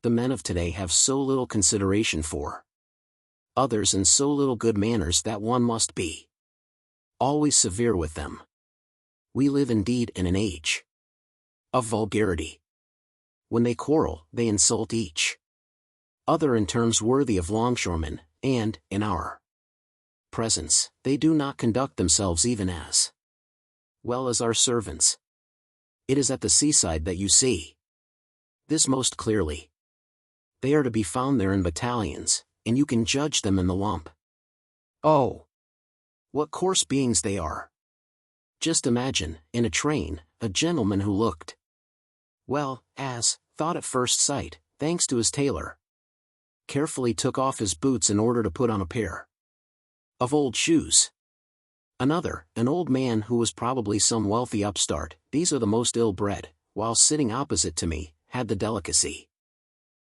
The men of today have so little consideration for others and so little good manners that one must be always severe with them. We live indeed in an age of vulgarity. When they quarrel, they insult each other in terms worthy of longshoremen, and, in our presence, they do not conduct themselves even as well as our servants. It is at the seaside that you see this most clearly. They are to be found there in battalions, and you can judge them in the lump. Oh, what coarse beings they are! Just imagine, in a train, a gentleman who looked well, as, thought at first sight, thanks to his tailor, carefully took off his boots in order to put on a pair of old shoes. Another, an old man who was probably some wealthy upstart, these are the most ill-bred, while sitting opposite to me, had the delicacy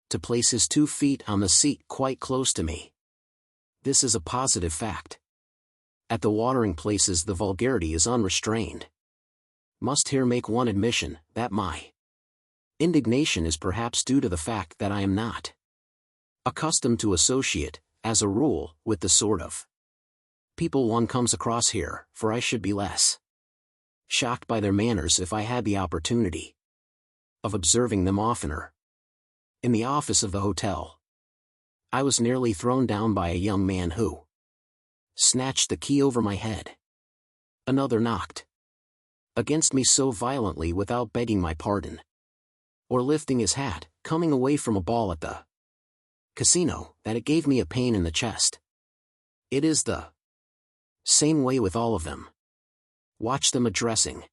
to place his 2 feet on the seat quite close to me. This is a positive fact. At the watering places the vulgarity is unrestrained. Must here make one admission, that my indignation is perhaps due to the fact that I am not accustomed to associate, as a rule, with the sort of people one comes across here, for I should be less shocked by their manners if I had the opportunity of observing them oftener. In the office of the hotel, I was nearly thrown down by a young man who snatched the key over my head. Another knocked against me so violently without begging my pardon, or lifting his hat, coming away from a ball at the casino, that it gave me a pain in the chest. It is the same way with all of them. Watch them addressing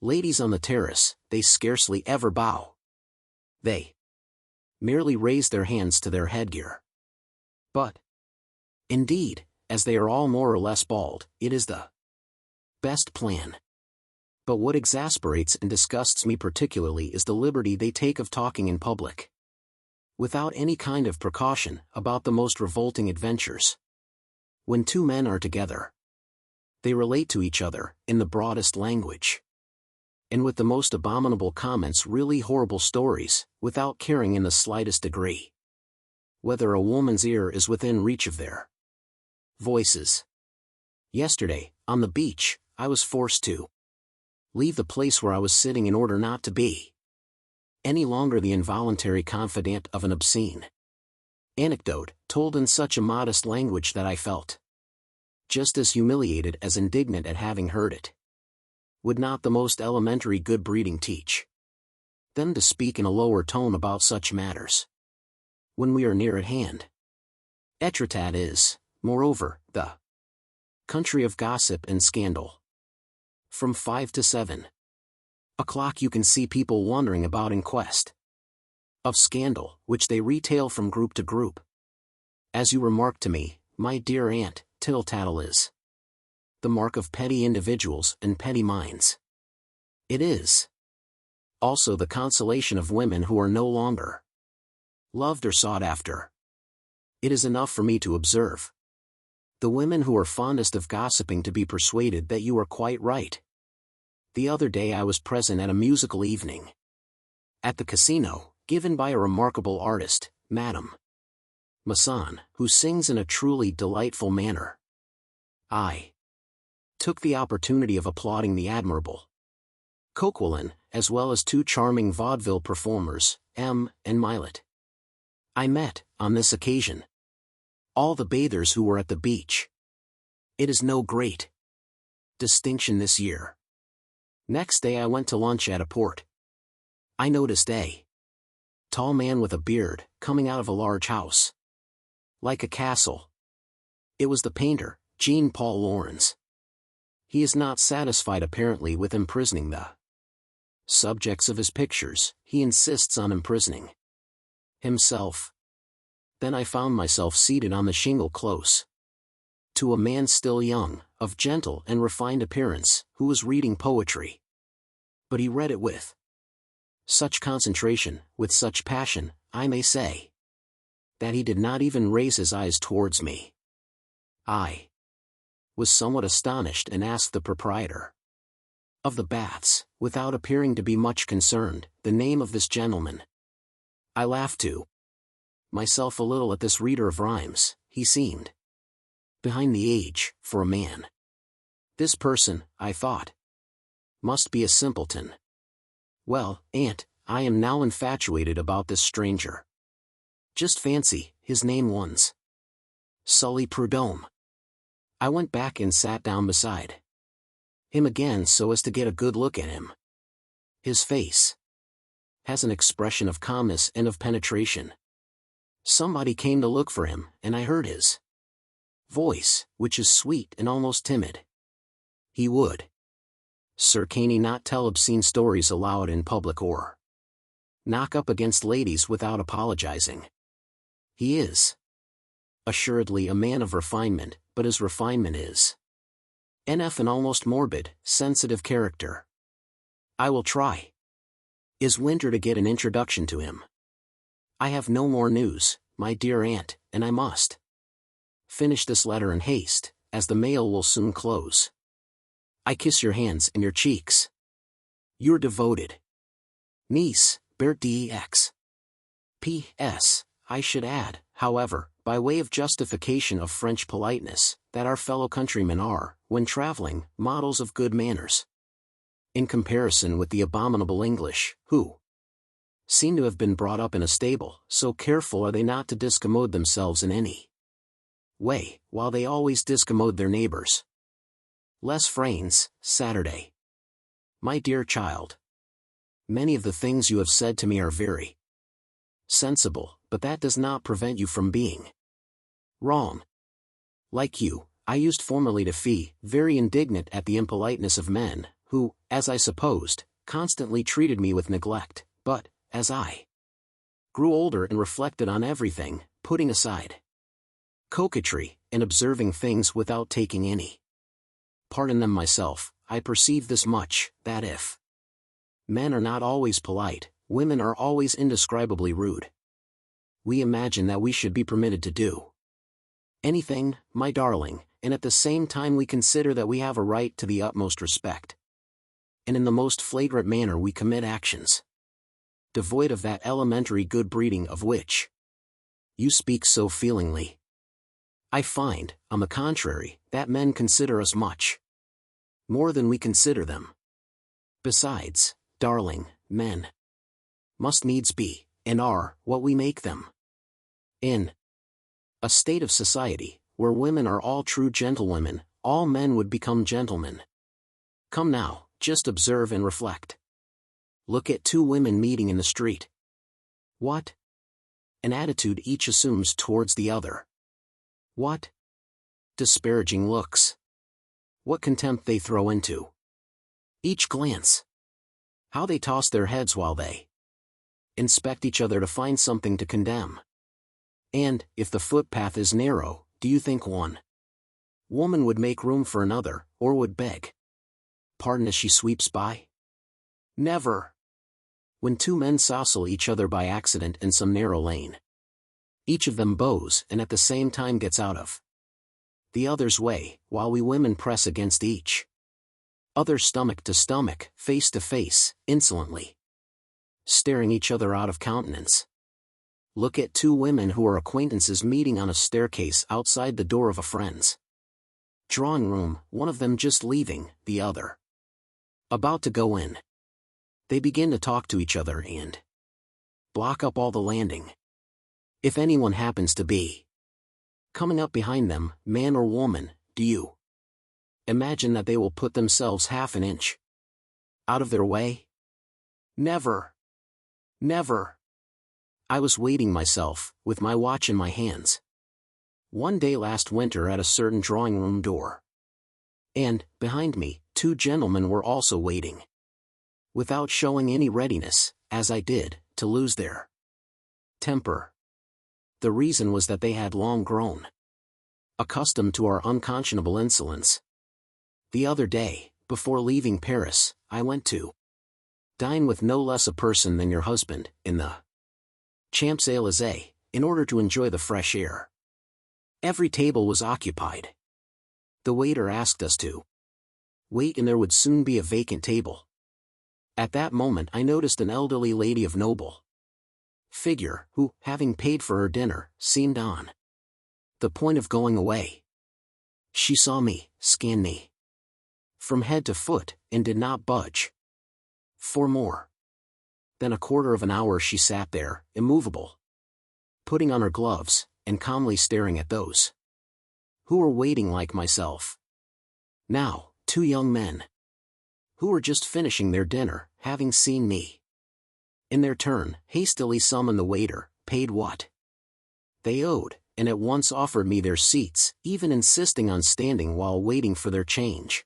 ladies on the terrace, they scarcely ever bow. They merely raise their hands to their headgear. But, indeed, as they are all more or less bald, it is the best plan. But what exasperates and disgusts me particularly is the liberty they take of talking in public, without any kind of precaution, about the most revolting adventures. When 2 men are together, they relate to each other, in the broadest language, and with the most abominable comments, really horrible stories, without caring in the slightest degree whether a woman's ear is within reach of their voices. Yesterday, on the beach, I was forced to leave the place where I was sitting in order not to be any longer the involuntary confidant of an obscene anecdote, told in such a modest language that I felt just as humiliated as indignant at having heard it. Would not the most elementary good breeding teach them to speak in a lower tone about such matters when we are near at hand? Etretat is, moreover, the country of gossip and scandal. From 5 to 7 o'clock you can see people wandering about in quest of scandal, which they retail from group to group. As you remarked to me, my dear aunt, tittle-tattle is the mark of petty individuals and petty minds. It is also the consolation of women who are no longer loved or sought after. It is enough for me to observe the women who are fondest of gossiping to be persuaded that you are quite right. The other day I was present at a musical evening at the casino, given by a remarkable artist, Madame Maupassant, who sings in a truly delightful manner. I took the opportunity of applauding the admirable Coquelin, as well as 2 charming vaudeville performers, M. and Millet. I met, on this occasion, all the bathers who were at the beach. It is no great distinction this year. Next day I went to lunch at a port I noticed a tall man with a beard, coming out of a large house. Like a castle. It was the painter, Jean-Paul Laurens. He is not satisfied apparently with imprisoning the subjects of his pictures, he insists on imprisoning himself. Then I found myself seated on the shingle close to a man still young, of gentle and refined appearance, who was reading poetry. But he read it with such concentration, with such passion, I may say, that he did not even raise his eyes towards me. I was somewhat astonished and asked the proprietor of the baths, without appearing to be much concerned, the name of this gentleman. I laughed to myself a little at this reader of rhymes. He seemed behind the age, for a man. This person, I thought, must be a simpleton. Well, aunt, I am now infatuated about this stranger. Just fancy, his name was Sully Prudhomme. I went back and sat down beside him again so as to get a good look at him. His face has an expression of calmness and of penetration. Somebody came to look for him, and I heard his voice, which is sweet and almost timid. He would, sir, can he not tell obscene stories aloud in public or knock up against ladies without apologizing? He is assuredly a man of refinement, but his refinement is an almost morbid, sensitive character. I will try is winter to get an introduction to him. I have no more news, my dear aunt, and I must finish this letter in haste, as the mail will soon close. I kiss your hands and your cheeks. Your devoted niece, BERTHA. P.S. I should add, however, by way of justification of French politeness, that our fellow countrymen are, when traveling, models of good manners, in comparison with the abominable English, who seem to have been brought up in a stable, so careful are they not to discommode themselves in any way, while they always discommode their neighbors. Les Fraines, Saturday. My dear child, many of the things you have said to me are very sensible, but that does not prevent you from being wrong. Like you, I used formerly to be very indignant at the impoliteness of men, who, as I supposed, constantly treated me with neglect, but, as I grew older and reflected on everything, putting aside coquetry, and observing things without taking any part in them myself, I perceive this much, that if men are not always polite, women are always indescribably rude. We imagine that we should be permitted to do anything, my darling, and at the same time we consider that we have a right to the utmost respect. And in the most flagrant manner we commit actions devoid of that elementary good breeding of which you speak so feelingly. I find, on the contrary, that men consider us much more than we consider them. Besides, darling, men must needs be, and are, what we make them. In a state of society, where women are all true gentlewomen, all men would become gentlemen. Come now, just observe and reflect. Look at two women meeting in the street. What an attitude each assumes towards the other. What disparaging looks. What contempt they throw into each glance. How they toss their heads while they inspect each other to find something to condemn. And, if the footpath is narrow, do you think one woman would make room for another, or would beg pardon as she sweeps by? Never. When two men jostle each other by accident in some narrow lane, each of them bows and at the same time gets out of the other's way, while we women press against each other stomach to stomach, face to face, insolently staring each other out of countenance. Look at two women who are acquaintances meeting on a staircase outside the door of a friend's drawing room, one of them just leaving, the other about to go in. They begin to talk to each other and block up all the landing. If anyone happens to be coming up behind them, man or woman, do you imagine that they will put themselves half an inch out of their way? Never. Never. I was waiting myself, with my watch in my hands. One day last winter at a certain drawing-room door. And, behind me, 2 gentlemen were also waiting. Without showing any readiness, as I did, to lose their temper. The reason was that they had long grown accustomed to our unconscionable insolence. The other day, before leaving Paris, I went to dine with no less a person than your husband, in the Champs-Élysées, in order to enjoy the fresh air. Every table was occupied. The waiter asked us to wait and there would soon be a vacant table. At that moment I noticed an elderly lady of noble figure, who, having paid for her dinner, seemed on the point of going away. She saw me, scanned me from head to foot, and did not budge. For more than a quarter of an hour she sat there, immovable, putting on her gloves, and calmly staring at those who were waiting like myself. Now, 2 young men, who were just finishing their dinner, having seen me, in their turn, hastily summoned the waiter, paid what they owed, and at once offered me their seats, even insisting on standing while waiting for their change.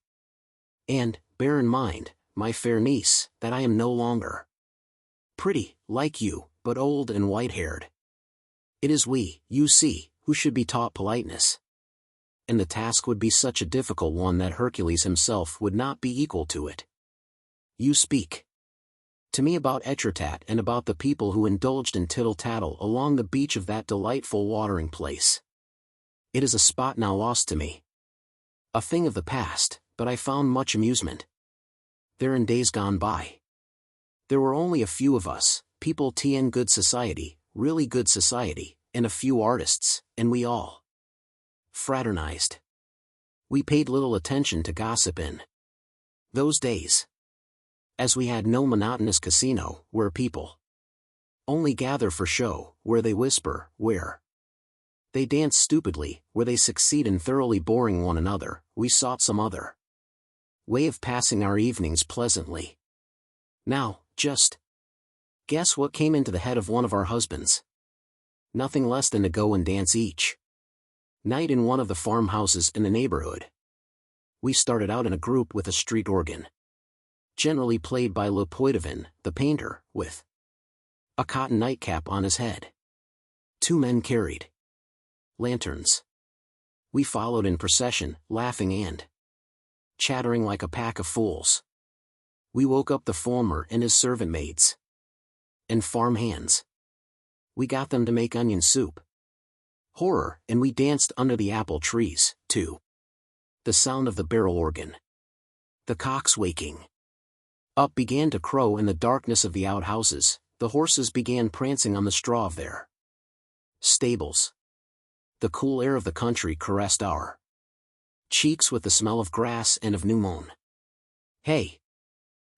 And, bear in mind, my fair niece, that I am no longer pretty, like you, but old and white-haired. It is we, you see, who should be taught politeness. And the task would be such a difficult one that Hercules himself would not be equal to it. You speak to me about Etretat and about the people who indulged in tittle-tattle along the beach of that delightful watering place. It is a spot now lost to me. A thing of the past, but I found much amusement there in days gone by. There were only a few of us, people in good society, really good society, and a few artists, and we all fraternized. We paid little attention to gossip in those days, as we had no monotonous casino, where people only gather for show, where they whisper, where they dance stupidly, where they succeed in thoroughly boring one another. We sought some other way of passing our evenings pleasantly. Now, just guess what came into the head of one of our husbands. Nothing less than to go and dance each night in one of the farmhouses in the neighborhood. We started out in a group with a street organ, generally played by Le Poitevin, the painter, with a cotton nightcap on his head. 2 men carried lanterns. We followed in procession, laughing and chattering like a pack of fools. We woke up the former and his servant maids and farm hands. We got them to make onion soup. Horror, and we danced under the apple trees, to the sound of the barrel organ. The cocks waking up began to crow in the darkness of the outhouses, the horses began prancing on the straw of their stables. The cool air of the country caressed our cheeks with the smell of grass and of new mown. Hey!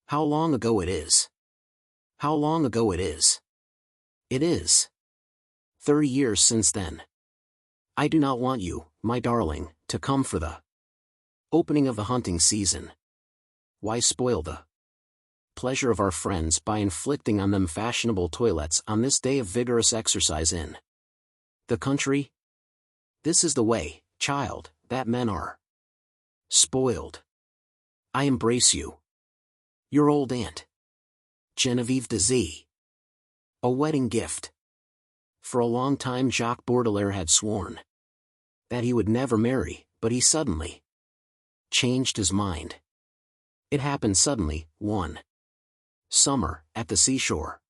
How long ago it is! How long ago it is! It is 30 years since then. I do not want you, my darling, to come for the opening of the hunting season. Why spoil the pleasure of our friends by inflicting on them fashionable toilets on this day of vigorous exercise in the country? This is the way, child, that men are spoiled. I embrace you. Your old aunt, Genevieve de Z. A wedding gift. For a long time Jacques Baudelaire had sworn that he would never marry, but he suddenly changed his mind. It happened suddenly, one summer, at the seashore.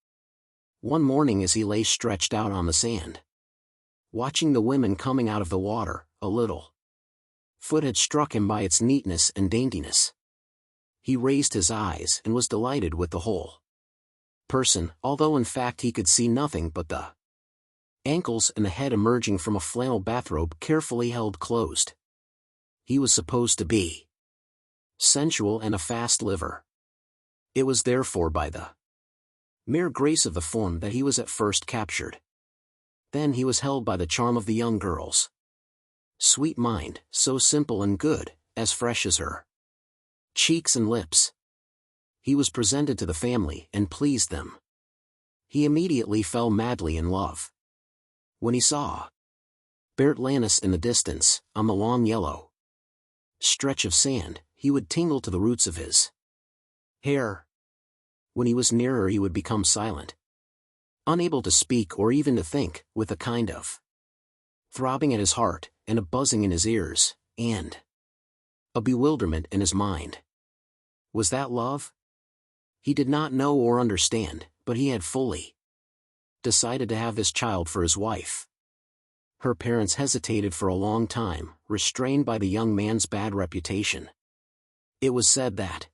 One morning as he lay stretched out on the sand, watching the women coming out of the water, a little foot had struck him by its neatness and daintiness. He raised his eyes and was delighted with the whole person, although in fact he could see nothing but the ankles and the head emerging from a flannel bathrobe carefully held closed. He was supposed to be sensual and a fast liver. It was therefore by the mere grace of the form that he was at first captured. Then he was held by the charm of the young girl's sweet mind, so simple and good, as fresh as her cheeks and lips. He was presented to the family and pleased them. he immediately fell madly in love. When he saw Bertha in the distance, on the long yellow stretch of sand, he would tingle to the roots of his hair. When he was near her he would become silent, unable to speak or even to think, with a kind of throbbing at his heart, and a buzzing in his ears, and a bewilderment in his mind. Was that love? He did not know or understand, but he had fully decided to have this child for his wife. Her parents hesitated for a long time, restrained by the young man's bad reputation. It was said that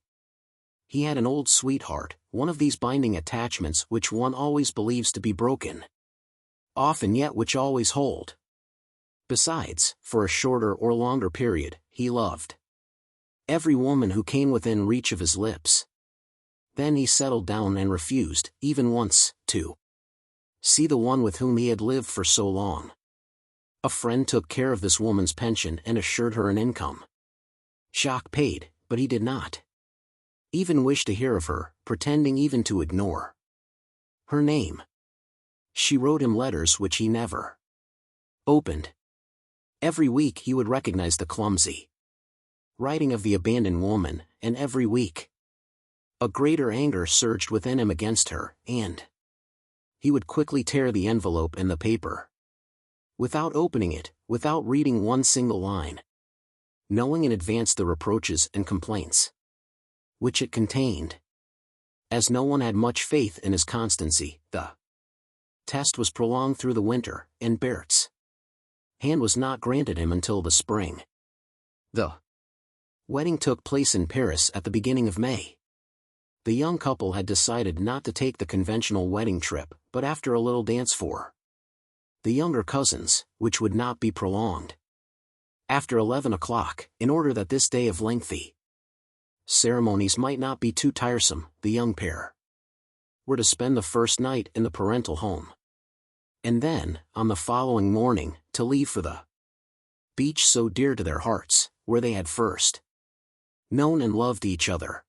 he had an old sweetheart, one of these binding attachments which one always believes to be broken, often yet which always hold. Besides, for a shorter or longer period, he loved every woman who came within reach of his lips. Then he settled down and refused, even once, to see the one with whom he had lived for so long. A friend took care of this woman's pension and assured her an income. Jacques paid, but he did not even wish to hear of her, pretending even to ignore her name. She wrote him letters which he never opened. Every week he would recognize the clumsy writing of the abandoned woman, and every week a greater anger surged within him against her, and he would quickly tear the envelope and the paper, without opening it, without reading one single line, knowing in advance the reproaches and complaints which it contained. As no one had much faith in his constancy, the test was prolonged through the winter, and Bertha's hand was not granted him until the spring. The wedding took place in Paris at the beginning of May. The young couple had decided not to take the conventional wedding trip, but after a little dance for the younger cousins, which would not be prolonged after 11 o'clock, in order that this day of lengthy ceremonies might not be too tiresome, the young pair were to spend the first night in the parental home, and then, on the following morning, to leave for the beach so dear to their hearts, where they had first known and loved each other.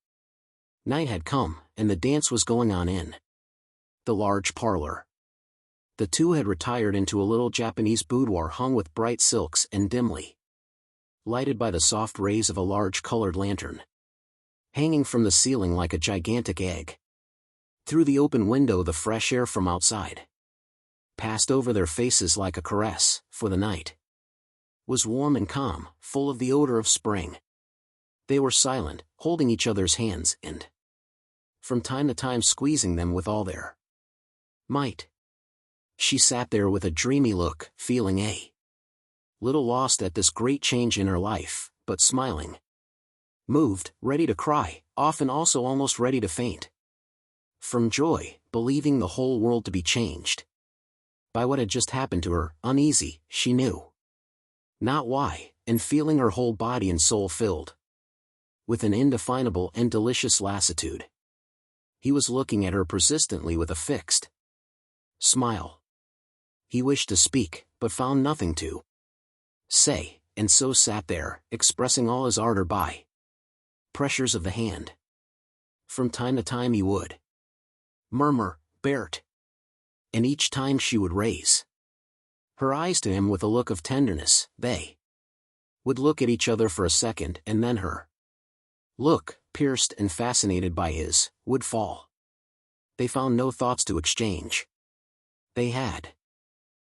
Night had come, and the dance was going on in the large parlor. The two had retired into a little Japanese boudoir hung with bright silks and dimly lighted by the soft rays of a large colored lantern, hanging from the ceiling like a gigantic egg. Through the open window the fresh air from outside passed over their faces like a caress, for the night was warm and calm, full of the odor of spring. They were silent, holding each other's hands, and from time to time squeezing them with all their might. She sat there with a dreamy look, feeling a little lost at this great change in her life, but smiling, moved, ready to cry, often also almost ready to faint from joy, believing the whole world to be changed by what had just happened to her, uneasy, she knew not why, and feeling her whole body and soul filled with an indefinable and delicious lassitude. He was looking at her persistently with a fixed smile. He wished to speak, but found nothing to say, and so sat there, expressing all his ardor by pressures of the hand. From time to time he would murmur, "Bert," and each time she would raise her eyes to him with a look of tenderness. They would look at each other for a second, and then her look, pierced and fascinated by his, would fall. They found no thoughts to exchange. They had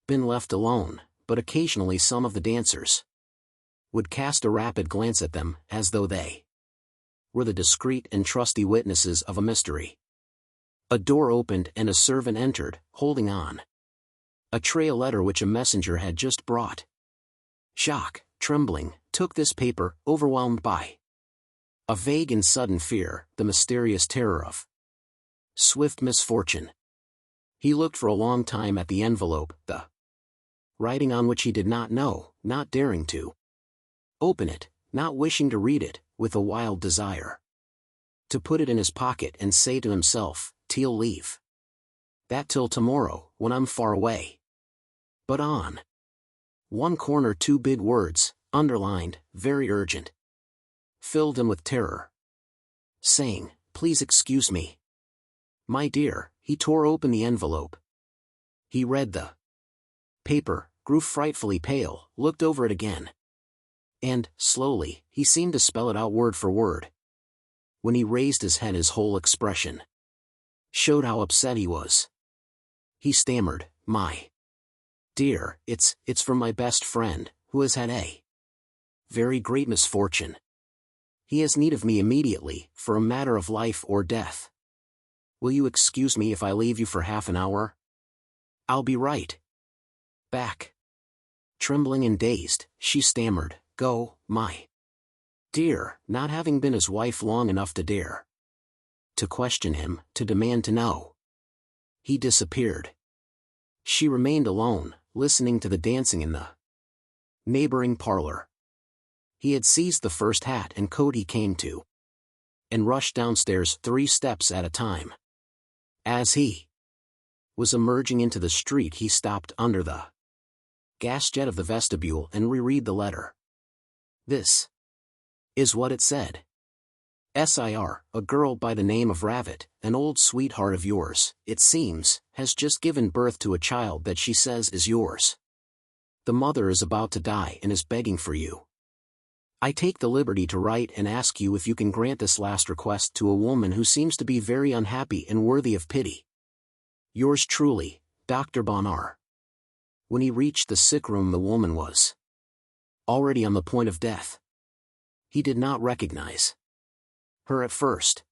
been left alone, but occasionally some of the dancers would cast a rapid glance at them, as though they were the discreet and trusty witnesses of a mystery. A door opened and a servant entered, holding on a tray a letter which a messenger had just brought. Jacques, trembling, took this paper, overwhelmed by a vague and sudden fear, the mysterious terror of swift misfortune. He looked for a long time at the envelope, the writing on which he did not know, not daring to open it, not wishing to read it, with a wild desire to put it in his pocket and say to himself, "T'll leave that till tomorrow, when I'm far away." But on one corner two big words, underlined, very urgent, filled him with terror, saying, "Please excuse me." My dear, he tore open the envelope. He read the paper, grew frightfully pale, looked over it again. And, slowly, he seemed to spell it out word for word. When he raised his head, his whole expression showed how upset he was. He stammered, my dear, it's from my best friend, who has had a very great misfortune. He has need of me immediately, for a matter of life or death. Will you excuse me if I leave you for half an hour? I'll be right back. Trembling and dazed, she stammered, go, my dear, not having been his wife long enough to dare to question him, to demand to know. He disappeared. She remained alone, listening to the dancing in the neighboring parlor. He had seized the first hat and coat he came to, and rushed downstairs 3 steps at a time. As he was emerging into the street, he stopped under the gas jet of the vestibule and reread the letter. This is what it said. Sir, a girl by the name of Ravaged, an old sweetheart of yours, it seems, has just given birth to a child that she says is yours. The mother is about to die and is begging for you. I take the liberty to write and ask you if you can grant this last request to a woman who seems to be very unhappy and worthy of pity. Yours truly, Dr. Bonnar. When he reached the sick room, the woman was already on the point of death. He did not recognize her at first.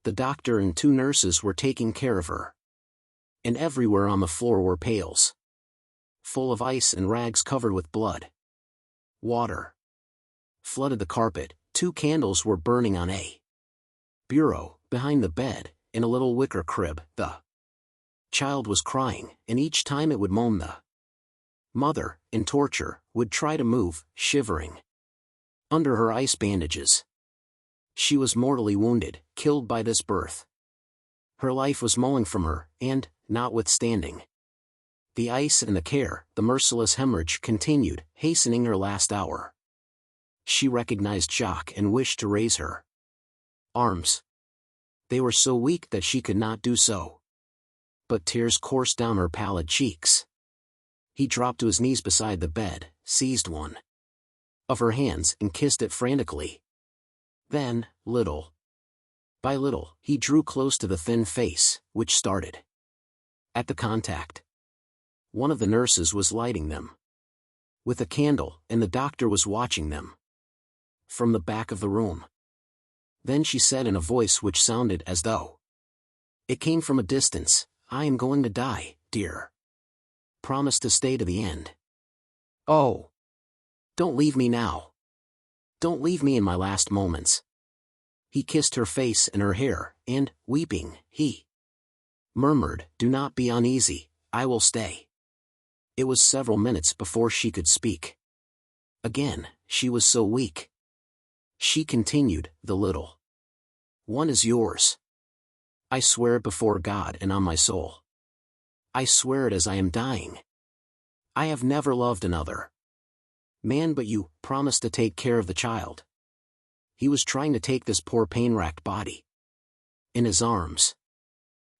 The doctor and 2 nurses were taking care of her. And everywhere on the floor were pails full of ice and rags covered with blood. Water flooded the carpet. 2 candles were burning on a bureau behind the bed, in a little wicker crib. The child was crying, and each time it would moan, the mother, in torture, would try to move, shivering under her ice bandages. She was mortally wounded, killed by this birth. Her life was mowing from her, and, notwithstanding the ice and the care, the merciless hemorrhage continued, hastening her last hour. She recognized Jacques and wished to raise her arms. They were so weak that she could not do so. But tears coursed down her pallid cheeks. He dropped to his knees beside the bed, seized one of her hands and kissed it frantically. Then, little by little, he drew close to the thin face, which started at the contact. One of the nurses was lighting them with a candle, and the doctor was watching them from the back of the room. Then she said in a voice which sounded as though it came from a distance, I am going to die, dear. Promise to stay to the end. Oh! Don't leave me now. Don't leave me in my last moments. He kissed her face and her hair, and, weeping, he murmured, do not be uneasy, I will stay. It was several minutes before she could speak. Again, she was so weak. She continued, the little one is yours. I swear it before God and on my soul. I swear it as I am dying. I have never loved another man but you. Promise to take care of the child. He was trying to take this poor pain-racked body in his arms.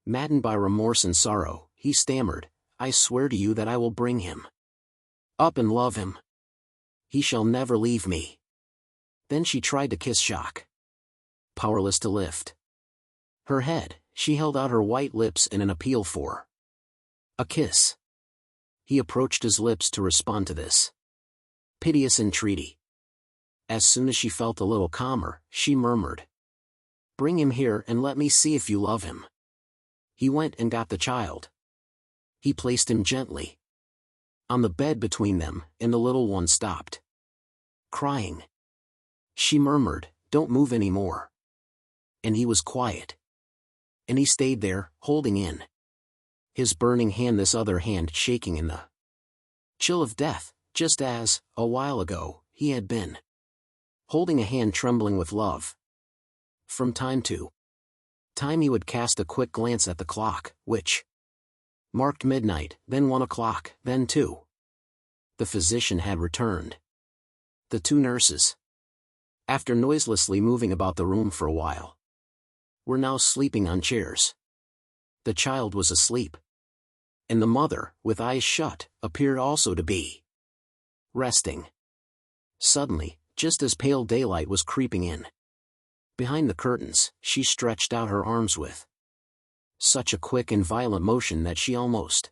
Maddened by remorse and sorrow, he stammered, I swear to you that I will bring him up and love him. He shall never leave me. Then she tried to kiss Jacques. Powerless to lift her head, she held out her white lips in an appeal for a kiss. He approached his lips to respond to this piteous entreaty. As soon as she felt a little calmer, she murmured, bring him here and let me see if you love him. He went and got the child. He placed him gently on the bed between them, and the little one stopped crying. She murmured, don't move any more. And he was quiet. And he stayed there, holding in his burning hand this other hand shaking in the chill of death, just as, a while ago, he had been holding a hand trembling with love. From time to time he would cast a quick glance at the clock, which marked midnight, then 1 o'clock, then 2. The physician had returned. The 2 nurses, after noiselessly moving about the room for a while, were now sleeping on chairs. The child was asleep. And the mother, with eyes shut, appeared also to be resting. Suddenly, just as pale daylight was creeping in behind the curtains, she stretched out her arms with such a quick and violent motion that she almost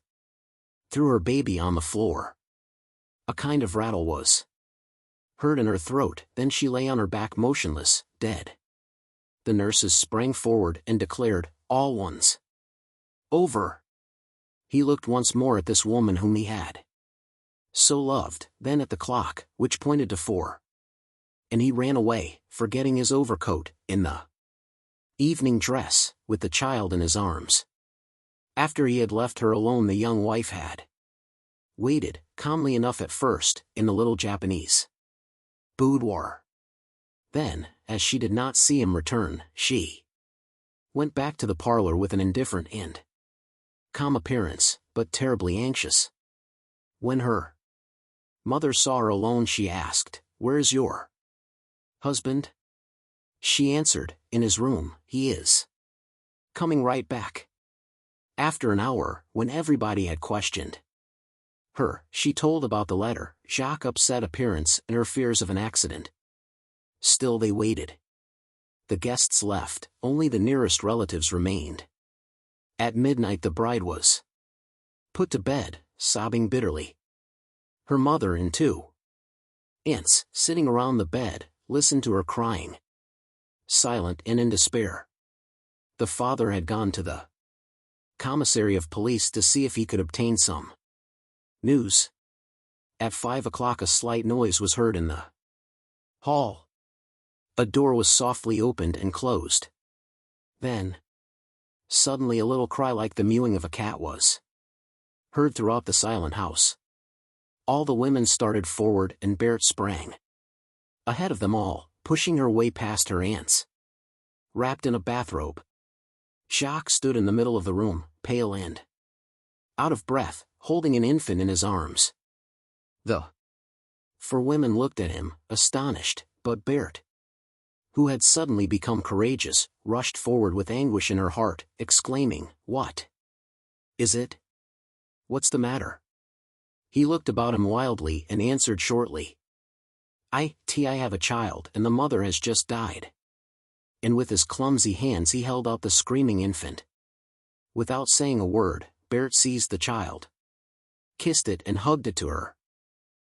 threw her baby on the floor. A kind of rattle was heard in her throat, then she lay on her back motionless, dead. The nurses sprang forward and declared, "All one's over." He looked once more at this woman whom he had so loved, then at the clock, which pointed to 4. And he ran away, forgetting his overcoat, in the evening dress, with the child in his arms. After he had left her alone, the young wife had waited, calmly enough at first, in the little Japanese boudoir. Then, as she did not see him return, she went back to the parlor with an indifferent and calm appearance, but terribly anxious. When her mother saw her alone, she asked, "Where is your husband?" She answered, "In his room, he is coming right back." After an hour, when everybody had questioned her, she told about the letter, Jacques' upset appearance, and her fears of an accident. Still they waited. The guests left, only the nearest relatives remained. At midnight the bride was put to bed, sobbing bitterly. Her mother and 2 aunts, sitting around the bed, listened to her crying, silent and in despair. The father had gone to the commissary of police to see if he could obtain some news. At 5 o'clock a slight noise was heard in the hall. A door was softly opened and closed. Then, suddenly a little cry like the mewing of a cat was heard throughout the silent house. All the women started forward and Bertha sprang ahead of them all, pushing her way past her aunts. Wrapped in a bathrobe, Jacques stood in the middle of the room, pale and out of breath, holding an infant in his arms. The 4 women looked at him, astonished, but Bertha, who had suddenly become courageous, rushed forward with anguish in her heart, exclaiming, "What is it? What's the matter?" He looked about him wildly and answered shortly, I have a child and the mother has just died." And with his clumsy hands he held out the screaming infant. Without saying a word, Bertha seized the child, kissed it and hugged it to her.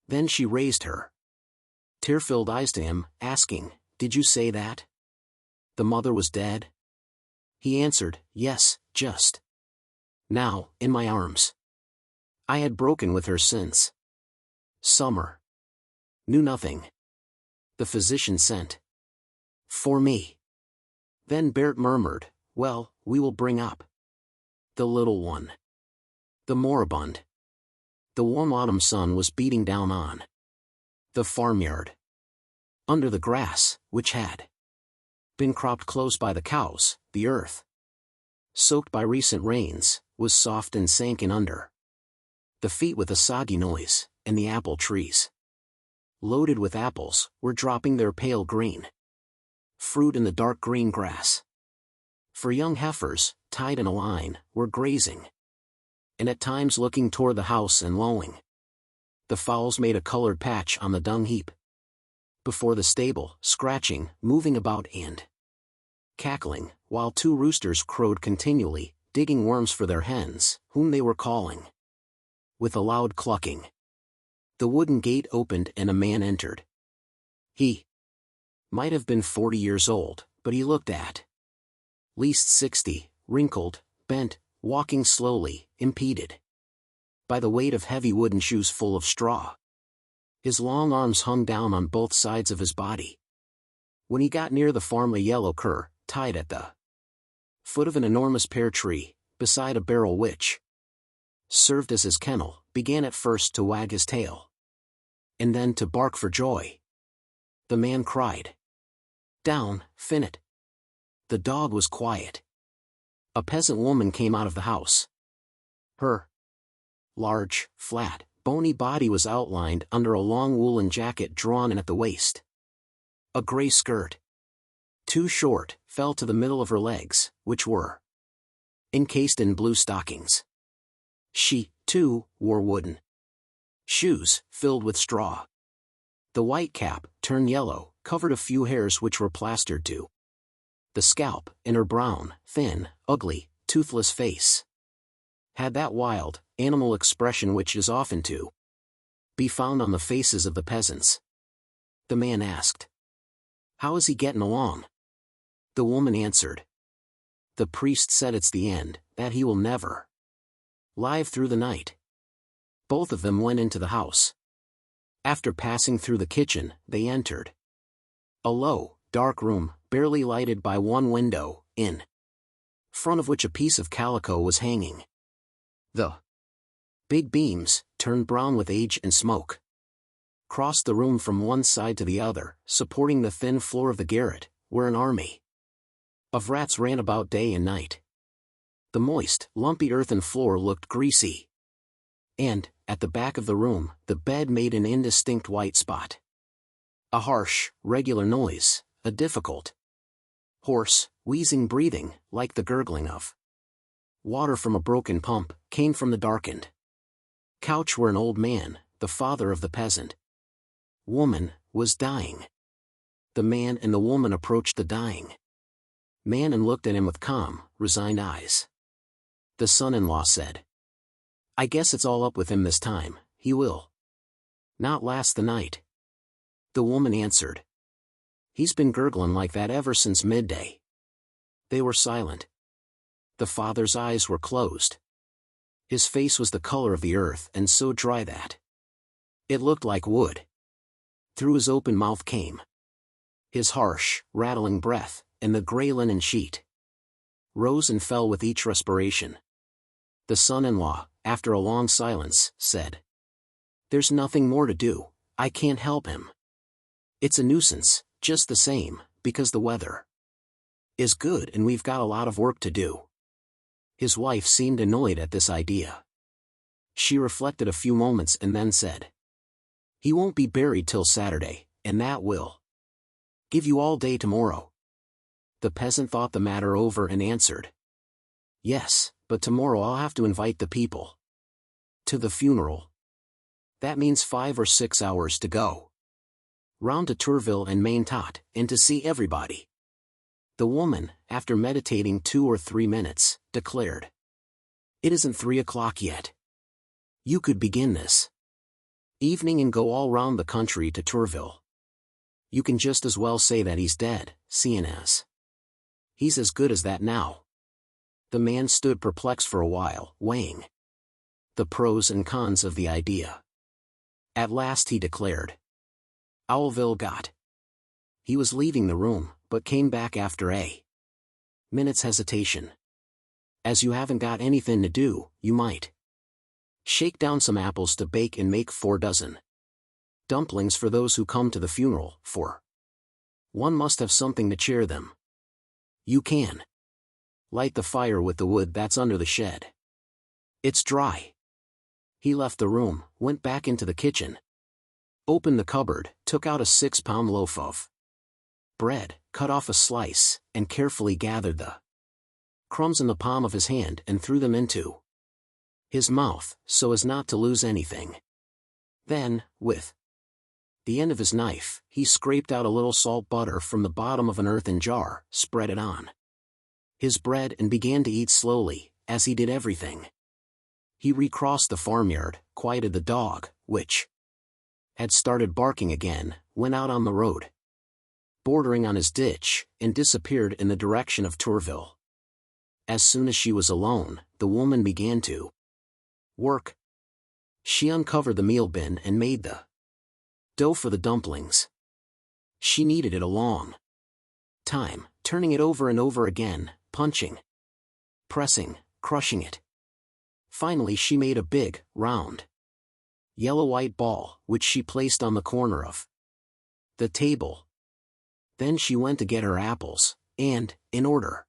Then she raised her tear-filled eyes to him, asking, "Did you say that the mother was dead?" He answered, "Yes, just now, in my arms. I had broken with her since summer. Knew nothing. The physician sent for me." Then Bertha murmured, "Well, we will bring up the little one." The moribund. The warm autumn sun was beating down on the farmyard. Under the grass, which had been cropped close by the cows, the earth, soaked by recent rains, was soft and sank in under the feet with a soggy noise, and the apple trees, loaded with apples, were dropping their pale green fruit in the dark green grass. For young heifers, tied in a line, were grazing, and at times looking toward the house and lowing. The fowls made a colored patch on the dung heap before the stable, scratching, moving about and cackling, while 2 roosters crowed continually, digging worms for their hens, whom they were calling with a loud clucking. The wooden gate opened and a man entered. He might have been 40 years old, but he looked at least 60, wrinkled, bent, walking slowly, impeded by the weight of heavy wooden shoes full of straw. His long arms hung down on both sides of his body. When he got near the farm, a yellow cur, tied at the foot of an enormous pear tree, beside a barrel which served as his kennel, began at first to wag his tail, and then to bark for joy. The man cried, "Down, Finnet." The dog was quiet. A peasant woman came out of the house. Her large, flat, bony body was outlined under a long woolen jacket drawn in at the waist. A gray skirt, too short, fell to the middle of her legs, which were encased in blue stockings. She, too, wore wooden shoes, filled with straw. The white cap, turned yellow, covered a few hairs which were plastered to the scalp, and her brown, thin, ugly, toothless face had that wild, animal expression which is often to be found on the faces of the peasants. The man asked, "How is he getting along?" The woman answered, "The priest said it's the end, that he will never live through the night." Both of them went into the house. After passing through the kitchen, they entered a low, dark room, barely lighted by one window, in front of which a piece of calico was hanging. The big beams, turned brown with age and smoke, crossed the room from one side to the other, supporting the thin floor of the garret, where an army of rats ran about day and night. The moist, lumpy earthen floor looked greasy. And, at the back of the room, the bed made an indistinct white spot. A harsh, regular noise, a difficult, hoarse, wheezing breathing, like the gurgling of water from a broken pump, came from the darkened couch where an old man, the father of the peasant woman, was dying. The man and the woman approached the dying man and looked at him with calm, resigned eyes. The son-in-law said, "I guess it's all up with him this time, he will not last the night." The woman answered, "He's been gurgling like that ever since midday." They were silent. The father's eyes were closed. His face was the color of the earth and so dry that it looked like wood. Through his open mouth came his harsh, rattling breath, and the gray linen sheet rose and fell with each respiration. The son-in-law, after a long silence, said, "There's nothing more to do, I can't help him. It's a nuisance, just the same, because the weather is good and we've got a lot of work to do." His wife seemed annoyed at this idea. She reflected a few moments and then said, "He won't be buried till Saturday, and that will give you all day tomorrow." The peasant thought the matter over and answered, "Yes, but tomorrow I'll have to invite the people to the funeral. That means 5 or 6 hours to go round to Tourville and Maintot, and to see everybody." The woman, after meditating 2 or 3 minutes, declared, "It isn't 3 o'clock yet. You could begin this evening and go all round the country to Tourville. You can just as well say that he's dead, seeing as he's as good as that now." The man stood perplexed for a while, weighing the pros and cons of the idea. At last he declared, "Owlville got." He was leaving the room, but came back after a minute's hesitation. "As you haven't got anything to do, you might shake down some apples to bake and make 4 dozen dumplings for those who come to the funeral, for one must have something to cheer them. You can light the fire with the wood that's under the shed. It's dry." He left the room, went back into the kitchen, opened the cupboard, took out a 6-pound loaf of bread, cut off a slice, and carefully gathered the crumbs in the palm of his hand and threw them into his mouth, so as not to lose anything. Then, with the end of his knife, he scraped out a little salt butter from the bottom of an earthen jar, spread it on his bread and began to eat slowly, as he did everything. He recrossed the farmyard, quieted the dog, which had started barking again, went out on the road bordering on his ditch, and disappeared in the direction of Tourville. As soon as she was alone, the woman began to work. She uncovered the meal bin and made the dough for the dumplings. She kneaded it a long time, turning it over and over again, punching, pressing, crushing it. Finally she made a big, round, yellow-white ball, which she placed on the corner of the table. Then she went to get her apples, and, in order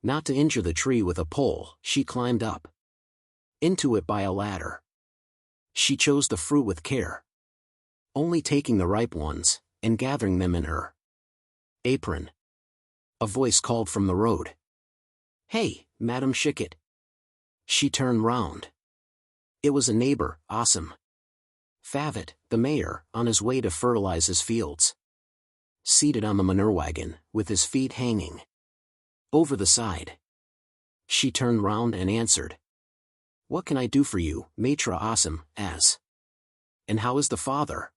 not to injure the tree with a pole, she climbed up into it by a ladder. She chose the fruit with care, only taking the ripe ones, and gathering them in her apron. A voice called from the road, "Hey, Madam Schickett." She turned round. It was a neighbor, Awesome Favot, the mayor, on his way to fertilize his fields. Seated on the manure wagon, with his feet hanging over the side. She turned round and answered. "What can I do for you, Maitre Awesome, as? And how is the father?"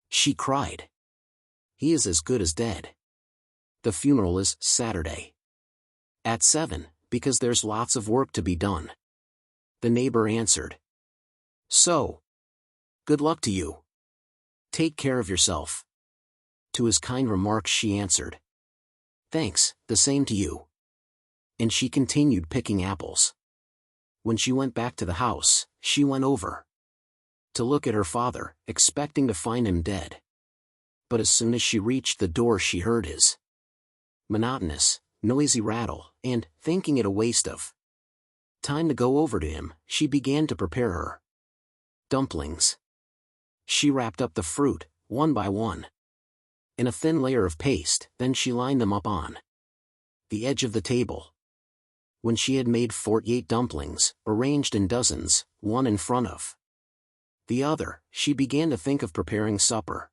She cried. "He is as good as dead. The funeral is Saturday. At 7, because there's lots of work to be done." The neighbor answered. "So. Good luck to you. Take care of yourself." To his kind remarks she answered. "Thanks, the same to you." And she continued picking apples. When she went back to the house, she went over to look at her father, expecting to find him dead. But as soon as she reached the door she heard his monotonous, noisy rattle, and, thinking it a waste of time to go over to him, she began to prepare her dumplings. She wrapped up the fruit, one by one, in a thin layer of paste, then she lined them up on the edge of the table. When she had made 48 dumplings, arranged in dozens, one in front of the other, she began to think of preparing supper.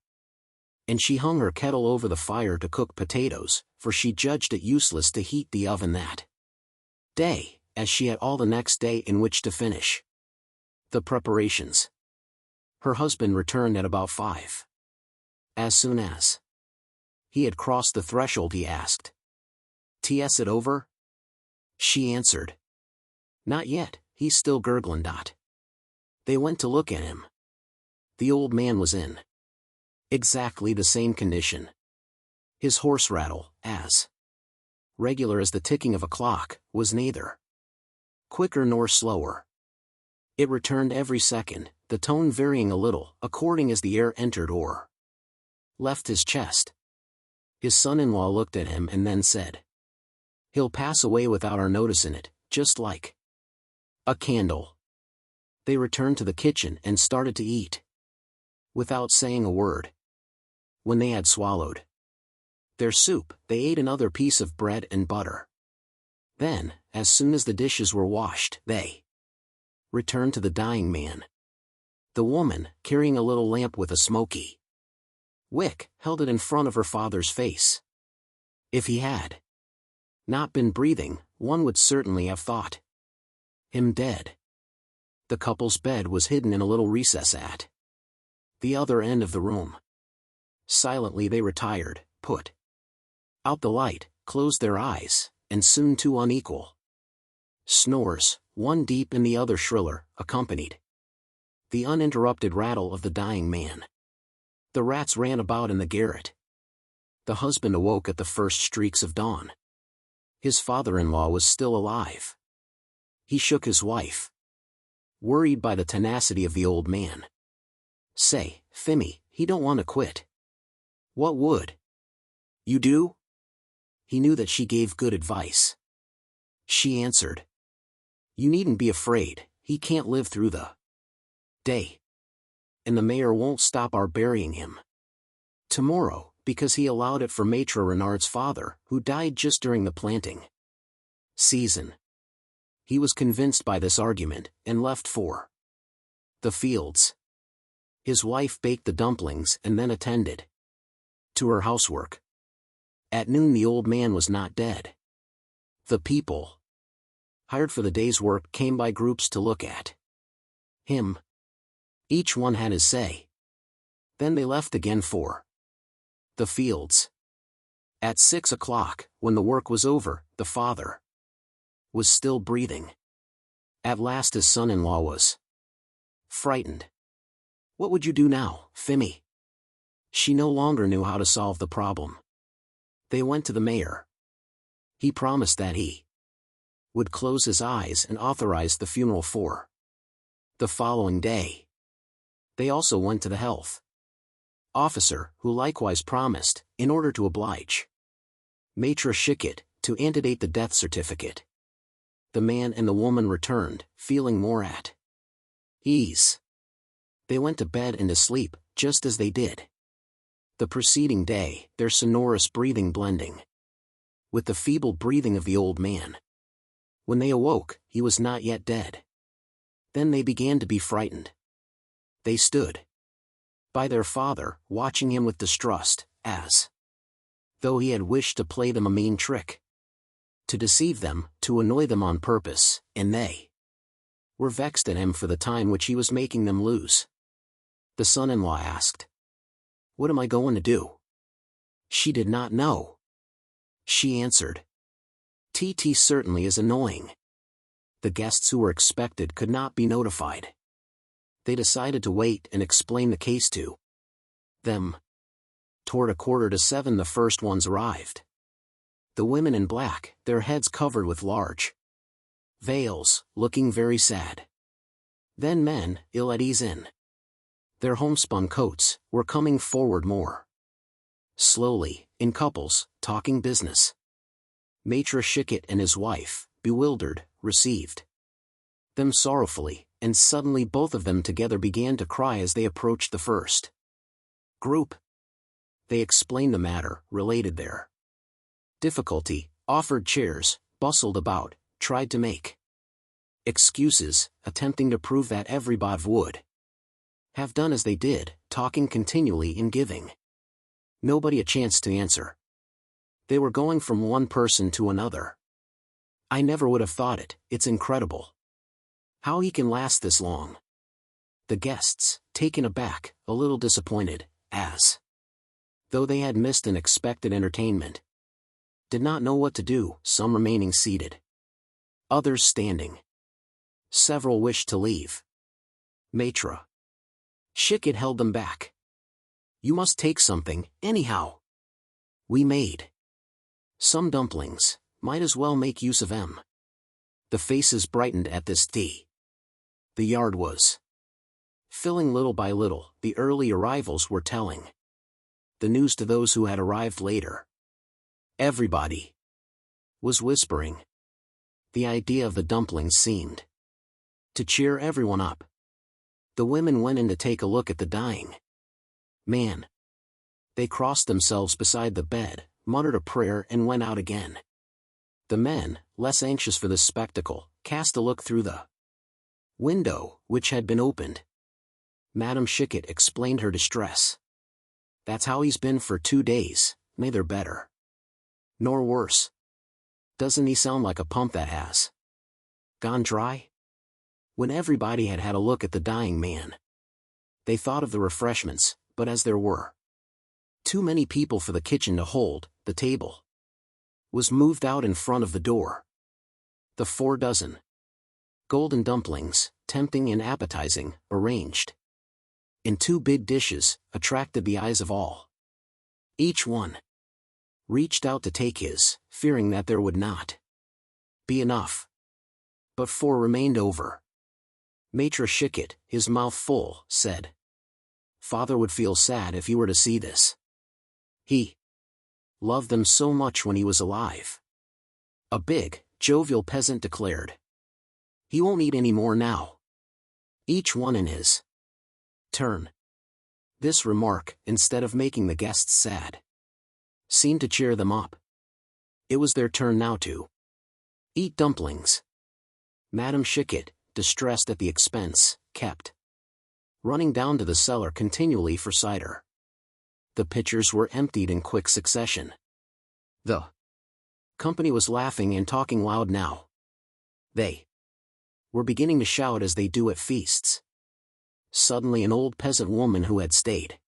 And she hung her kettle over the fire to cook potatoes, for she judged it useless to heat the oven that day, as she had all the next day in which to finish the preparations. Her husband returned at about 5. As soon as he had crossed the threshold he asked, "Ts it over?" She answered. "Not yet, he's still gurgling." They went to look at him. The old man was in exactly the same condition. His horse rattle, as regular as the ticking of a clock, was neither quicker nor slower. It returned every second, the tone varying a little, according as the air entered or left his chest. His son-in-law looked at him and then said, "He'll pass away without our noticing it, just like a candle." They returned to the kitchen and started to eat, without saying a word. When they had swallowed their soup, they ate another piece of bread and butter. Then, as soon as the dishes were washed, they returned to the dying man. The woman, carrying a little lamp with a smoky wick, held it in front of her father's face. If he had not been breathing, one would certainly have thought him dead. The couple's bed was hidden in a little recess at the other end of the room. Silently they retired, put out the light, closed their eyes, and soon two unequal snores, one deep and the other shriller, accompanied the uninterrupted rattle of the dying man. The rats ran about in the garret. The husband awoke at the first streaks of dawn. His father-in-law was still alive. He shook his wife, worried by the tenacity of the old man. "Say, Fimmy, he don't want to quit." "What would you do?" He knew that she gave good advice. She answered, "You needn't be afraid, he can't live through the day. And the mayor won't stop our burying him tomorrow, because he allowed it for Maitre Renard's father, who died just during the planting season." He was convinced by this argument, and left for the fields. His wife baked the dumplings and then attended to her housework. At noon the old man was not dead. The people hired for the day's work came by groups to look at him. Each one had his say. Then they left again for the fields. At 6 o'clock, when the work was over, the father was still breathing. At last his son-in-law was frightened. "What would you do now, Fimmy?" She no longer knew how to solve the problem. They went to the mayor. He promised that he would close his eyes and authorize the funeral for the following day. They also went to the health officer, who likewise promised, in order to oblige Maitre Schickett, to antedate the death certificate. The man and the woman returned, feeling more at ease. They went to bed and to sleep, just as they did the preceding day, their sonorous breathing blending with the feeble breathing of the old man. When they awoke, he was not yet dead. Then they began to be frightened. They stood by their father, watching him with distrust, as though he had wished to play them a mean trick. To deceive them, to annoy them on purpose, and they were vexed at him for the time which he was making them lose. The son-in-law asked, "What am I going to do?" She did not know. She answered, "TT certainly is annoying." The guests who were expected could not be notified. They decided to wait and explain the case to them. Toward 6:45 the first ones arrived. The women in black, their heads covered with large veils, looking very sad. Then men, ill at ease in their homespun coats, were coming forward more slowly, in couples, talking business. Maitre Chiquet and his wife, bewildered, received them sorrowfully, and suddenly both of them together began to cry as they approached the first group. They explained the matter, related their difficulty, offered chairs, bustled about, tried to make excuses, attempting to prove that everybody would have done as they did, talking continually and giving nobody a chance to answer. They were going from one person to another. "I never would have thought it, it's incredible. How he can last this long." The guests, taken aback, a little disappointed, as though they had missed an expected entertainment, did not know what to do, some remaining seated, others standing. Several wished to leave. Maitre Chiquet held them back. "You must take something, anyhow. We made some dumplings, might as well make use of 'em." The faces brightened at this tea. The yard was filling little by little. The early arrivals were telling the news to those who had arrived later. Everybody was whispering. The idea of the dumplings seemed to cheer everyone up. The women went in to take a look at the dying man. They crossed themselves beside the bed, muttered a prayer and went out again. The men, less anxious for this spectacle, cast a look through the window, which had been opened. Madame Chiquet explained her distress. "That's how he's been for 2 days, neither better nor worse. Doesn't he sound like a pump that has gone dry?" When everybody had had a look at the dying man, they thought of the refreshments, but as there were too many people for the kitchen to hold, the table was moved out in front of the door. The 4 dozen golden dumplings, tempting and appetizing, arranged in 2 big dishes, attracted the eyes of all. Each one reached out to take his, fearing that there would not be enough. But 4 remained over. Maitre Chiquet, his mouth full, said, "Father would feel sad if he were to see this. He loved them so much when he was alive." A big, jovial peasant declared, "He won't eat any more now." Each one in his turn. This remark, instead of making the guests sad, seemed to cheer them up. It was their turn now to eat dumplings. Madame Chiquet, distressed at the expense, kept running down to the cellar continually for cider. The pitchers were emptied in quick succession. The company was laughing and talking loud now. They were beginning to shout as they do at feasts. Suddenly an old peasant woman who had stayed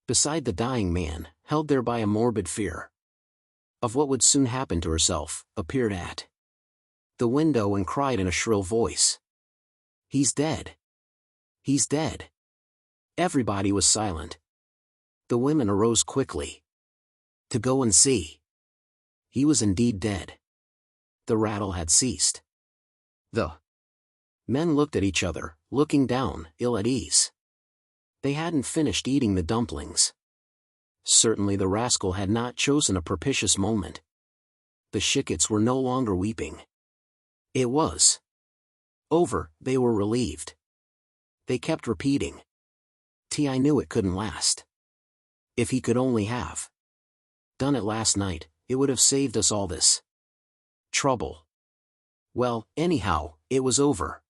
beside the dying man, held there by a morbid fear of what would soon happen to herself, appeared at the window and cried in a shrill voice, "He's dead! He's dead!" Everybody was silent. The women arose quickly to go and see. He was indeed dead. The rattle had ceased. The men looked at each other, looking down, ill at ease. They hadn't finished eating the dumplings. Certainly the rascal had not chosen a propitious moment. The Chiquets were no longer weeping. It was over. They were relieved. They kept repeating, "I knew it couldn't last. If he could only have done it last night, it would have saved us all this trouble." Well, anyhow, it was over.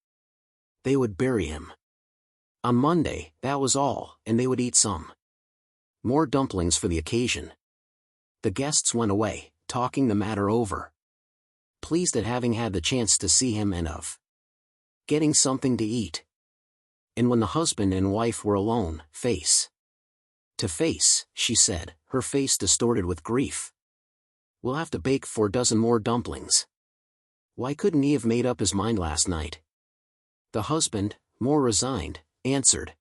They would bury him. On Monday, that was all, and they would eat some more dumplings for the occasion. The guests went away, talking the matter over, pleased at having had the chance to see him and of getting something to eat. And when the husband and wife were alone, face to face, she said, her face distorted with grief, "We'll have to bake 4 dozen more dumplings. Why couldn't he have made up his mind last night?" The husband, more resigned, answered,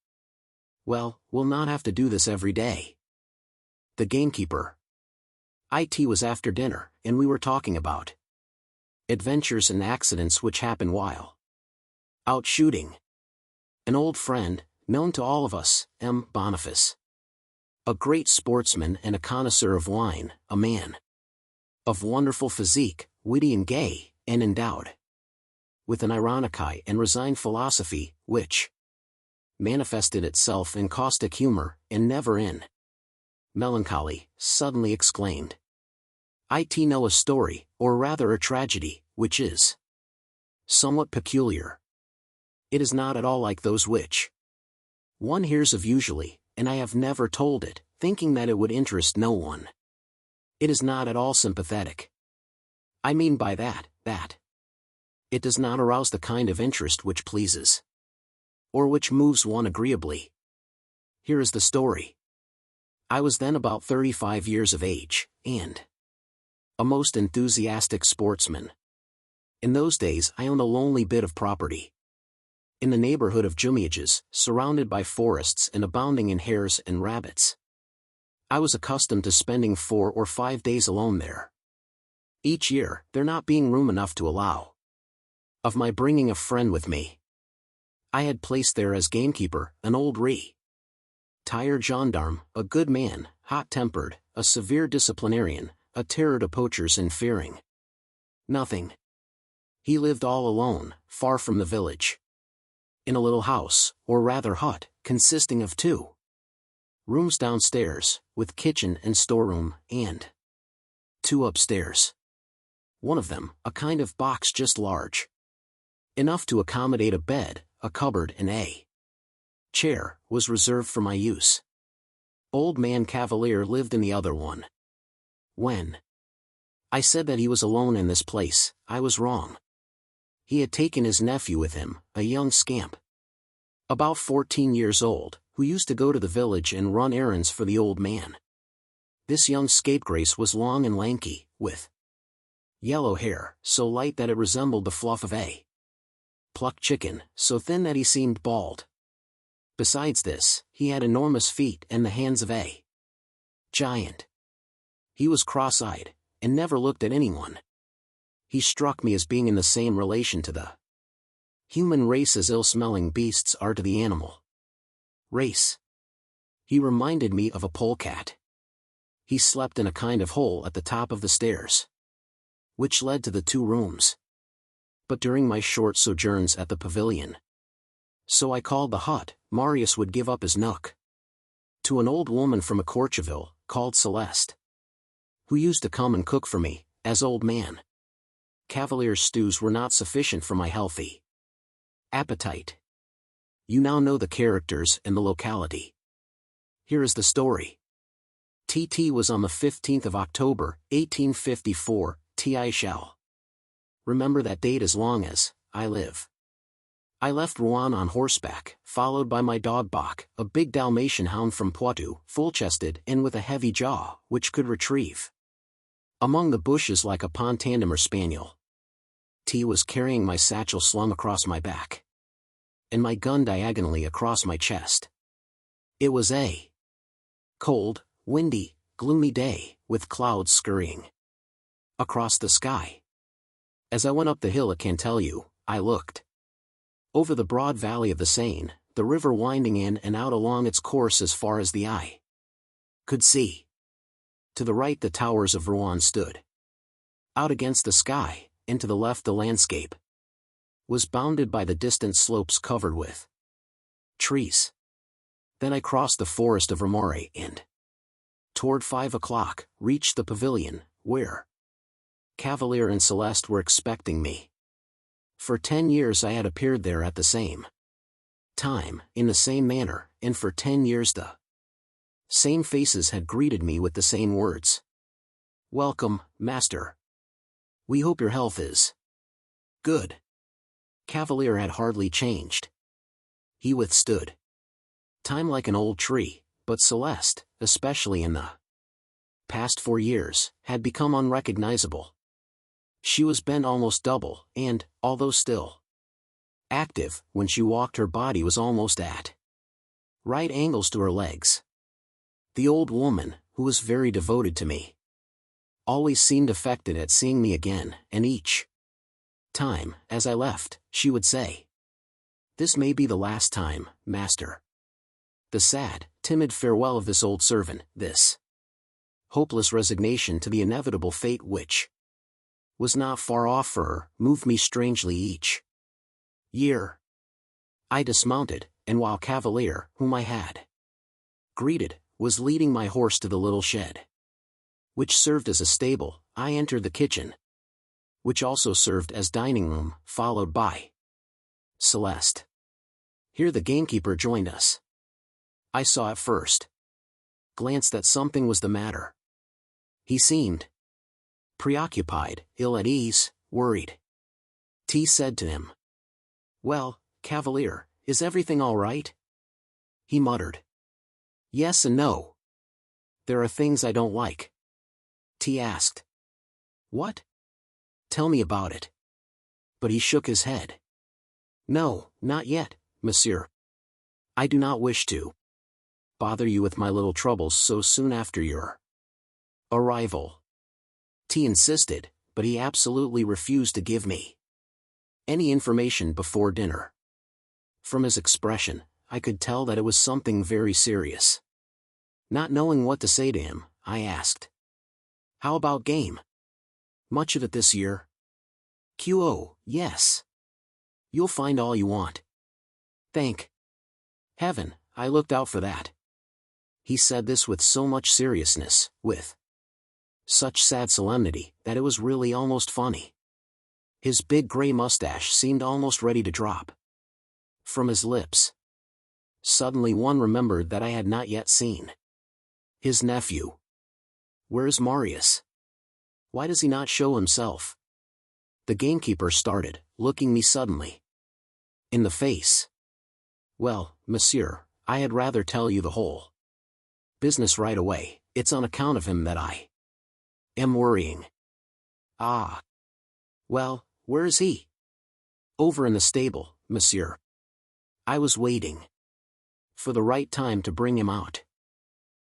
"Well, we'll not have to do this every day." The gamekeeper. It was after dinner, and we were talking about adventures and accidents which happen while out shooting. An old friend, known to all of us, M. Boniface, a great sportsman and a connoisseur of wine, a man of wonderful physique, witty and gay, and endowed with an ironic and resigned philosophy, which manifested itself in caustic humor, and never in melancholy, suddenly exclaimed, "I know a story, or rather a tragedy, which is somewhat peculiar. It is not at all like those which one hears of usually, and I have never told it, thinking that it would interest no one. It is not at all sympathetic. I mean by that it does not arouse the kind of interest which pleases, or which moves one agreeably. Here is the story. I was then about 35 years of age, and a most enthusiastic sportsman. In those days I owned a lonely bit of property in the neighborhood of Jumiages, surrounded by forests and abounding in hares and rabbits. I was accustomed to spending 4 or 5 days alone there each year, there not being room enough to allow of my bringing a friend with me. I had placed there as gamekeeper an old tired gendarme, a good man, hot-tempered, a severe disciplinarian, a terror to poachers and fearing nothing. He lived all alone, far from the village, in a little house, or rather hut, consisting of 2 rooms downstairs, with kitchen and storeroom, and 2 upstairs. One of them, a kind of box just large enough to accommodate a bed, a cupboard and a chair, was reserved for my use. Old man Cavalier lived in the other one. When I said that he was alone in this place, I was wrong. He had taken his nephew with him, a young scamp, about 14 years old, who used to go to the village and run errands for the old man. This young scapegrace was long and lanky, with yellow hair, so light that it resembled the fluff of a plucked chicken, so thin that he seemed bald. Besides this, he had enormous feet and the hands of a giant. He was cross-eyed, and never looked at anyone. He struck me as being in the same relation to the human race as ill-smelling beasts are to the animal race. He reminded me of a polecat. He slept in a kind of hole at the top of the stairs, which led to the 2 rooms. But during my short sojourns at the pavilion, so I called the hut, Marius would give up his nook to an old woman from a Courcheville, called Celeste, who used to come and cook for me, as old man Cavalier's stews were not sufficient for my healthy appetite. You now know the characters and the locality. Here is the story. TT was on the 15th of October, 1854, I shall remember that date as long as I live. I left Rouen on horseback, followed by my dog Bach, a big Dalmatian hound from Poitou, full-chested and with a heavy jaw, which could retrieve among the bushes like a Pontandem spaniel. T was carrying my satchel slung across my back, and my gun diagonally across my chest. It was a cold, windy, gloomy day, with clouds scurrying across the sky. As I went up the hill at Canteleu, I looked over the broad valley of the Seine, the river winding in and out along its course as far as the eye could see. To the right the towers of Rouen stood out against the sky, and to the left the landscape was bounded by the distant slopes covered with trees. Then I crossed the forest of Remore and, toward 5 o'clock, reached the pavilion, where Cavalier and Celeste were expecting me. For 10 years I had appeared there at the same time, in the same manner, and for 10 years the same faces had greeted me with the same words. "Welcome, master. We hope your health is good." Cavalier had hardly changed. He withstood time like an old tree, but Celeste, especially in the past 4 years, had become unrecognizable. She was bent almost double, and, although still active, when she walked her body was almost at right angles to her legs. The old woman, who was very devoted to me, always seemed affected at seeing me again, and each time, as I left, she would say, "This may be the last time, master." The sad, timid farewell of this old servant, this hopeless resignation to the inevitable fate which was not far off for her, moved me strangely each year. I dismounted, and while Cavalier, whom I had greeted, was leading my horse to the little shed which served as a stable, I entered the kitchen, which also served as dining room, followed by Celeste. Here the gamekeeper joined us. I saw at first glance that something was the matter. He seemed preoccupied, ill at ease, worried. T said to him, "Well, Cavalier, is everything all right?" He muttered, "Yes and no. There are things I don't like." T asked, "What? Tell me about it." But he shook his head. "No, not yet, monsieur. I do not wish to bother you with my little troubles so soon after your arrival." T insisted, but he absolutely refused to give me any information before dinner. From his expression, I could tell that it was something very serious. Not knowing what to say to him, I asked, "How about game? Much of it this year?" "QO, yes. You'll find all you want." "Thank heaven, I looked out for that." He said this with so much seriousness, with such sad solemnity, that it was really almost funny. His big gray mustache seemed almost ready to drop from his lips. Suddenly one remembered that I had not yet seen his nephew. "Where's Marius? Why does he not show himself?" The gamekeeper started, looking me suddenly in the face. "Well, monsieur, I had rather tell you the whole business right away. It's on account of him that I am worrying." "Ah. Well, where is he?" "Over in the stable, monsieur. I was waiting for the right time to bring him out."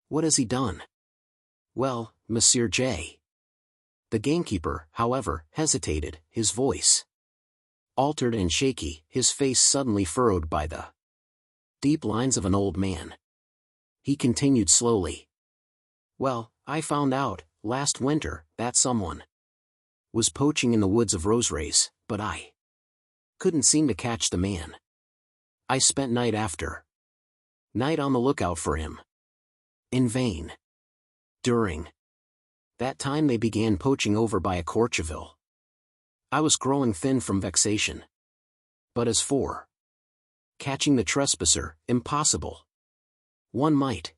"What has he done?" "Well, Monsieur J." The gamekeeper, however, hesitated, his voice altered and shaky, his face suddenly furrowed by the deep lines of an old man. He continued slowly, "Well, I found out, last winter, that someone was poaching in the woods of Rosaries, but I couldn't seem to catch the man. I spent night after night on the lookout for him. In vain. During that time they began poaching over by a Courcheville. I was growing thin from vexation. But as for catching the trespasser, impossible. One might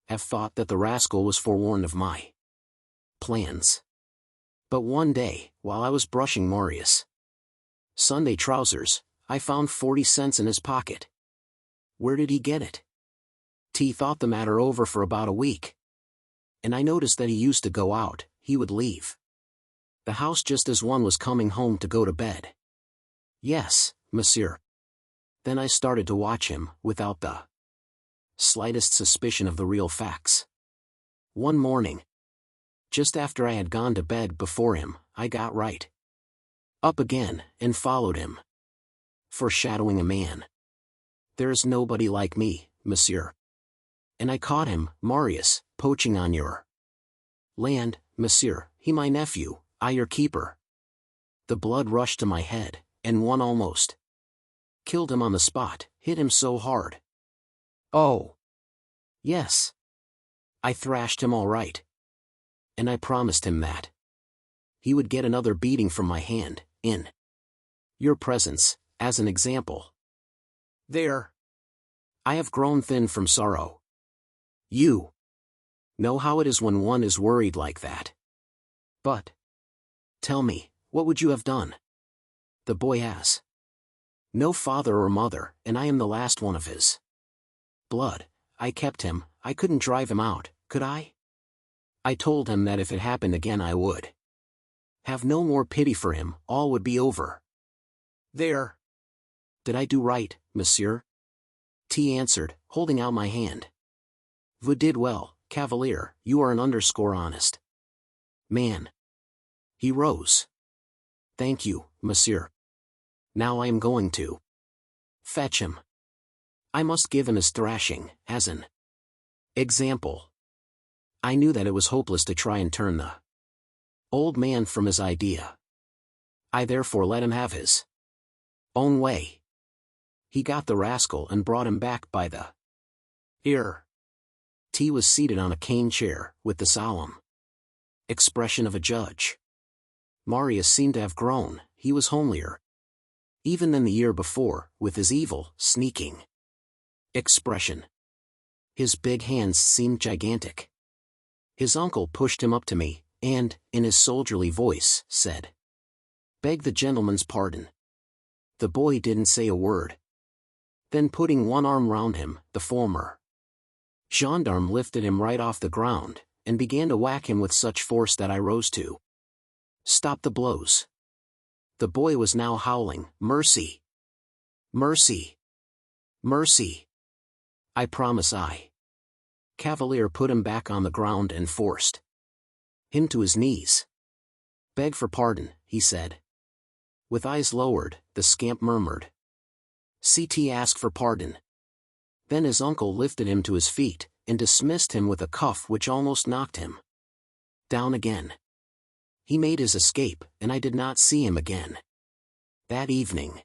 have thought that the rascal was forewarned of my plans. But one day, while I was brushing Marius' Sunday trousers, I found 40 cents in his pocket. Where did he get it?" T thought the matter over for about a week. "And I noticed that he used to go out, he would leave the house just as one was coming home to go to bed." "Yes, monsieur." Then I started to watch him, without the slightest suspicion of the real facts. One morning, just after I had gone to bed before him, I got right up again, and followed him. Foreshadowing a man. There is nobody like me, monsieur. And I caught him, Marius, poaching on your land, monsieur, he my nephew, I your keeper. The blood rushed to my head, and one almost killed him on the spot, hit him so hard. Oh. Yes. I thrashed him all right. And I promised him that he would get another beating from my hand, in Your presence, as an example. There. I have grown thin from sorrow. You know how it is when one is worried like that. But tell me, what would you have done? The boy has no father or mother, and I am the last one of his blood. I kept him. I couldn't drive him out, could I? I told him that if it happened again I would have no more pity for him, all would be over. There. Did I do right, monsieur? T answered, holding out my hand. Vous did well, cavalier, you are an honest man. He rose. Thank you, monsieur. Now I am going to fetch him. I must give him his thrashing, as an example. I knew that it was hopeless to try and turn the old man from his idea. I therefore let him have his own way. He got the rascal and brought him back by the ear. T was seated on a cane chair, with the solemn expression of a judge. Marius seemed to have grown. He was homelier even than the year before, with his evil, sneaking expression. His big hands seemed gigantic. His uncle pushed him up to me, and, in his soldierly voice, said, "Beg the gentleman's pardon." The boy didn't say a word. Then putting one arm round him, the former gendarme lifted him right off the ground, and began to whack him with such force that I rose to stop the blows. The boy was now howling, "Mercy! Mercy! Mercy! I promise I." Cavalier put him back on the ground and forced him to his knees. "Beg for pardon," he said. With eyes lowered, the scamp murmured, "CT ask for pardon." Then his uncle lifted him to his feet, and dismissed him with a cuff which almost knocked him down again. He made his escape, and I did not see him again. That evening,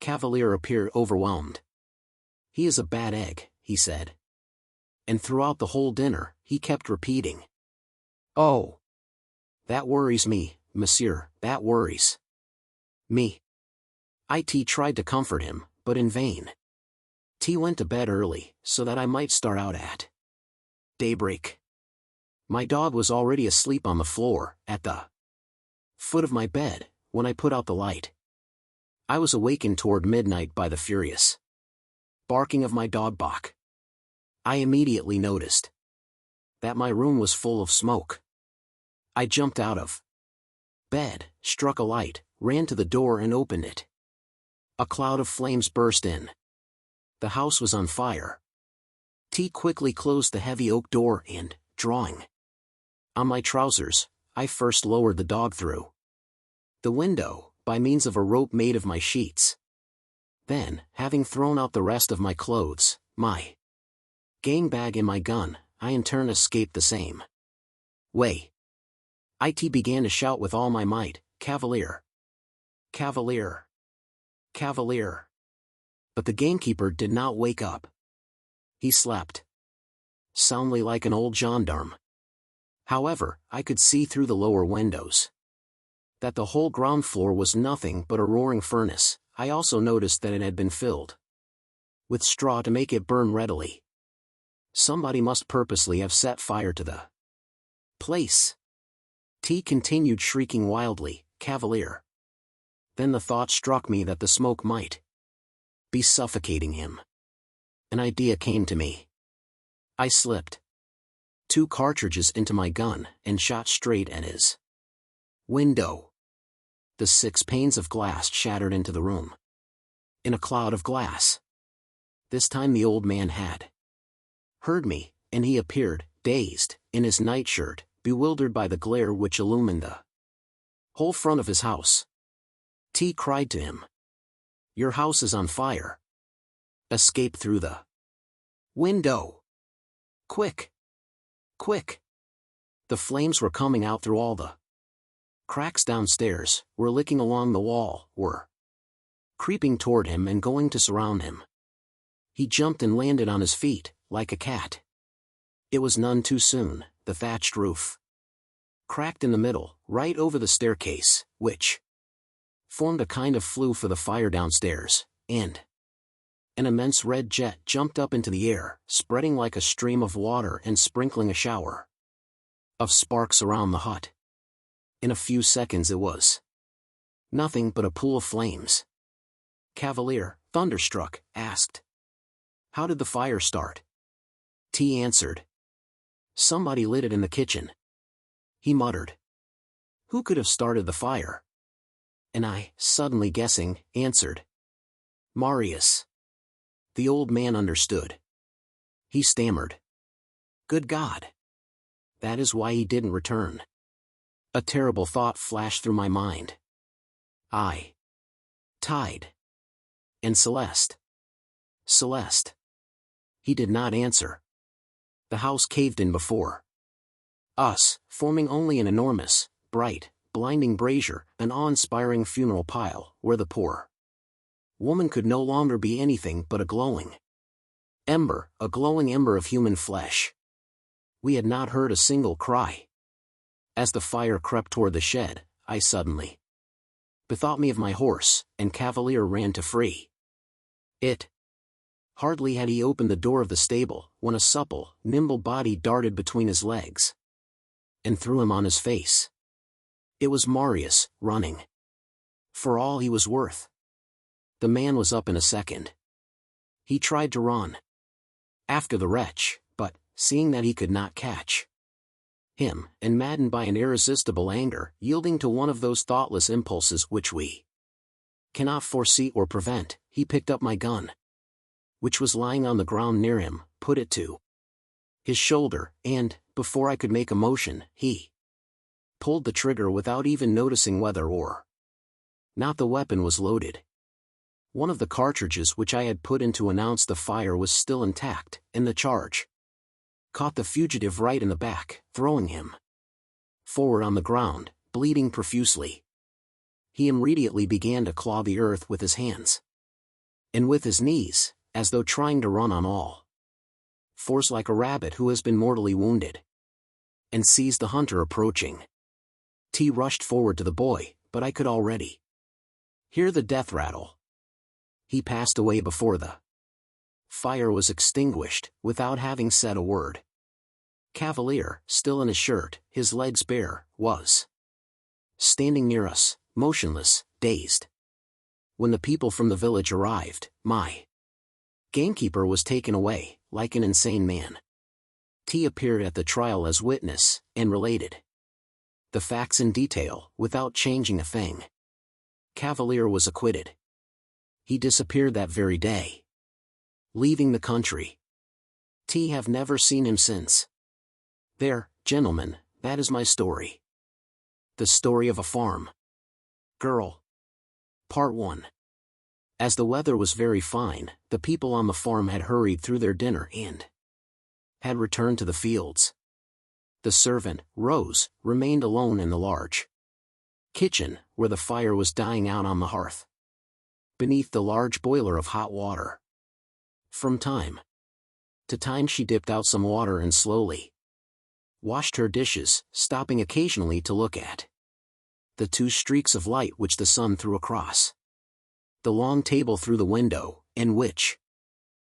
Cavalier appeared overwhelmed. "He is a bad egg," he said. And throughout the whole dinner, he kept repeating, "Oh, that worries me, monsieur, that worries me." It tried to comfort him, but in vain. T went to bed early, so that I might start out at daybreak. My dog was already asleep on the floor, at the foot of my bed, when I put out the light. I was awakened toward midnight by the furious barking of my dog Bach. I immediately noticed that my room was full of smoke. I jumped out of bed, struck a light, ran to the door and opened it. A cloud of flames burst in. The house was on fire. T quickly closed the heavy oak door and, drawing on my trousers, I first lowered the dog through the window, by means of a rope made of my sheets. Then, having thrown out the rest of my clothes, my game bag and my gun, I in turn escaped the same way. It began to shout with all my might, "Cavalier! Cavalier! Cavalier!" But the gamekeeper did not wake up. He slept soundly like an old gendarme. However, I could see through the lower windows that the whole ground floor was nothing but a roaring furnace. I also noticed that it had been filled with straw to make it burn readily. Somebody must purposely have set fire to the place. T continued shrieking wildly, "Cavalier!" Then the thought struck me that the smoke might be suffocating him. An idea came to me. I slipped 2 cartridges into my gun, and shot straight at his window. The 6 panes of glass shattered into the room in a cloud of glass. This time the old man had heard me, and he appeared, dazed, in his nightshirt, bewildered by the glare which illumined the whole front of his house. T cried to him, "Your house is on fire. Escape through the window. Quick! Quick!" The flames were coming out through all the cracks downstairs, were licking along the wall, were creeping toward him and going to surround him. He jumped and landed on his feet, like a cat. It was none too soon. The thatched roof cracked in the middle, right over the staircase, which formed a kind of flue for the fire downstairs, and an immense red jet jumped up into the air, spreading like a stream of water and sprinkling a shower of sparks around the hut. In a few seconds it was nothing but a pool of flames. Cavalier, thunderstruck, asked, "How did the fire start?" T answered, "Somebody lit it in the kitchen." He muttered, "Who could have started the fire?" And I, suddenly guessing, answered, "Marius." The old man understood. He stammered, "Good God! That is why he didn't return." A terrible thought flashed through my mind. Tide. And Celeste. Celeste. He did not answer. The house caved in before us, forming only an enormous, bright, blinding brazier, an awe-inspiring funeral pile, where the poor woman could no longer be anything but a glowing ember of human flesh. We had not heard a single cry. As the fire crept toward the shed, I suddenly bethought me of my horse, and Cavalier ran to free it. Hardly had he opened the door of the stable, when a supple, nimble body darted between his legs and threw him on his face. It was Marius, running for all he was worth. The man was up in a second. He tried to run after the wretch, but, seeing that he could not catch him, and maddened by an irresistible anger, yielding to one of those thoughtless impulses which we cannot foresee or prevent, he picked up my gun, which was lying on the ground near him, put it to his shoulder, and, before I could make a motion, he pulled the trigger without even noticing whether or not the weapon was loaded. One of the cartridges which I had put in to announce the fire was still intact, and the charge caught the fugitive right in the back, throwing him forward on the ground, bleeding profusely. He immediately began to claw the earth with his hands and with his knees, as though trying to run on all fours like a rabbit who has been mortally wounded, and seized the hunter approaching. T rushed forward to the boy, but I could already hear the death rattle. He passed away before the fire was extinguished, without having said a word. Cavalier, still in his shirt, his legs bare, was standing near us, motionless, dazed. When the people from the village arrived, my gamekeeper was taken away, like an insane man. T appeared at the trial as witness, and related the facts in detail, without changing a thing. Cavalier was acquitted. He disappeared that very day, leaving the country. T have never seen him since. There, gentlemen, that is my story. The story of a farm girl. Part 1. As the weather was very fine, the people on the farm had hurried through their dinner and had returned to the fields. The servant, Rose, remained alone in the large kitchen, where the fire was dying out on the hearth, beneath the large boiler of hot water. From time to time she dipped out some water and slowly washed her dishes, stopping occasionally to look at the two streaks of light which the sun threw across the long table through the window, and which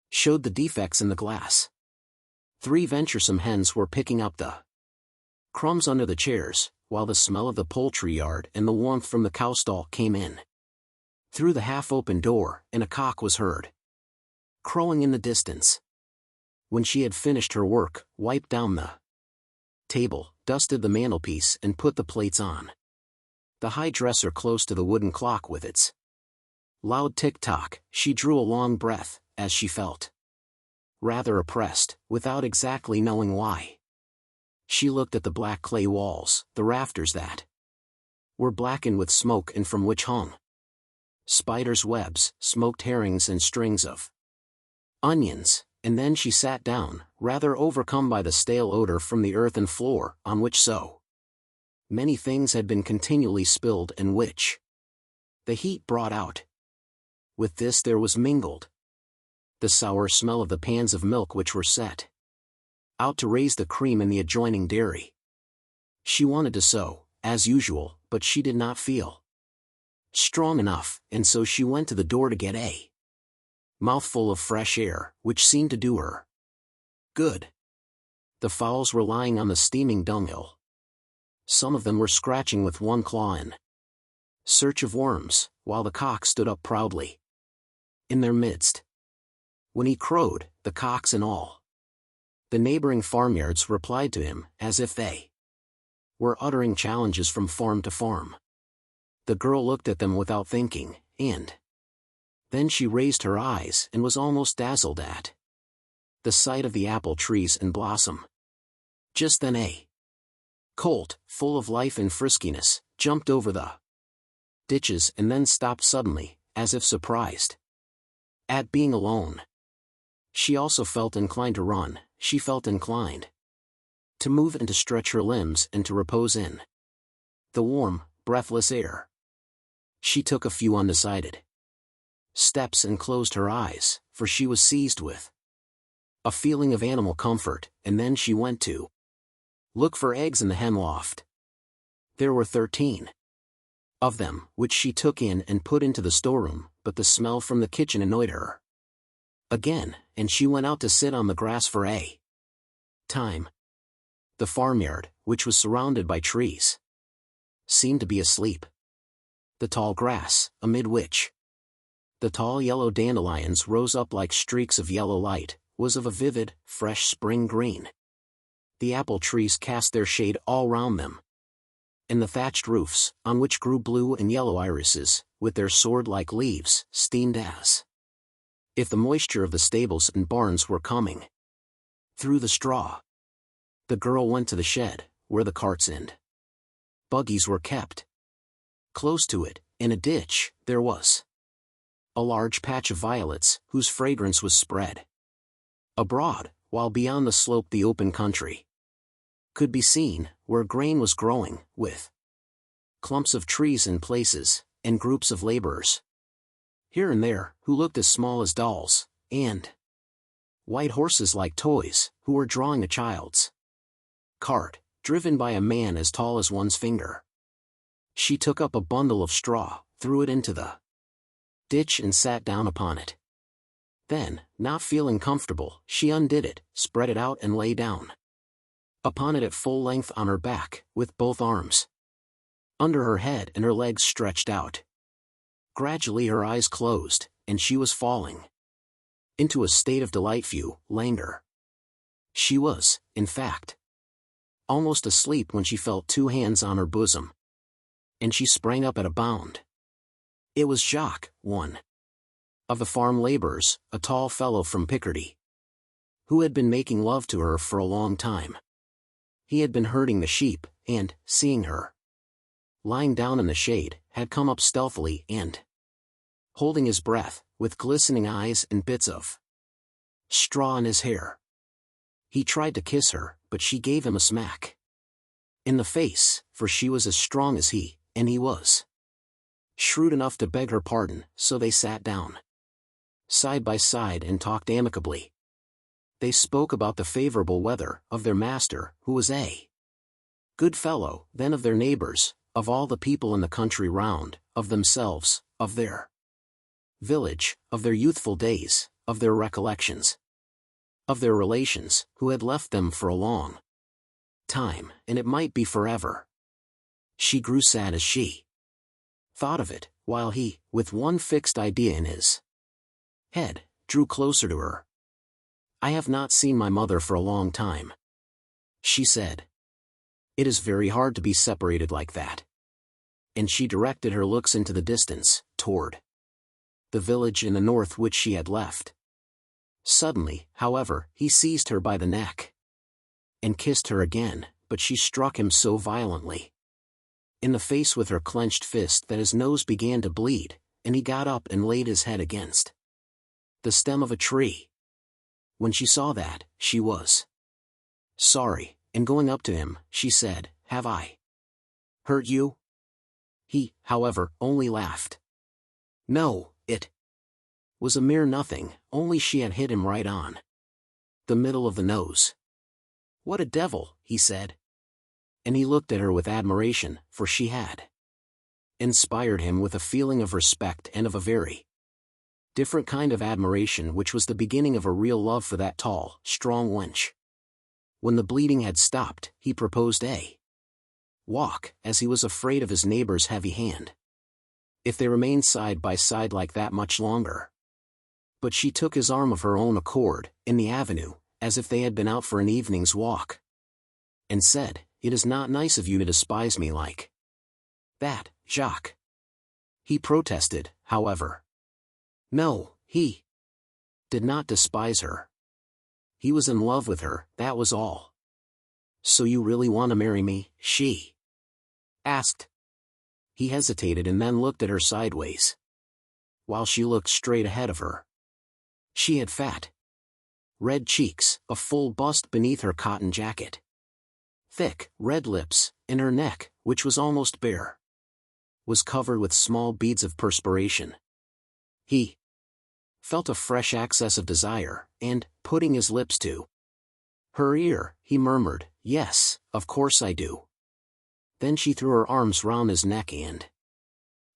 showed the defects in the glass. 3 venturesome hens were picking up the crumbs under the chairs, while the smell of the poultry yard and the warmth from the cow stall came in through the half-open door, and a cock was heard crowing in the distance. When she had finished her work, wiped down the table, dusted the mantelpiece, and put the plates on the high dresser close to the wooden clock with its loud tick-tock, she drew a long breath, as she felt rather oppressed, without exactly knowing why. She looked at the black clay walls, the rafters that were blackened with smoke and from which hung spiders' webs, smoked herrings and strings of onions, and then she sat down, rather overcome by the stale odor from the earthen floor, on which so many things had been continually spilled and which the heat brought out. With this there was mingled the sour smell of the pans of milk which were set out to raise the cream in the adjoining dairy. She wanted to sew, as usual, but she did not feel Strong enough, and so she went to the door to get a mouthful of fresh air, which seemed to do her good. The fowls were lying on the steaming dunghill. Some of them were scratching with one claw in search of worms, while the cock stood up proudly in their midst. When he crowed, the cocks and all the neighboring farmyards replied to him, as if they were uttering challenges from farm to farm. The girl looked at them without thinking, and then she raised her eyes and was almost dazzled at the sight of the apple trees in blossom. Just then a colt, full of life and friskiness, jumped over the ditches and then stopped suddenly, as if surprised at being alone. She also felt inclined to run. She felt inclined to move and to stretch her limbs and to repose in the warm, breathless air. She took a few undecided steps and closed her eyes, for she was seized with a feeling of animal comfort, and then she went to look for eggs in the hen loft. There were 13 of them, which she took in and put into the storeroom, but the smell from the kitchen annoyed her again, and she went out to sit on the grass for a time. The farmyard, which was surrounded by trees, seemed to be asleep. The tall grass, amid which the tall yellow dandelions rose up like streaks of yellow light, was of a vivid, fresh spring green. The apple trees cast their shade all round them, and the thatched roofs, on which grew blue and yellow irises, with their sword-like leaves, steamed as if the moisture of the stables and barns were coming through the straw. The girl went to the shed, where the carts and buggies were kept. Close to it, in a ditch, there was a large patch of violets, whose fragrance was spread abroad, while beyond the slope the open country could be seen, where grain was growing, with clumps of trees in places, and groups of laborers here and there, who looked as small as dolls, and white horses like toys, who were drawing a child's cart, driven by a man as tall as one's finger. She took up a bundle of straw, threw it into the ditch and sat down upon it. Then, not feeling comfortable, she undid it, spread it out and lay down upon it at full length on her back, with both arms under her head and her legs stretched out. Gradually her eyes closed, and she was falling into a state of delightful languor. She was, in fact, almost asleep when she felt 2 hands on her bosom, and she sprang up at a bound. It was Jacques, one of the farm laborers, a tall fellow from Picardy, who had been making love to her for a long time. He had been herding the sheep, and, seeing her lying down in the shade, had come up stealthily and, holding his breath, with glistening eyes and bits of straw in his hair, he tried to kiss her, but she gave him a smack in the face, for she was as strong as he, and he was shrewd enough to beg her pardon, so they sat down side by side and talked amicably. They spoke about the favorable weather, of their master, who was a good fellow, then of their neighbors, of all the people in the country round, of themselves, of their village, of their youthful days, of their recollections, of their relations, who had left them for a long time, and it might be forever. She grew sad as she thought of it, while he, with one fixed idea in his head, drew closer to her. "I have not seen my mother for a long time," she said. "It is very hard to be separated like that." And she directed her looks into the distance, toward the village in the north which she had left. Suddenly, however, he seized her by the neck and kissed her again, but she struck him so violently in the face with her clenched fist that his nose began to bleed, and he got up and laid his head against the stem of a tree. When she saw that, she was sorry, and going up to him, she said, "Have I hurt you?" He, however, only laughed. No, it was a mere nothing, only she had hit him right on the middle of the nose. "What a devil," he said. And he looked at her with admiration, for she had inspired him with a feeling of respect and of a very different kind of admiration, which was the beginning of a real love for that tall, strong wench. When the bleeding had stopped, he proposed a walk, as he was afraid of his neighbor's heavy hand if they remained side by side like that much longer. But she took his arm of her own accord, in the avenue, as if they had been out for an evening's walk, and said, "It is not nice of you to despise me like that, Jacques." He protested, however. No, he did not despise her. He was in love with her, that was all. "So you really want to marry me?" she asked. He hesitated and then looked at her sideways, while she looked straight ahead of her. She had fat, red cheeks, a full bust beneath her cotton jacket, thick, red lips, and her neck, which was almost bare, was covered with small beads of perspiration. He felt a fresh access of desire, and, putting his lips to her ear, he murmured, "Yes, of course I do." Then she threw her arms round his neck and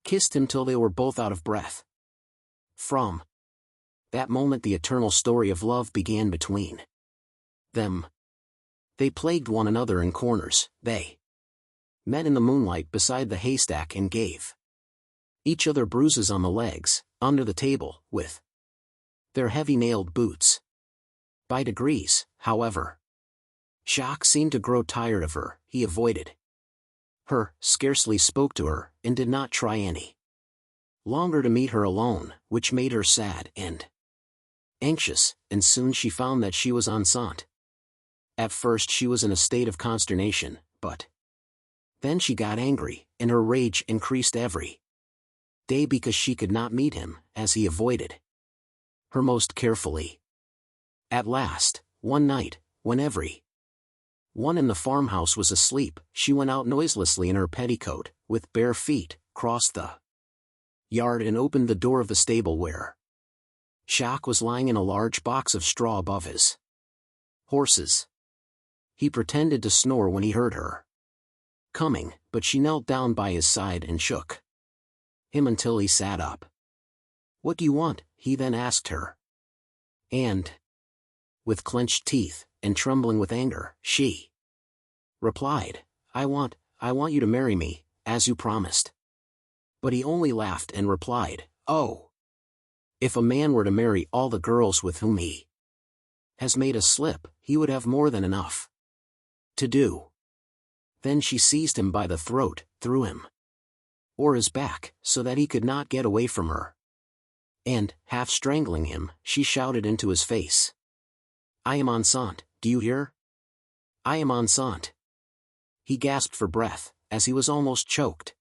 kissed him till they were both out of breath. From that moment the eternal story of love began between them. They plagued one another in corners, they met in the moonlight beside the haystack and gave each other bruises on the legs, under the table, with their heavy-nailed boots. By degrees, however, Jacques seemed to grow tired of her. He avoided her, scarcely spoke to her, and did not try any longer to meet her alone, which made her sad and anxious, and soon she found that she was enceinte. At first she was in a state of consternation, but then she got angry, and her rage increased every day because she could not meet him, as he avoided her most carefully. At last, one night, when every one in the farmhouse was asleep, she went out noiselessly in her petticoat, with bare feet, crossed the yard and opened the door of the stable where Jacques was lying in a large box of straw above his horses. He pretended to snore when he heard her coming, but she knelt down by his side and shook him until he sat up. "What do you want?" he then asked her. And, with clenched teeth, and trembling with anger, she replied, I want you to marry me, as you promised." But he only laughed and replied, "Oh, if a man were to marry all the girls with whom he has made a slip, he would have more than enough to do." Then she seized him by the throat, threw him o'er his back, so that he could not get away from her, and, half strangling him, she shouted into his face, "I am enceinte, do you hear? I am enceinte." He gasped for breath, as he was almost choked.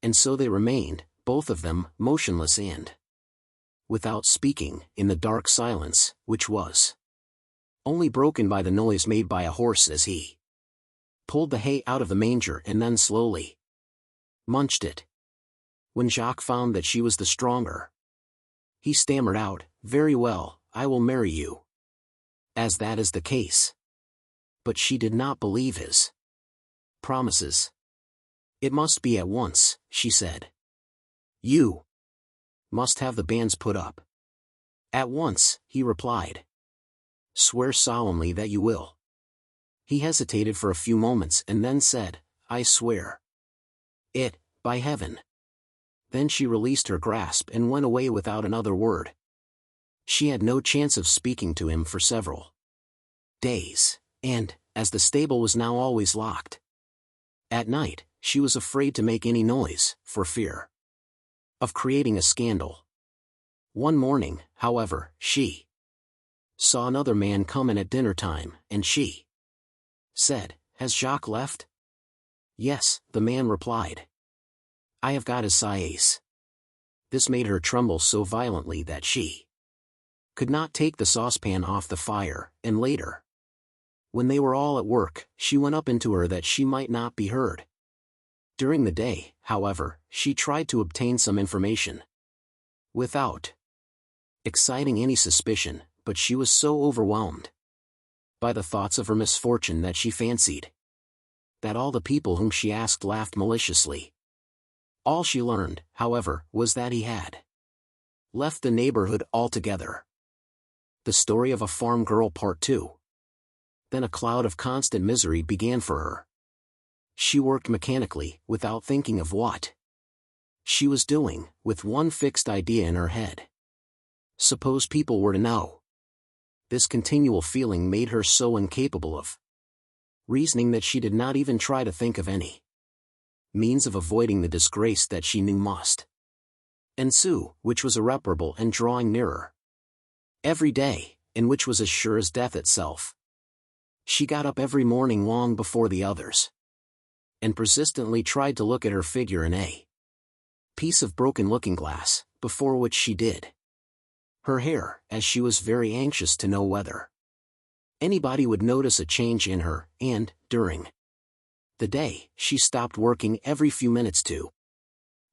And so they remained, both of them, motionless and without speaking, in the dark silence, which was only broken by the noise made by a horse as he pulled the hay out of the manger and then slowly munched it. When Jacques found that she was the stronger, he stammered out, "Very well, I will marry you, as that is the case." But she did not believe his promises. "It must be at once," she said. "You must have the banns put up." "At once," he replied. "Swear solemnly that you will." He hesitated for a few moments and then said, "I swear it, by heaven." Then she released her grasp and went away without another word. She had no chance of speaking to him for several days, and, as the stable was now always locked at night, she was afraid to make any noise, for fear of creating a scandal. One morning, however, she saw another man come in at dinner time, and she said, "Has Jacques left?" "Yes," the man replied. "I have got his sais." This made her tremble so violently that she could not take the saucepan off the fire, and later, when they were all at work, she went up into her that she might not be heard. During the day, however, she tried to obtain some information, without exciting any suspicion, but she was so overwhelmed by the thoughts of her misfortune that she fancied that all the people whom she asked laughed maliciously. All she learned, however, was that he had left the neighborhood altogether. The Story of a Farm Girl Part 2. Then a cloud of constant misery began for her. She worked mechanically, without thinking of what she was doing, with one fixed idea in her head. Suppose people were to know. This continual feeling made her so incapable of reasoning that she did not even try to think of any means of avoiding the disgrace that she knew must ensue, which was irreparable and drawing nearer every day, and which was as sure as death itself. She got up every morning long before the others, and persistently tried to look at her figure in a piece of broken looking-glass, before which she did her hair, as she was very anxious to know whether anybody would notice a change in her, and, during the day, she stopped working every few minutes to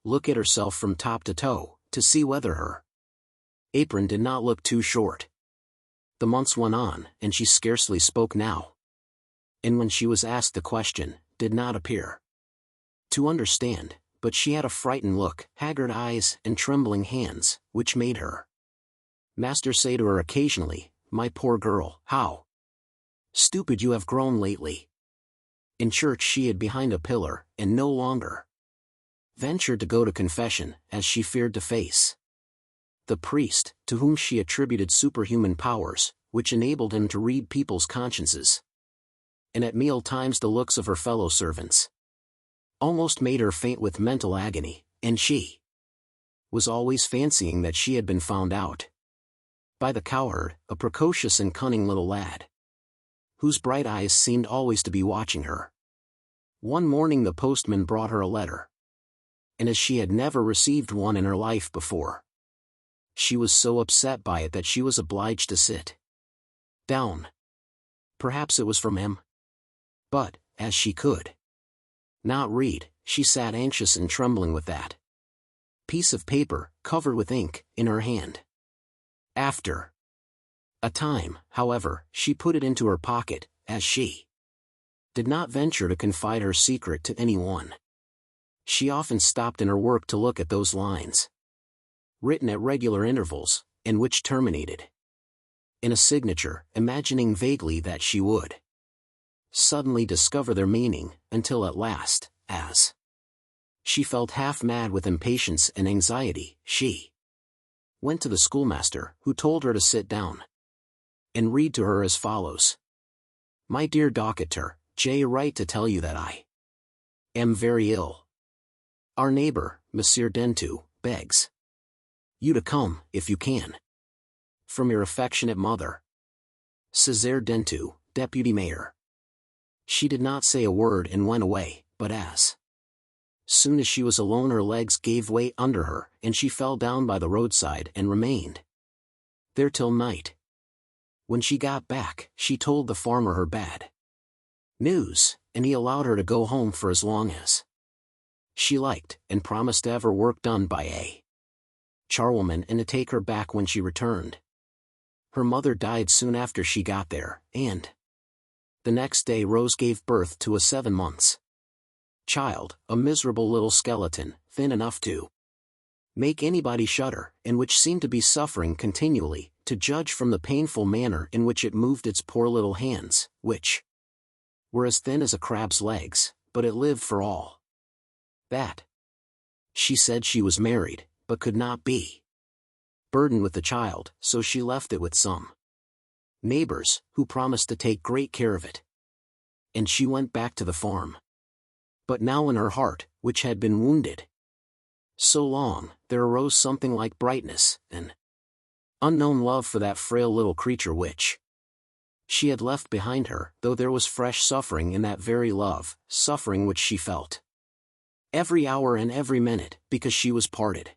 look at herself from top to toe, to see whether her apron did not look too short. The months went on, and she scarcely spoke now, and when she was asked the question, did not appear to understand, but she had a frightened look, haggard eyes, and trembling hands, which made her master say to her occasionally, "My poor girl, how stupid you have grown lately." In church she hid behind a pillar, and no longer ventured to go to confession, as she feared to face the priest, to whom she attributed superhuman powers, which enabled him to read people's consciences. And at meal times the looks of her fellow servants almost made her faint with mental agony, and she was always fancying that she had been found out by the cowherd, a precocious and cunning little lad, whose bright eyes seemed always to be watching her. One morning the postman brought her a letter, and as she had never received one in her life before, she was so upset by it that she was obliged to sit down. Perhaps it was from him. But, as she could not read, she sat anxious and trembling with that piece of paper, covered with ink, in her hand. After a time, however, she put it into her pocket, as she did not venture to confide her secret to anyone. She often stopped in her work to look at those lines, written at regular intervals, and which terminated in a signature, imagining vaguely that she would suddenly discover their meaning, until at last, as she felt half mad with impatience and anxiety, she went to the schoolmaster, who told her to sit down and read to her as follows. "My dear Doctor, J. write to tell you that I am very ill. Our neighbor, Monsieur Dentu, begs you to come, if you can. From your affectionate mother, César Dentu, Deputy Mayor." She did not say a word and went away, but as soon as she was alone her legs gave way under her, and she fell down by the roadside and remained there till night. When she got back, she told the farmer her bad news, and he allowed her to go home for as long as she liked, and promised to have her work done by a charwoman and to take her back when she returned. Her mother died soon after she got there, and the next day Rose gave birth to a 7 months child, a miserable little skeleton, thin enough to make anybody shudder, and which seemed to be suffering continually, to judge from the painful manner in which it moved its poor little hands, which were as thin as a crab's legs, but it lived for all that. She said she was married, but could not be burdened with the child, so she left it with some neighbors, who promised to take great care of it. And she went back to the farm. But now in her heart, which had been wounded so long, there arose something like brightness, an unknown love for that frail little creature which she had left behind her, though there was fresh suffering in that very love, suffering which she felt every hour and every minute, because she was parted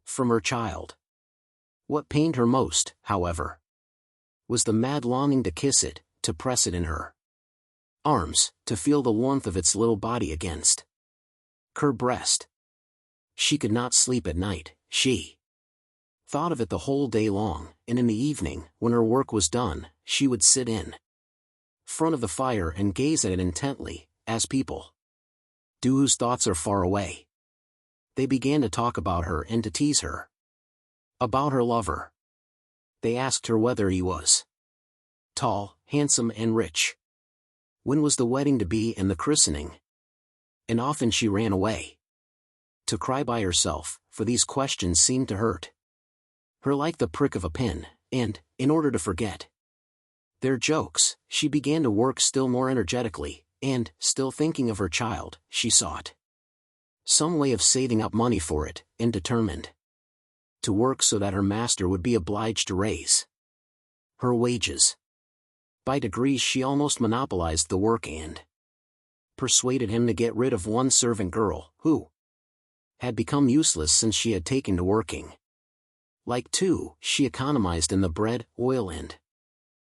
from her child. What pained her most, however, was the mad longing to kiss it, to press it in her arms, to feel the warmth of its little body against her breast. She could not sleep at night, she thought of it the whole day long, and in the evening, when her work was done, she would sit in front of the fire and gaze at it intently, as people do whose thoughts are far away. They began to talk about her and to tease her. About her lover. They asked her whether he was tall, handsome and rich. When was the wedding to be and the christening? And often she ran away to cry by herself, for these questions seemed to hurt her like the prick of a pin, and, in order to forget their jokes, she began to work still more energetically, and, still thinking of her child, she sought some way of saving up money for it, and determined to work so that her master would be obliged to raise her wages. By degrees she almost monopolized the work and persuaded him to get rid of one servant girl, who had become useless since she had taken to working. Like two, she economized in the bread, oil and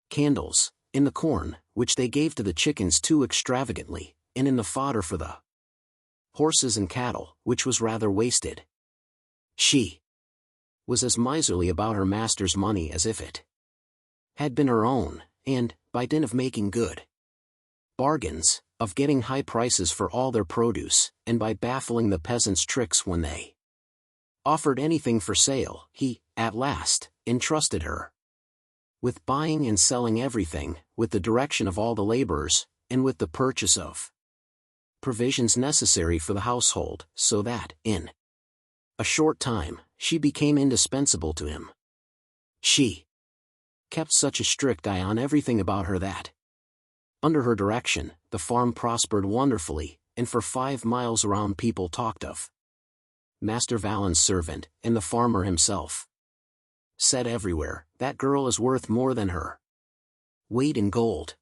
candles, in the corn, which they gave to the chickens too extravagantly, and in the fodder for the horses and cattle, which was rather wasted. She was as miserly about her master's money as if it had been her own, and, by dint of making good bargains, of getting high prices for all their produce, and by baffling the peasants' tricks when they offered anything for sale, he, at last, entrusted her with buying and selling everything, with the direction of all the laborers, and with the purchase of provisions necessary for the household, so that, in a short time, she became indispensable to him. She kept such a strict eye on everything about her that, under her direction, the farm prospered wonderfully, and for 5 miles around people talked of Master Vallen's servant, and the farmer himself said everywhere, "That girl is worth more than her weight in gold."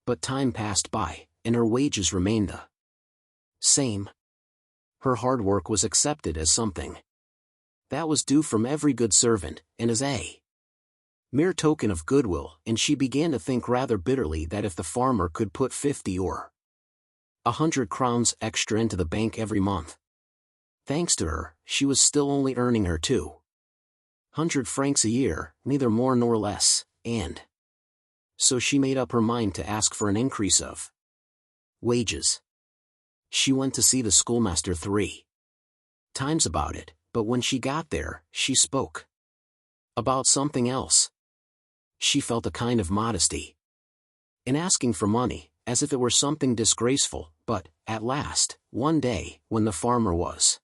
But time passed by, and her wages remained the same. Her hard work was accepted as something that was due from every good servant, and as a mere token of goodwill, and she began to think rather bitterly that if the farmer could put 50 or 100 crowns extra into the bank every month, thanks to her, she was still only earning her 200 francs a year, neither more nor less, and so she made up her mind to ask for an increase of wages. She went to see the schoolmaster 3 times about it, but when she got there, she spoke about something else. She felt a kind of modesty in asking for money, as if it were something disgraceful, but, at last, one day, when the farmer was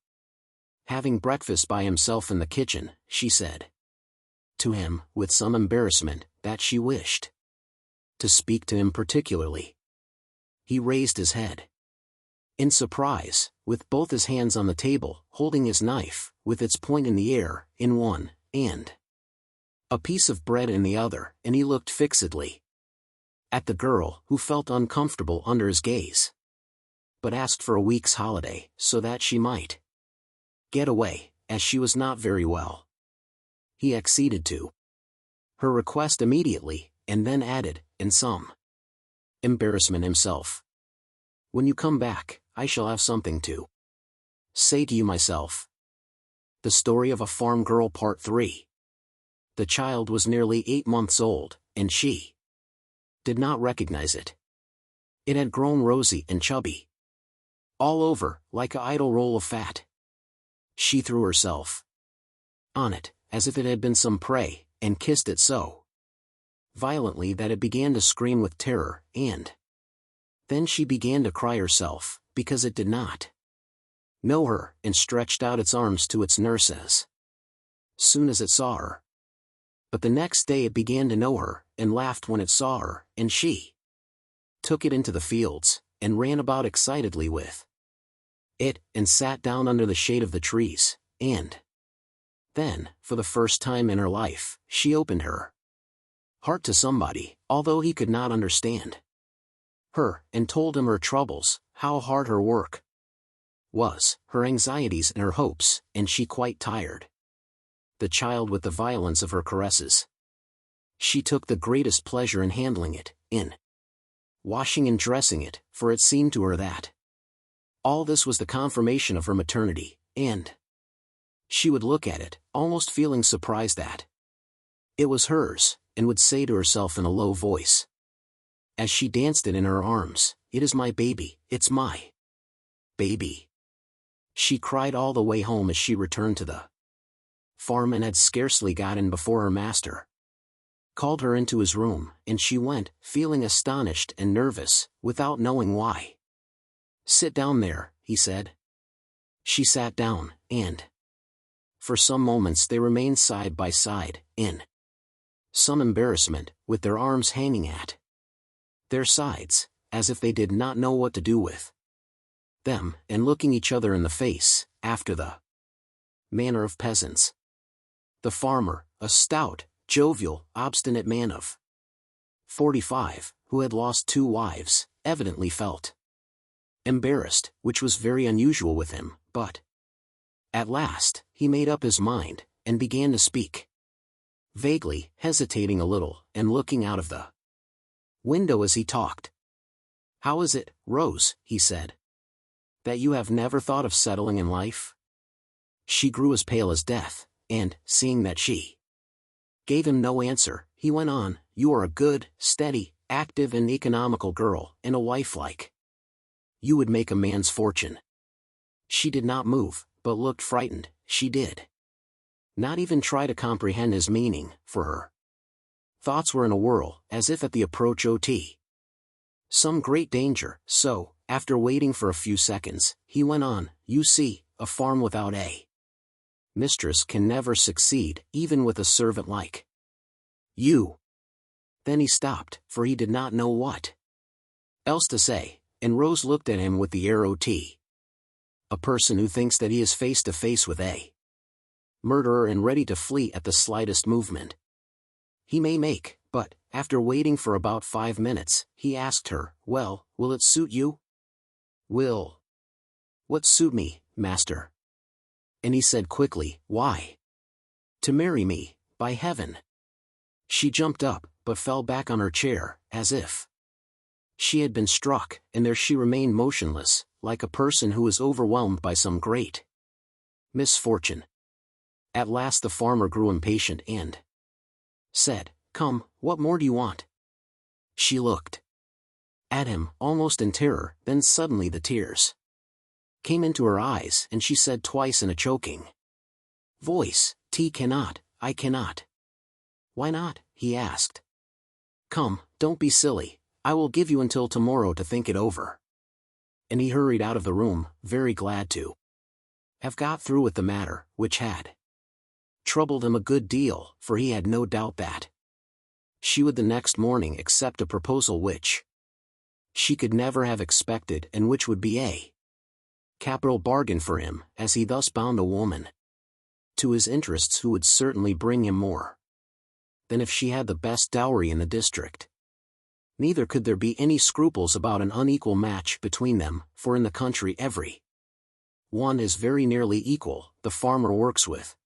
having breakfast by himself in the kitchen, she said to him, with some embarrassment, that she wished to speak to him particularly. He raised his head in surprise, with both his hands on the table, holding his knife, with its point in the air, in one, and a piece of bread in the other, and he looked fixedly at the girl, who felt uncomfortable under his gaze, but asked for a week's holiday, so that she might get away, as she was not very well. He acceded to her request immediately, and then added, in some embarrassment himself, "When you come back, I shall have something to say to you myself." The Story of a Farm Girl Part 3. The child was nearly 8 months old, and she did not recognize it. It had grown rosy and chubby all over, like an idle roll of fat. She threw herself on it, as if it had been some prey, and kissed it so violently that it began to scream with terror, and then she began to cry herself, because it did not know her, and stretched out its arms to its nurse as soon as it saw her. But the next day it began to know her, and laughed when it saw her, and she took it into the fields, and ran about excitedly with it, and sat down under the shade of the trees, and then, for the first time in her life, she opened her heart to somebody, although he could not understand her, and told him her troubles, how hard her work was, her anxieties and her hopes, and she quite tired the child with the violence of her caresses. She took the greatest pleasure in handling it, in washing and dressing it, for it seemed to her that all this was the confirmation of her maternity, and she would look at it, almost feeling surprised that it was hers, and would say to herself in a low voice, as she danced it in her arms, "It is my baby, it's my baby." She cried all the way home as she returned to the farm and had scarcely got in before her master called her into his room, and she went, feeling astonished and nervous, without knowing why. "Sit down there," he said. She sat down, and for some moments they remained side by side, in some embarrassment, with their arms hanging at their sides, as if they did not know what to do with them, and looking each other in the face, after the manner of peasants. The farmer, a stout, jovial, obstinate man of 45, who had lost 2 wives, evidently felt embarrassed, which was very unusual with him, but at last, he made up his mind, and began to speak. Vaguely, hesitating a little, and looking out of the window as he talked. "How is it, Rose," he said, "that you have never thought of settling in life?" She grew as pale as death, and, seeing that she gave him no answer, he went on, "You are a good, steady, active and economical girl, and a wife like you would make a man's fortune." She did not move, but looked frightened. She did not even try to comprehend his meaning, for her thoughts were in a whirl, as if at the approach of some great danger, so, after waiting for a few seconds, he went on, "You see, a farm without a mistress can never succeed, even with a servant like you." Then he stopped, for he did not know what else to say, and Rose looked at him with the air of a person who thinks that he is face to face with a murderer and ready to flee at the slightest movement he may make, but, after waiting for about 5 minutes, he asked her, "Well, will it suit you?" "Will what suit me, master?" And he said quickly, "Why, to marry me, by heaven." She jumped up, but fell back on her chair, as if she had been struck, and there she remained motionless, like a person who is overwhelmed by some great misfortune. At last the farmer grew impatient and said, "Come, what more do you want?" She looked at him, almost in terror, then suddenly the tears came into her eyes, and she said twice in a choking voice, I cannot." "Why not?" he asked. "Come, don't be silly, I will give you until tomorrow to think it over." And he hurried out of the room, very glad to have got through with the matter, which had troubled him a good deal, for he had no doubt that she would the next morning accept a proposal which she could never have expected, and which would be a capital bargain for him, as he thus bound a woman to his interests who would certainly bring him more than if she had the best dowry in the district. Neither could there be any scruples about an unequal match between them, for in the country every one is very nearly equal. The farmer works with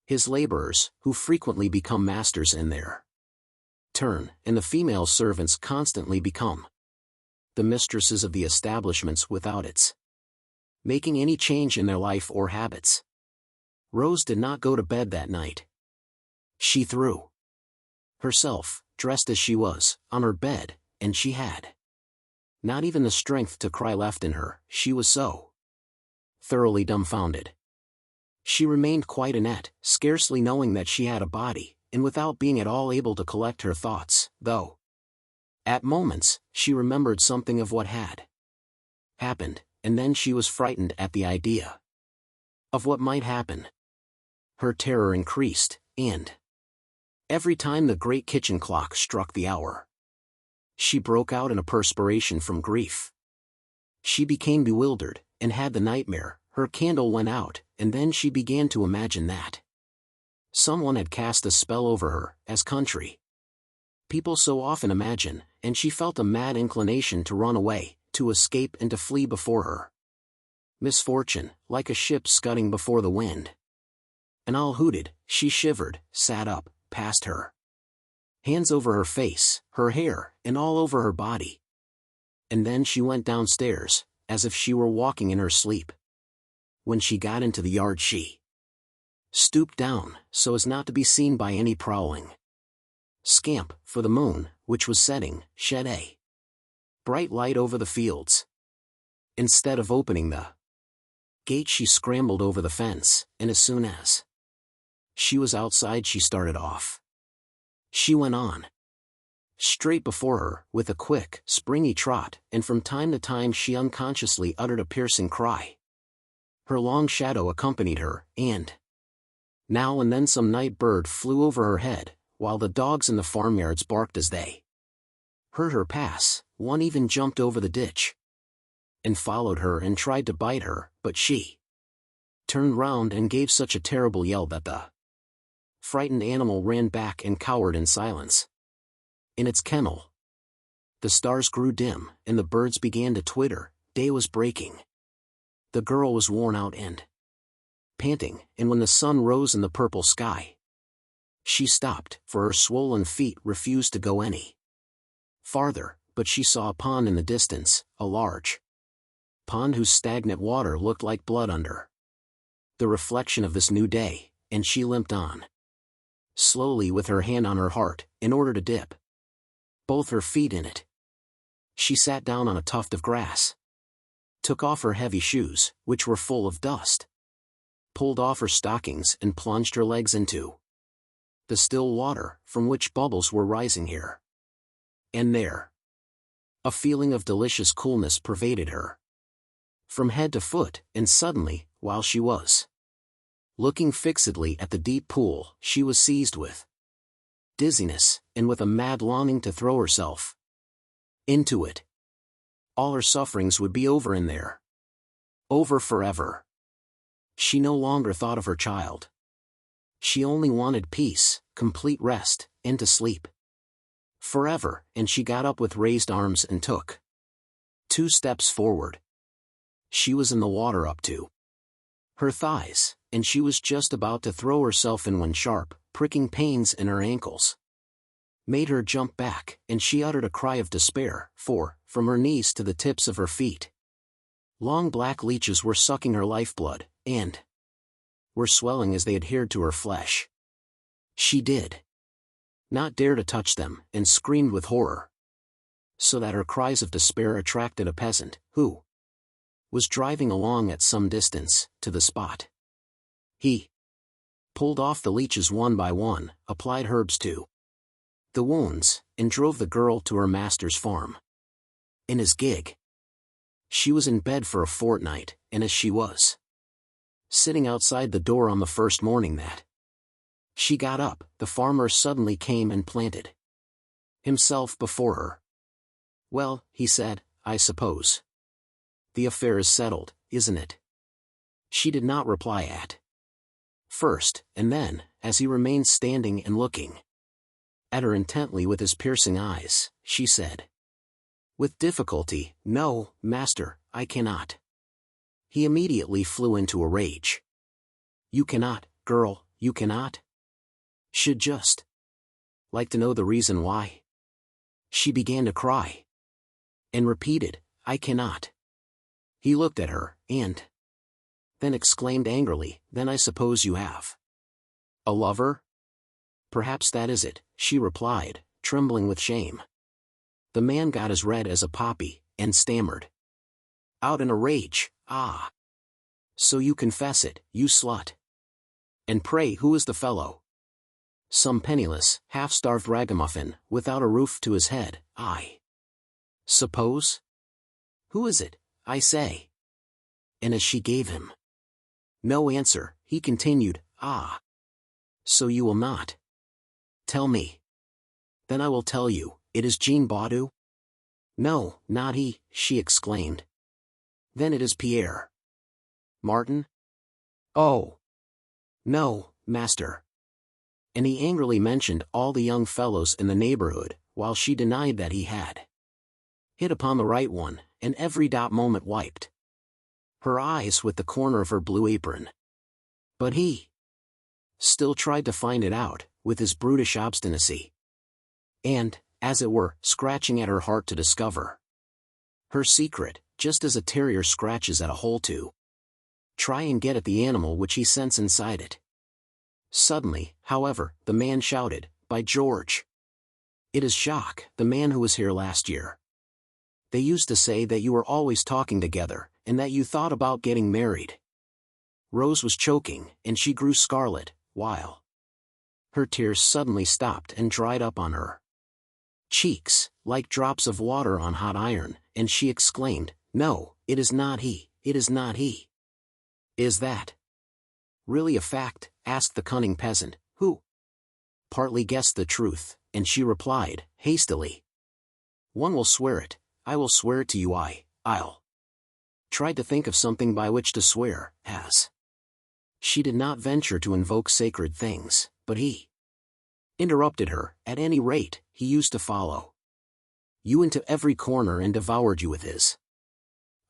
his laborers, who frequently become masters in their turn, and the female servants constantly become the mistresses of the establishments without its making any change in their life or habits. Rose did not go to bed that night. She threw herself, dressed as she was, on her bed, and she had not even the strength to cry left in her, she was so thoroughly dumbfounded. She remained quite inept, scarcely knowing that she had a body, and without being at all able to collect her thoughts, though at moments she remembered something of what had happened, and then she was frightened at the idea of what might happen. Her terror increased, and every time the great kitchen clock struck the hour, she broke out in a perspiration from grief. She became bewildered, and had the nightmare. Her candle went out, and then she began to imagine that someone had cast a spell over her, as country people so often imagine, and she felt a mad inclination to run away, to escape and to flee before her misfortune, like a ship scudding before the wind. And all hooted, she shivered, sat up, passed her hands over her face, her hair, and all over her body. And then she went downstairs, as if she were walking in her sleep. When she got into the yard she stooped down, so as not to be seen by any prowling scamp, for the moon, which was setting, shed a bright light over the fields. Instead of opening the gate she scrambled over the fence, and as soon as she was outside she started off. She went on. Straight before her, with a quick, springy trot, and from time to time she unconsciously uttered a piercing cry. Her long shadow accompanied her, and now and then some night bird flew over her head, while the dogs in the farmyards barked as they heard her pass. One even jumped over the ditch and followed her and tried to bite her, but she turned round and gave such a terrible yell that the frightened animal ran back and cowered in silence. In its kennel, the stars grew dim, and the birds began to twitter. Day was breaking. The girl was worn out and panting, and when the sun rose in the purple sky, she stopped, for her swollen feet refused to go any farther, but she saw a pond in the distance, a large pond whose stagnant water looked like blood under the reflection of this new day, and she limped on slowly with her hand on her heart, in order to dip both her feet in it. She sat down on a tuft of grass, took off her heavy shoes, which were full of dust, pulled off her stockings and plunged her legs into the still water, from which bubbles were rising here and there. A feeling of delicious coolness pervaded her from head to foot, and suddenly, while she was looking fixedly at the deep pool, she was seized with dizziness, and with a mad longing to throw herself into it. All her sufferings would be over in there. Over forever. She no longer thought of her child. She only wanted peace, complete rest, and to sleep forever, and she got up with raised arms and took 2 steps forward. She was in the water up to her thighs, and she was just about to throw herself in when sharp, pricking pains in her ankles made her jump back, and she uttered a cry of despair, for, from her knees to the tips of her feet, long black leeches were sucking her lifeblood, and were swelling as they adhered to her flesh. She did not dare to touch them, and screamed with horror, so that her cries of despair attracted a peasant, who was driving along at some distance, to the spot. He pulled off the leeches one by one, applied herbs to the wounds, and drove the girl to her master's farm in his gig. She was in bed for a fortnight, and as she was sitting outside the door on the first morning that she got up, the farmer suddenly came and planted himself before her. "Well," he said, "I suppose the affair is settled, isn't it?" She did not reply at first, and then, as he remained standing and looking at her intently with his piercing eyes, she said, with difficulty, "No, master, I cannot." He immediately flew into a rage. "You cannot, girl, you cannot? Should just like to know the reason why." She began to cry and repeated, "I cannot." He looked at her, and then exclaimed angrily, "Then I suppose you have a lover?" "Perhaps that is it," she replied, trembling with shame. The man got as red as a poppy, and stammered out in a rage, "Ah! So you confess it, you slut. And pray who is the fellow?" "Some penniless, half-starved ragamuffin, without a roof to his head, I suppose." "Who is it, I say?" And as she gave him no answer, he continued, "Ah! So you will not tell me? Then I will tell you, it is Jean Baudu?" "No, not he," she exclaimed. "Then it is Pierre Martin?" "Oh! No, master." And he angrily mentioned all the young fellows in the neighborhood, while she denied that he had hit upon the right one, and every moment wiped her eyes with the corner of her blue apron. But he still tried to find it out, with his brutish obstinacy, and, as it were, scratching at her heart to discover her secret, just as a terrier scratches at a hole to try and get at the animal which he scents inside it. Suddenly, however, the man shouted, "By George! It is Jacques, the man who was here last year. They used to say that you were always talking together, and that you thought about getting married." Rose was choking, and she grew scarlet, while her tears suddenly stopped and dried up on her cheeks, like drops of water on hot iron, and she exclaimed, "No, it is not he, it is not he." "Is that really a fact?" asked the cunning peasant, who partly guessed the truth, and she replied, hastily, "One will swear it, I will swear it to you. I'll tried to think of something by which to swear, as she did not venture to invoke sacred things, but he interrupted her. "At any rate, he used to follow you into every corner and devoured you with his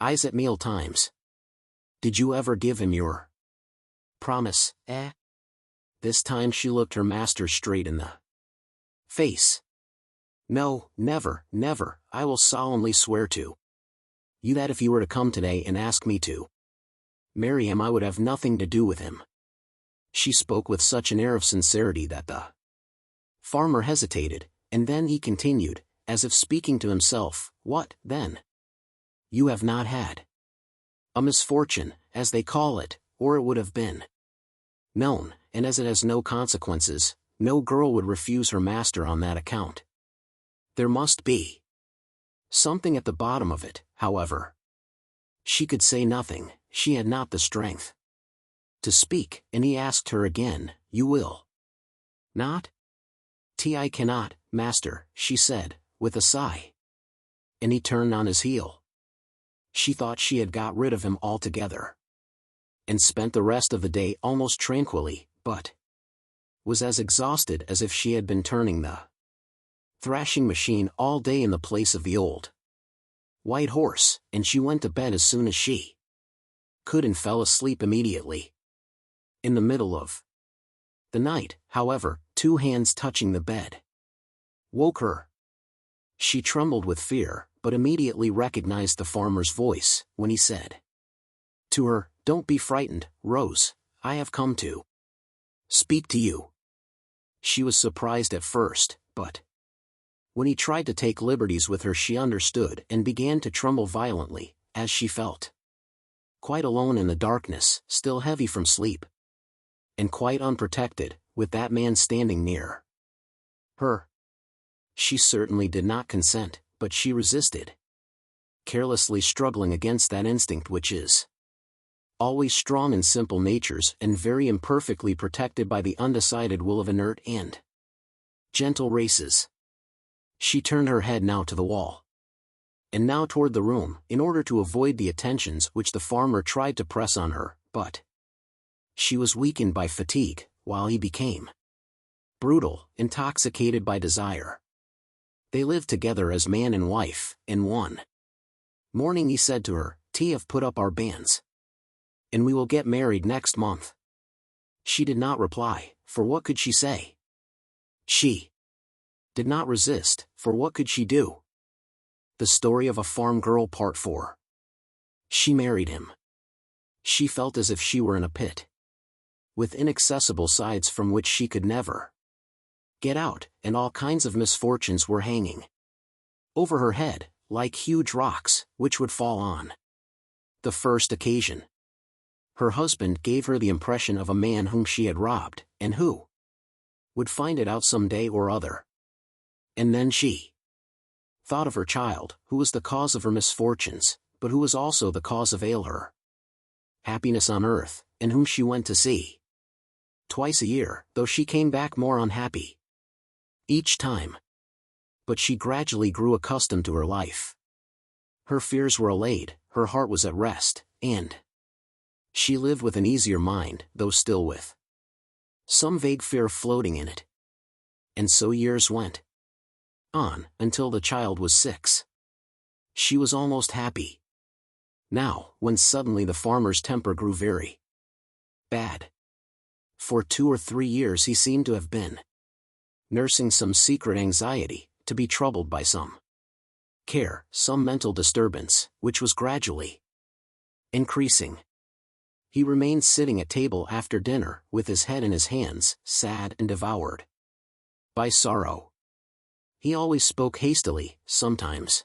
eyes at meal times. Did you ever give him your promise, eh?" This time she looked her master straight in the face. "No, never, never, I will solemnly swear to you that if you were to come today and ask me to marry him, I would have nothing to do with him." She spoke with such an air of sincerity that the farmer hesitated, and then he continued, as if speaking to himself, "What, then? You have not had a misfortune, as they call it, or it would have been known, and as it has no consequences, no girl would refuse her master on that account. There must be something at the bottom of it, however." She could say nothing, she had not the strength to speak, and he asked her again, "You will not?" "I cannot, master," she said, with a sigh. And he turned on his heel. She thought she had got rid of him altogether, and spent the rest of the day almost tranquilly, but was as exhausted as if she had been turning the thrashing machine all day in the place of the old white horse, and she went to bed as soon as she could and fell asleep immediately. In the middle of the night, however, 2 hands touching the bed woke her. She trembled with fear, but immediately recognized the farmer's voice, when he said to her, "Don't be frightened, Rose, I have come to speak to you." She was surprised at first, but when he tried to take liberties with her she understood and began to tremble violently, as she felt quite alone in the darkness, still heavy from sleep, and quite unprotected, with that man standing near her. She certainly did not consent, but she resisted, carelessly struggling against that instinct which is always strong in simple natures and very imperfectly protected by the undecided will of inert and gentle races. She turned her head now to the wall, and now toward the room, in order to avoid the attentions which the farmer tried to press on her, but she was weakened by fatigue, while he became brutal, intoxicated by desire. They lived together as man and wife, and one morning he said to her, "We have put up our banns, and we will get married next month." She did not reply, for what could she say? She did not resist, for what could she do? The Story of a Farm Girl Part 4. She married him. She felt as if she were in a pit, with inaccessible sides from which she could never get out, and all kinds of misfortunes were hanging over her head, like huge rocks, which would fall on the first occasion. Her husband gave her the impression of a man whom she had robbed, and who would find it out some day or other. And then she thought of her child, who was the cause of her misfortunes, but who was also the cause of her happiness on earth, and whom she went to see twice a year, though she came back more unhappy each time. But she gradually grew accustomed to her life. Her fears were allayed, her heart was at rest, and she lived with an easier mind, though still with some vague fear floating in it. And so years went on, until the child was 6. She was almost happy now, when suddenly the farmer's temper grew very bad. For 2 or 3 years he seemed to have been nursing some secret anxiety, to be troubled by some care, some mental disturbance, which was gradually increasing. He remained sitting at table after dinner, with his head in his hands, sad and devoured by sorrow. He always spoke hastily, sometimes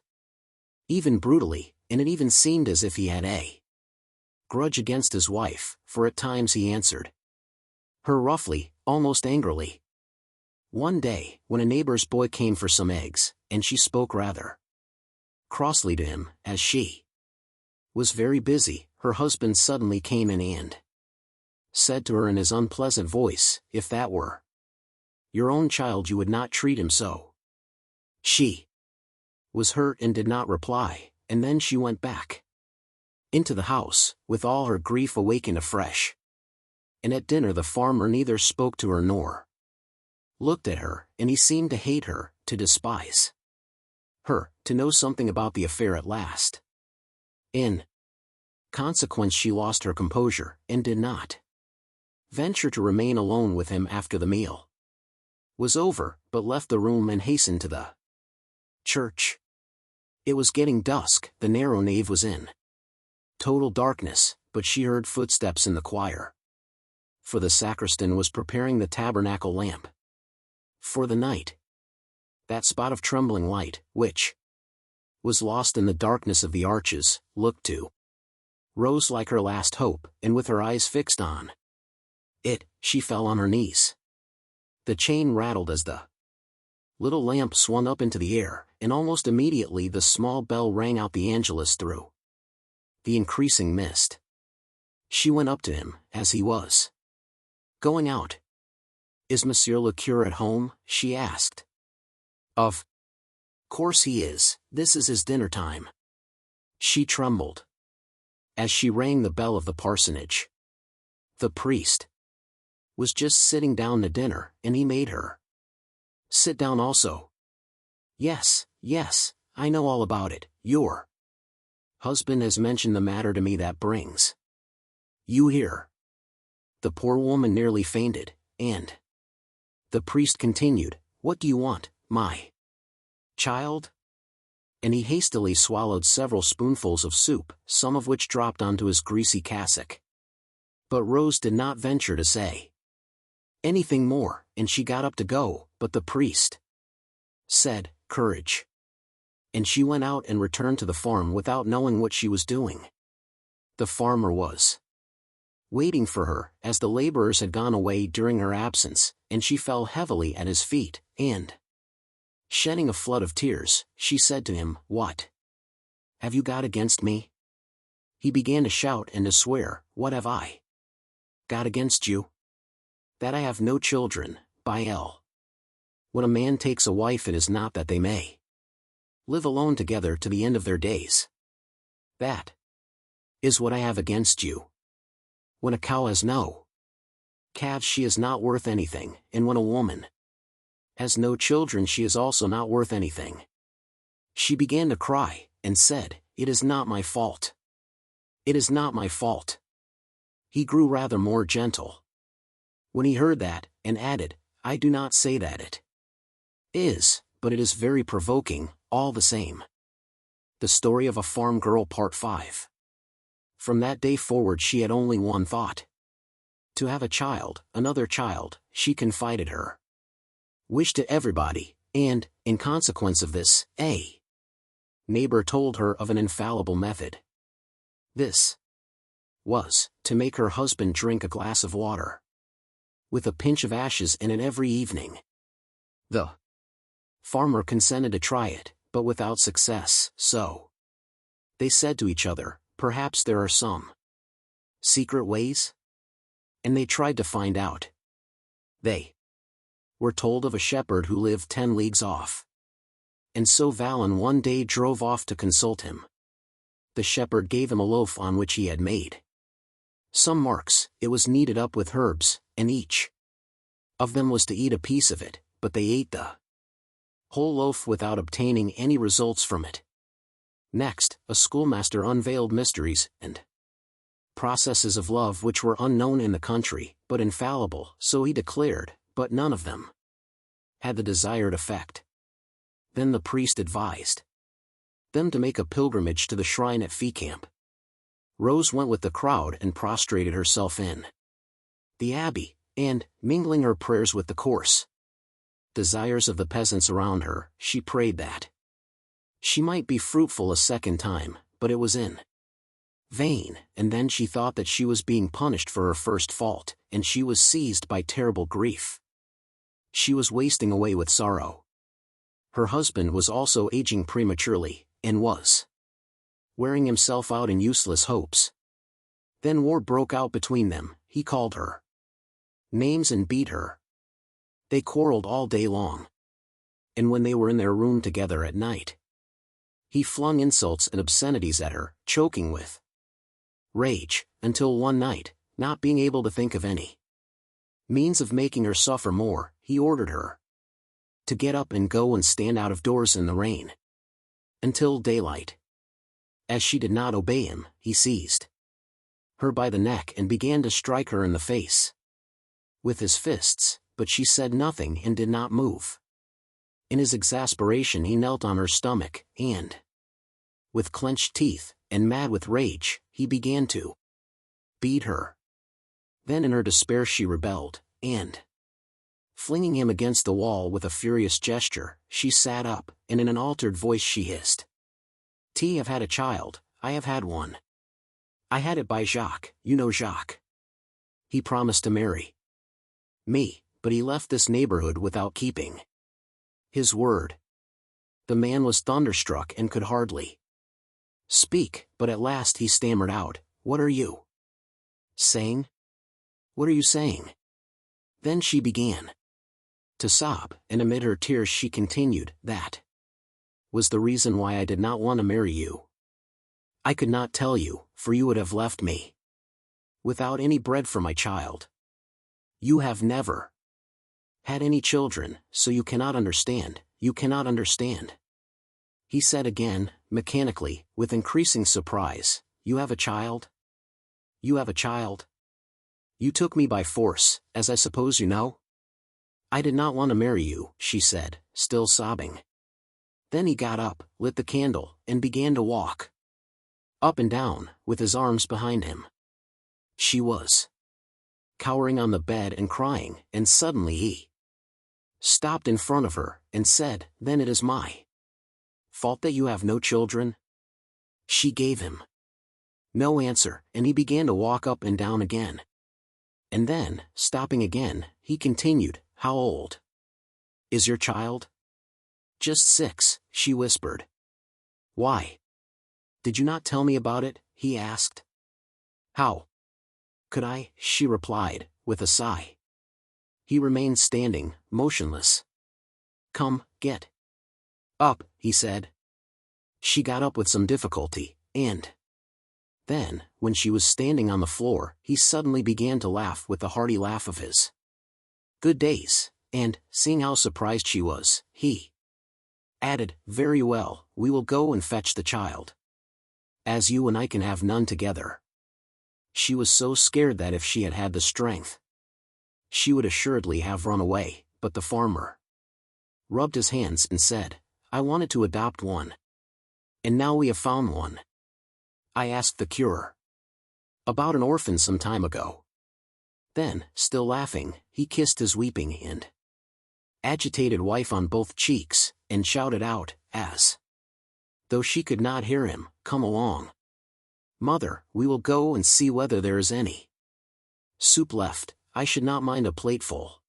even brutally, and it even seemed as if he had a grudge against his wife, for at times he answered her roughly, almost angrily. One day, when a neighbor's boy came for some eggs, and she spoke rather crossly to him, as she was very busy, her husband suddenly came in and said to her in his unpleasant voice, "If that were your own child you would not treat him so." She was hurt and did not reply, and then she went back into the house, with all her grief awakened afresh. And at dinner the farmer neither spoke to her nor looked at her, and he seemed to hate her, to despise her, to know something about the affair at last. In consequence she lost her composure, and did not venture to remain alone with him after the meal was over, but left the room and hastened to the church. It was getting dusk, the narrow nave was in total darkness, but she heard footsteps in the choir. For the sacristan was preparing the tabernacle lamp for the night. That spot of trembling light, which was lost in the darkness of the arches, looked to Rose like her last hope, and with her eyes fixed on it, she fell on her knees. The chain rattled as the little lamp swung up into the air, and almost immediately the small bell rang out the Angelus through the increasing mist. She went up to him, as he was going out. "Is Monsieur le Curé at home?" she asked. "Of course he is, this is his dinner time." She trembled as she rang the bell of the parsonage. The priest was just sitting down to dinner, and he made her sit down also. Yes, I know all about it. Your husband has mentioned the matter to me that brings you here." The poor woman nearly fainted, and the priest continued, "What do you want, my child?" And he hastily swallowed several spoonfuls of soup, some of which dropped onto his greasy cassock. But Rose did not venture to say anything more, and she got up to go, but the priest said, "Courage." And she went out and returned to the farm without knowing what she was doing. The farmer was waiting for her, as the laborers had gone away during her absence, and she fell heavily at his feet, and, shedding a flood of tears, she said to him, "What have you got against me?" He began to shout and to swear, "What have I got against you?" "That I have no children, by L. When a man takes a wife it is not that they may live alone together to the end of their days. That is what I have against you. When a cow has no calves she is not worth anything, and when a woman has no children she is also not worth anything." She began to cry, and said, "It is not my fault. It is not my fault." He grew rather more gentle when he heard that, and added, "I do not say that it is, but it is very provoking, all the same." The Story of a Farm Girl Part 5. From that day forward she had only one thought: to have a child, another child. She confided her wish to everybody, and, in consequence of this, a neighbor told her of an infallible method. This was to make her husband drink a glass of water with a pinch of ashes in it every evening. The farmer consented to try it, but without success, so they said to each other, "Perhaps there are some secret ways?" And they tried to find out. They were told of a shepherd who lived 10 leagues off. And so Vallon one day drove off to consult him. The shepherd gave him a loaf on which he had made some marks. It was kneaded up with herbs, and each of them was to eat a piece of it, but they ate the whole loaf without obtaining any results from it. Next, a schoolmaster unveiled mysteries and processes of love which were unknown in the country, but infallible, so he declared, but none of them had the desired effect. Then the priest advised them to make a pilgrimage to the shrine at Fecamp. Rose went with the crowd and prostrated herself in the abbey, and, mingling her prayers with the coarse desires of the peasants around her, she prayed that she might be fruitful a second time, but it was in Vain, and then she thought that she was being punished for her first fault, and she was seized by terrible grief. She was wasting away with sorrow. Her husband was also aging prematurely, and was wearing himself out in useless hopes. Then war broke out between them. He called her names and beat her. They quarreled all day long. And when they were in their room together at night, he flung insults and obscenities at her, choking with rage, until one night, not being able to think of any means of making her suffer more, he ordered her to get up and go and stand out of doors in the rain until daylight. As she did not obey him, he seized her by the neck and began to strike her in the face with his fists, but she said nothing and did not move. In his exasperation he knelt on her stomach, and, with clenched teeth, and mad with rage, he began to beat her. Then in her despair she rebelled, and, flinging him against the wall with a furious gesture, she sat up, and in an altered voice she hissed, "T have had a child, I have had one. I had it by Jacques, you know Jacques. He promised to marry me, but he left this neighborhood without keeping his word." The man was thunderstruck and could hardly speak, but at last he stammered out, "What are you saying? What are you saying?" Then she began to sob, and amid her tears she continued, "That was the reason why I did not want to marry you. I could not tell you, for you would have left me without any bread for my child. You have never had any children, so you cannot understand, you cannot understand." He said again, mechanically, with increasing surprise, "You have a child? You have a child? You took me by force, as I suppose you know?" "I did not want to marry you," she said, still sobbing. Then he got up, lit the candle, and began to walk up and down, with his arms behind him. She was cowering on the bed and crying, and suddenly he stopped in front of her, and said, "Then it is my fault that you have no children?" She gave him no answer, and he began to walk up and down again. And then, stopping again, he continued, "How old is your child?" "Just 6, she whispered. "Why did you not tell me about it?" he asked. "How could I?" she replied, with a sigh. He remained standing, motionless. "Come, get up," he said. She got up with some difficulty, and then, when she was standing on the floor, he suddenly began to laugh with the hearty laugh of his good days, and, seeing how surprised she was, he added, "Very well, we will go and fetch the child, as you and I can have none together." She was so scared that if she had had the strength, she would assuredly have run away, but the farmer rubbed his hands and said, "I wanted to adopt one. And now we have found one. I asked the curé about an orphan some time ago." Then, still laughing, he kissed his weeping and agitated wife on both cheeks, and shouted out, as though she could not hear him, "Come along, mother, we will go and see whether there is any soup left. I should not mind a plateful."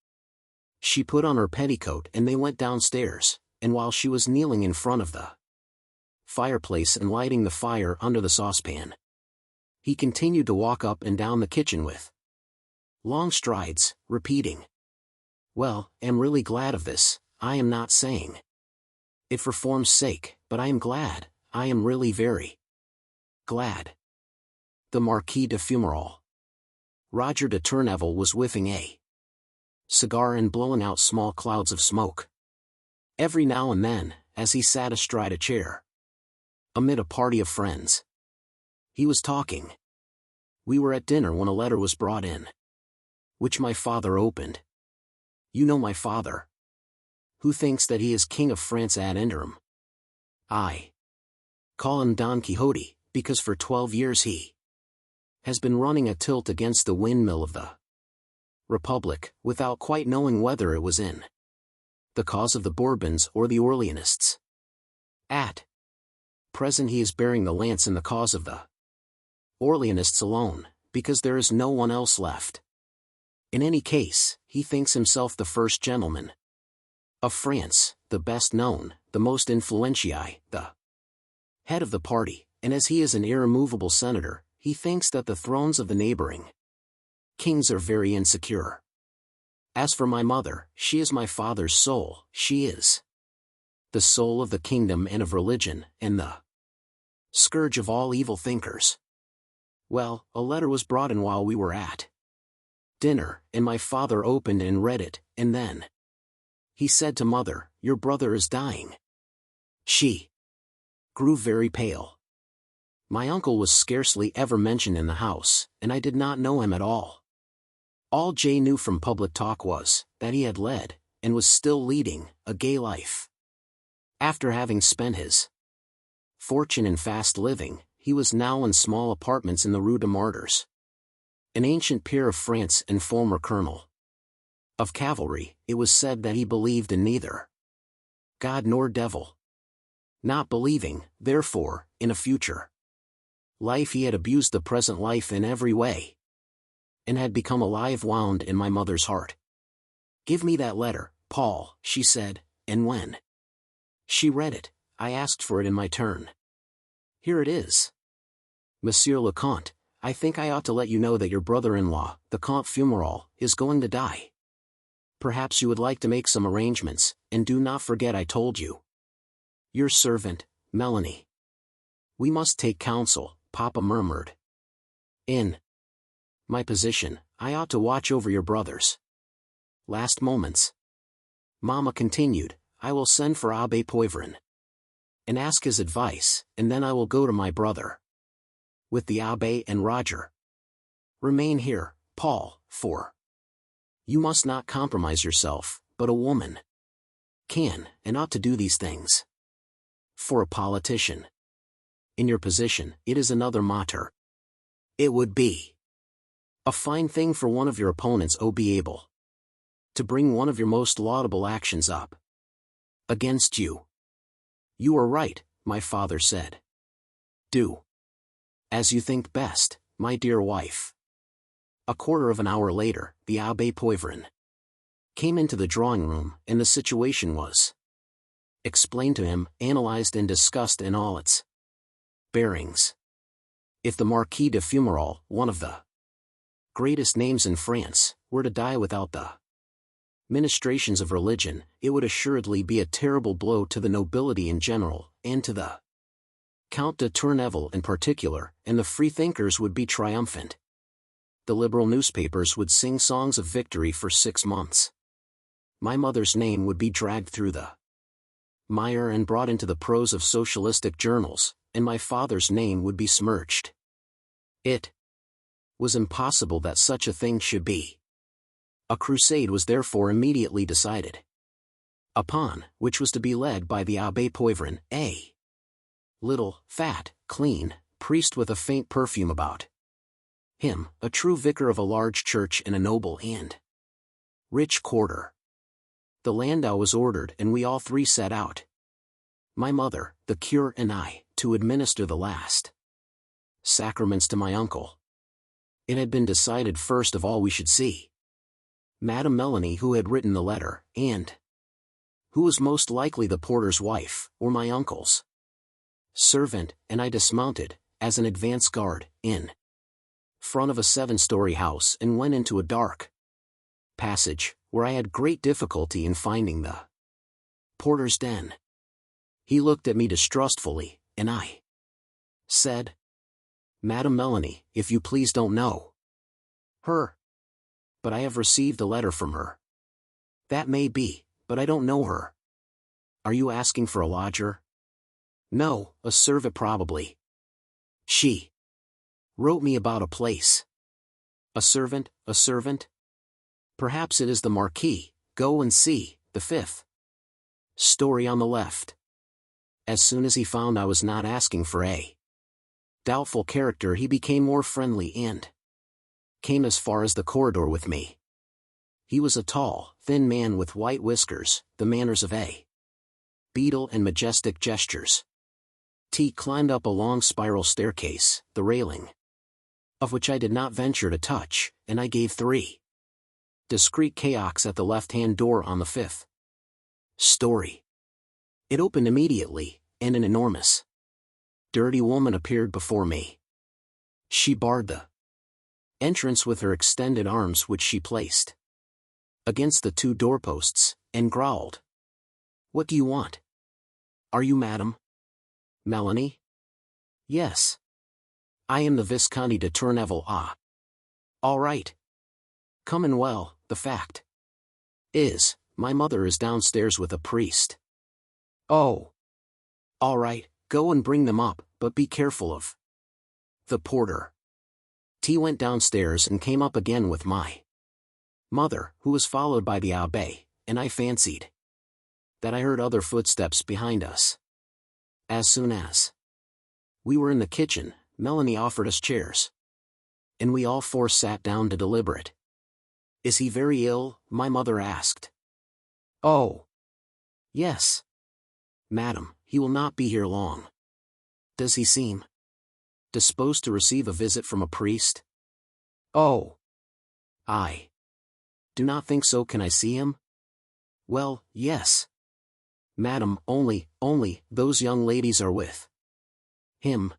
She put on her petticoat and they went downstairs, and while she was kneeling in front of the fireplace and lighting the fire under the saucepan, he continued to walk up and down the kitchen with long strides, repeating, "Well, am really glad of this. I am not saying it for form's sake, but I am glad, I am really very glad." The Marquis de Fumerol. Roger de Tourneville was whiffing a cigar and blowing out small clouds of smoke every now and then, as he sat astride a chair amid a party of friends. He was talking. "We were at dinner when a letter was brought in, which my father opened. You know my father, who thinks that he is King of France ad interim. I call him Don Quixote, because for 12 years he has been running a tilt against the windmill of the Republic, without quite knowing whether it was in the cause of the Bourbons or the Orleanists. At present he is bearing the lance in the cause of the Orleanists alone, because there is no one else left. In any case, he thinks himself the first gentleman of France, the best known, the most influential, the head of the party, and as he is an irremovable senator, he thinks that the thrones of the neighboring kings are very insecure. As for my mother, she is my father's soul, she is the soul of the kingdom and of religion, and the scourge of all evil thinkers. Well, a letter was brought in while we were at dinner, and my father opened and read it, and then he said to mother, "Your brother is dying." She grew very pale. My uncle was scarcely ever mentioned in the house, and I did not know him at all. All Jay knew from public talk was that he had led, and was still leading, a gay life. After having spent his fortune in fast living, he was now in small apartments in the Rue des Martyrs. An ancient peer of France and former colonel of cavalry, it was said that he believed in neither God nor devil. Not believing, therefore, in a future life, he had abused the present life in every way, and had become a live wound in my mother's heart. "Give me that letter, Paul," she said, and when she read it, I asked for it in my turn. "Here it is. Monsieur le Comte, I think I ought to let you know that your brother-in-law, the Comte Fumerol, is going to die. Perhaps you would like to make some arrangements, and do not forget I told you. Your servant, Melanie." "We must take counsel," Papa murmured. "In my position, I ought to watch over your brother's last moments." Mama continued, "I will send for Abbé Poivron and ask his advice, and then I will go to my brother with the Abbé and Roger. Remain here, Paul, for you must not compromise yourself, but a woman can and ought to do these things. For a politician in your position, it is another matter. It would be a fine thing for one of your opponents to be able to bring one of your most laudable actions up against you." "You are right," my father said. "Do as you think best, my dear wife." A quarter of an hour later, the Abbé Poivron came into the drawing room, and the situation was explained to him, analyzed and discussed in all its bearings. If the Marquis de Fumerol, one of the greatest names in France, were to die without the ministrations of religion, it would assuredly be a terrible blow to the nobility in general, and to the Count de Tourneville in particular, and the freethinkers would be triumphant. The liberal newspapers would sing songs of victory for 6 months. My mother's name would be dragged through the mire and brought into the prose of socialistic journals, and my father's name would be smirched. It was impossible that such a thing should be. A crusade was therefore immediately decided upon, which was to be led by the Abbé Poivron, a little, fat, clean priest with a faint perfume about him, a true vicar of a large church in a noble and rich quarter. The landau was ordered, and we all three set out, my mother, the curé and I, to administer the last sacraments to my uncle. It had been decided first of all we should see Madame Melanie, who had written the letter, and who was most likely the porter's wife, or my uncle's servant, and I dismounted, as an advance guard, in front of a 7-story house and went into a dark passage, where I had great difficulty in finding the porter's den. He looked at me distrustfully, and I said, "Madame Melanie, if you please don't know her." "But I have received a letter from her." "That may be, but I don't know her." "Are you asking for a lodger?" "No, a servant probably. She wrote me about a place." A servant, a servant? Perhaps it is the Marquis. Go and see, the 5th story on the left. As soon as he found I was not asking for a doubtful character, he became more friendly and came as far as the corridor with me. He was a tall, thin man with white whiskers, the manners of a beetle and majestic gestures. He climbed up a long spiral staircase, the railing of which I did not venture to touch, and I gave 3. Discreet chaos at the left-hand door on the 5th story. It opened immediately, and an enormous, dirty woman appeared before me. She barred the entrance with her extended arms, which she placed against the 2 doorposts, and growled, "What do you want? Are you Madame Melanie?" "Yes. I am the Visconti de Tourneville." "Ah. All right. Come in. Well, the fact is, my mother is downstairs with a priest." "Oh. All right, go and bring them up, but be careful of the porter." T went downstairs and came up again with my mother, who was followed by the abbé, and I fancied that I heard other footsteps behind us. As soon as we were in the kitchen, Melanie offered us chairs, and we all 4 sat down to deliberate. "Is he very ill?" my mother asked. "Oh. Yes, madam, he will not be here long." "Does he seem disposed to receive a visit from a priest?" "Oh. I do not think so. Can I see him?" "Well, yes, madam, only those young ladies are with him."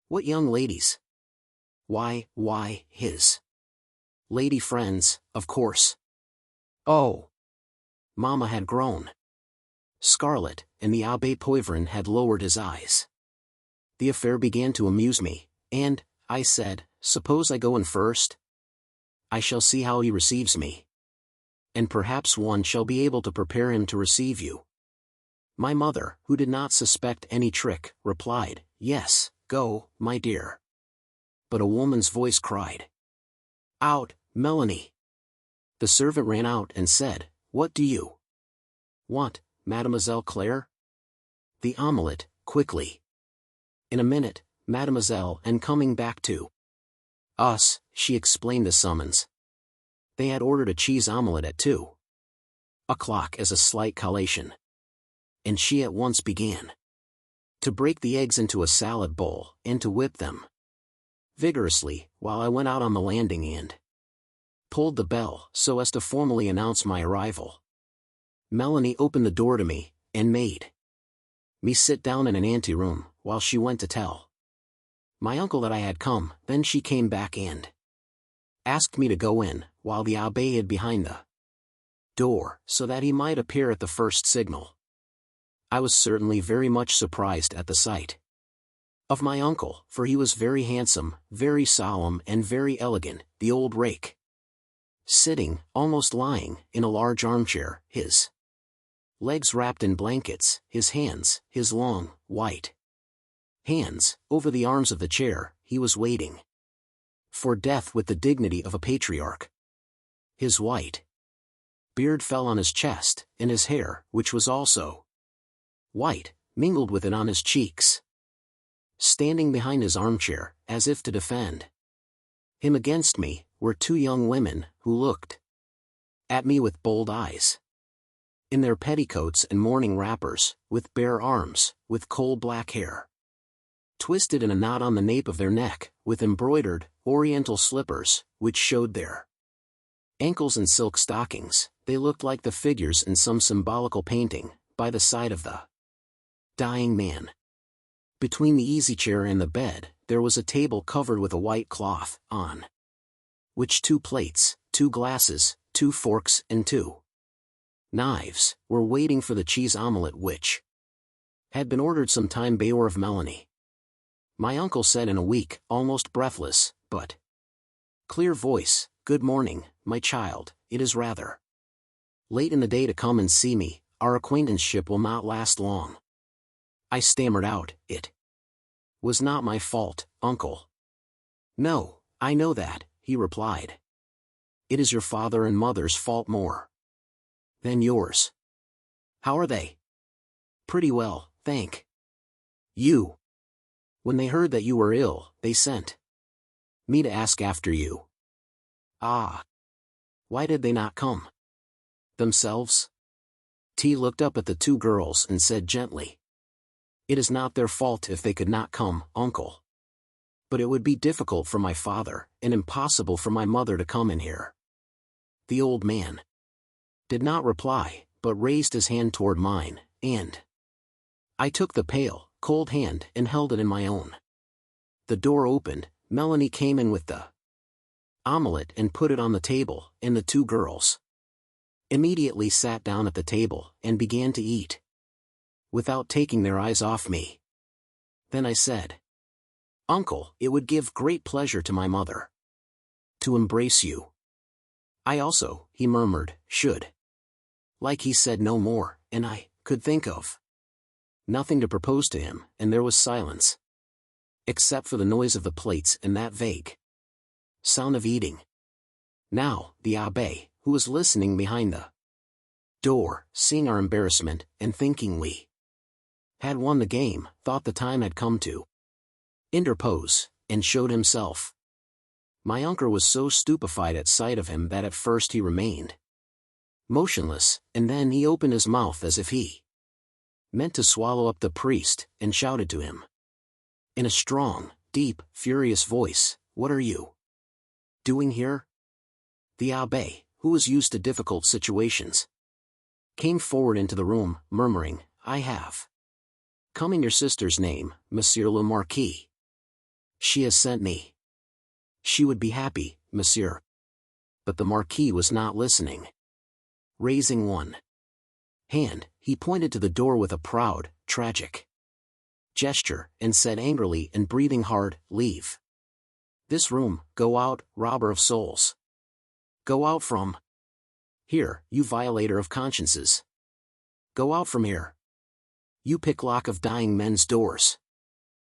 "What young ladies?" Why, his lady friends, of course." "Oh." Mama had grown scarlet, and the Abbé Poivron had lowered his eyes. The affair began to amuse me, and, I said, "Suppose I go in first? I shall see how he receives me. And perhaps one shall be able to prepare him to receive you." My mother, who did not suspect any trick, replied, "Yes, go, my dear." But a woman's voice cried out, "Melanie." The servant ran out and said, "What do you want, Mademoiselle Claire?" "The omelette, quickly." "In a minute, mademoiselle," and coming back to us, she explained the summons. They had ordered a cheese omelette at 2 o'clock as a slight collation. And she at once began to break the eggs into a salad bowl, and to whip them vigorously, while I went out on the landing and pulled the bell so as to formally announce my arrival. Melanie opened the door to me, and made me sit down in an anteroom, while she went to tell my uncle that I had come. Then she came back and asked me to go in, while the abbé hid behind the door, so that he might appear at the first signal. I was certainly very much surprised at the sight of my uncle, for he was very handsome, very solemn, and very elegant, the old rake, sitting, almost lying, in a large armchair, his legs wrapped in blankets, his hands, his long, white hands, over the arms of the chair. He was waiting for death with the dignity of a patriarch. His white beard fell on his chest, and his hair, which was also white, mingled with it on his cheeks. Standing behind his armchair, as if to defend him against me, were 2 young women, who looked at me with bold eyes. In their petticoats and morning wrappers, with bare arms, with coal black hair twisted in a knot on the nape of their neck, with embroidered, oriental slippers, which showed their ankles, and silk stockings, they looked like the figures in some symbolical painting, by the side of the dying man. Between the easy-chair and the bed, there was a table covered with a white cloth, on which 2 plates, 2 glasses, 2 forks, and 2 knives were waiting for the cheese omelette, which had been ordered some time before of Melanie. My uncle said in a weak, almost breathless, but clear voice, "Good morning, my child. It is rather late in the day to come and see me. Our acquaintanceship will not last long." I stammered out, "It was not my fault, uncle." "No, I know that," he replied. "It is your father and mother's fault more than yours." "How are they?" "Pretty well, thank you. When they heard that you were ill, they sent me to ask after you." "Ah. Why did they not come themselves?" T looked up at the 2 girls and said gently, "It is not their fault if they could not come, uncle. But it would be difficult for my father, and impossible for my mother to come in here. The old man did not reply, but raised his hand toward mine, and I took the pale, cold hand and held it in my own. The door opened, Melanie came in with the omelette and put it on the table, and the two girls immediately sat down at the table and began to eat, without taking their eyes off me. Then I said, "Uncle, it would give great pleasure to my mother to embrace you." "I also," he murmured, "should." Like he said no more, and I could think of nothing to propose to him, and there was silence, except for the noise of the plates and that vague sound of eating. Now, the abbé, who was listening behind the door, seeing our embarrassment, and thinking we had won the game, thought the time had come to interpose, and showed himself. My uncle was so stupefied at sight of him that at first he remained motionless, and then he opened his mouth as if he meant to swallow up the priest, and shouted to him in a strong, deep, furious voice, "What are you doing here?" The abbé, who was used to difficult situations, came forward into the room, murmuring, "I have come in your sister's name, Monsieur le Marquis. She has sent me. She would be happy, monsieur." But the Marquis was not listening. Raising one hand, he pointed to the door with a proud, tragic gesture, and said angrily and breathing hard, "Leave this room, go out, robber of souls. Go out from here, you violator of consciences. Go out from here, you picklock of dying men's doors."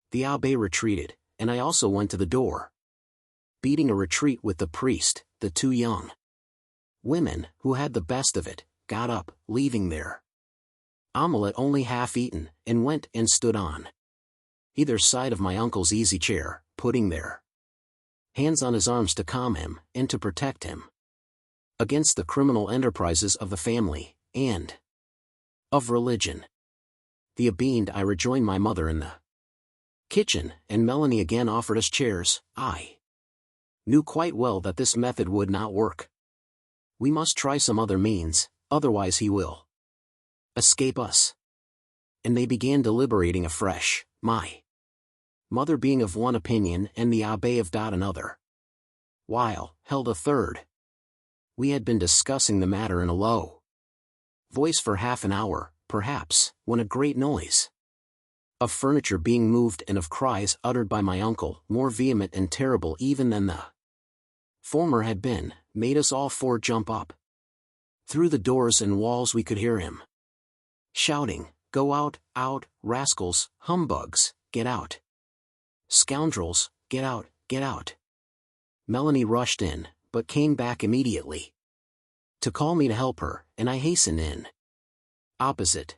The abbé retreated, and I also went to the door. Beating a retreat with the priest, the two young women, who had the best of it, got up, leaving their omelette only half eaten, and went and stood on either side of my uncle's easy chair, putting their hands on his arms to calm him, and to protect him against the criminal enterprises of the family, and of religion. The abbé and I rejoined my mother in the kitchen, and Melanie again offered us chairs. I knew quite well that this method would not work. We must try some other means, otherwise he will escape us. And they began deliberating afresh, my mother being of one opinion and the abbé of another, while held a third. We had been discussing the matter in a low voice for half an hour, perhaps, when a great noise of furniture being moved and of cries uttered by my uncle, more vehement and terrible even than the former had been, made us all four jump up. Through the doors and walls we could hear him shouting, "Go out, out, rascals, humbugs, get out. Scoundrels, get out, get out." Melanie rushed in, but came back immediately to call me to help her, and I hastened in. Opposite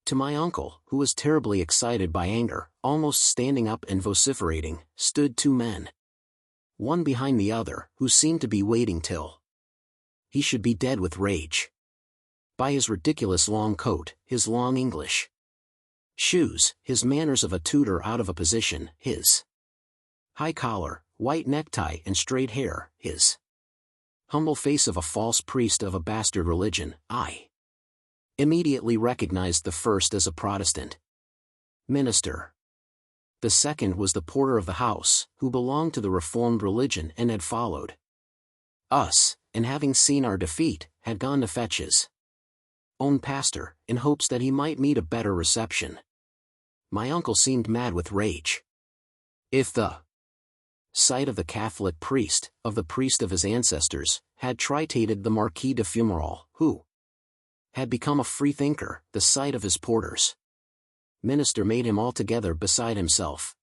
to my uncle, who was terribly excited by anger, almost standing up and vociferating, stood two men, one behind the other, who seemed to be waiting till he should be dead with rage. By his ridiculous long coat, his long English shoes, his manners of a tutor out of a position, his high collar, white necktie and straight hair, his humble face of a false priest of a bastard religion, I immediately recognized the first as a Protestant minister. The second was the porter of the house, who belonged to the Reformed religion and had followed us, and having seen our defeat, had gone to fetch his own pastor, in hopes that he might meet a better reception. My uncle seemed mad with rage. If the sight of the Catholic priest, of the priest of his ancestors, had tritated the Marquis de Fumerol, who had become a freethinker, the sight of his porter's minister made him altogether beside himself.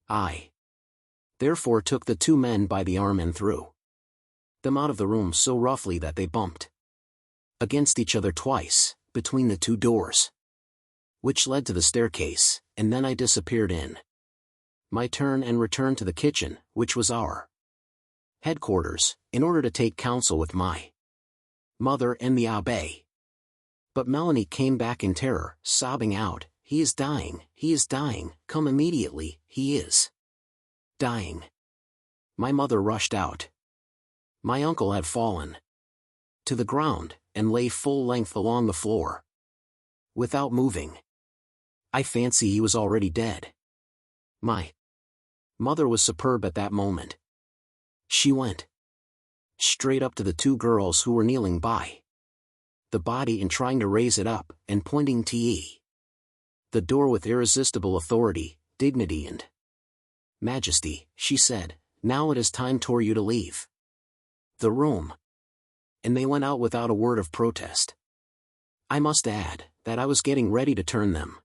I therefore took the two men by the arm and threw them out of the room so roughly that they bumped against each other twice, between the two doors, which led to the staircase, and then I disappeared in my turn and returned to the kitchen, which was our headquarters, in order to take counsel with my mother and the abbé. But Melanie came back in terror, sobbing out, he is dying, come immediately, he is dying. My mother rushed out. My uncle had fallen to the ground, and lay full length along the floor, without moving. I fancy he was already dead. My mother was superb at that moment. She went straight up to the two girls who were kneeling by the body and trying to raise it up, and pointing to the door with irresistible authority, dignity and majesty, she said, "Now it is time for you to leave the room." And they went out without a word of protest. I must add that I was getting ready to turn them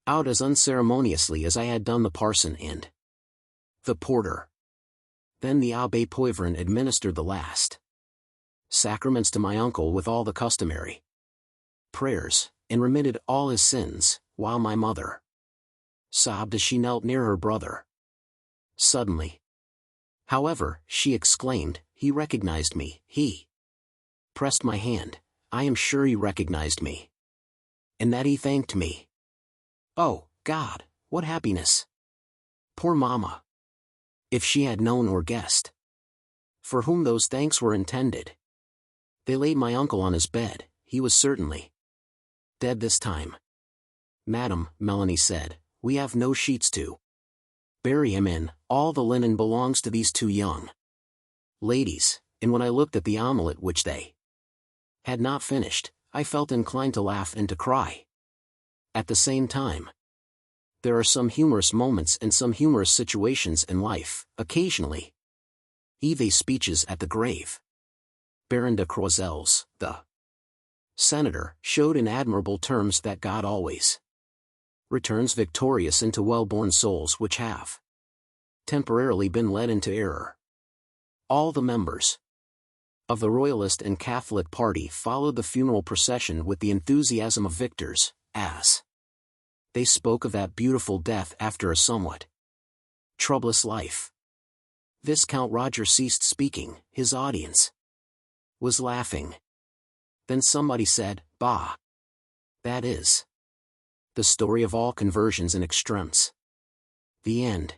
out as unceremoniously as I had done the parson and the porter. Then the Abbé Poivron administered the last sacraments to my uncle with all the customary prayers, and remitted all his sins, while my mother sobbed as she knelt near her brother. Suddenly, however, she exclaimed, "He recognized me." He pressed my hand. "I am sure he recognized me, and that he thanked me." Oh, God, what happiness! Poor Mama! If she had known or guessed for whom those thanks were intended. They laid my uncle on his bed. He was certainly dead this time. "Madam," Melanie said, "we have no sheets to bury him in. All the linen belongs to these two young ladies." And when I looked at the omelette which they had not finished, I felt inclined to laugh and to cry at the same time. There are some humorous moments and some humorous situations in life, occasionally. Eve speeches at the grave. Baron de Croiselles, the senator, showed in admirable terms that God always returns victorious into well-born souls which have temporarily been led into error. All the members of the Royalist and Catholic party followed the funeral procession with the enthusiasm of victors, as they spoke of that beautiful death after a somewhat troublous life. Viscount Roger ceased speaking. His audience was laughing. Then somebody said, "Bah! That is the story of all conversions and extremes." The end.